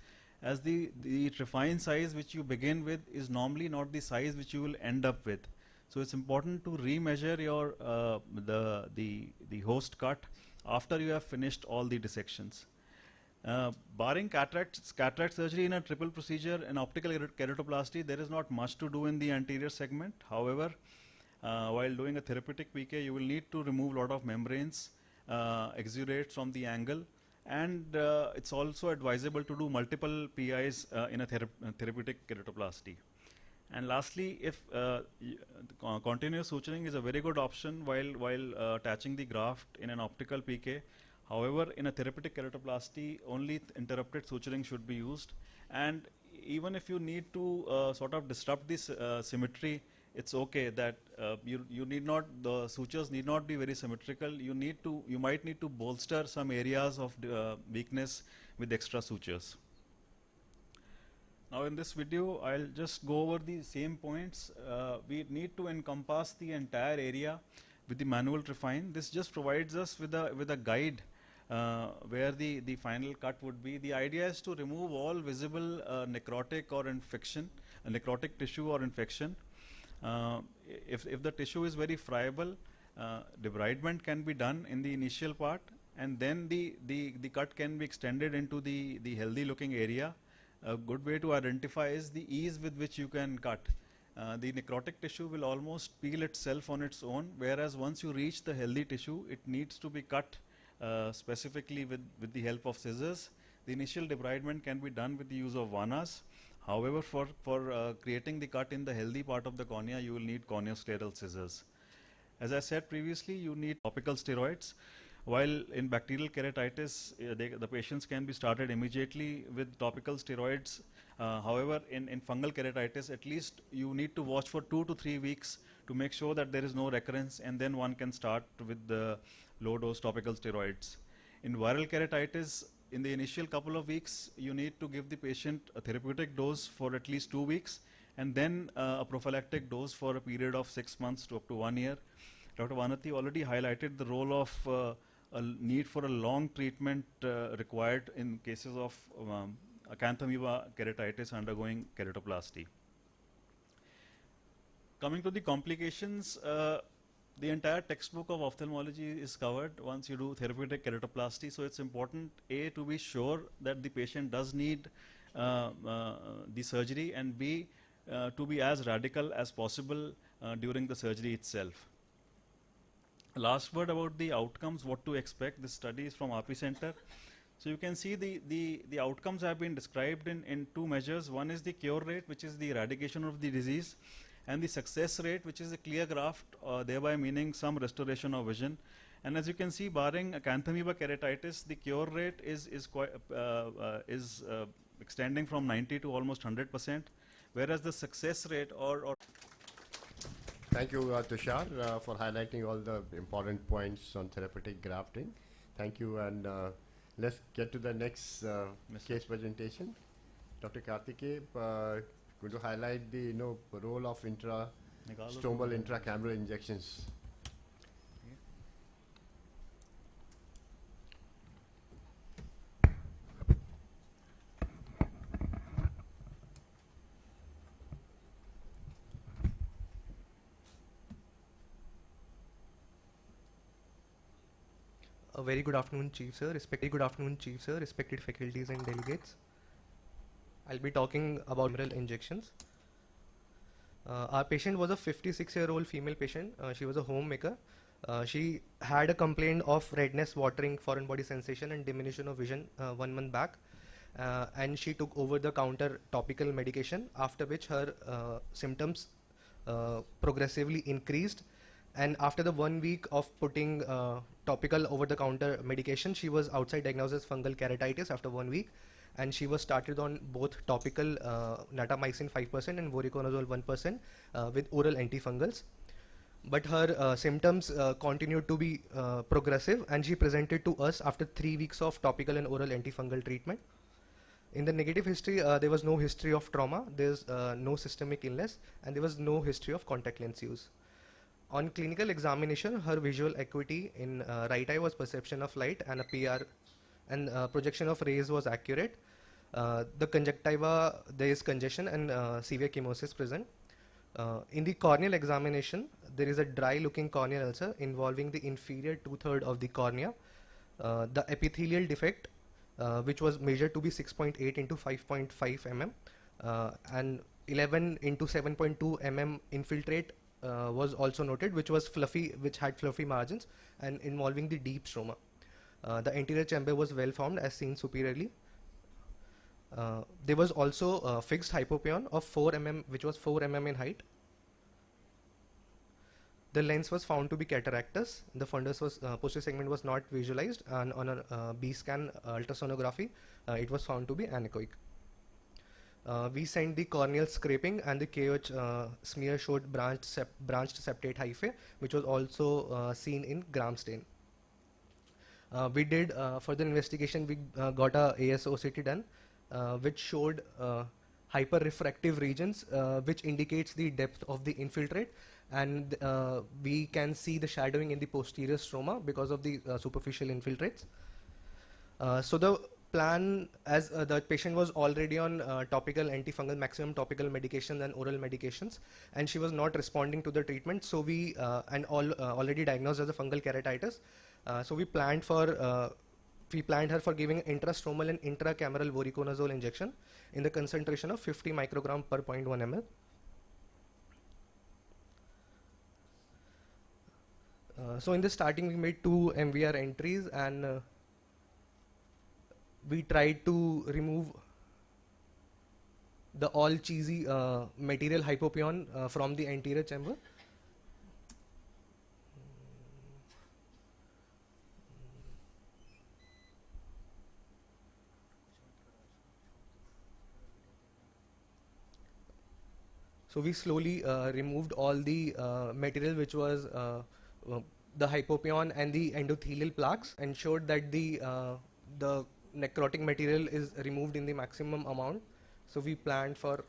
as the trephine size which you begin with is normally not the size which you will end up with. So it's important to remeasure your the host cut after you have finished all the dissections. Barring cataract surgery in a triple procedure in optical keratoplasty, there is not much to do in the anterior segment. However, while doing a therapeutic PK, you will need to remove a lot of membranes, exudates from the angle, and it's also advisable to do multiple PIs in a therapeutic keratoplasty. And lastly, if continuous suturing is a very good option while attaching the graft in an optical PK. However, in a therapeutic keratoplasty, only interrupted suturing should be used. And even if you need to sort of disrupt this symmetry, it's okay that you need not, the sutures need not be very symmetrical. You might need to bolster some areas of weakness with extra sutures. Now in this video, I'll just go over the same points. We need to encompass the entire area with the manual trephine. This just provides us with a guide where the final cut would be. The idea is to remove all visible necrotic or infection, necrotic tissue or infection. If the tissue is very friable, debridement can be done in the initial part, and then the cut can be extended into the healthy looking area. A good way to identify is the ease with which you can cut. The necrotic tissue will almost peel itself on its own, whereas once you reach the healthy tissue, it needs to be cut specifically with the help of scissors. The initial debridement can be done with the use of vanas. However, for creating the cut in the healthy part of the cornea, you will need corneoscleral scissors. As I said previously, you need topical steroids. While in bacterial keratitis, the patients can be started immediately with topical steroids. However, in fungal keratitis, at least you need to watch for 2 to 3 weeks to make sure that there is no recurrence, and then one can start with the low-dose topical steroids. In viral keratitis, in the initial couple of weeks, you need to give the patient a therapeutic dose for at least 2 weeks, and then a prophylactic dose for a period of 6 months to up to 1 year. Dr. Vanati already highlighted the role of a need for a long treatment required in cases of acanthamoeba keratitis undergoing keratoplasty. Coming to the complications, the entire textbook of ophthalmology is covered once you do therapeutic keratoplasty. So it's important, A, to be sure that the patient does need the surgery, and B, to be as radical as possible during the surgery itself. Last word about the outcomes, what to expect. This study is from RP Center. So you can see the outcomes have been described in 2 measures. One is the cure rate, which is the eradication of the disease, and the success rate, which is a clear graft, thereby meaning some restoration of vision. And as you can see, barring acanthamoeba keratitis, the cure rate is extending from 90 to almost 100%, whereas the success rate or Thank you, Tushar, for highlighting all the important points on therapeutic grafting. Thank you, and let's get to the next case presentation. Dr. Karthike, going to highlight the role of intrastomal intracameral injections. A very good afternoon, Chief Sir. Respected faculties and delegates. I'll be talking about cameral injections. Our patient was a 56-year-old female patient. She was a homemaker. She had a complaint of redness, watering, foreign body sensation, and diminution of vision 1 month back. and she took over-the-counter topical medication, after which her symptoms progressively increased. And after the 1 week of putting topical over-the-counter medication, she was outside diagnosed as fungal keratitis after 1 week, and she was started on both topical natamycin 5% and voriconazole 1% with oral antifungals. But her symptoms continued to be progressive, and she presented to us after 3 weeks of topical and oral antifungal treatment. In the negative history, there was no history of trauma, there's no systemic illness, and there was no history of contact lens use. On clinical examination, her visual acuity in right eye was perception of light, and a PR and projection of rays was accurate. The conjunctiva, there is congestion and severe chemosis present. In the corneal examination, there is a dry looking corneal ulcer involving the inferior 2/3 of the cornea. The epithelial defect, which was measured to be 6.8 into 5.5 mm, and 11 into 7.2 mm infiltrate was also noted, which was fluffy, which had fluffy margins and involving the deep stroma. The anterior chamber was well formed as seen superiorly. There was also a fixed hypopion of 4 mm, which was 4 mm in height. The lens was found to be cataractous. The fundus was posterior segment was not visualized, and on a B scan ultrasonography, it was found to be anechoic. We sent the corneal scraping, and the KOH smear showed branched septate hyphae, which was also seen in gram stain. We did further investigation. We got a ASOCT done, which showed hyperrefractive regions, which indicates the depth of the infiltrate, and we can see the shadowing in the posterior stroma because of the superficial infiltrates. So the plan, as the patient was already on topical antifungal, maximum topical medications and oral medications, and she was not responding to the treatment, so we already diagnosed as a fungal keratitis. So we planned her for giving intrastromal and intracameral voriconazole injection in the concentration of 50 microgram per 0.1 ml. So in the starting, we made 2 MVR entries, and we tried to remove the all cheesy material hypopion from the anterior chamber. So we slowly removed all the material which was the hypopion and the endothelial plaques, ensured that the necrotic material is removed in the maximum amount. So we planned for,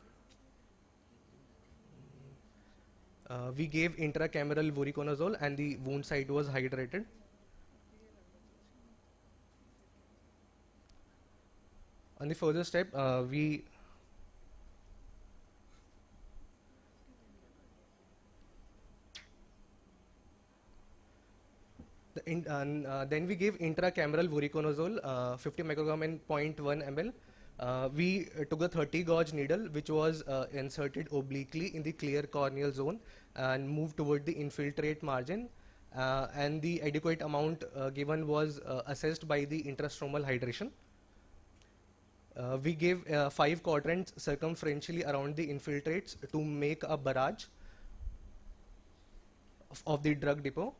we gave intracameral voriconazole, and the wound site was hydrated. On the further step, then we gave intracameral voriconazole 50 microgram in 0.1 ml. We took a 30 gauge needle, which was inserted obliquely in the clear corneal zone and moved toward the infiltrate margin, and the adequate amount given was assessed by the intrastromal hydration. We gave 5 quadrants circumferentially around the infiltrates to make a barrage of the drug depot.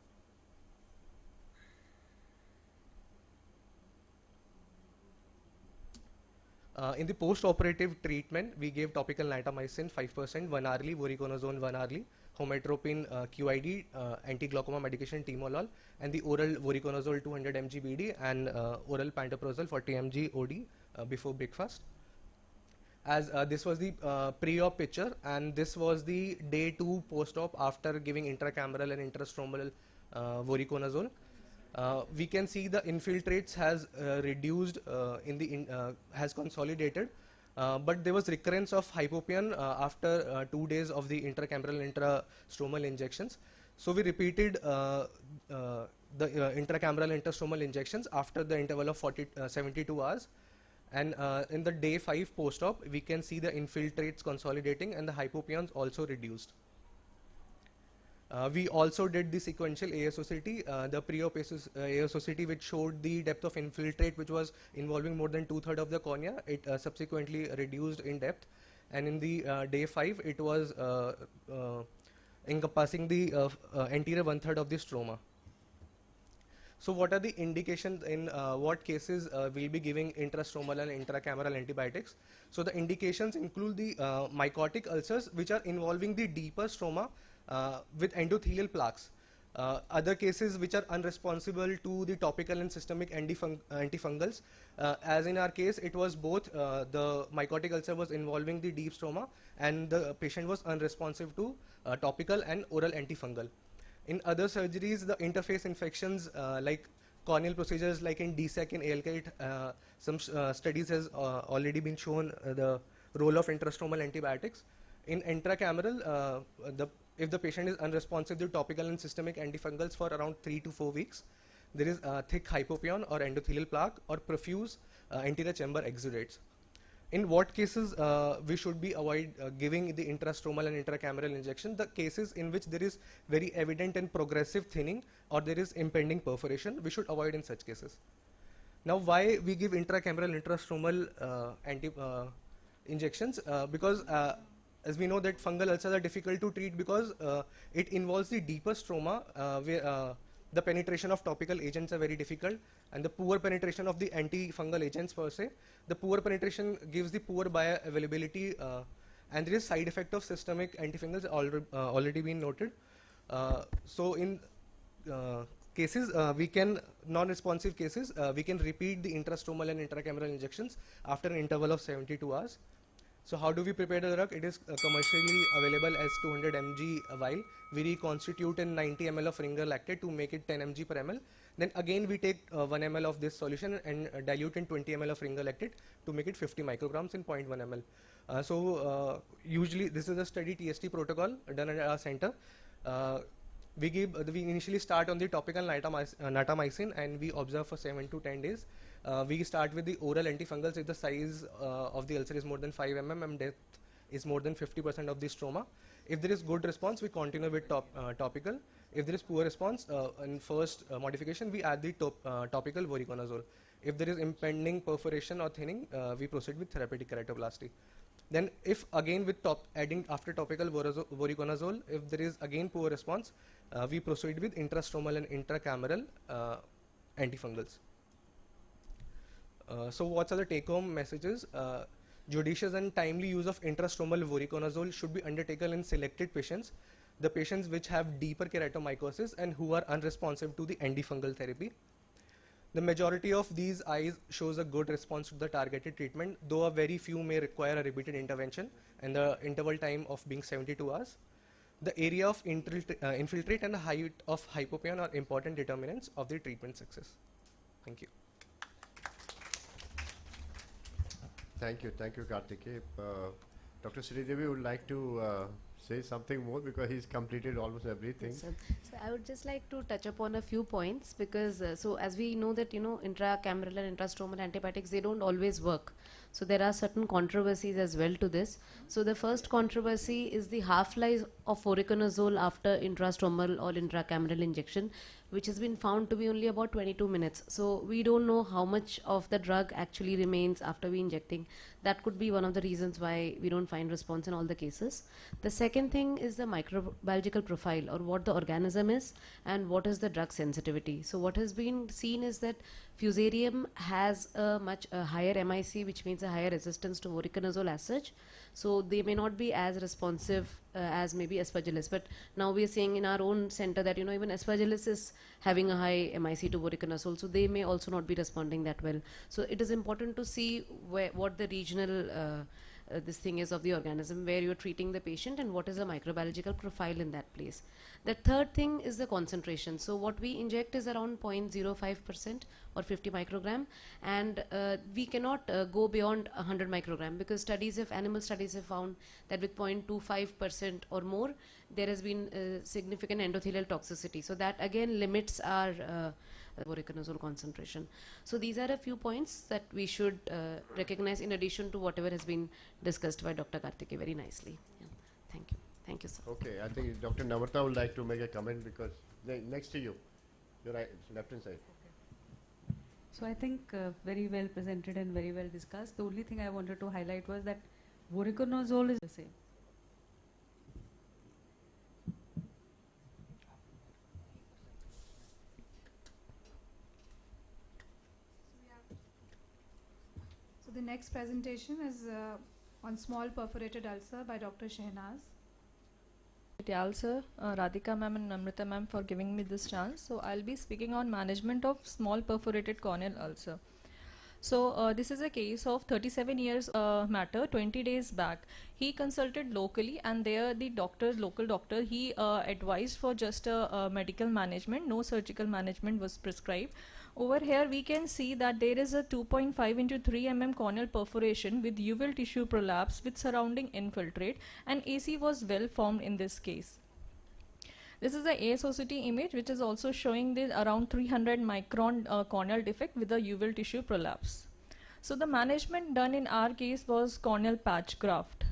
In the post-operative treatment, we gave topical natamycin 5%, 1 hourly, voriconazole 1 hourly, hometropin QID, anti-glaucoma medication timolol, and the oral voriconazole 200 mg BD and oral pantoprazole 40 mg OD before breakfast. As this was the pre-op picture, and this was the day 2 post-op after giving intracameral and intrastromal voriconazole. We can see the infiltrates has reduced has consolidated, but there was recurrence of hypopion after 2 days of the intracameral and intrastromal injections. So we repeated the intracameral and intrastromal injections after the interval of 72 hours, and in the day 5 post-op, we can see the infiltrates consolidating and the hypopions also reduced. We also did the sequential ASOCT, the pre-op ASOCT, which showed the depth of infiltrate, which was involving more than 2/3 of the cornea. It subsequently reduced in depth, and in the day 5, it was encompassing the anterior 1/3 of the stroma. So what are the indications in what cases we'll be giving intrastromal and intracameral antibiotics? So the indications include the mycotic ulcers, which are involving the deeper stroma with endothelial plaques. Other cases which are unresponsive to the topical and systemic antifungals, as in our case, it was both the mycotic ulcer was involving the deep stroma and the patient was unresponsive to topical and oral antifungal. In other surgeries, the interface infections like corneal procedures like in DSEC and ALK, some studies has already been shown the role of intrastromal antibiotics. In intracameral, if the patient is unresponsive to topical and systemic antifungals for around 3 to 4 weeks, there is thick hypopion or endothelial plaque or profuse anterior chamber exudates. In what cases we should be avoid giving the intrastromal and intracameral injection? The cases in which there is very evident and progressive thinning or there is impending perforation, we should avoid in such cases. Now, why we give intracameral intrastromal injections? Because as we know that fungal ulcers are difficult to treat because it involves the deeper stroma where the penetration of topical agents are very difficult, and the poor penetration of the antifungal agents per se. The poor penetration gives the poor bioavailability, and there is side effect of systemic antifungals already been noted. So in cases, we can non-responsive cases, we can repeat the intrastromal and intracameral injections after an interval of 72 hours. So how do we prepare the drug? It is commercially available as 200 mg a vial. We reconstitute in 90 ml of ringer lactate to make it 10 mg per ml. Then again we take 1 ml of this solution and dilute in 20 ml of ringer lactate to make it 50 micrograms in 0.1 ml. Usually this is a study TST protocol done at our center. We initially start on the topical natamycin and we observe for 7 to 10 days. We start with the oral antifungals if the size of the ulcer is more than 5 mm and depth is more than 50% of the stroma. If there is good response, we continue with topical. If there is poor response, in first modification, we add the topical voriconazole. If there is impending perforation or thinning, we proceed with therapeutic keratoplasty. Then if again with adding after topical voriconazole, if there is again poor response, we proceed with intrastromal and intracameral antifungals. So what are the take-home messages? Judicious and timely use of intrastromal voriconazole should be undertaken in selected patients, the patients which have deeper keratomycosis and who are unresponsive to the antifungal therapy. The majority of these eyes shows a good response to the targeted treatment, though a very few may require a repeated intervention and the interval time of being 72 hours. The area of infiltrate and the height of hypopion are important determinants of the treatment success. Thank you. Thank you, Karthikeya. Dr. Sridevi would like to say something more because he's completed almost everything. Yes, so I would just like to touch upon a few points because so as we know that intracameral and intrastromal antibiotics, they don't always work. So there are certain controversies as well to this. So the first controversy is the half-life of voriconazole after intrastromal or intracameral injection, which has been found to be only about 22 minutes. So we don't know how much of the drug actually remains after we injecting. That could be one of the reasons why we don't find response in all the cases. The second thing is the microbiological profile, or what the organism is and what is the drug sensitivity. So what has been seen is that Fusarium has a much higher MIC, which means a higher resistance to voriconazole as such. So they may not be as responsive as maybe Aspergillus. But now we are seeing in our own center that even Aspergillus is having a high MIC to voriconazole, so they may also not be responding that well. So it is important to see what the regional this thing is of the organism, where you're treating the patient and what is the microbiological profile in that place. The third thing is the concentration. So what we inject is around 0.05% or 50 microgram, and we cannot go beyond 100 microgram because animal studies have found that with 0.25% or more, there has been significant endothelial toxicity. So that again limits our voriconazole concentration. So these are a few points that we should recognize in addition to whatever has been discussed by Dr. Karthikeya very nicely. Yeah. Thank you. Thank you, sir. Okay, I think Dr. Namrata would like to make a comment because next to you, your right, left hand side. So I think very well presented and very well discussed. The only thing I wanted to highlight was that voriconazole is the same. So the next presentation is on small perforated ulcer by Dr. Shehnaz. Sir, Radhika ma'am and Namrata ma'am for giving me this chance. So I'll be speaking on management of small perforated corneal ulcer. So this is a case of 37 years matter 20 days back. He consulted locally and there the local doctor, he advised for just a medical management, no surgical management was prescribed. Over here we can see that there is a 2.5 into 3 mm corneal perforation with uveal tissue prolapse with surrounding infiltrate, and AC was well formed in this case. This is the ASOCT image which is also showing the around 300 micron corneal defect with a uveal tissue prolapse. So the management done in our case was corneal patch graft.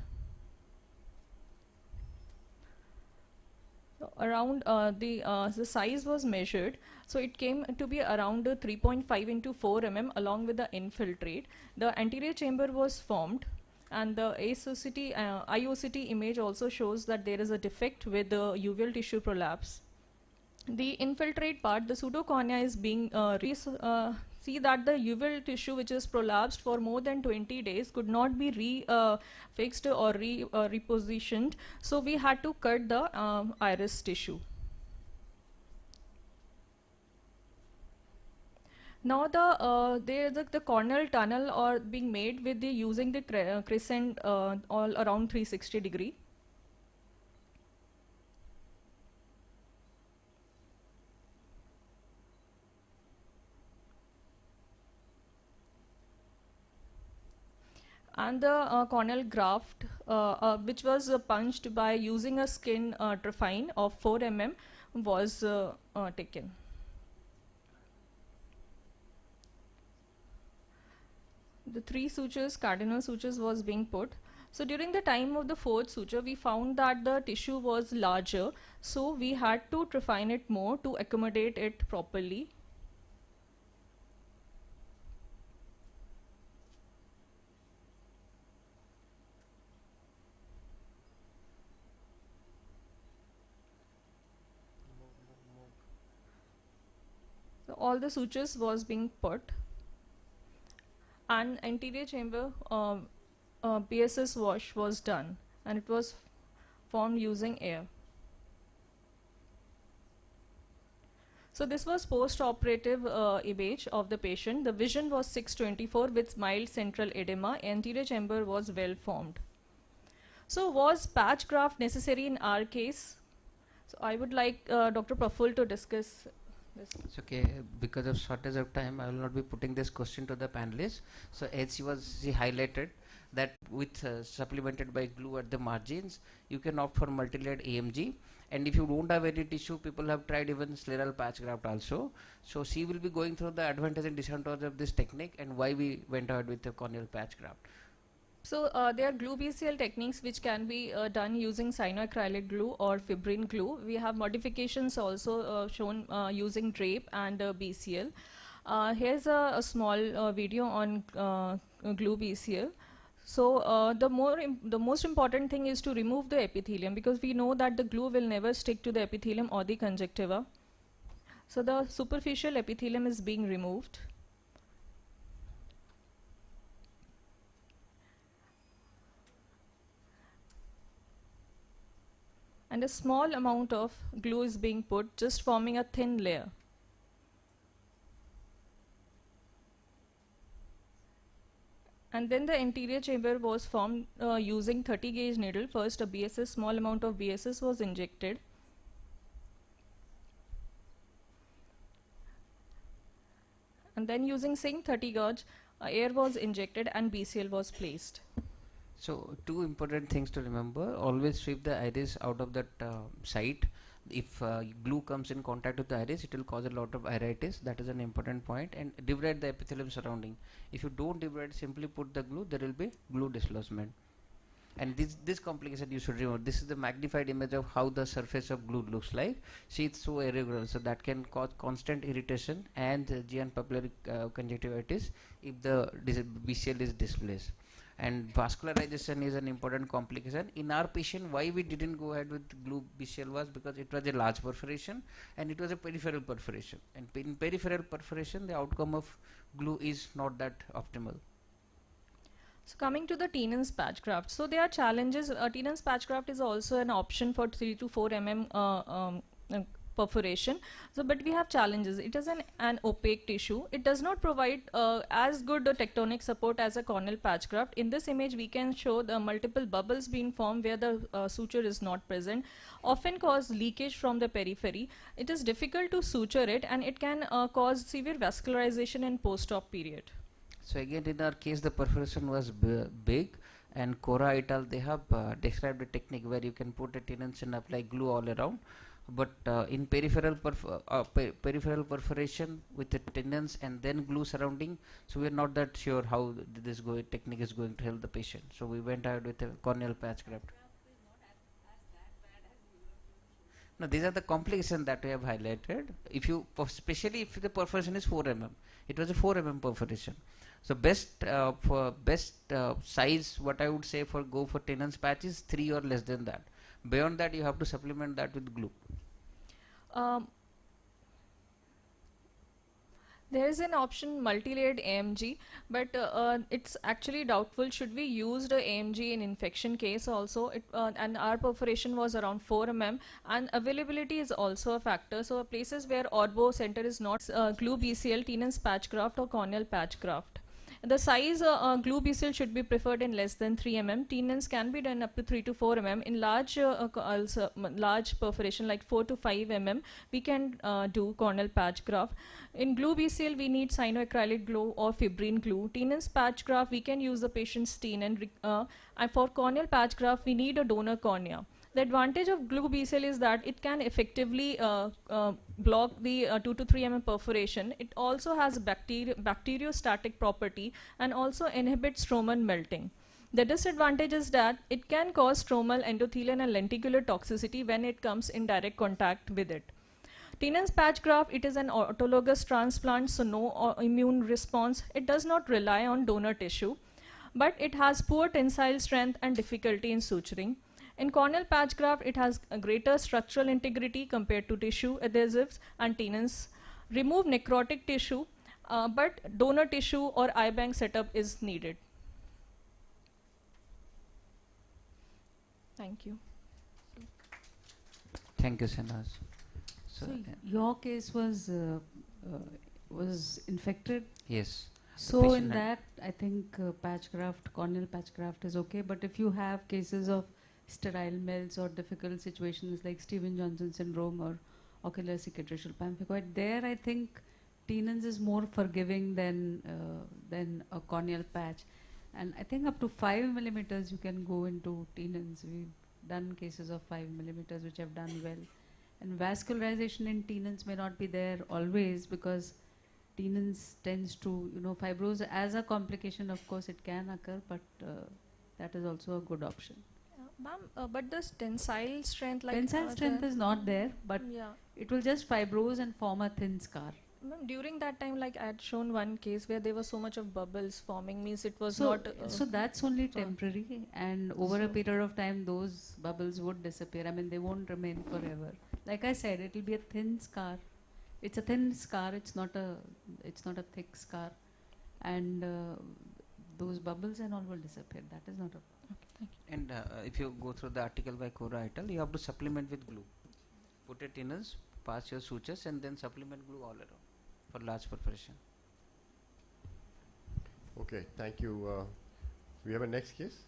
Around the size was measured, so it came to be around 3.5 into 4 mm along with the infiltrate. The anterior chamber was formed, and the IOCT image also shows that there is a defect with the uveal tissue prolapse. The infiltrate part, the pseudocornea is being see that the uveal tissue which is prolapsed for more than 20 days could not be fixed or repositioned, so we had to cut the iris tissue. Now the corneal tunnel are being made with using the crescent all around 360 degree. And the corneal graft which was punched by using a skin trephine of 4 mm was taken. The 3 sutures, cardinal sutures was being put. So during the time of the 4th suture, we found that the tissue was larger, so we had to trephine it more to accommodate it properly. So all the sutures was being put, and anterior chamber BSS wash was done, and it was formed using air. So this was post-operative image of the patient. The vision was 624 with mild central edema. Anterior chamber was well formed. So was patch graft necessary in our case? So I would like Dr. Praful to discuss this. It's okay, because of shortage of time, I will not be putting this question to the panelists. So as she highlighted that with supplemented by glue at the margins, you can opt for multi-layered AMG. And if you don't have any tissue, people have tried even scleral patch graft also. So she will be going through the advantage and disadvantage of this technique and why we went ahead with the corneal patch graft. So there are glue BCL techniques which can be done using cyanoacrylic glue or fibrin glue. We have modifications also shown using drape and BCL. Here's a small video on glue BCL. So the most important thing is to remove the epithelium, because we know that the glue will never stick to the epithelium or the conjunctiva. So the superficial epithelium is being removed. And a small amount of glue is being put, just forming a thin layer. And then the anterior chamber was formed using 30 gauge needle. First a BSS, small amount of BSS was injected. And then using zinc 30 gauge, air was injected and BCL was placed. So two important things to remember: always sweep the iris out of that site. If glue comes in contact with the iris, it will cause a lot of iritis. That is an important point. And debride the epithelium surrounding. If you don't debride, simply put the glue, there will be glue dislodgement. And this complication you should remember. This is the magnified image of how the surface of glue looks like. See, it's so irregular, so that can cause constant irritation and GN papillary conjunctivitis if the BCL is displaced. And vascularization is an important complication. In our patient, why we didn't go ahead with glue BCL was because it was a large perforation and it was a peripheral perforation. And in peripheral perforation, the outcome of glue is not that optimal. So coming to the Tenon's patch graft, so there are challenges. Tenon's patch graft is also an option for 3 to 4 perforation. So, but we have challenges. It is an opaque tissue. It does not provide as good a tectonic support as a corneal patch graft. In this image, we can show the multiple bubbles being formed where the suture is not present, often cause leakage from the periphery. It is difficult to suture it, and it can cause severe vascularization in post-op period. So again, in our case, the perforation was big, and Cora et al. They have described a technique where you can put a tenons and apply glue all around. But in peripheral peripheral perforation with the tenons and then glue surrounding, so we are not that sure how this technique is going to help the patient. So we went ahead with a corneal patch graft. Now these are the complications that we have highlighted. If you, especially if the perforation is 4 mm, it was a 4 mm perforation. So best size, what I would say for go for tenons patch is 3 or less than that. Beyond that, you have to supplement that with glue. There is an option multi-layered AMG, but it's actually doubtful. Should we use the AMG in infection case also? And our perforation was around 4 mm, and availability is also a factor. So places where Orbo center is not glue BCL, Tenon's patch graft or corneal patch graft. The size glue BCL should be preferred in less than 3 mm. Tenons can be done up to 3 to 4 mm. In large perforation like 4 to 5 mm, we can do corneal patch graft. In glue BCL, we need cyanoacrylic glue or fibrin glue. Tenons patch graft, we can use the patient's tenon. And for corneal patch graft, we need a donor cornea. The advantage of glue BCL is that it can effectively block the 2 to 3 mm perforation. It also has bacteriostatic property and also inhibits stromal melting. The disadvantage is that it can cause stromal, endothelial and lenticular toxicity when it comes in direct contact with it. Tenon's patch graft, it is an autologous transplant, so no immune response. It does not rely on donor tissue, but it has poor tensile strength and difficulty in suturing. In corneal patch graft, it has a greater structural integrity compared to tissue adhesives and tenons. Remove necrotic tissue, but donor tissue or eye bank setup is needed. Thank you. Thank you, Sanaz. So your case was infected? Yes. So in that, I think patch graft, corneal patch graft is okay. But if you have cases of sterile melts or difficult situations like Stevens-Johnson syndrome or ocular cicatricial pemphigoid, there I think tenons is more forgiving than a corneal patch. And I think up to 5 millimeters you can go into tenons. We've done cases of 5 millimeters which have done well. And vascularization in tenons may not be there always because tenons tends to, fibrose as a complication, of course it can occur, but that is also a good option. Ma'am, but the tensile strength, like tensile strength is not there, but it will just fibrose and form a thin scar. During that time, like I had shown one case where there was so much of bubbles forming, means it was not. So that's only temporary, and over a period of time, those bubbles would disappear. I mean, they won't remain forever. Like I said, it will be a thin scar. It's a thin scar. It's not a thick scar, and those bubbles and all will disappear. That is not a. And if you go through the article by Cora et al., you have to supplement with glue. Put a tenons, pass your sutures, and then supplement glue all around for large perforation. Okay, thank you. We have a next case.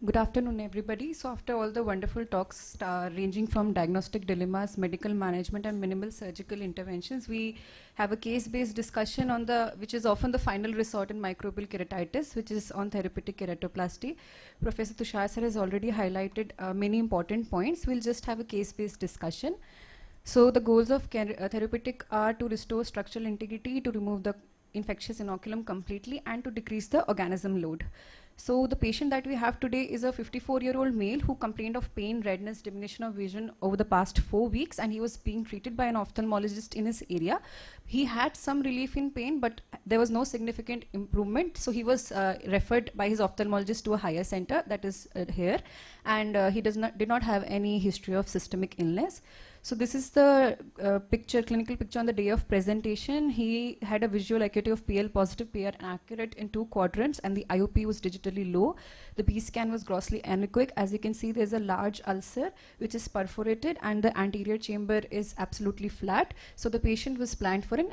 Good afternoon, everybody. So after all the wonderful talks ranging from diagnostic dilemmas, medical management and minimal surgical interventions, we have a case-based discussion on which is often the final resort in microbial keratitis, which is on therapeutic keratoplasty. Professor Tushar sir has already highlighted many important points. We'll just have a case-based discussion. So the goals of therapeutic are to restore structural integrity, to remove the infectious inoculum completely and to decrease the organism load. So the patient that we have today is a 54-year-old male who complained of pain, redness, diminution of vision over the past 4 weeks, and he was being treated by an ophthalmologist in his area. He had some relief in pain, but there was no significant improvement. So he was referred by his ophthalmologist to a higher center, that is here, and he did not have any history of systemic illness. So this is the clinical picture on the day of presentation. He had a visual acuity of PL positive, PL accurate in 2 quadrants, and the IOP was digitally low. The B scan was grossly anechoic. As you can see, there's a large ulcer which is perforated, and the anterior chamber is absolutely flat. So the patient was planned for an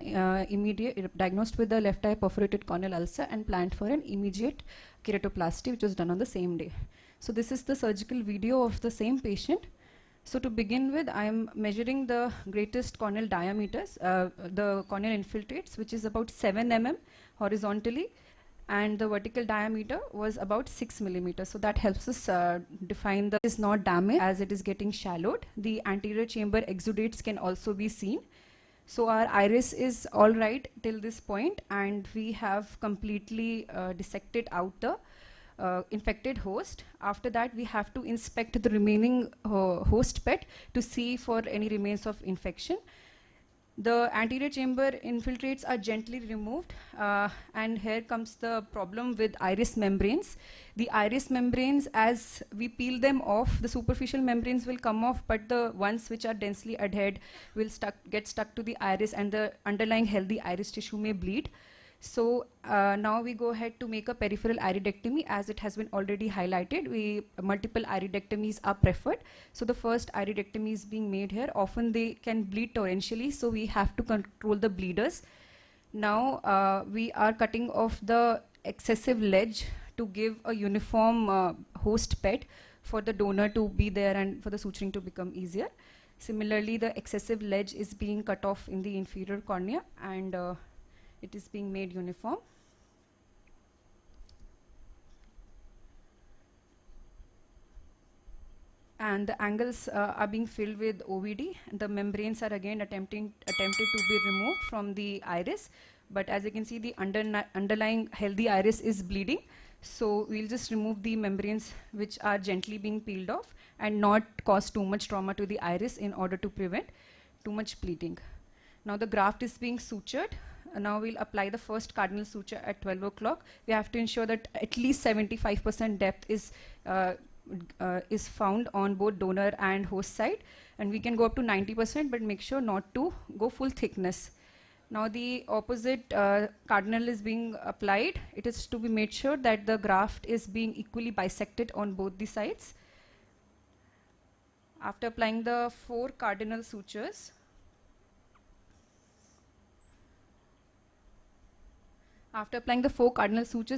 diagnosed with the left eye perforated corneal ulcer and planned for an immediate keratoplasty, which was done on the same day. So this is the surgical video of the same patient. So to begin with, I am measuring the greatest corneal diameters, the corneal infiltrates, which is about 7 mm horizontally, and the vertical diameter was about 6 millimeters. So that helps us define the is not damaged as it is getting shallowed. The anterior chamber exudates can also be seen. So our iris is all right till this point, and we have completely dissected out the infected host. After that, we have to inspect the remaining host pet to see for any remains of infection. The anterior chamber infiltrates are gently removed, and here comes the problem with iris membranes. The iris membranes, as we peel them off, the superficial membranes will come off, but the ones which are densely adhered will get stuck to the iris, and the underlying healthy iris tissue may bleed. So now we go ahead to make a peripheral iridectomy, as it has been already highlighted. Multiple iridectomies are preferred. So the first iridectomy is being made here. Often they can bleed torrentially, so we have to control the bleeders. Now we are cutting off the excessive ledge to give a uniform host pet for the donor to be there and for the suturing to become easier. Similarly, the excessive ledge is being cut off in the inferior cornea, and it is being made uniform. And the angles are being filled with OVD. The membranes are again attempted to be removed from the iris. But as you can see, the underlying healthy iris is bleeding. So we'll just remove the membranes which are gently being peeled off and not cause too much trauma to the iris in order to prevent too much bleeding. Now the graft is being sutured. Now we'll apply the first cardinal suture at 12 o'clock. We have to ensure that at least 75% depth is found on both donor and host side, and we can go up to 90%, but make sure not to go full thickness. Now the opposite cardinal is being applied. It is to be made sure that the graft is being equally bisected on both the sides. After applying the 4 cardinal sutures,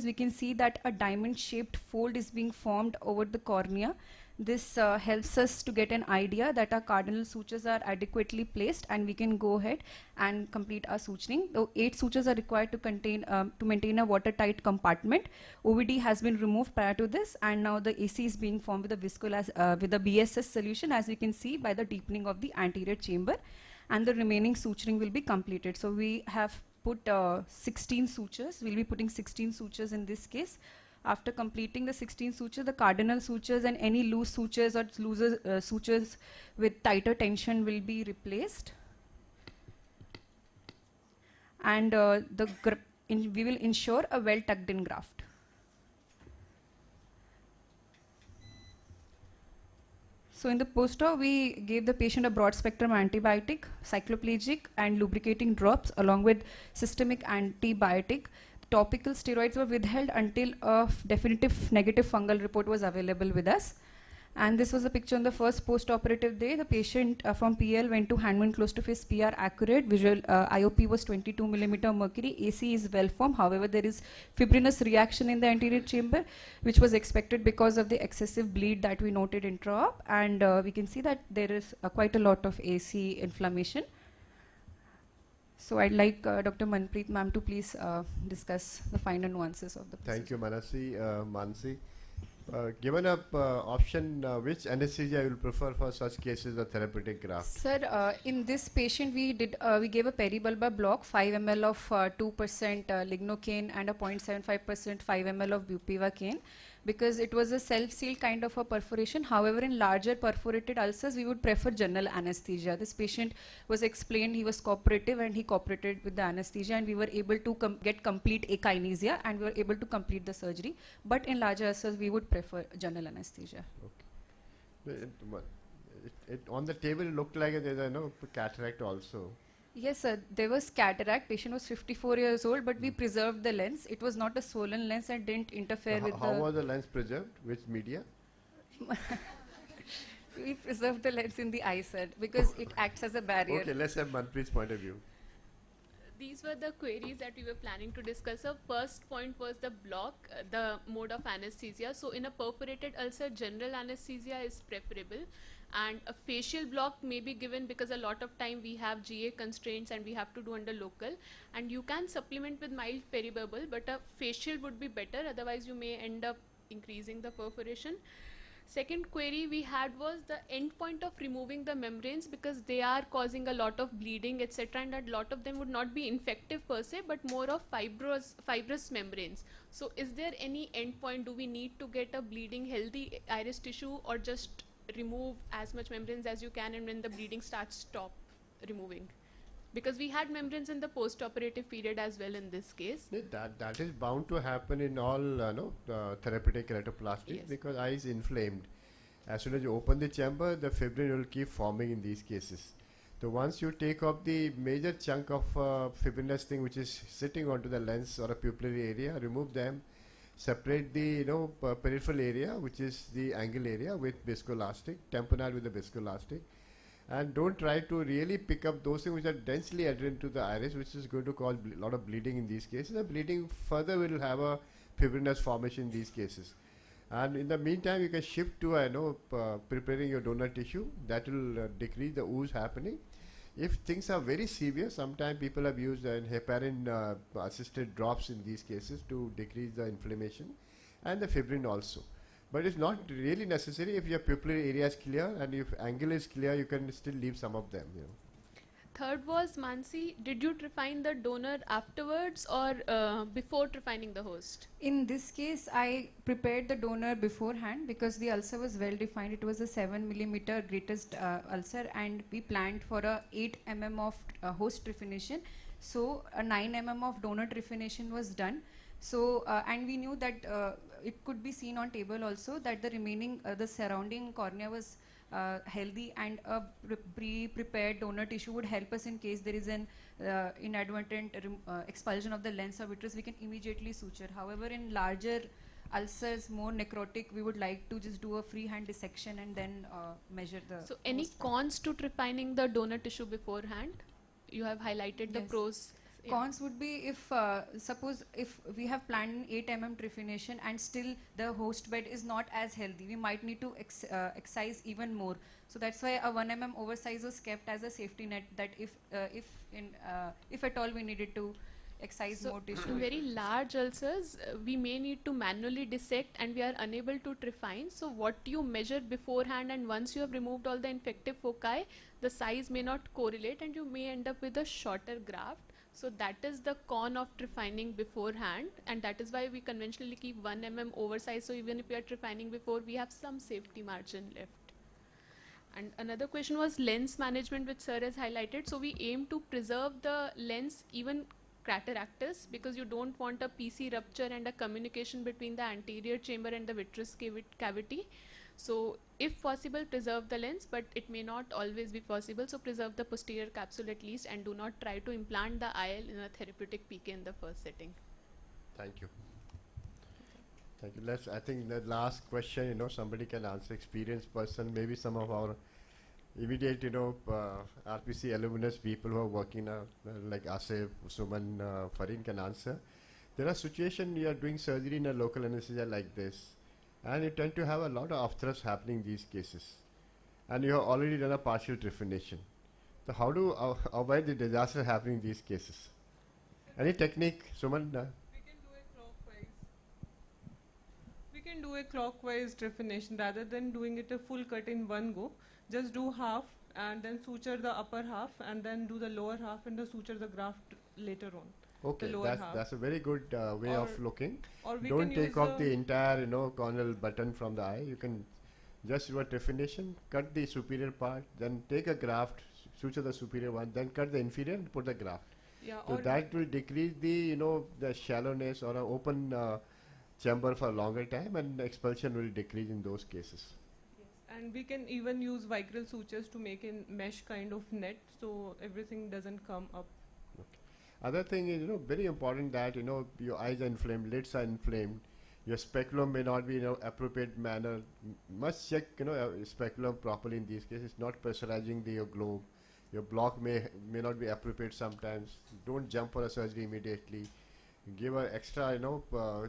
we can see that a diamond-shaped fold is being formed over the cornea. This helps us to get an idea that our cardinal sutures are adequately placed, and we can go ahead and complete our suturing. Though 8 sutures are required to maintain a watertight compartment. OVD has been removed prior to this, and now the AC is being formed with a BSS solution, as we can see by the deepening of the anterior chamber, and the remaining suturing will be completed. So we have put 16 sutures. We'll be putting 16 sutures in this case. After completing the 16 sutures, the cardinal sutures and any loose sutures or sutures with tighter tension will be replaced. And we will ensure a well tucked in graft. So in the post-op, we gave the patient a broad-spectrum antibiotic, cycloplegic, and lubricating drops, along with systemic antibiotic. Topical steroids were withheld until a definitive negative fungal report was available with us. And this was a picture on the first post-operative day. The patient from PL went to hand-wound close to face, PR accurate, visual IOP was 22 millimeter mercury, AC is well formed. However, there is fibrinous reaction in the anterior chamber, which was expected because of the excessive bleed that we noted intra-op, and we can see that there is quite a lot of AC inflammation. So I'd like Dr. Manpreet ma'am to please discuss the finer nuances of the procedure. Thank you, Manasi. given a option, which anesthesia you will prefer for such cases of therapeutic graft? Sir, in this patient, we gave a peribulbar block, 5 ml of 2% lignocaine and a 0.75% 5 ml of bupivacaine, because it was a self-sealed kind of a perforation. However, in larger perforated ulcers, we would prefer general anesthesia. This patient was explained he was cooperative and he cooperated with the anesthesia, and we were able to get complete akinesia and we were able to complete the surgery. But in larger ulcers, we would prefer general anesthesia. On the table, it looked like there's a cataract also. Yes, sir. There was cataract. Patient was 54 years old, but we preserved the lens. It was not a swollen lens and didn't interfere with How was the lens preserved? Which media? We preserved the lens in the eye, sir, because it acts as a barrier. Okay, let's have Manpreet's point of view. These were the queries that we were planning to discuss. So first point was the block, the mode of anesthesia. So in a perforated ulcer, general anesthesia is preferable, and a facial block may be given because a lot of time we have GA constraints and we have to do under local, and you can supplement with mild peribubble, but a facial would be better, otherwise you may end up increasing the perforation. Second query we had was the end point of removing the membranes, because they are causing a lot of bleeding, etc., and a lot of them would not be infective per se, but more of fibrous membranes. So is there any end point? Do we need to get a bleeding healthy iris tissue, or just remove as much membranes as you can, and when the bleeding starts, stop removing? Because we had membranes in the post-operative period as well in this case. That is bound to happen in all therapeutic keratoplasty, yes, because eye is inflamed. As soon as you open the chamber, the fibrin will keep forming in these cases. So once you take off the major chunk of fibrinous thing which is sitting onto the lens or a pupillary area, remove them, separate the peripheral area, which is the angle area, with viscoelastic, tamponade with the viscoelastic, and don't try to really pick up those things which are densely adherent to the iris, which is going to cause a lot of bleeding in these cases. The bleeding further will have a fibrinous formation in these cases. And in the meantime, you can shift to preparing your donor tissue. That will decrease the ooze happening. If things are very severe, sometimes people have used heparin assisted drops in these cases to decrease the inflammation and the fibrin also. But it's not really necessary. If your pupillary area is clear and if angle is clear, you can still leave some of them. Third was, Mansi, did you trephine the donor afterwards or before trephining the host? In this case, I prepared the donor beforehand because the ulcer was well defined. It was a 7 millimeter greatest ulcer, and we planned for a 8 mm of host trephination. So a 9 mm of donor trephination was done. So and we knew that it could be seen on table also that the remaining the surrounding cornea was healthy, and a pre-prepared donor tissue would help us in case there is an inadvertent expulsion of the lens or vitreous. We can immediately suture. However, in larger ulcers, more necrotic, we would like to just do a freehand dissection and then measure the. So any cons to trephining the donor tissue beforehand? You have highlighted the pros. Cons would be if suppose if we have planned 8 mm trephination and still the host bed is not as healthy, we might need to excise even more. So that's why a 1 mm oversize was kept as a safety net, that if at all we needed to excise more tissue. In very large ulcers, we may need to manually dissect and we are unable to trephine. So what you measure beforehand, and once you have removed all the infective foci, the size may not correlate and you may end up with a shorter graft. So that is the con of trephining beforehand, and that is why we conventionally keep 1 mm oversize. So even if we are trephining before, we have some safety margin left. And another question was lens management, which sir has highlighted. So we aim to preserve the lens, even Keratitis, because you don't want a PC rupture and a communication between the anterior chamber and the vitreous cavity. So if possible, preserve the lens, but it may not always be possible. So preserve the posterior capsule at least, and do not try to implant the IL in a therapeutic PK in the first setting. Thank you. Thank you. I think the last question, somebody can answer, experienced person, maybe some of our immediate, RPC alumnus people who are working like Asif, Suman, Farin can answer. There are situations you are doing surgery in a local anesthesia like this, and you tend to have a lot of upthrust happening in these cases, and you have already done a partial trephination. So how do avoid the disaster happening in these cases? Any technique, Suman? We can do it clockwise. We can do a clockwise trepanation rather than doing it a full cut in one go. Just do half and then suture the upper half and then do the lower half and then suture the graft later on. Okay, the lower half. that's a very good way of looking. Or we Don't can take use off the entire corneal button from the eye. You can just do a trepanation, cut the superior part, then take a graft, suture the superior one, then cut the inferior and put the graft. Yeah, so that will decrease the the shallowness or an open chamber for a longer time, and expulsion will decrease in those cases. And we can even use vicryl sutures to make a mesh kind of net so everything doesn't come up. Other thing is, very important that, your eyes are inflamed, lids are inflamed, your speculum may not be in appropriate manner. Must check, speculum properly in these cases, not pressurizing your globe. Your block may not be appropriate sometimes. Don't jump for a surgery immediately. Give an extra,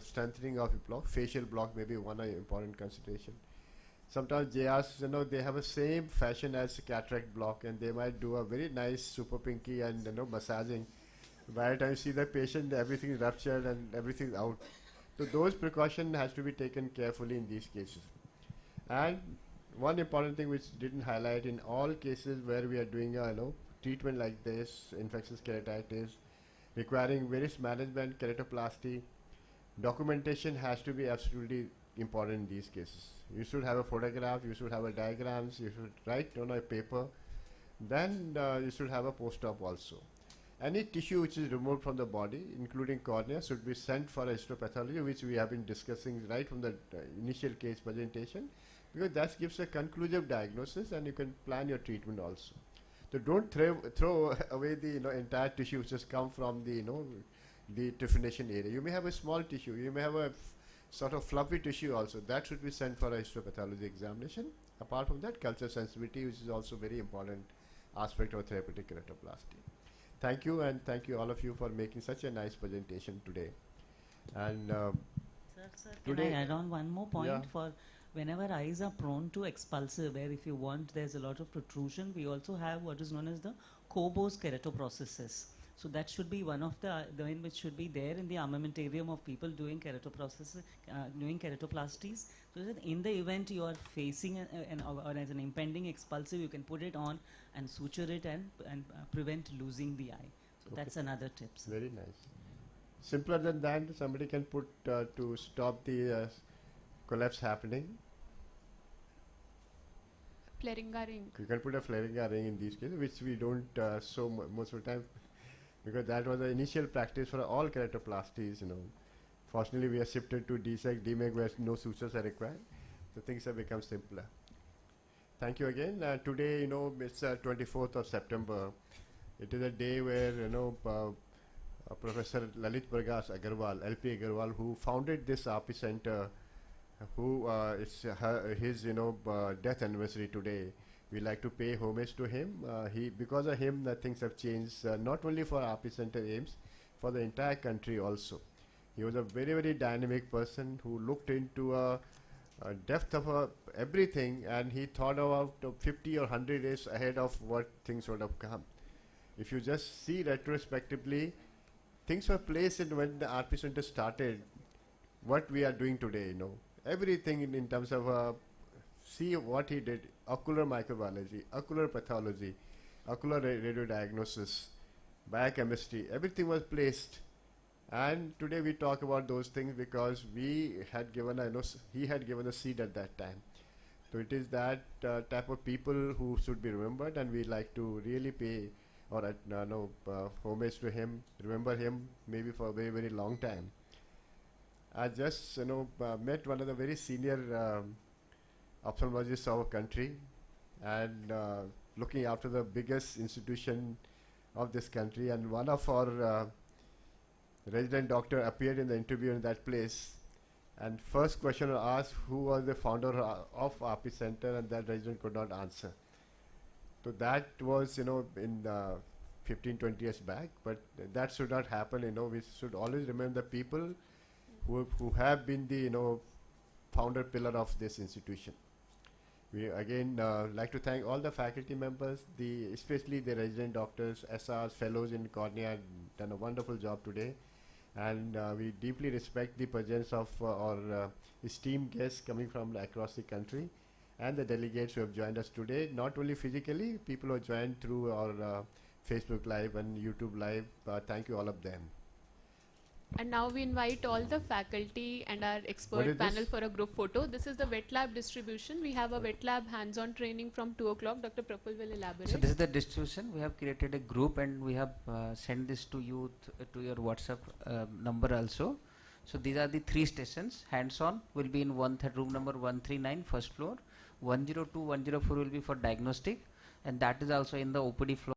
strengthening of your block. Facial block may be one important consideration. Sometimes JRs, they have a same fashion as cataract block, and they might do a very nice super pinky and, massaging. By the time you see the patient, everything is ruptured and everything is out. So those precautions has to be taken carefully in these cases. And one important thing which didn't highlight, in all cases where we are doing a treatment like this, infectious keratitis, requiring various management, keratoplasty, documentation has to be absolutely important in these cases. You should have a photograph, you should have a diagrams, you should write on a paper, then you should have a post-op also. Any tissue which is removed from the body, including cornea, should be sent for a histopathology, which we have been discussing right from the initial case presentation, because that gives a conclusive diagnosis and you can plan your treatment also. So don't throw away the entire tissue which has come from the the trepanation area. You may have a small tissue, you may have a sort of fluffy tissue also. That should be sent for a histopathology examination. Apart from that, culture sensitivity, which is also very important aspect of therapeutic keratoplasty. Thank you, and thank you all of you for making such a nice presentation today. And Sir, can I add on one more point? For whenever eyes are prone to expulsive, where if you want there's a lot of protrusion, we also have what is known as the Cobos keratoprosthesis. So that should be one of the which should be there in the armamentarium of people doing doing keratoplasties. So that in the event you are facing or as an impending expulsive, you can put it on and suture it and prevent losing the eye. So that's another tip. Sir. Very nice. Simpler than that, somebody can put to stop the collapse happening. Fleringa ring. You can put a Fleringa ring in these cases, which we don't show most of the time, because that was the initial practice for all keratoplasties. Fortunately, we are shifted to DSEC, DMEC, where no sutures are required. So things have become simpler. Thank you again. Today, it's 24th of September. It is a day where, Professor Lalit Prakash Agarwal, LP Agarwal, who founded this RP Center, who it's his, death anniversary today. We like to pay homage to him. Because of him, things have changed, not only for RP Center AIIMS, for the entire country also. He was a very, very dynamic person who looked into a depth of everything, and he thought about 50 or 100 years ahead of what things would have come. If you just see retrospectively, things were placed in when the RP Center started, what we are doing today, everything in terms of see what he did, ocular microbiology, ocular pathology, ocular radiodiagnosis, biochemistry, everything was placed. And today we talk about those things because we had given he had given a seed at that time. So it is that type of people who should be remembered, and we like to really pay or homage to him, remember him maybe for a very, very long time. I just met one of the very senior ophthalmologists of our country, and looking after the biggest institution of this country, and one of our resident doctor appeared in the interview in that place, and first question was asked who was the founder of RP Center, and that resident could not answer. So that was in 15-20 years back, but that should not happen. We should always remember the people who have been the founder pillar of this institution. We again like to thank all the faculty members, especially the resident doctors, SRs, fellows in cornea, done a wonderful job today. And we deeply respect the presence of our esteemed guests coming from across the country, and the delegates who have joined us today, not only physically, people who have joined through our Facebook Live and YouTube Live. Thank you, all of them. And now we invite all the faculty and our What expert is panel this? for a group photo. This is the wet lab distribution. We have a wet lab hands-on training from 2 o'clock. Dr. Praful will elaborate. So this is the distribution. We have created a group and we have sent this to you to your WhatsApp number also. So these are the 3 stations. Hands-on will be in room number 139, first floor. 102, 104 will be for diagnostic, and that is also in the OPD floor.